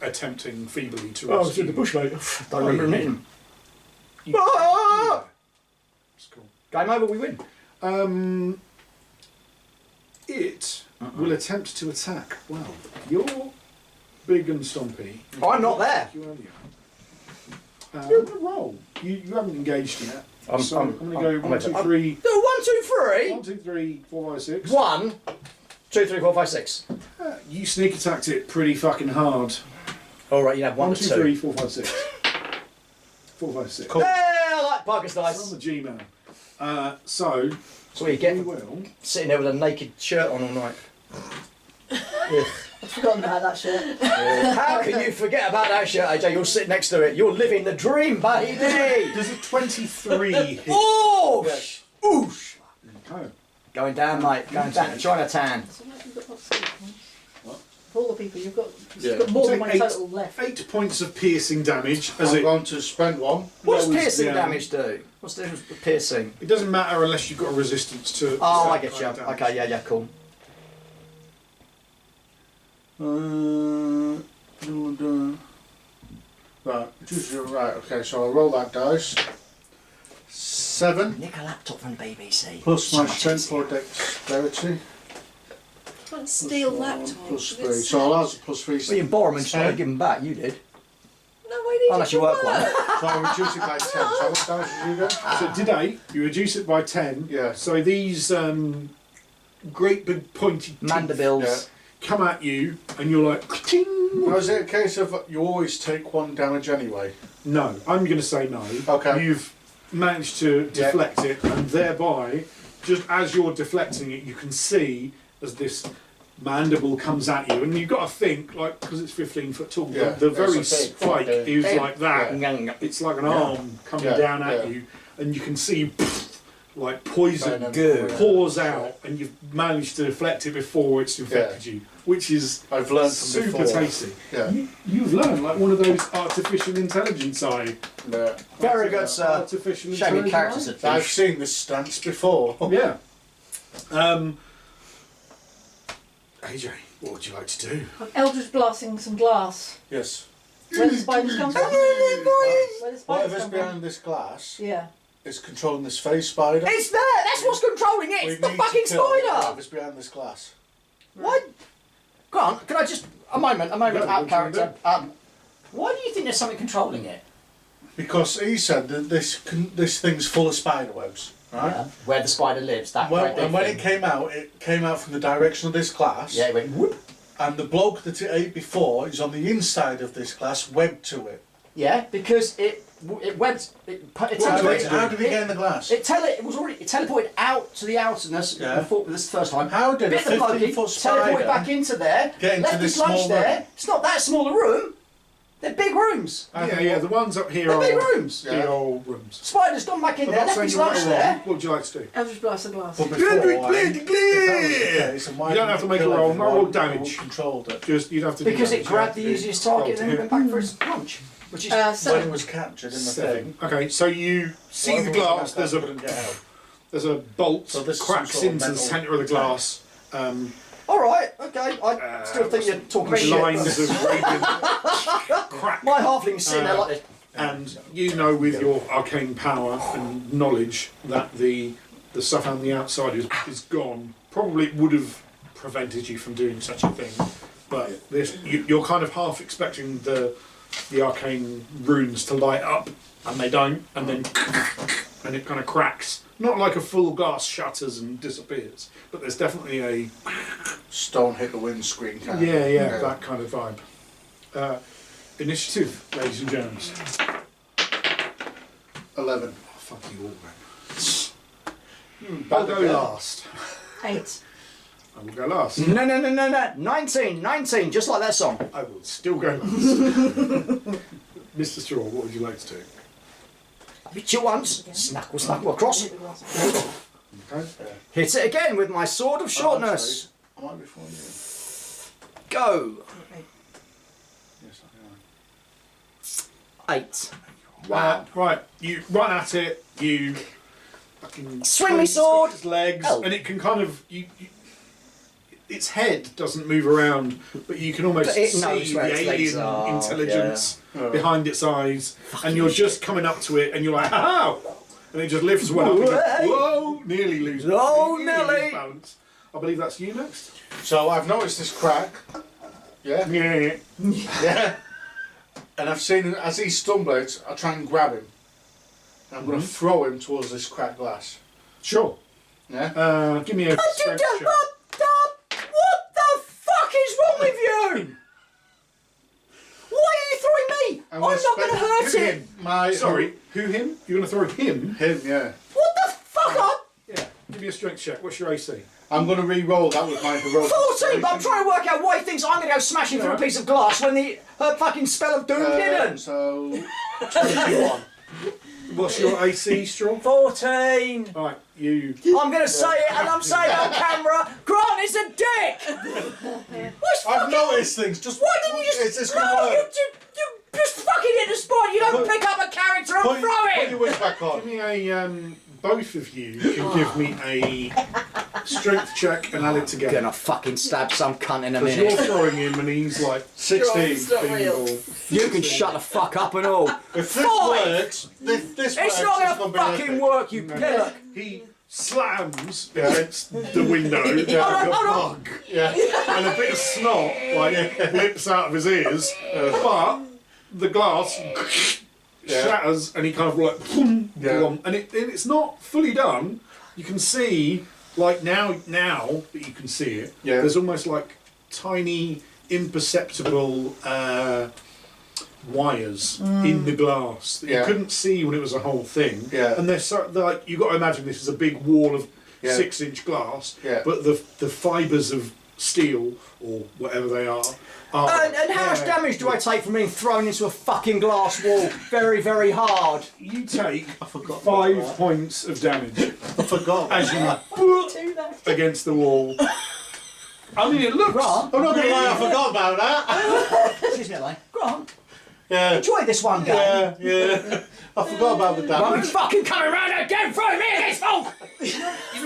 attempting feebly to Oh, I rescue. was in the bush, mate. Don't remember yeah. meeting. You- Ah! It's cool. Game over, we win. It will attempt to attack. Well, you're big and stompy. I'm not there. You earlier. I'm going to roll. You haven't engaged yet. I'm going to go 1, 2, 3. No, 1, 2, 3. 1, 2, 3, 4, 5, 6. 1, 2, 3, 4, 5, 6. You sneak attacked it pretty fucking hard. All right, you have 1, 1, 2, 2, 3, 4, 5, 6. 4, 5, 6. Cool. Yeah, I like Parker's I'm dice. the G-man. So, That's what you get we for will. sitting there with a naked shirt on all night. I've forgotten about that shit. How can you forget about that shirt, AJ? You're sitting next to it. You're living the dream, baby. Does a 23 hit? Oosh! Oosh! Okay. Going down, mate. Going down to Chinatown. So what have you got lots of points? Of all the people, you've got Yeah. more than Take one 8 total left. 8 points of piercing damage as I'm it. going to spend one. What does That was- piercing yeah. damage do? What's the difference with piercing? It doesn't matter unless you've got a resistance to. Oh, I certain get you. kind of damage. Okay, yeah, cool. Right, right, okay, so I roll that dice. 7 Nick a laptop from the BBC. plus So my much strength easier. for dexterity. Can't steal Plus laptops. Plus if 3. it's So I'll have a plus 3. Well, you borrow them and try to give them back. You did. No, I need Unless it you to work one. So I'll reduce it by 10. So how much damage did you get? So today you reduce it by 10. Yeah. So these great big pointy teeth Mandibles. come at you, and you're like, "Ka-ting!" Now, is it a case of you always take 1 damage anyway? No, I'm going to say no. Okay. You've managed to Yeah. deflect it, and thereby, just as you're deflecting it, you can see as this mandible comes at you, and you've got to think, like, because it's 15 foot tall, Yeah, the very it's a big spike fucking is thing. like that. It's like an arm coming Yeah, down at yeah. you, and you can see like poison Goo. pours out, and you've managed to deflect it before it's infected you, which is I've learned from super before. tasty. Yeah. You've learned like one of those artificial intelligence Yeah. Very good, sir. Artificial Shame your character's intelligence. a I've douche. seen this stance before. Yeah. AJ, what would you like to do? I'm Eldritch blasting some glass. Yes. Where the spiders come from? Where the spiders Whatever's come behind from? this glass Yeah. is controlling this phase spider. It's there. That's what's controlling it. We It's the need fucking to kill spider. whatever's behind this glass. What? Go on. Can I just a moment? Yeah, Out what of do you character. Why do you think there's something controlling it? Because he said that this thing's full of spider webs, right? Yeah. Where the spider lives. That Well, great big and when thing. it came out from the direction of this glass. Yeah, it went whoop. And the bloke that it ate before is on the inside of this glass, webbed to it. Yeah, because it went. How did he get in the glass? It teleported out to the outerness. Yeah. Before this first time. How did a Bit the buggy, 15-foot teleported spider back into there. get into left this his lunch small there. room? It's not that small a room. They're big rooms. Yeah, the ones up here They're are big rooms. Yeah. big old rooms. Spider's gone back in I'm there. not Left saying his you're right lunch or wrong. there. What would you like to do? Eldritch blast some glass. But before, Clear, if clear, that was clear. the case, then why You don't didn't have to make a kill roll, no everyone roll who damage. Controlled it. Just you'd have to do Because it damage. grabbed the easiest target and then went back for its lunch. Which is When it 7. was captured in the 7. thing. Okay, so you see the whatever was glass. against that couldn't get out. There's a bolt So this is cracks some sort of into the metal centre of the glass. All right, okay. I still think you're talking shit. Lines but of radiant crack. My halfling's sitting there like this. And you know with your arcane power and knowledge that the stuff on the outside is gone. Probably would have prevented you from doing such a thing. But this, you're kind of half expecting the the arcane runes to light up, and they don't, and then and it kind of cracks. Not like a full glass shatters and disappears, but there's definitely a Stone hit the windscreen kind of. yeah, that kind of vibe. Initiative, ladies and gents. 11. Oh, fuck you all, man. I'll go last. 8. I will go last. No. 19, just like that song. I will still go last. Mr. Straw, what would you like to do? Hit you once, snackle across. Okay. Hit it again with my sword of shortness. I might be falling in. Go. Yes, I am. 8. Right, you run at it, you fucking Swing me sword. its legs, Oh. and it can kind of its head doesn't move around, but you can almost But it see knows the where its legs alien are, intelligence yeah. behind its eyes, and you're just coming up to it, and you're like, "How?" And it just lifts one up. And Hey. whoa! Nearly loses. Oh, nearly Nelly. lose balance. I believe that's you next. So I've noticed this crack. Yeah? Yeah. Yeah. And I've seen, as he's stumbling, I try and grab him. And I'm going to throw him towards this cracked glass. Sure. Yeah? Give me a strength check. What the fuck is wrong with you? Why are you throwing me? I'm not going to hurt him. Sorry, who him? You're going to throw him? Him, yeah. What the fuck up? Yeah. Give me a strength check. What's your AC? I'm going to re-roll that with my heroic. 14, but I'm trying to work out why he thinks I'm going to go smashing through a piece of glass when her fucking spell of doom didn't. So, 21. What's your AC, Straw? 14. Alright, you. I'm going to say it and I'm saying it on camera. Grant is a dick. What's I've fucking... noticed things. Just Why didn't you just... It's No, going to you work. just fucking hit the spot. You don't pick up a character and Put throw your him. wig back on. Give me a. Both of you can give me a strength check and add it together. Gonna fucking stab some cunt in a Because you're minute. throwing him and he's like 16. It's not real. You can shut the fuck up and all. If this 5. works, this It's works, not it's gonna be fucking epic. work, you pillock. He slams against the window like Yeah. a bug, Yeah. and a bit of snot like lips out of his ears, but the glass shatters and he kind of like boom, boom, and it's not fully done. You can see like now that you can see it, there's almost like tiny imperceptible wires in the glass that you couldn't see when it was a whole thing. And they're like, you got to imagine this is a big wall of 6-inch glass, but the fibres of steel or whatever they are. And how much damage do I take from being thrown into a fucking glass wall very, very hard? You take forgot 5 points of damage I forgot. as you against the wall. I mean, it looks. Grant? I'm not going to lie, I forgot about that. Excuse me, like, Grant, Yeah. enjoy this one game. Yeah. I forgot about the Won't be damage. fucking coming round again throwing me against folk!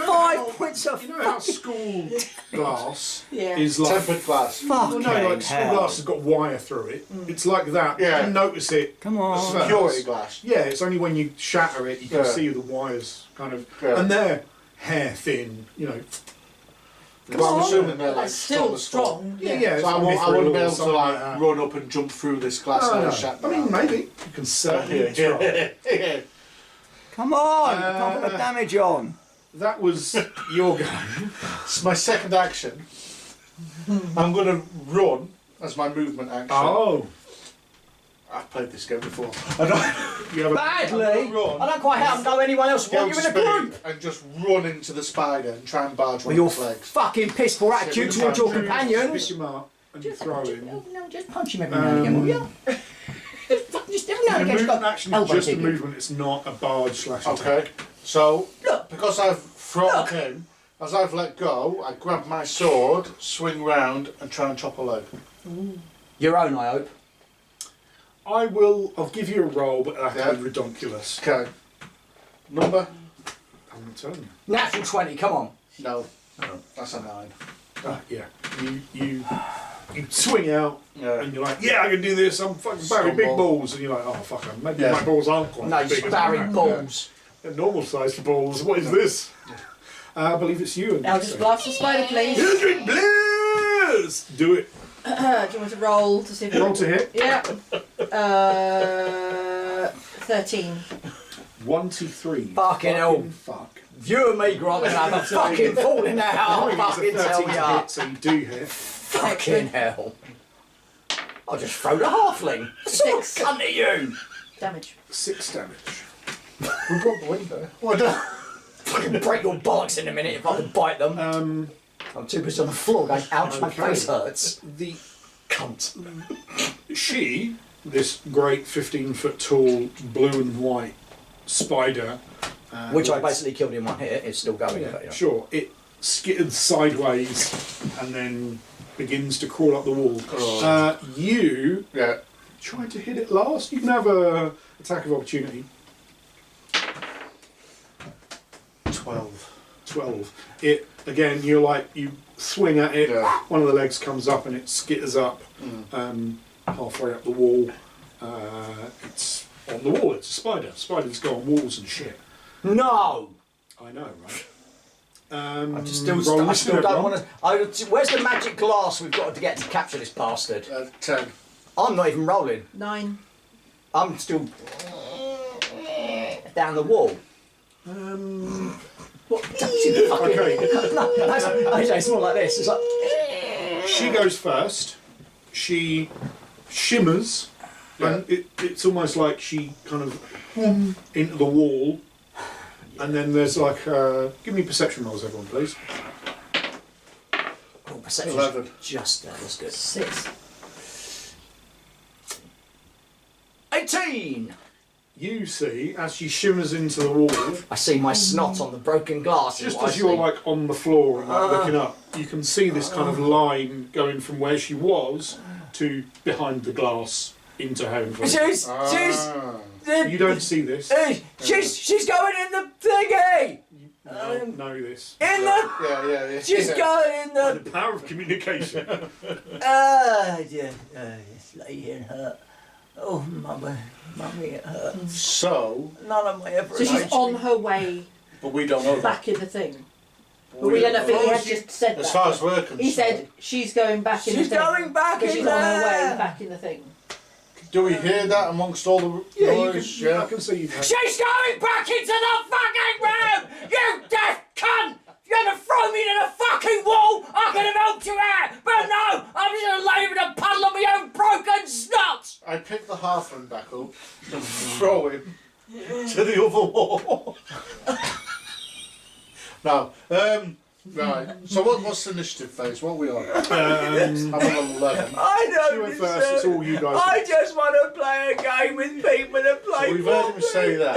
5 points of You know how school glass Yeah. is like. Tempered glass. Well, no, fucking like school hell. glass has got wire through it. It's like that. Yeah. You notice it. Come on. Security glass. Yeah, it's only when you shatter it you can see the wires kind of, and they're hair thin. You know. Well, I'm assuming they're like That's still strong. Yeah. So I it's wouldn't be mithril or able to something like that. run up and jump through this glass No, and no. shatter. I mean, maybe you can certainly try. Yeah. Come on! Can't put the damage on. That was your game. It's my second action. I'm going to run as my movement action. Oh, I've played this game before. you have a Badly! I'm gonna run. I don't quite how know anyone else want you in a group! And just run into the spider and try and barge With one your of its legs. fucking piss poor attitude towards your Pick companions. him up and you throw him. No, just punch him every now and again, will you? Just every now The and again, just movement go, action is elbow just a dig him. movement. It's not a barge slash attack. Okay, so Look. because I've thrown him, as I've let go, I grab my sword, swing round, and try and chop a leg. Your own, I hope. I'll give you a roll, but that'll Yeah. be ridiculous. Okay. Number? I'm not telling you. Natural 20, come on. No. That's a 9. Yeah. You swing out Yeah. and you're like, yeah, I can do this. I'm fucking Barry Big Stumble. Balls, and you're like, oh fuck, maybe Yeah. my balls aren't quite No, as big just as Barry mine. balls. They're normal sized balls. What is this? I believe it's you. Eldritch Blast the spider, please. Eldritch Blast! Do it. Do you want to roll to see if Roll to hit. Yeah. 13. 1-3. Fucking hell. Fuck. You and me, Grant, and have a fucking falling out. I'll fucking It's a tell 13 to ya. hit, so you do hit. Fucking hell. I'll just throw the halfling. Sort of cunt at you. Damage. 6 damage. We've got the window. Fucking break your bollocks in a minute if I can bite them. I'm too busy on the floor going, ouch, my Okay. face hurts. The Cunt. she, this great 15-foot tall blue and white spider, Which I with- basically killed in one hit. It's still going. Yeah, but, you know. sure. It skitters sideways and then begins to crawl up the wall. You Yeah. try to hit it last. You can have a attack of opportunity. 12. 12. It again. You're like you swing at it. Yeah. One of the legs comes up and it skitters up halfway up the wall. It's on the wall. It's a spider. Spiders go on walls and shit. No! I know, right? I just still, roll I still initiative, don't Ron. want to. Where's the magic glass we've got to get to capture this bastard? 10. I'm not even rolling. 9. I'm still down the wall. What? Okay. No, it's more like this. It's like. She goes first. She shimmers, and it's almost like she kind of into the wall. And then there's like, give me perception rolls, everyone, please. Oh, perception. 11. Just there. That's good. 6. 18. You see, as she shimmers into the wall, I see my snot on the broken glass. is just what I as you're see. like on the floor and like looking up, you can see this kind of line going from where she was to behind the glass into her. in front of you. You don't see this. She's going in the thingy. You don't know this. In the. Yeah. She's going in the. The power of communication. It's lay here and hurt. Oh, mummy, it hurts. So, None of my ever. So she's on her way but we don't know that. back in the thing. But we don't know if he had just said As that. far as we're concerned. He said she's going back in the She's thing. going back but in she's on her there. way back in the thing. Do we hear that amongst all the Yeah, noise? you can, I can see you've had. She's going back into the fucking room! You deaf cunt! If you hadn't thrown me to the fucking wall, I could have helped you out! But no! I'm just gonna lay with a puddle of my own broken snot! I pick the halfling back up and throw him to the other wall. Now, right. So what's the initiative phase? What are we on? I'm on 11. I She don't went first, it's all you guys. I just want to play a game with people that play So we've heard him say that.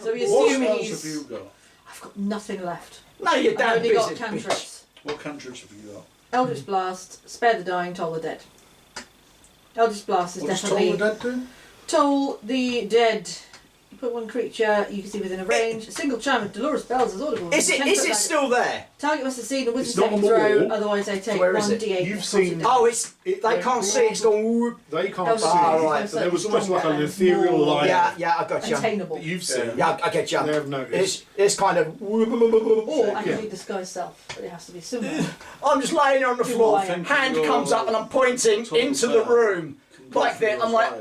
So we What assume spells he's. have you got? I've got nothing left. No, you're I've damn only busy. got cantrips. What cantrips have you got? Eldritch Blast, Spare the Dying, Toll the Dead. Eldritch Blast is What does definitely. Toll the Dead do? Toll the Dead. You put one creature you can see within a range. A single charm of Dolores Bells is audible. Is it still there? Target must have seen a It's wisdom not on saving the throw, wall. otherwise they take Where is it? 1d8. You've plus seen- it Oh, down. it's. They can't see. It's gone. whoop. They can't Oh, see. right. And there was almost like an Stronger and ethereal more- line Yeah, I got you. Attainable. that you've seen. Yeah, I get you. They have noticed. It's kind of. Or I can Yeah. do disguise self, but it has to be similar. I'm just laying there on the Do floor. I? Hand comes up and I'm pointing Top of into the the bell. room. Like that. I'm like.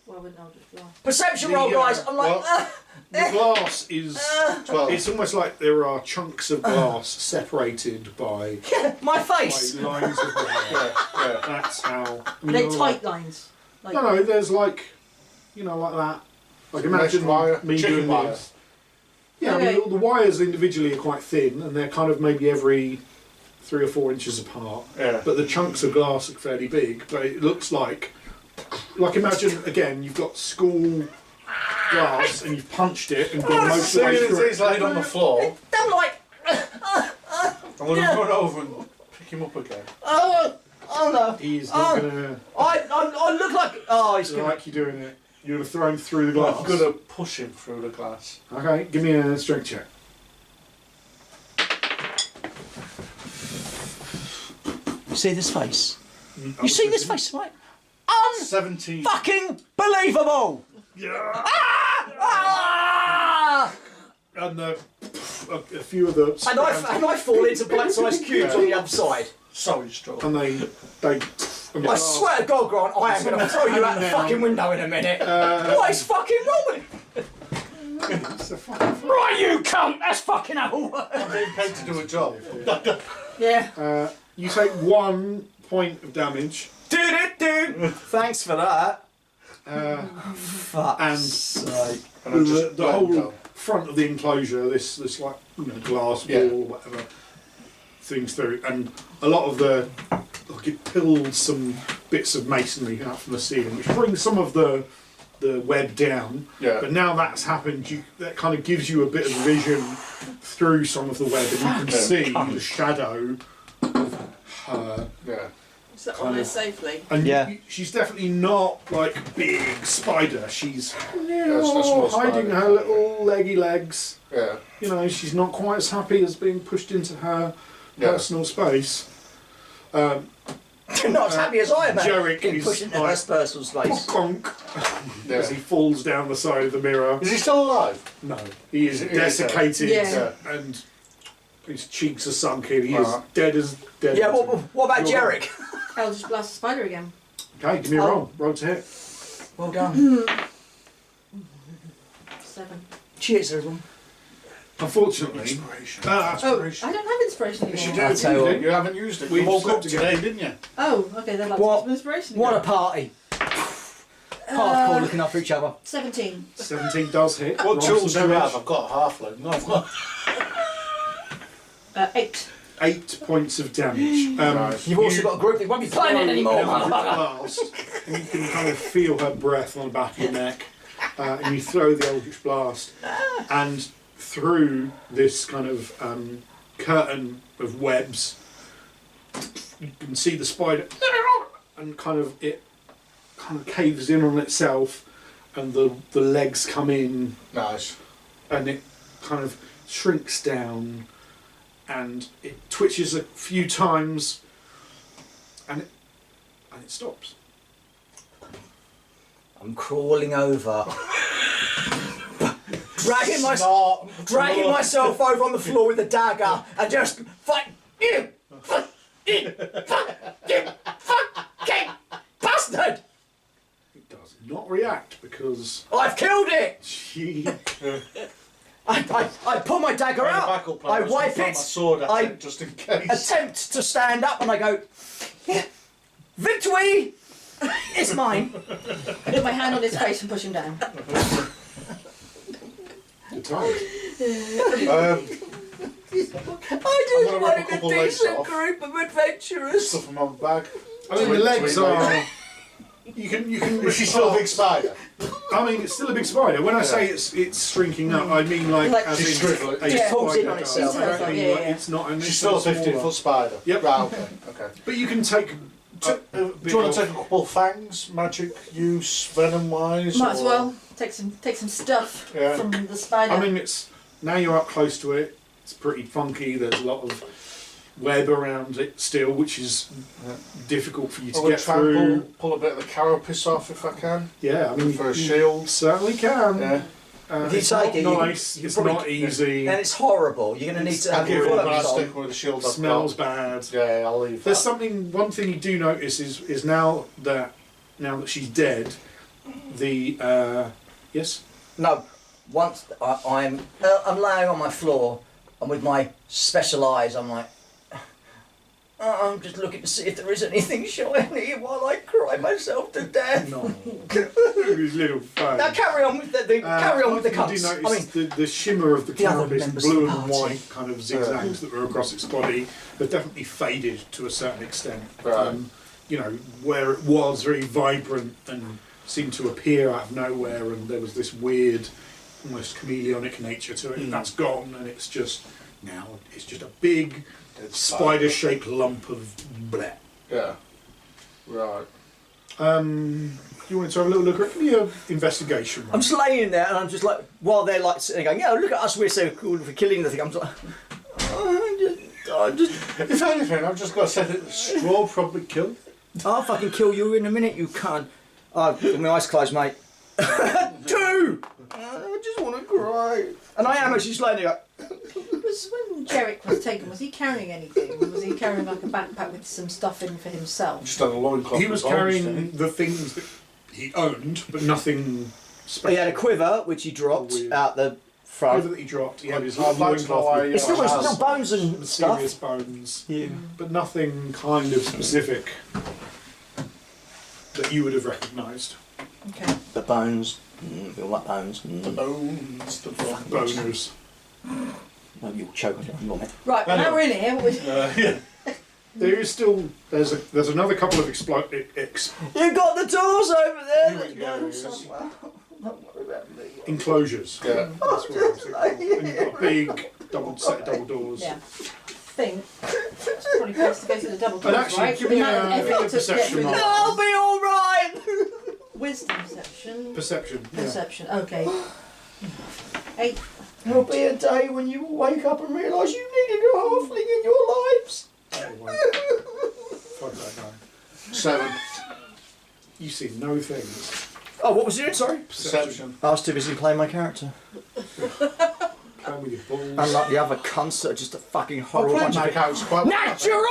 Why wouldn't Eldritch Blast? Perception The, roll, guys. I'm like. well- The glass is. 12. It's almost like there are chunks of glass separated by My face. lines of glass. Yeah. That's how. Are they tight lines? Like, No, there's like, like that. Like imagine wire, me chicken doing wire. this. Yeah, I Okay. mean the wires individually are quite thin, and they're kind of maybe every 3 or 4 inches apart. Yeah. But the chunks of glass are fairly big. But it looks like imagine again you've got school glass and you've punched it and gone most of the way As soon through as he's laid on the floor, I'm like. I'm going to run over and pick him up again. Oh no. He's not gonna I look like. Oh, he's gonna. like you doing it. You're gonna throw him through the glass. I'm going to push him through the glass. Okay, give me a strength check. You see this face? You You see this face, right? 17. Unfucking believable! Yeah. Ah! And the a few of the And I fall into bite-sized cubes on the other side. So strong. and they I swear to God, Grant, I am going to throw you out the fucking window in a minute. What is fucking wrong with it's a fucking Right, you cunt! That's fucking hell. I'm being paid to do a job. Yeah. you take 1 point of damage. Thanks for that. And Sake. And I just the let whole him go. front of the enclosure, this like glass wall or whatever, things through, and a lot of the it pulls some bits of masonry out from the ceiling, which brings some of the web down. Yeah. But now that's happened, that kind of gives you a bit of vision through some of the web, and you can see the shadow of her. Yeah. Is that on there safely? And Yeah. she's definitely not like big spider. She's a small hiding spider. her little leggy legs. Yeah. You know, she's not quite as happy as being pushed into her personal space. You're not as happy as I am, Jarek getting is pushed into like- her personal space. Conk as he falls down the side of the mirror. Is he still alive? No, he is He is desiccated dead. and his cheeks are sunken. He is Right. dead as dead. Yeah, as- what about You're Jarek? I'll just blast the spider again. Okay, give me a roll. Roll to hit. Well done. 7. Cheers, everyone. Unfortunately, Inspiration. Oh, I don't have inspiration Yes, you anymore. do. I'll tell you what. You haven't used it. We've You woke slept up together. today, didn't you? Oh, okay, then I'll What- have some inspiration What a again. party. Hardcore looking after each other. 17. 17 does hit. What Roll tools some do you damage. have? I've got a halfling. No, I've got. 8. 8 points of damage. Nice. You've also got a group that won't be playing it anymore. Blast, and you can kind of feel her breath on the back of your neck, and you throw the Eldritch Blast, and through this kind of curtain of webs, you can see the spider, and it kind of caves in on itself, and the legs come in, Nice. and it kind of shrinks down, and it twitches a few times, and it stops. I'm crawling over. dragging Snort. myself over on the floor with the dagger and just fuck you, fucking bastard! It does not react because I've killed it! she. I pull my dagger On the out, backup plan, I was to wipe throw my it, sword at I it just in case. attempt to stand up and I go, victory is mine. I put my hand on his face and push him down. Good times. I I'm gonna rip a couple legs off. group of adventurers. Stuff in my bag. I mean, the legs Tweet later. are. You can. Is she still a big spider? I mean, it's still a big spider. When I say it's shrinking up, I mean like as She's in shriveling. a Yeah. Pulls in spider on does. itself. I don't mean, like, Yeah. it's not. And She's it's still a smaller. 15-foot spider. Yep. Right, okay. But you can take. Do you want to take a couple of fangs, magic use, venom-wise? Might as or- well take some stuff Yeah. from the spider. I mean, it's now you're up close to it. It's pretty funky. There's a lot of web around it still, which is difficult for you to I'm gonna get try and through. pull a bit of the carapace off if I can. Yeah, I mean, For a you shield. certainly can. Yeah. If you It's take not it, you can- nice. you It's probably- not easy. And it's horrible. You're going to need to I'll have give your it a work blast on. stick with the shield I've Smells got. bad. Yeah, I'll leave There's that. one thing you do notice is now that she's dead, the yes. No, once I'm laying on my floor and with my special eyes, I'm like, I'm just looking to see if there is anything shiny while I cry myself to death. No. His little face. Now carry on with the carry on with the one thing cunts. You do I notice mean, the shimmer of the the other carapace, members blue of the and party. white kind of zigzags that were across its body, have definitely faded to a certain extent. Right. You know, where it was very vibrant and seemed to appear out of nowhere, and there was this weird, almost chameleonic nature to it. That's gone, and it's just a big spider-shaped lump of bleh. Yeah. Right. You want to have a little look at your investigation? I'm just laying there and I'm just like, while they're like sitting there going, yeah, look at us, we're so cool for killing the thing. I'm just like, I just, If anything, I've just got to say that the straw probably killed. I'll fucking kill you in a minute, you cunt. With my eyes closed, mate. 2! I just want to cry. And I am actually just laying there like, when Jerick was taken, was he carrying anything? Was he carrying like a backpack with some stuff in for himself? Just had a loincloth. He was with bones, carrying didn't the things that he owned, but nothing special. He had a quiver which he dropped Weird. out the Quiver front. that he dropped. He had his I'd like to know loincloth why, with It's still has- got bones and serious stuff. bones, Yeah. but nothing kind of specific that you would have recognised. Okay. The bones. Feel like bones. The bones, the Boners. No, you'll choke on your vomit. Right, well, now we're in here. Yeah. There is still there's another couple of You got the doors over there. Here we go, yes. Don't worry about me. enclosures. Yeah. That's what I'm saying. And you've got a big double set of double doors. Yeah. I think it's probably best to go through the double But doors, actually, right? give me The amount of a effort to get perception through roll. the- I'll be all right. Wisdom perception. Perception. Yeah. Perception. Okay. 8. There'll be a day when you will wake up and realise you needed a halfling in your lives. Fuck that guy. 7. You see no things. Oh, what was it? Sorry. Perception. I was too busy playing my character. Playing with your balls. Unlike the other cunts that are just a fucking horrible bunch of... My house quite Natural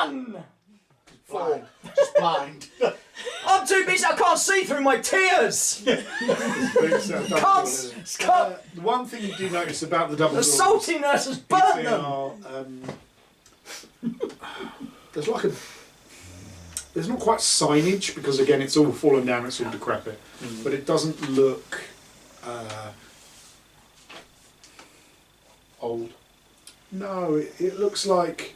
1! blind. Just blind. I'm too busy, I can't see through my tears! Cunts! The one thing you do notice about the double The doors saltiness has is burnt they them! are, there's like a... There's not quite signage, because again it's all fallen down, it's all decrepit, but it doesn't look... Old. No, it looks like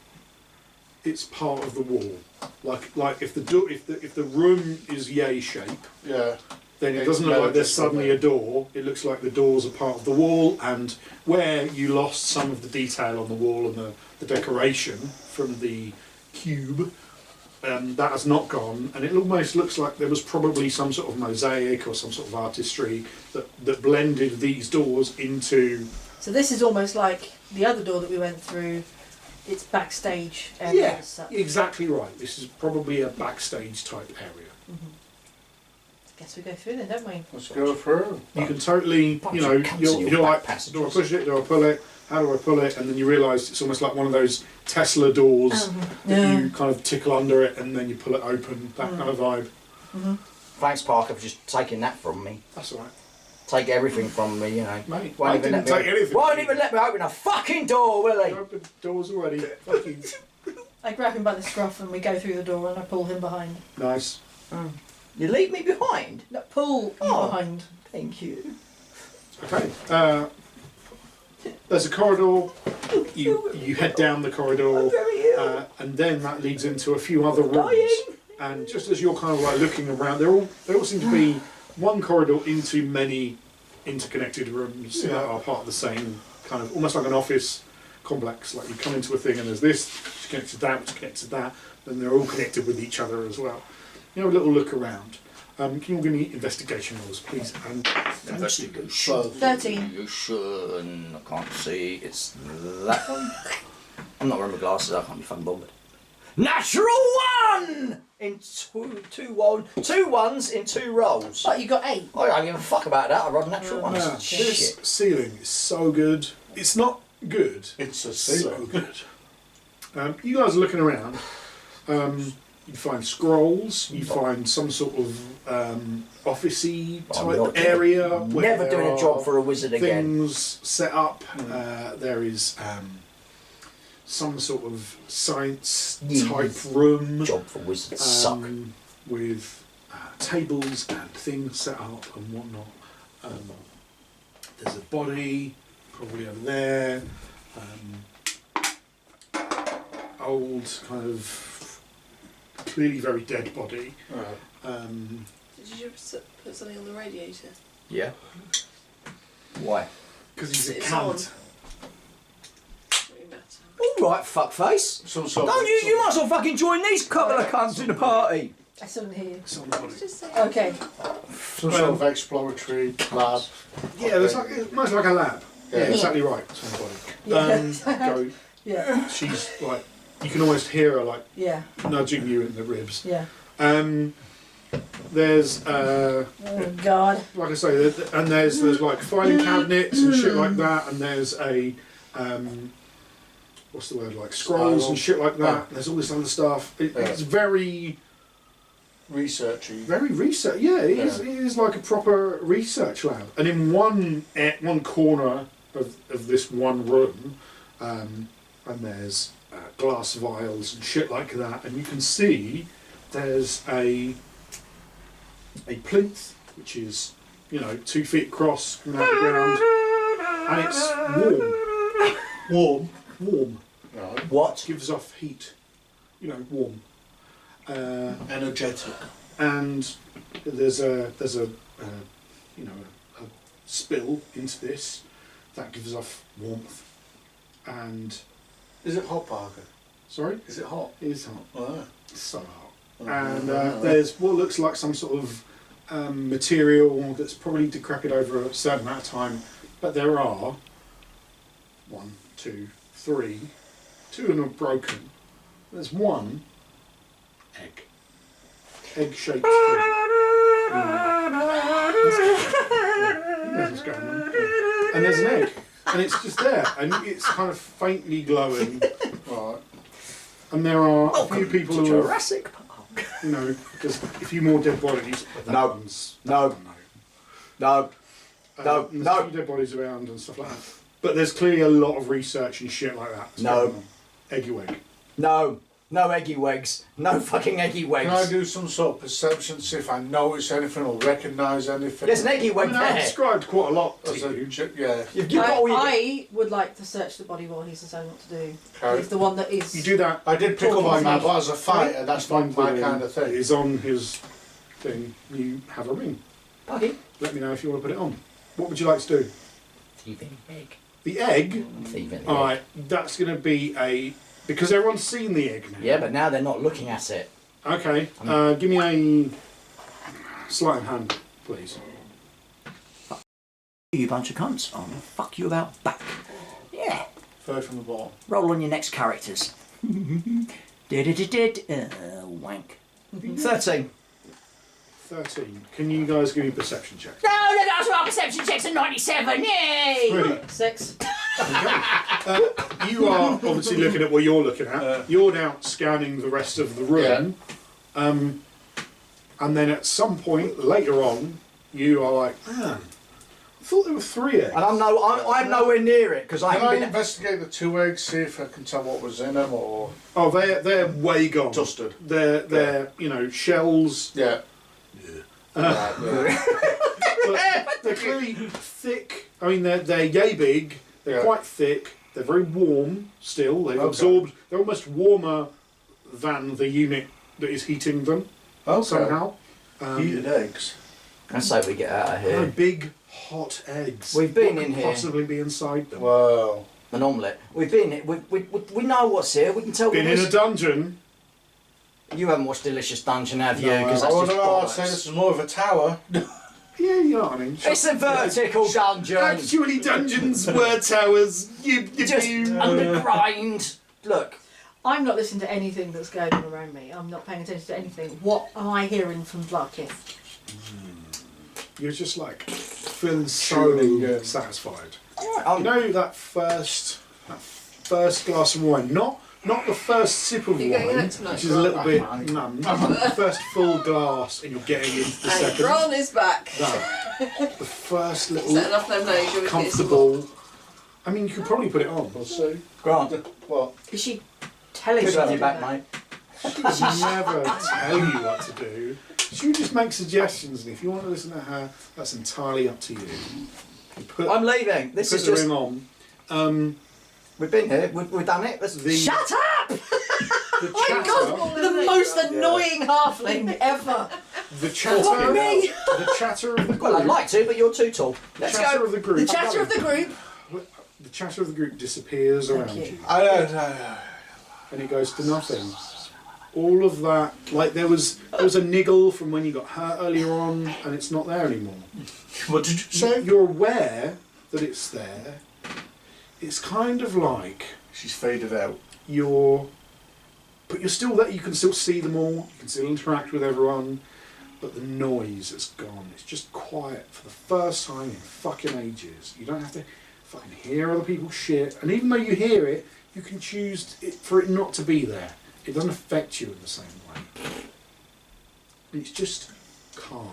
it's part of the wall. Like if the room is yay shape, Yeah. then it It's doesn't look like there's relative, suddenly a door. It looks like the doors are part of the wall, and where you lost some of the detail on the wall and the decoration from the cube, that has not gone, and it almost looks like there was probably some sort of mosaic or some sort of artistry that blended these doors into... So this is almost like the other door that we went through. It's backstage area Yeah, as such. exactly right. This is probably a backstage type area. Guess we go through then, don't we? Let's go through. You can totally, Bunch you know, of cunts in your you're like, back passages. do I push it, do I pull it, how do I pull it, and then you realise it's almost like one of those Tesla doors that you kind of tickle under it and then you pull it open, that kind of vibe. Thanks, Parker, for just taking that from me. That's alright. Take everything from me, you know. Mate, Won't I even didn't let me- take anything. Won't even let me open a fucking door, will he? You opened doors already. Fucking I grab him by the scruff and we go through the door and I pull him behind. nice. You leave me behind? No, pull Oh. behind. Thank you. Okay. There's a corridor. You head down the corridor, Very ill. and then that leads into a few other rooms. Dying. And just as you're kind of like looking around, they all seem to be one corridor into many interconnected rooms that are part of the same kind of, almost like an office complex. Like you come into a thing and there's this, which is connected to that, which is connected to that, and they're all connected with each other as well. You have a little look around. Can you all give me investigation rolls, please? And Investigation. 13. Investigation. I can't see. It's that one. I'm not wearing my glasses. I can't be fucking bothered. Natural 1 in two ones in 2 rolls. But you got 8. I don't give a fuck about that. I rolled natural ones. now, Shit. this ceiling is so good. It's not good. It's a So ceiling. good. You guys are looking around. You find scrolls. You find some sort of officey I'm not type area. where Never there doing a are job for a wizard again. Things set up. There is some sort of science type room. Job for wizards suck. With tables and things set up and whatnot. There's a body, probably over there. Old, kind of clearly very dead body. Did you put something on the radiator? Yeah. Why? Because he's a It's cunt. Really matter. All right, fuckface. Some sort Don't of, you? You might as well fucking join these couple of cunts in the party. I still didn't hear you. It's on the body. Just say Okay. some sort of exploratory lab. Yeah, it's almost like a lab. Yeah, Yeah. exactly right. It's on the body. Go. Yeah. She's like, you can almost hear her like Yeah. nudging you in the ribs. Yeah. There's Oh God. like I say, and there's like filing cabinets and shit like that, and there's a what's the word, like scrolls and shit like that. There's all this other stuff. It's very researchy. very research. Yeah, it is like a proper research lab. And in one corner of this one room, and there's glass vials and shit like that, and you can see there's a plinth which is 2 feet across coming out of the ground, and it's warm. Right. What? Gives off heat, warm. Energetic. And there's a spill into this that gives off warmth. And Is it hot, Parker? sorry, Is it hot? it is hot. Oh, It's so hot. yeah. And there's what looks like some sort of material that's probably decrepit over a certain amount of time, but there are 1, 2, 3. 2 of them are broken. There's one egg-shaped thing. What's going on? And there's an egg, and it's just there, and it's kind of faintly glowing. Right. And there are a few people who have, Jurassic Park. there's a few more dead bodies. But that No. one's, No. No. No. there's No. a few dead bodies around and stuff like that. But there's clearly a lot of research and shit like that. No. Eggy wig. No. No eggy wigs. No fucking eggy Can I wigs. do some sort of perception, see if I notice anything or recognise anything? There's an eggy I wig mean, I've there. described quite a lot to As a, you. yeah. You've got all your... I would like to search the body while he's deciding what to do. Okay. He's the one that is. You do that. I did pick up Talking on that, to but as a fighter, that's not my kind of thing. Is on his thing. You have a ring. Buggy. Let me know if you want to put it on. What would you like to do? Thieving egg. The egg. Thieving egg. Alright, that's going to be a... Because everyone's seen the egg now. Yeah, but now they're not looking at it. Okay, give me a sleight of hand, please. You bunch of cunts. I'm gonna fuck you about back. Yeah. Third from the bottom. Roll on your next characters. Wank. 13. 13. Can you guys give me perception checks? No, that's our perception checks at 97. Yay! 3. 6. You are obviously looking at what you're looking at. You're now scanning the rest of the room. And then at some point later on, you are like, man, I thought there were 3 eggs. And I'm nowhere near it because I Can I haven't been. investigate the 2 eggs, see if I can tell what was in them, or Oh, they're way gone. dusted? They're shells. Yeah. Right, yeah. But they're clearly thick. I mean, they're yay big. They're quite thick. They're very warm still. They've absorbed. They're almost warmer than the unit that is heating them somehow. Heated eggs. I say we get out of They're here. big hot eggs. We've been What in could here. possibly be inside them? Wow. An omelette. We've been. We know what's here. We can tell. Been in a dungeon. You haven't watched Delicious Dungeon, have you? No, Because that's just I'd bollocks. say this is more of a tower. Yeah, you know what I mean. It's a vertical dungeon. Actually, dungeons were towers. You Just underground. Look. I'm not listening to anything that's going on around me. I'm not paying attention to anything. What am I hearing from Larkin? You're just like feeling so Tuning, satisfied. Yeah, You know that first glass of wine, not the first sip of You're getting wine, it tonight, which is a little bit Ron. numb. The first full glass, and you're getting into the And second. Ron is back. No, the first little Setting off them nose, you always get some- comfortable. I mean, you could probably put it on. We'll see. Grant. What? Is she telling Good you to have to you do back, that? mate. She never tell you what to do. She would just make suggestions, and if you want to listen to her, that's entirely up to you. You put, I'm leaving. This put is the just. ring on. We've been here. We've done it. Shut up! The Oh my chatter, God, the most annoying halfling ever. the chatter, Fuck me. the chatter of the group. Well, I'd like to, but you're too tall. Let's chatter go. of the group. The chatter of the group. The chatter of the group disappears around you. you, I don't know. and it goes to nothing. All of that, like there was a niggle from when you got hurt earlier on, and it's not there anymore. What did you say? You're aware that it's there. It's kind of like She's faded out. but you're still there. You can still see them all. You can still interact with everyone, but the noise is gone. It's just quiet for the first time in fucking ages. You don't have to fucking hear other people's shit, and even though you hear it, you can choose for it not to be there. It doesn't affect you in the same way. It's just calm.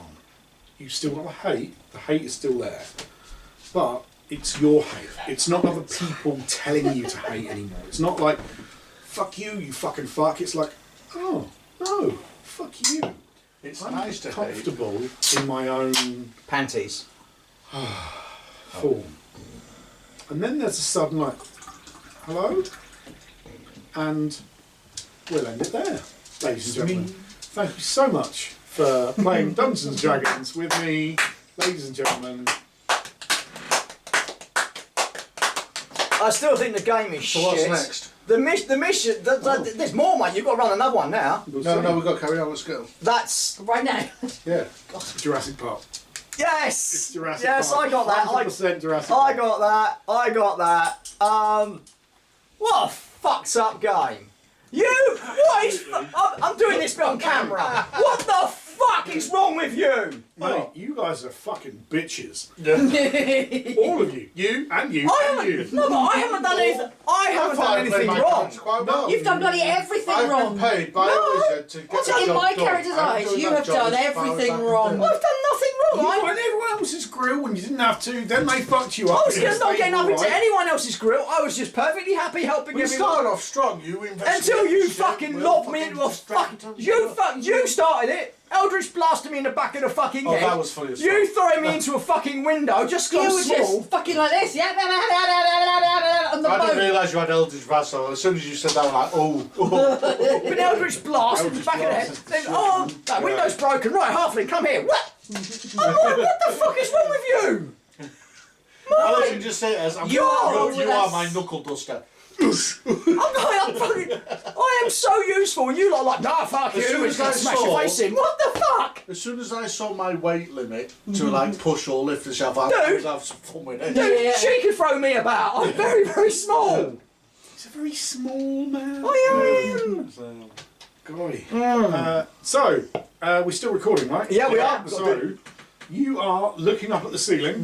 You still got the hate. The hate is still there, but it's your hate. It's not other people telling you to hate anymore. It's not like, fuck you, you fucking fuck. It's like, oh, no, fuck you. It's I'm nice to comfortable in my own Panties. form. And then there's a sudden like, hello? And we'll end it there, ladies and gentlemen. Thank you so much for playing Dungeons and Dragons with me, ladies and gentlemen. I still think the game is So shit. what's next? The mission, there's more, mate. You've got to run another one now. No, we've got to carry on. Let's go. That's Right now. Yeah. Jurassic Park. yes. It's Jurassic yes, Park. I got that. 100% Jurassic I Park. got that. I got that. What a fucked up game. You? What is? I'm doing this bit on camera. What the fuck is wrong with you? Mate, you guys are fucking bitches. All of you. You and you and you. No, but I haven't done anything. I haven't done anything wrong. No. You've done bloody everything I've wrong. been paid by a wizard to get the In job my done. character's I'm eyes, doing you that have job done as far as everything I can wrong. do. I've done nothing You wrong. got in everyone else's grill when you didn't have to, then they fucked you up. I was It not getting up into right. anyone else's grill. I was just perfectly happy helping We everyone. started off strong. You investigated Until you shit, fucking we'll lobbed me into a fucking. distracted You started it. Eldritch blasted me in the back of the fucking Oh, head. that was funny as You fuck. throwing me into a fucking window just You because were I'm small. just fucking like this, yeah? On the I didn't boat. realise you had Eldritch Vassal. As soon as you said that, I was like, oh. With Eldritch blast in the Eldritch back of the head. blast. Then, oh, that window's broken. Right, halfling, come here. What? I'm like, what the fuck is wrong with you? I literally just say it as You are you with are us. my knuckle duster. I am so useful, and you lot are like, nah, fuck As soon you. as It's gonna I smash saw- your face in. What the fuck? As soon as I saw my weight limit to like push or lift the shelf, I Dude. was have some fun with it. Dude, Yeah. she can throw me about. I'm very, very small. He's a very small man. I am. Golly. So, we're still recording, right? Yeah, we are. So, you are looking up at the ceiling,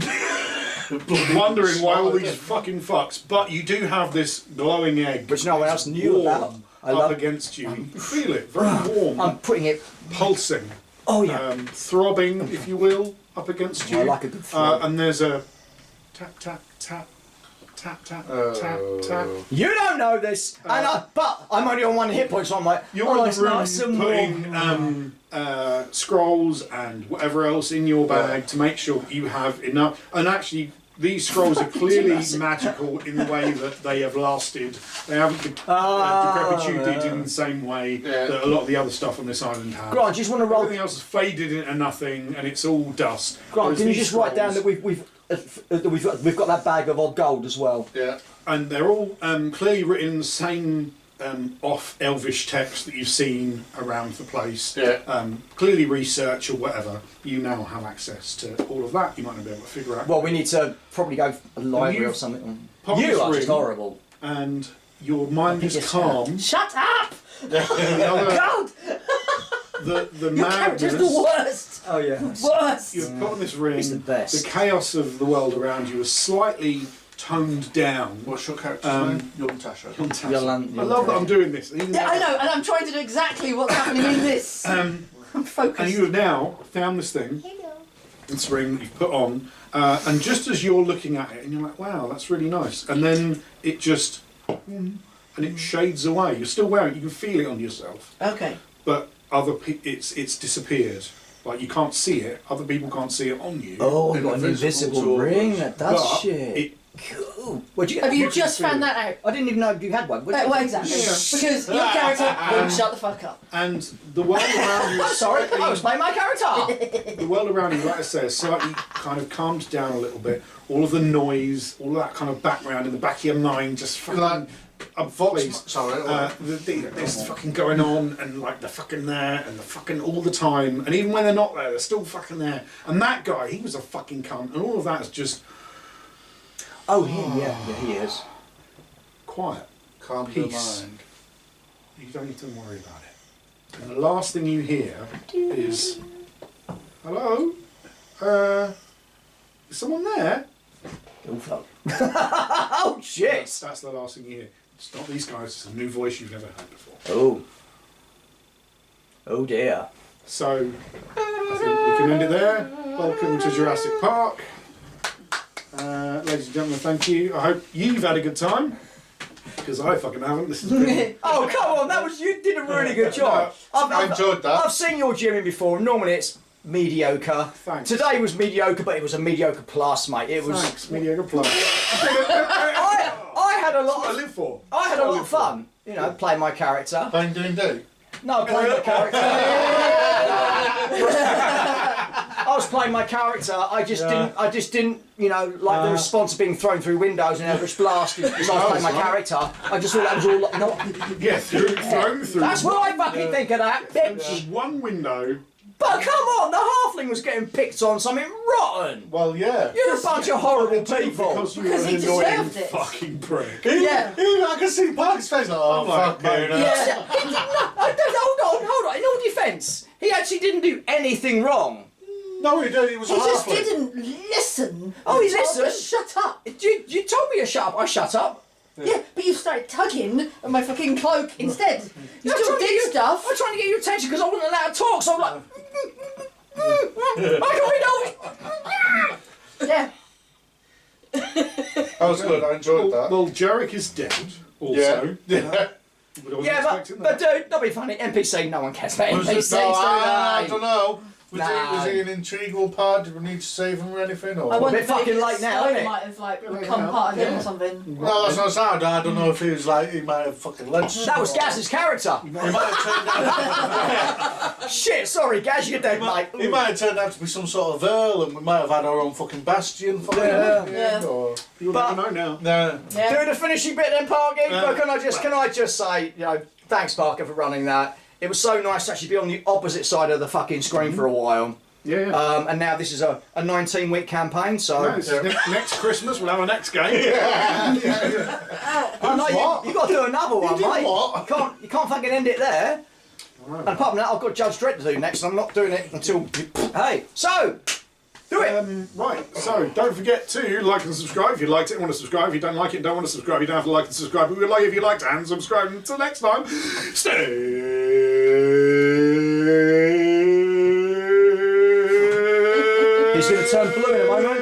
wondering why all these fucking fucks, but you do have this glowing egg. Which no one else knew warm about. I up love. against you. You feel it, very warm, I'm putting it. pulsing, Oh yeah. throbbing, if you will, up against you. I like a good throb. And there's a tap, tap, tap, tap, tap, tap, tap. You don't know this, but I'm only on 1 hit point, so I'm like, You're in it's the room nice and putting warm. scrolls and whatever else in your bag to make sure that you have enough. And actually, these scrolls are clearly magical in the way that they have lasted. They haven't decrepituted in the same way that a lot of the other stuff on this island have. Grant, you just want to roll. Everything else has faded into nothing, and it's all dust. Grant, Whereas can you these just write down scrolls- that we've got that bag of odd gold as well? Yeah. And they're all clearly written in the same off Elvish text that you've seen around the place. Yeah. Clearly research or whatever. You now have access to all of that. You might not be able to figure out. Well, we need to probably go to a library or you've something. popped You this are just room. horrible. And your mind is Biggest calm. Shut up! The other, God! the Your character's the madness. worst! Oh yeah. Worst! You've put on this ring. He's the best. The chaos of the world around you is slightly toned down. What's your character's name? Young Tasha. Fantastic. Yolan- I love that I'm doing this. Even Yeah, though- I know, and I'm trying to do exactly what's happening in this. I'm focused. And you have now found this thing, this ring that you've put on, and just as you're looking at it, and you're like, wow, that's really nice, and then it just, and it shades away. You're still wearing it, you can feel it on yourself, Okay. but it's disappeared. Like you can't see it, other people can't see it on you. Oh, we got an Invisible invisible to ring us. that does but shit. it, Cool. Where'd you get? Have you can just feel found it. that out? I didn't even know you had one. Where'd you Well, get- exactly. Yeah. Because your character won't shut the fuck up. and the world around you I'm is sorry, slightly, I was playing my character. the world around you, like I say, is slightly kind of calmed down a little bit. All of the noise, all of that kind of background in the back of your mind just fucking Like, please. Sorry. There's fucking going on, and like they're fucking there, and they're fucking all the time, and even when they're not there, they're still fucking there. And that guy, he was a fucking cunt, and all of that is just Oh, yeah, he is. quiet. Calm your Peace. mind. You don't need to worry about it. And the last thing you hear is, "Hello, is someone there?" Oh fuck. Oh shit. That's the last thing you hear. It's not these guys, it's a new voice you've never heard before. Oh. Oh dear. So, I think we can end it there. Welcome to Jurassic Park. Ladies and gentlemen, thank you. I hope you've had a good time. Because I fucking haven't. This has been... Oh come on, you did a really good job. I enjoyed that. I've seen your gymming before. Normally it's mediocre. Thanks. Today was mediocre, but it was a mediocre plus, mate. It was. Thanks, mediocre plus. I had a lot. What I live for. I had a lot of fun. You know, playing my character. Playing D&D. No, playing my character. I was playing my character. I just didn't. You know, like the response of being thrown through windows and Eldritch Blast because I was playing my character. I just thought that was all. No, Yeah, thrown through. that's what I fucking think of that, bitch. Just one window. But come on, the halfling was getting picked on something rotten. Well, yeah. You're a bunch of horrible people. Because you Because were he an annoying deserved it. fucking prick. Yeah. I can see Parker's face like, oh, like, fuck you. mate. Yeah. Hold on. In all defence, he actually didn't do anything wrong. No, he did. He was He a just halfling. didn't listen. Oh, he Told us, listened? Shut up. You told me to shut up. I shut up. Yeah, but you started tugging at my fucking cloak instead. You I'm still trying to did get you- stuff. I'm trying to get your attention because I wasn't allowed to talk. So I'm like, I can read all. Yeah. That was good. I enjoyed that. Well, Jarek is dead. Also. Yeah. Yeah, but dude, don't be funny. NPC, no one cares about Was it, NPCs. no, do I they? don't know. Was No. he an integral part? Did we need to save him or anything? Or? I Well, wonder bit if fucking maybe late the now, stone isn't it? might have like Bit late become now. part of him Yeah. or something. No, that's not sound. I don't know if he was like, he might have fucking legend. That was Gaz's character. He might have turned out. Shit, sorry, Gaz, you're dead, mate. He might have turned out to be some sort of earl, and we might have had our own fucking bastion. Fucking Yeah. Or, You'll But- never know now. no. Yeah. Do the finishing bit then, Parky. Yeah. But can I just say, you know, thanks, Parker, for running that. It was so nice to actually be on the opposite side of the fucking screen for a while. Yeah. And now this is a 19-week campaign, so No, this is next Christmas we'll have our next game. I know What? you got to do another one, did mate. what? You can't fucking end it there. And apart from that, I've got Judge Dredd to do next, and I'm not doing it until. Hey, so do it. Right, so don't forget to like and subscribe if you liked it and want to subscribe. If you don't like it and don't want to subscribe, you don't have to like and subscribe. But we would like if you liked and subscribe. Until next time, stay. He's going to turn blue in a moment.